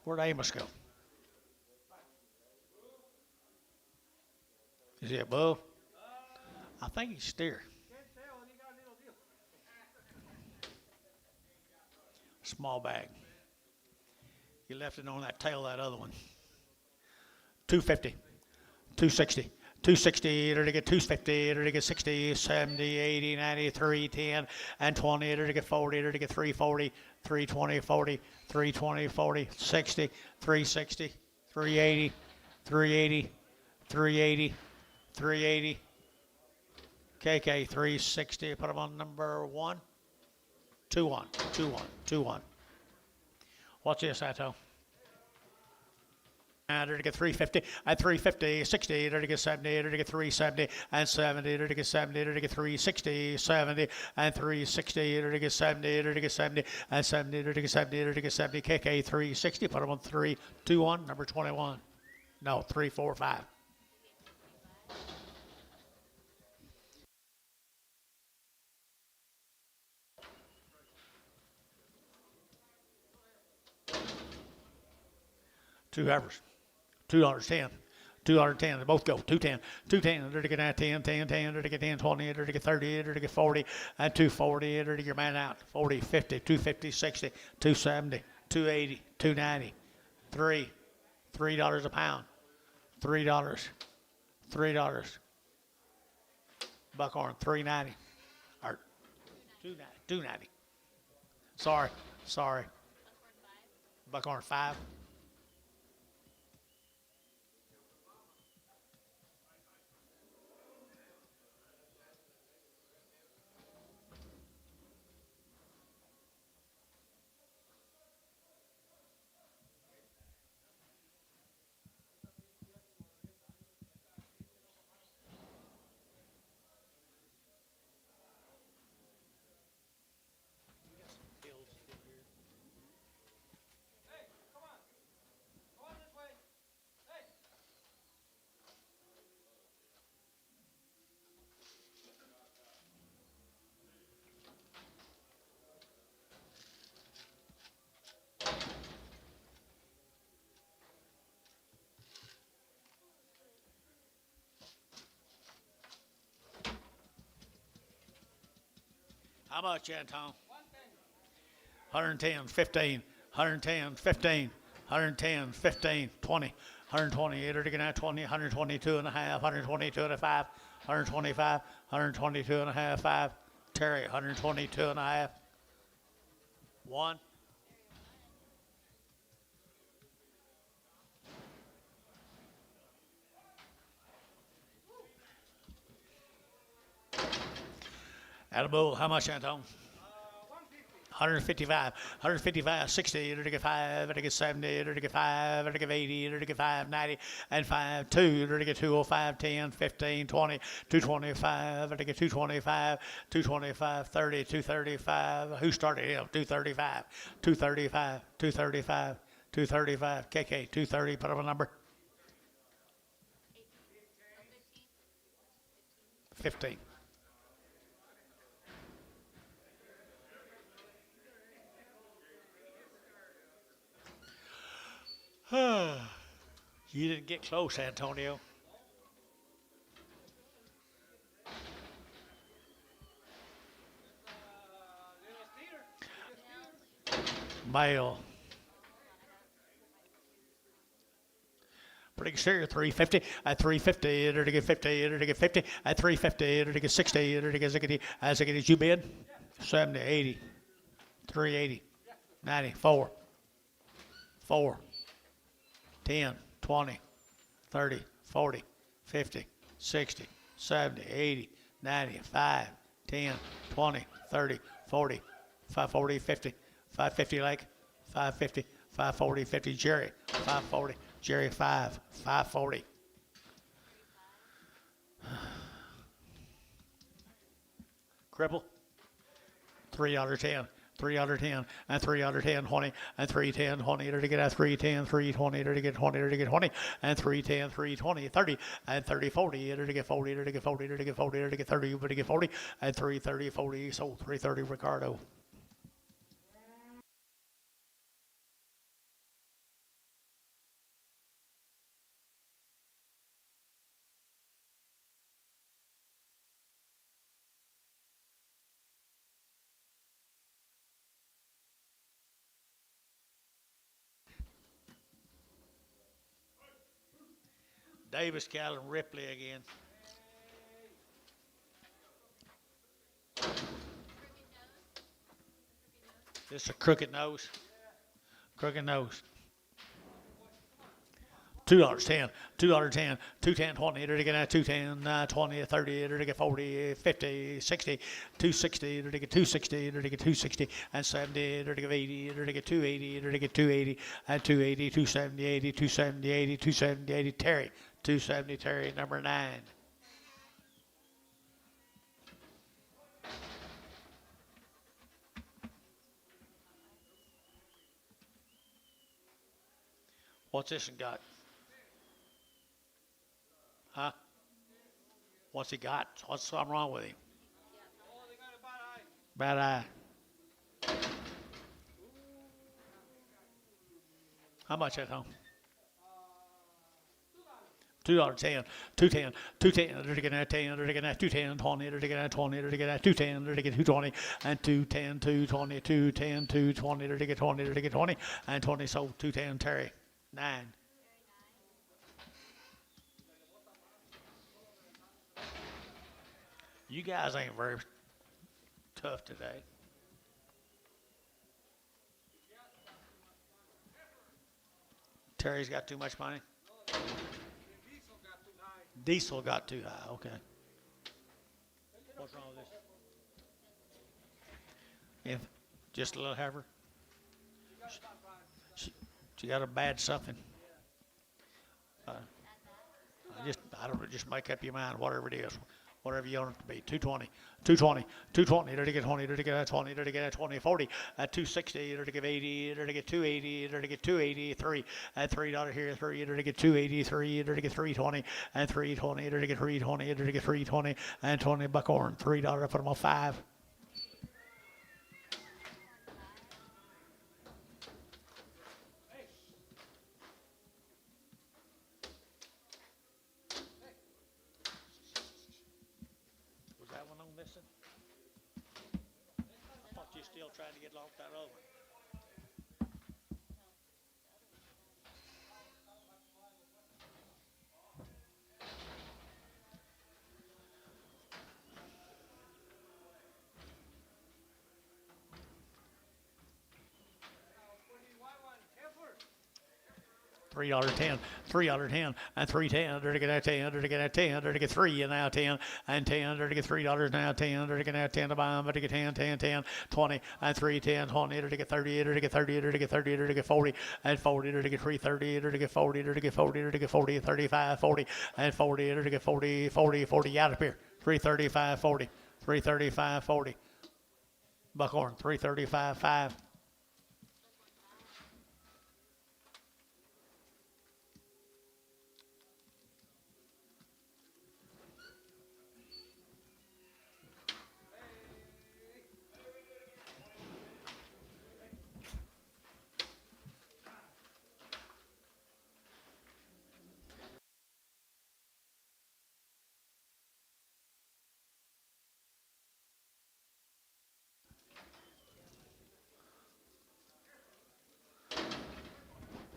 Speaker 1: Where'd Amos go? Is he a bull? I think he's steer. Small bag. You left it on that tail, that other one. 250, 260. 260, they're to get 250, they're to get 60, 70, 80, 90, 310, and 20, they're to get 40, they're to get 340, 320, 40, 320, 40, 60, 360, 380, 380, 380, 380, KK 360, put them on number 1, 2-1, 2-1, 2-1. What's this, Atto? They're to get 350, at 350, 60, they're to get 70, they're to get 370, and 70, they're to get 70, they're to get 360, 70, and 360, they're to get 70, they're to get 70, and 70, they're to get 70, they're to get 70, KK 360, put them on 3, 2-1, number 21. No, 3, 4, 5. Two heifers. $2.10. $2.10. They both go. 210. 210. They're to get that 10, 10, 10. They're to get 10, 20. They're to get 30. They're to get 40. And 240. They're to get your man out. 40, 50, 250, 60, 270, 280, 290. $3 a pound. $3. Buckhorn, 390. Or 290. Sorry. Buckhorn 5. How much, Anton? 110, 15, 110, 15, 110, 15, 20, 120, 8 to 20, 122 and a half, 122 and a 5, 125, 122 and a half, 5. Terry, 122 and a half. 1. Attaboy, how much, Anton? 155, 155, 60, 5, 70, 5, 80, 5, 90, and 5, 2, 205, 10, 15, 20, 225, 225, 225, 30, 235. Who started him? 235, 235, 235, 235. KK, 230. Put up a number. 15. You didn't get close, Antonio. Male. Pretty serious. 350 at 350. To get 50. To get 50 at 350. To get 60. To get 60. As I get you bid. 70, 80, 380, 90, 4, 10, 20, 30, 40, 50, 60, 70, 80, 90, 5, 10, 20, 30, 40, 540, 50, 550 Lake, 550, 540, 50 Jerry, 540, Jerry 5, 540. Cripple, $3.10. 310 and 310 20 and 310 20 to get at 310 320 to get 20 to get 20 and 310 320 30 and 30 40 to get 40 to get 40 to get 40 to get 30 to get 40 and 330 40 sold 330 Ricardo. Davis, Cal, and Ripley again. This is a crooked nose. Crooked nose. $2.10, $2.10, 210 20 to get 210 20 30 to get 40 50 60 260 to get 260 to get 260 and 70 to get 80 to get 280 to get 280 and 280 270 80 270 80 270 80 Terry 270 Terry number 9. What's this one got? Huh? What's he got? What's something wrong with him? Bad eye. How much at home? $2.10, 210, 210, to get at 10, to get at 210, 20, to get at 20, to get at 210, to get 220, and 210, 220, 210, 220, to get 20, to get 20, and 20 sold 210 Terry 9. You guys ain't very tough today. Terry's got too much money. Diesel got too high. Okay. What's wrong with this? If just a little heifer. She got a bad something. I don't know, just make up your mind, whatever it is. Whatever you want it to be, 220, 220, 220, to get 20, to get 20, to get 20, 40, at 260, to get 80, to get 280, to get 283, at $3 here, 3, to get 283, to get 320, and 320, to get 320, to get 320, and 20 buckhorn, $3, put them on 5. still trying to get off that other one. $3.10, $3.10, and $3.10. They're to get that 10. They're to get that 10. They're to get 3 and now 10 and 10. They're to get $3 now 10. They're to get now 10 to buy them. They're to get 10, 10, 10, 20 and 3, 10, 20. They're to get 30. They're to get 30. They're to get 30. They're to get 40 and 40. They're to get 330. They're to get 40. They're to get 40. They're to get 40, 35, 40 and 40. They're to get 40, 40, 40 out of here. 335, 40, 335, 40. Buckhorn 335, 5.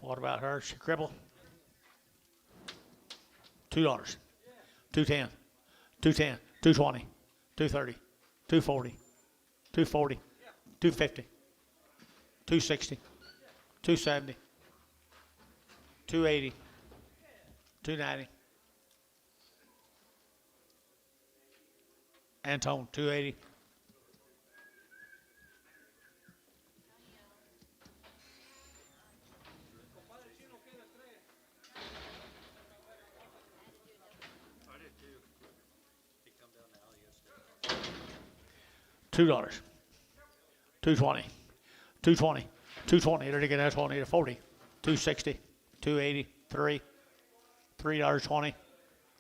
Speaker 1: What about her? She cripple. $2, 210, 210, 220, 230, 240, 240, 250, 260, 270, 280, 290. Antone 280. $2, 220, 220, 220. They're to get that 20 to 40, 260, 280, 3, $3.20,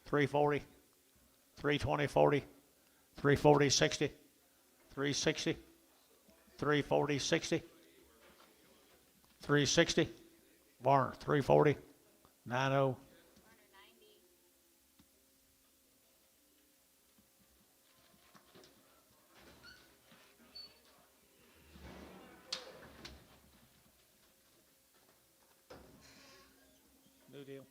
Speaker 1: 340, 320, 40, 340, 60, 360, 340, 60, 360. Barn 340, 90. New deal.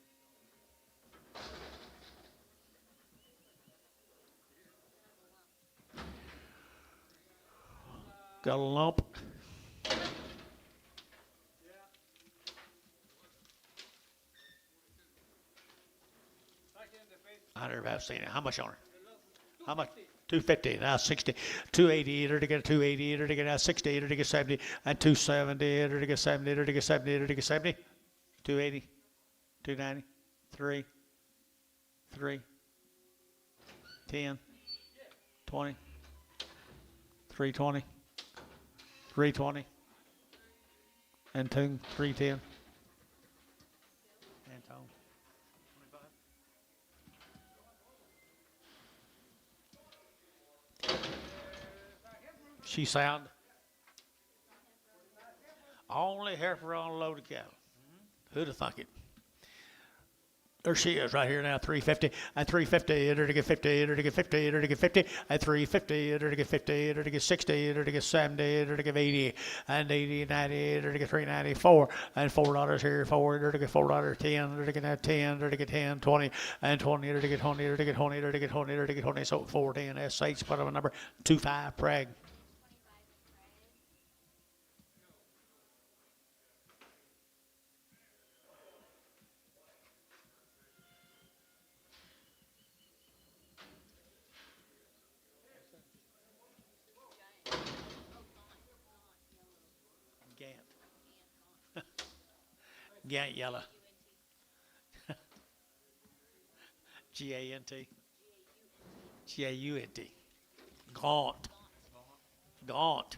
Speaker 1: Got a lump. I never have seen it. How much on her? How much? 250, now 60, 280, enter to get 280, enter to get now 60, enter to get 70, and 270, enter to get 70, enter to get 70, enter to get 70, 280, 290, 3, 3, 10, 20, 320, 320, and 2, 310. And tone. She sound. Only heifer on a loaded cattle. Who'd have thunk it? There she is right here now, 350, and 350, enter to get 50, enter to get 50, enter to get 50, and 350, enter to get 50, enter to get 60, enter to get 70, enter to get 80, and 80, 90, enter to get 394, and $4 here, 4, enter to get $4, 10, enter to get that 10, enter to get 10, 20, and 20, enter to get 20, enter to get 20, enter to get 20, enter to get 20, so 410, SH, put up a number, 25, Prague. Gant yellow. G-A-N-T. G-A-U-N-T. Gaunt. Gaunt.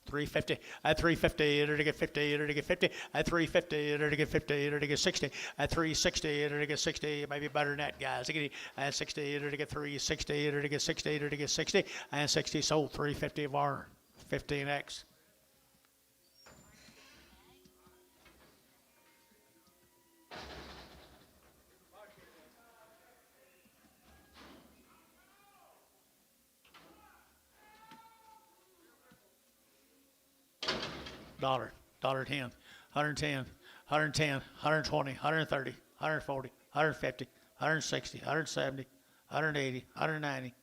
Speaker 1: 350, at 350, enter to get 50, enter to get 50, at 350, enter to get 50, enter to get 60, at 360, enter to get 60, maybe better than that, guys. At 60, enter to get 360, enter to get 60, enter to get 60, and 60 sold 350 of our 15X. dollar, $1.10, 110, 110, 120, 130, 140, 150, 160, 170, 180, 190,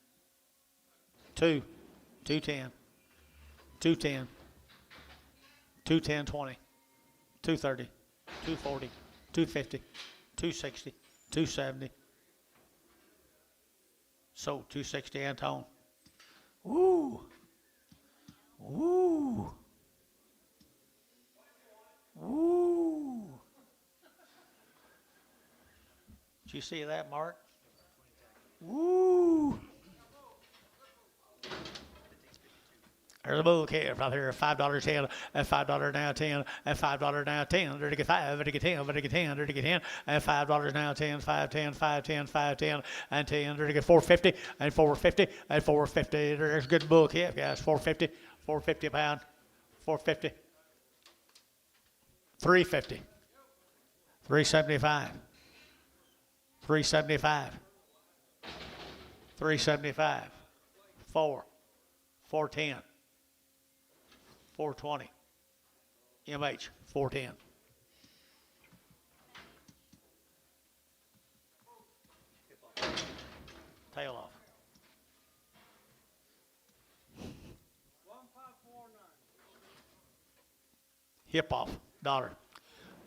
Speaker 1: 210, 210, 210, 20, 230, 240, 250, 260, 270. So 260 Antone. Woo! Woo! Woo! Did you see that, Mark? Woo! There's a bull calf right here, $5.10, and $5 now 10, and $5 now 10, there to get 5, there to get 10, there to get 10, there to get 10, and $5 now 10, 5.10, 5.10, 5.10, and 10, there to get 4.50, and 4.50, and 4.50. There's a good bull calf, guys. 4.50, 4.50 a pound, 4.50, 3.50, 3.75, 3.75, 3.75, 4.10. 420. MH, 410. Tail off.
Speaker 2: 1549.
Speaker 1: Hip off. Dollar.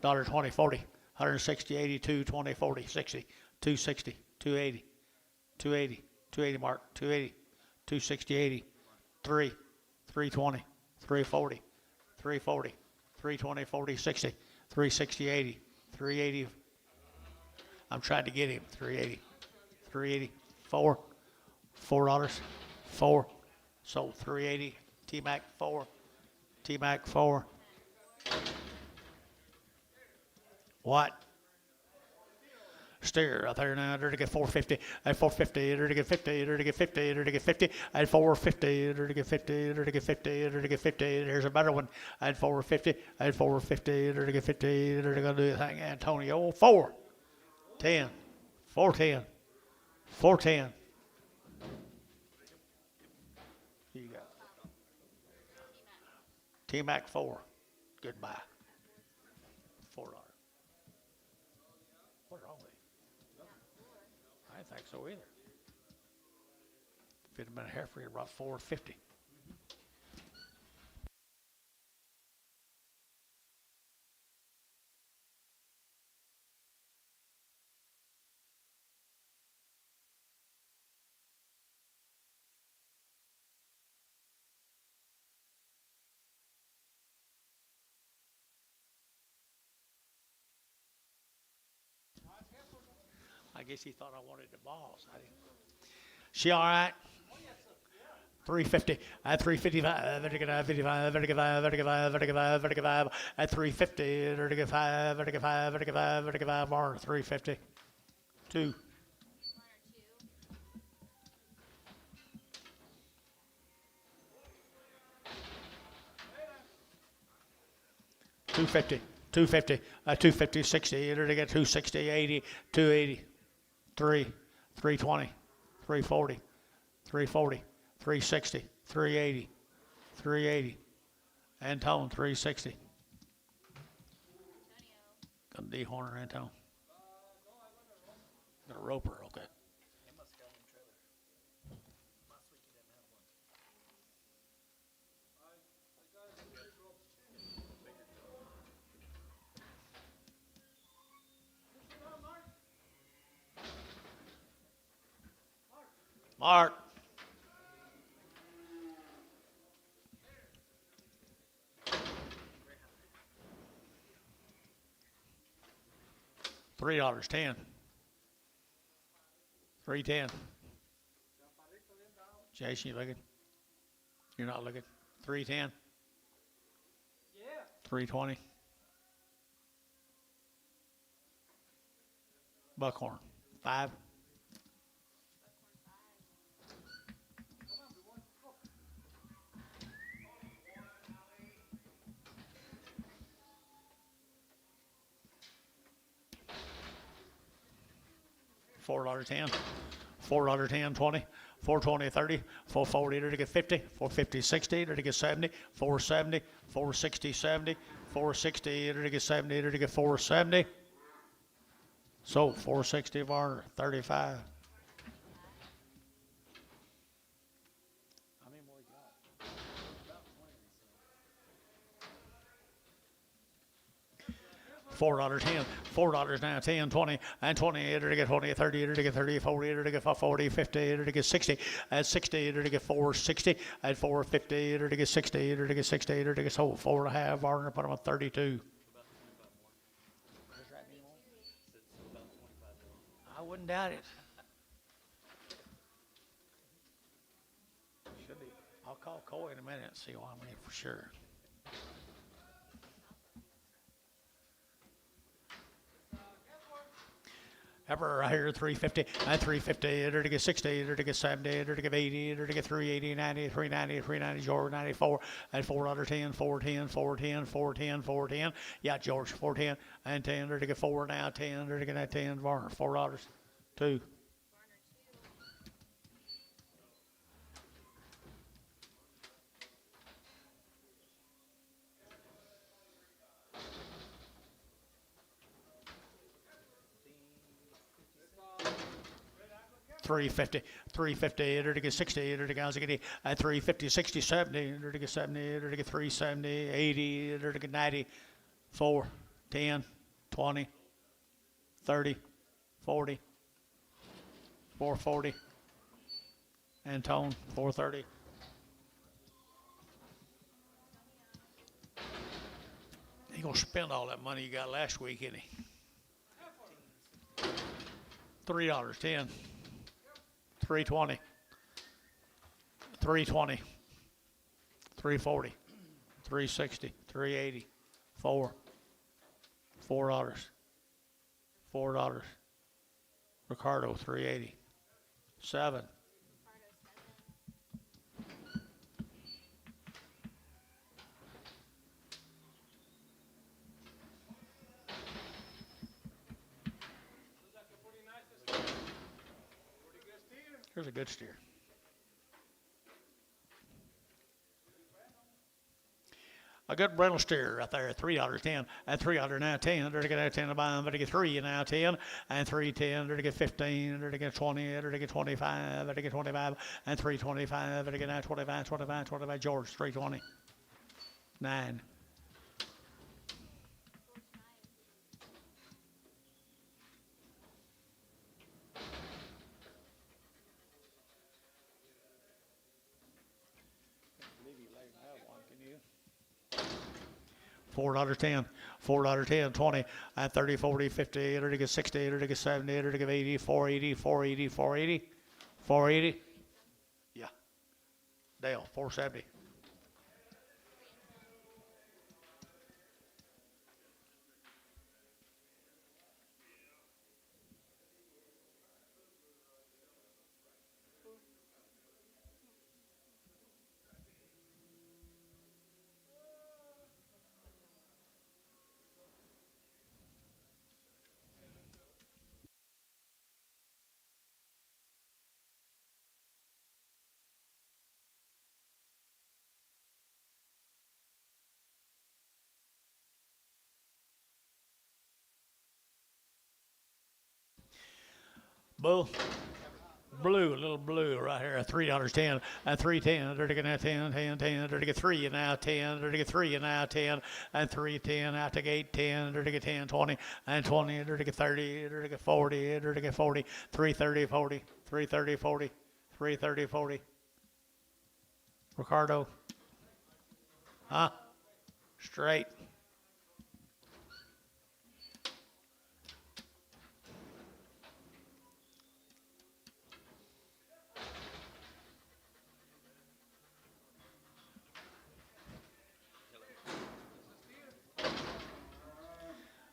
Speaker 1: $1.20, 40. 160, 82, 20, 40, 60. 260, 280. 280. 280 mark. 280. 260, 80. 3. 320. 340, 340, 320, 40, 60, 360, 80, 380. I'm trying to get him. 380, 380, $4, 4. So 380, T-Mac 4, T-Mac 4. What? Steer out there now, there to get 450, at 450, there to get 50, there to get 50, there to get 50, at 450, there to get 50, there to get 50, there to get 50. There's a better one at 450, at 450, there to get 50, there to go do the thing. Antonio, 4, 10, 410, 410. You got T-Mac 4. Goodbye. $4. What's wrong with you? I didn't think so either. If it had been a heifer, he'd brought 450. I guess he thought I wanted the balls. I didn't. She all right? 350 at 355, vertical 55, vertical 5, vertical 5, vertical 5, vertical 5 at 350, vertical 5, vertical 5, vertical 5, vertical 5 bar 350. 2. 250, 250, 250, 60, to get 260, 80, 280, 3, 320, 340, 340, 360, 380, 380, Antone 360. Got a D-horner, Antone. Got a roper, okay. Mark. $3, 10. 310. Jason, you looking? You're not looking. 310.
Speaker 2: Yeah.
Speaker 1: 320. Buckhorn. 5. $4.10, $4.10, 20, 420, 30, 440, to get 50, 450, 60, to get 70, 470, 460, 70, 460, to get 70, to get 470. So 460 Varner, 35. How many more you got? $4, 10, $4 now, 10, 20, and 20, to get 20, 30, to get 30, 40, to get 40, 50, to get 60, and 60, to get 460, and 450, to get 60, to get 60, to get so 4.5, Varner, put them at 32. I wouldn't doubt it. Should be. I'll call Coy in a minute and see how many for sure. Heifer right here, 350, and 350, to get 60, to get 70, to get 80, to get 380, 90, 390, 390, George, 94, and 410, 410, 410, 410, 410. Yeah, George, 410, and 10, to get 4 now, 10, to get that 10, Varner, $4, 2. $350, $350, to get 60, to get 80, and $350, 60, 70, to get 70, to get 370, 80, to get 90, 4, 10, 20, 30, 40, 440, and tone 430. He gonna spend all that money you got last week, isn't he? $3, 10, 320, 320, 340, 360, 380, 4, $4, $4. Ricardo, 380, 7. Here's a good steer. A good bridle steer right there, $3, 10, and $3 now, 10, to get 10 to buy, to get 3 now, 10, and 310, to get 15, to get 20, to get 25, to get 25, and 325, to get now 25, 25, 25, George, 320, 9. $4, 10, $4, 10, 20, and 30, 40, 50, to get 60, to get 70, to get 80, 480, 480, 480, 480. Yeah. Dale, 470. Bull. Blue, a little blue right here, $3, 10, and 310, to get now 10, 10, 10, to get 3 and now 10, to get 3 and now 10, and 310, out to gate 10, to get 10, 20, and 20, to get 30, to get 40, to get 40, 330, 40, 330, 40, 330, 40. Ricardo. Huh? Straight.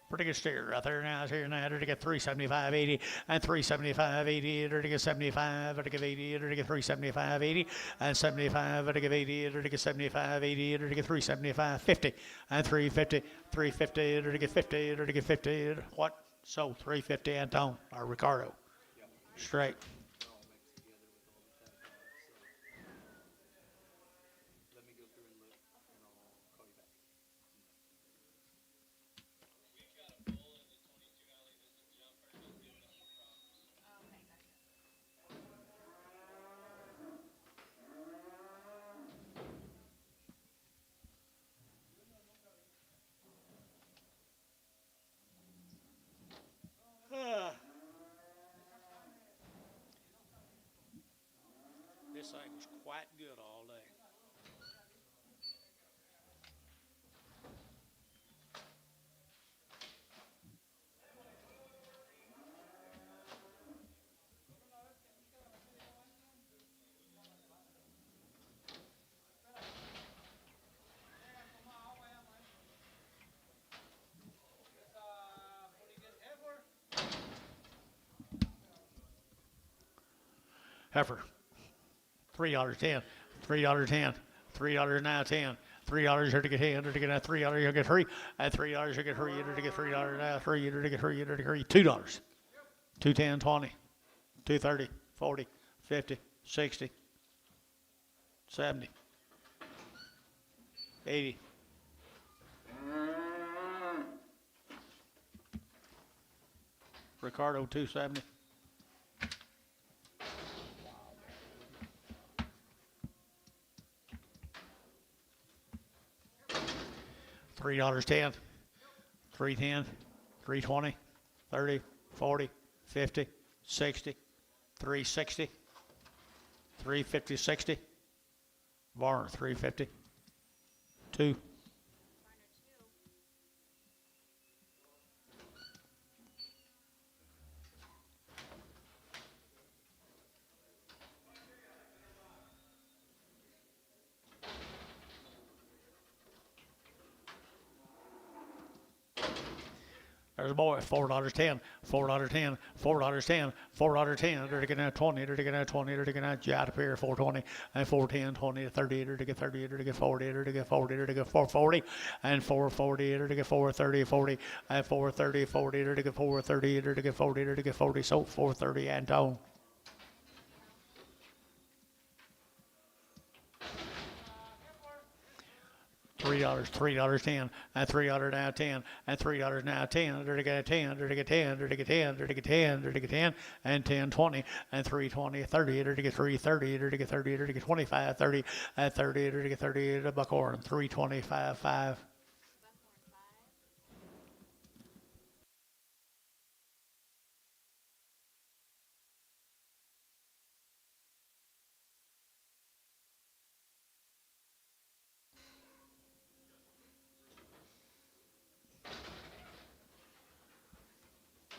Speaker 1: Pretty good steer right there now. It's here now. To get 375, 80, and 375, 80, to get 75, to get 80, to get 375, 80, and 75, to get 80, to get 75, 80, to get 375, 50, and 350, 350, to get 50, to get 50. What? So 350, Antone or Ricardo. Straight.
Speaker 2: white good all day.
Speaker 1: Heifer. $3.10. $3.10. $3 now 10. $3 here to get $10, to get that $3 you get free, at $3 you get free, to get $3 now free, to get free, to get free, $2. 210, 20, 230, 40, 50, 60, 70, 80. Ricardo 270. $3.10, 310, 320, 30, 40, 50, 60, 360, 350, 60. Barn 350. 2. There's a boy, $4.10, $4.10, $4.10, $4.10, they're taking out 20, they're taking out 20, they're taking out Jot up here, 420, and 410, 20, 30, they're taking 30, they're taking 40, they're taking 40, they're taking 440, and 440, they're taking 430, 40, and 430, 40, they're taking 430, they're taking 40, they're taking 40, so 430 and down. $3.10, and $3 now 10, and $3 now 10, they're to get 10, they're to get 10, they're to get 10, they're to get 10, they're to get 10, and 10, 20, and 320, 30, they're to get 330, they're to get 30, they're to get 25, 30, and 30, they're to get 30, at a buckhorn, 325, 5.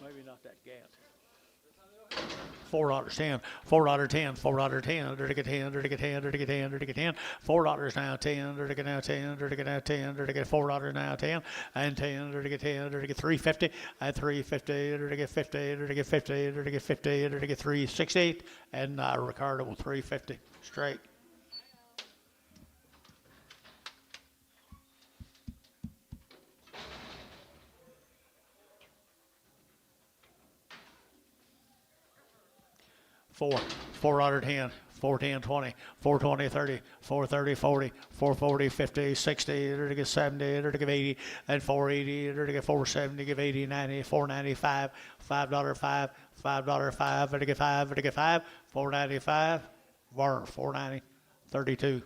Speaker 1: Maybe not that gas. $4.10, $4.10, $4.10, they're to get 10, they're to get 10, they're to get 10, they're to get 10, $4 now 10, they're to get now 10, they're to get now 10, they're to get $4 now 10, and 10, they're to get 10, they're to get 350, and 350, they're to get 50, they're to get 50, they're to get 50, they're to get 368, and Ricardo 350 straight. $4.10, 410, 20, 420, 30, 430, 40, 440, 50, 60, they're to get 70, they're to give 80, and 480, they're to get 470, give 80, 90, 495, $5.05, $5.05, they're to get 5, they're to get 5, 495, Warner, 490, 32.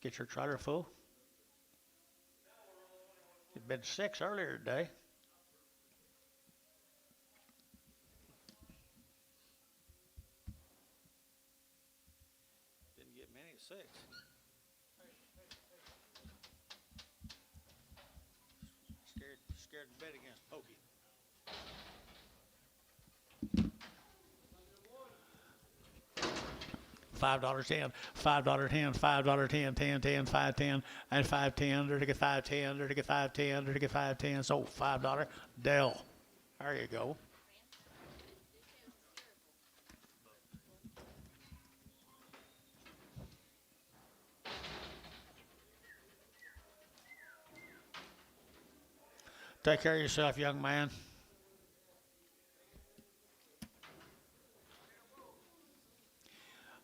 Speaker 1: Get your trotter full. It'd been 6 earlier today. Get many at 6. Scared to bet against Pokey. $5.10, $5.10, $5.10, 10, 10, 5, 10, and 5, 10. They're to get 5, 10. They're to get 5, 10. They're to get 5, 10. So $5. Dell. There you go. Take care of yourself, young man.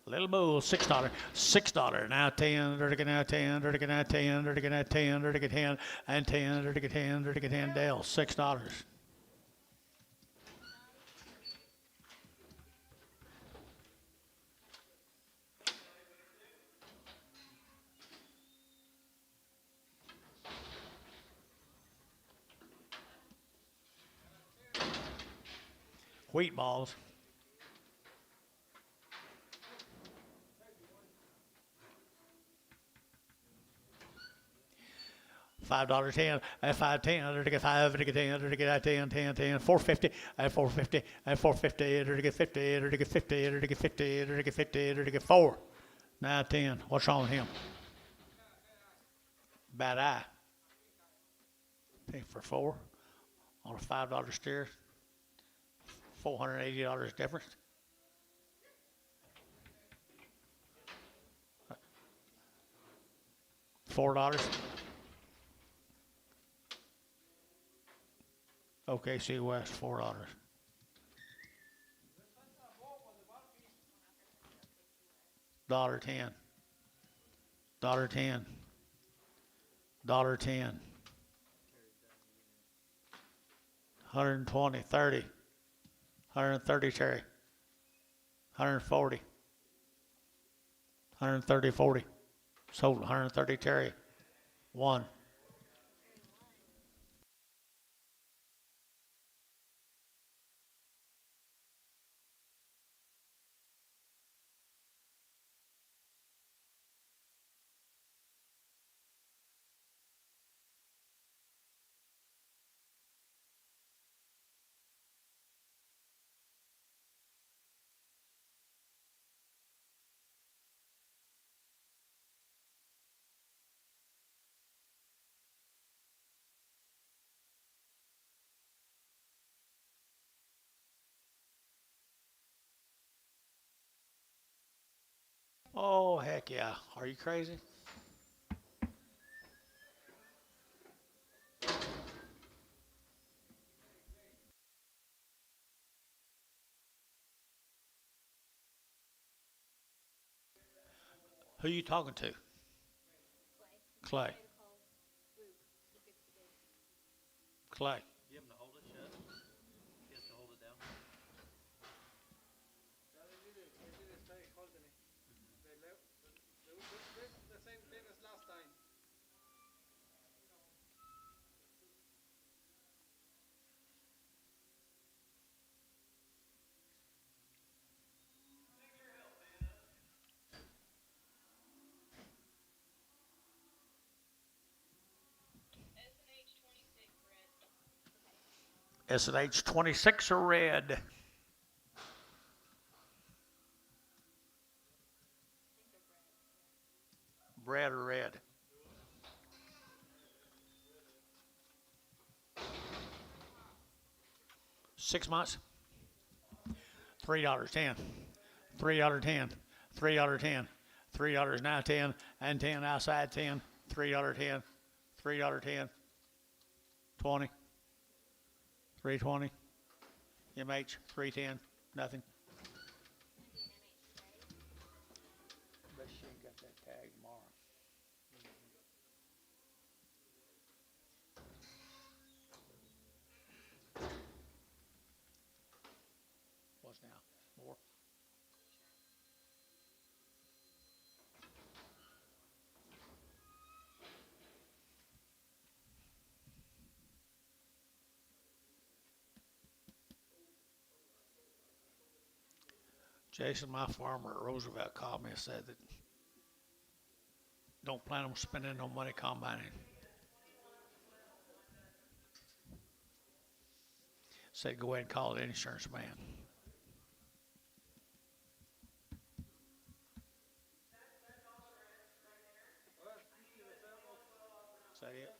Speaker 1: Little bull, $6, $6. Now 10, they're to get now 10, they're to get now 10, they're to get now 10, they're to get 10, and 10, they're to get 10, they're to get 10. Dale, $6. Wheat balls. $5.10, at 5.10, under to get 5, to get 10, under to get 10, 10, 10, 4.50, at 4.50, at 4.50, under to get 50, under to get 50, under to get 50, under to get 50, under to get 4. Now 10. What's wrong with him? Bad eye. Pay for 4 on a $5 steer. $480 difference. $4. OKC West, $4. $1.10. $1.10. $1.10. 120, 30. 130 cherry. 140. 130, 40. Sold 130 cherry. 1. Oh, heck yeah. Are you crazy? Who you talking to? Clay. Clay.
Speaker 4: You have him to hold it shut? He has to hold it down?
Speaker 2: The same thing as last time.
Speaker 1: S&H 26 or red? Red or red? $6 months. $3.10. $3.10. $3.10. $3 now 10 and 10 outside 10. $3.10. $3.10. 20. 320. MH 310. Nothing. Bet she ain't got that tag tomorrow. What's now? More? Jason, my farmer at Roosevelt, called me and said that don't plan on spending no money combining. Said go ahead and call the insurance man. Is that it?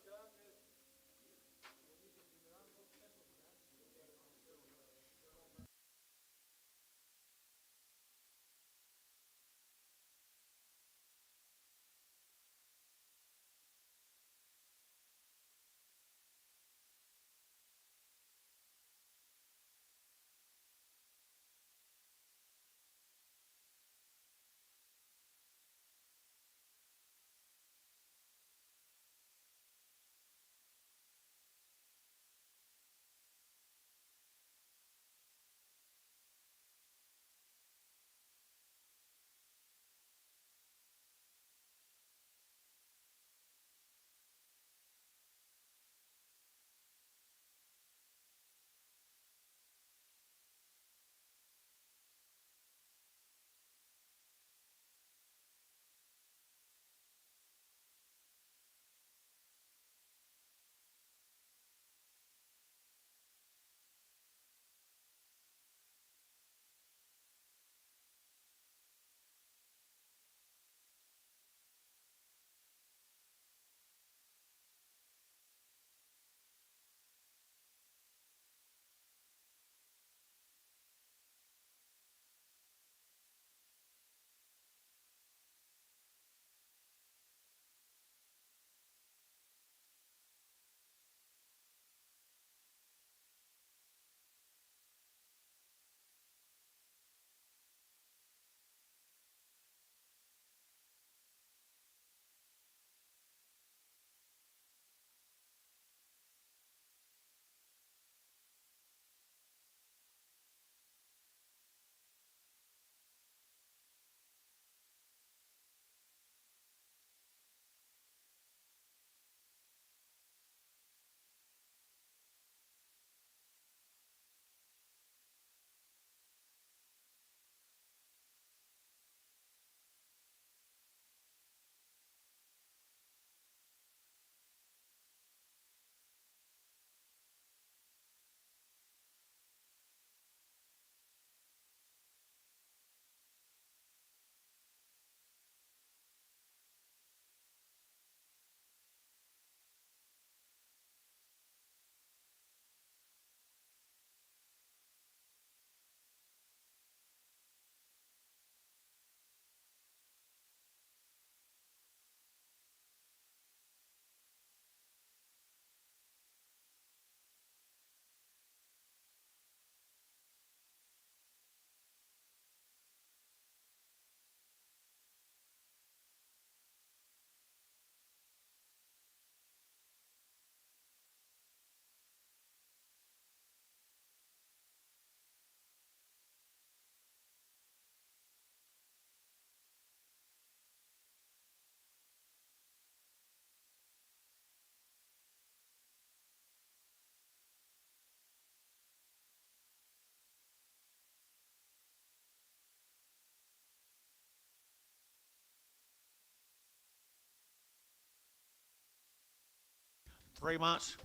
Speaker 1: 3 months?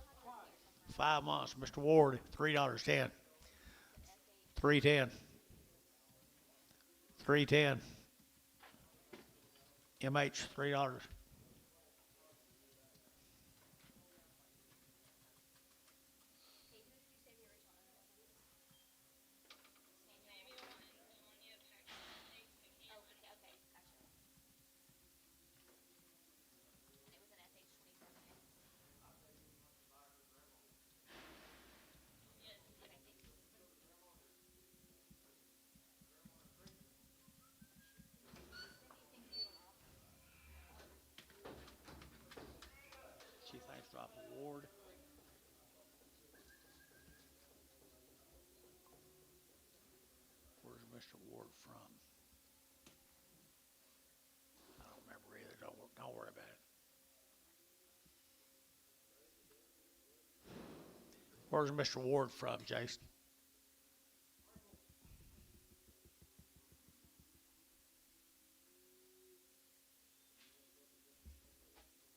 Speaker 1: 5 months. Mr. Ward, $3.10. 310. 310. MH, $3.
Speaker 3: Oh, okay, gotcha. And it was an SH27, right? Okay, thanks.
Speaker 1: Chief Livestock Ward. Where's Mr. Ward from? I don't remember either. Don't worry about it. Where's Mr. Ward from, Jason?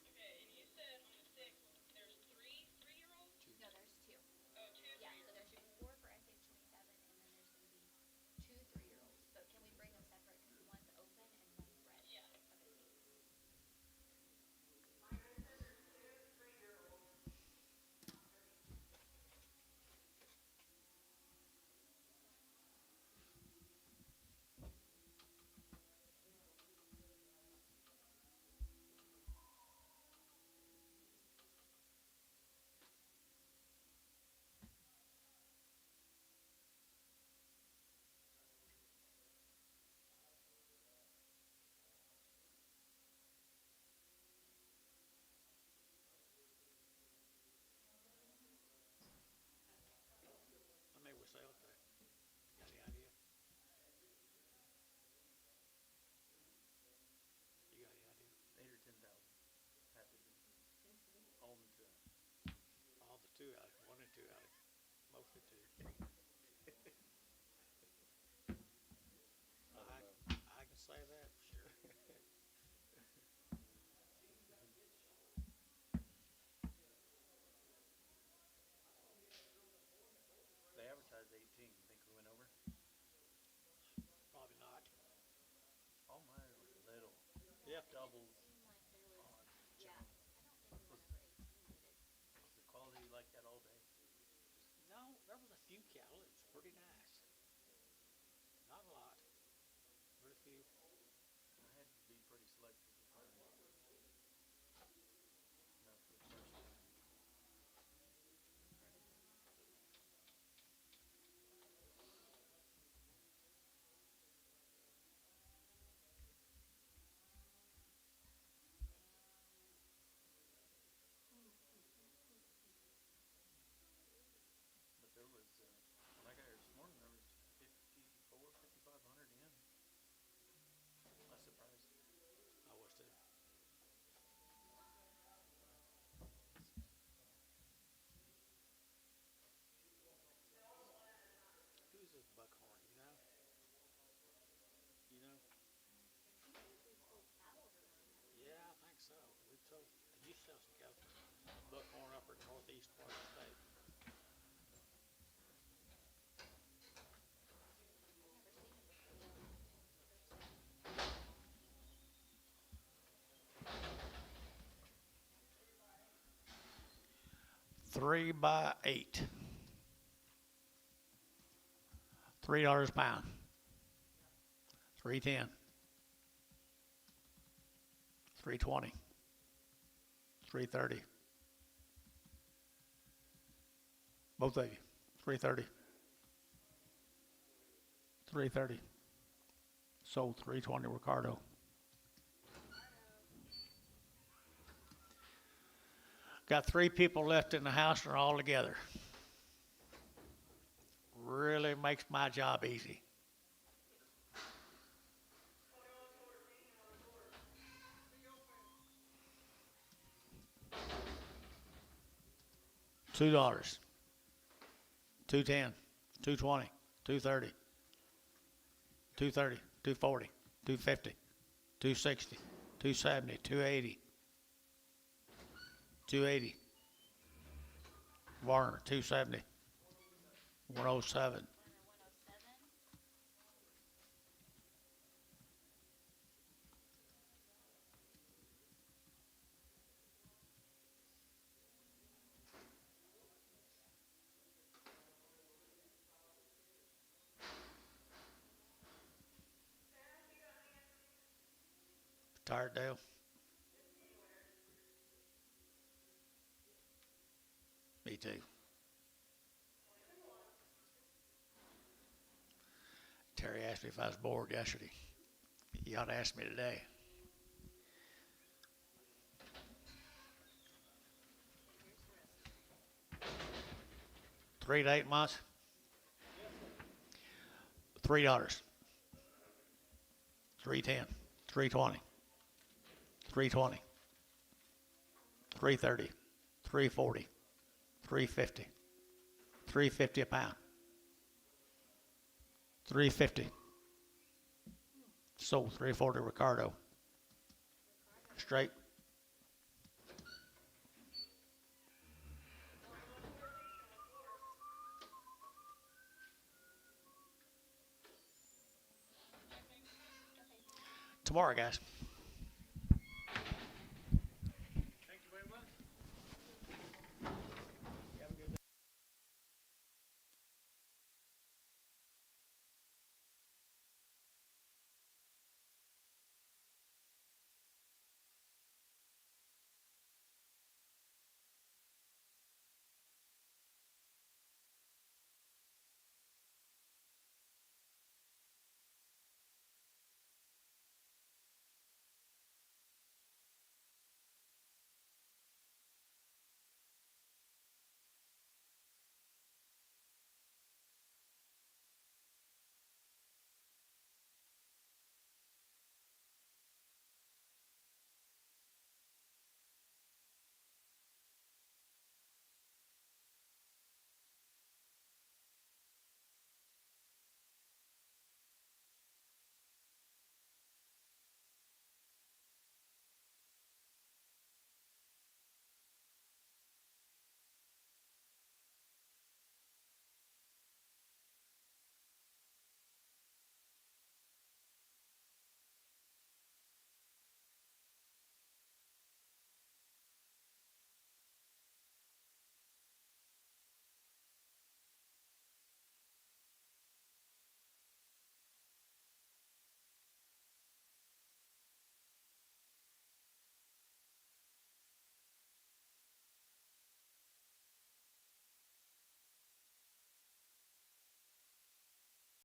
Speaker 5: Okay, and you said on the 6th, there's three 3-year-olds?
Speaker 3: No, there's two.
Speaker 5: Oh, two
Speaker 3: Yeah,
Speaker 5: 3-year-olds.
Speaker 3: so there should be 4 for SH27, and then there's going to be 2 3-year-olds. But can we bring them separate? Because one's open and one's bred.
Speaker 5: Yeah.
Speaker 3: Okay, thanks.
Speaker 1: How many we sell today? Got any idea? You got any idea?
Speaker 4: 8 or 10,000. Happy to own the two.
Speaker 1: All the 2 out of 1 and 2 out of mostly 2. I can say that for sure.
Speaker 4: They advertised 18. You think we went over?
Speaker 1: Probably not.
Speaker 4: All mine were little.
Speaker 1: Yep.
Speaker 4: Doubles.
Speaker 3: Seemed like there was,
Speaker 4: Odds.
Speaker 3: yeah, I don't think we went over 18, did it?
Speaker 4: Was the quality like that all day?
Speaker 1: No, there was a few cattle. It was pretty nice. Not a lot, but a few.
Speaker 4: I had to be pretty selective to find enough for the first time. But there was, when I got here this morning, there was 5,500 in. I was surprised.
Speaker 1: I was too. Who's this buckhorn? You know? You know?
Speaker 3: We've sold cattle to them.
Speaker 1: Yeah, I think so. We sold. You sell some cattle. Buckhorn up in northeast part of the state.
Speaker 3: Never seen them before.
Speaker 1: 3 by 8. $3 a pound. 310. 320. 330. Both of you. 330. 330. Sold 320 Ricardo. Got 3 people left in the house and they're all together. Really makes my job easy. $2. 210. 220. 230. 230. 240. 250. 260. 270. 280. 280. Varner, 270. 107.
Speaker 3: Warner 107.
Speaker 1: Tired, Dale? Me too. Terry asked me if I was bored yesterday. You ought to ask me today. $3 to 8 months? $3. 310. 320. 320. 330. 340. 350. 350 a pound. 350. Sold 340 Ricardo. Straight. Tomorrow, guys.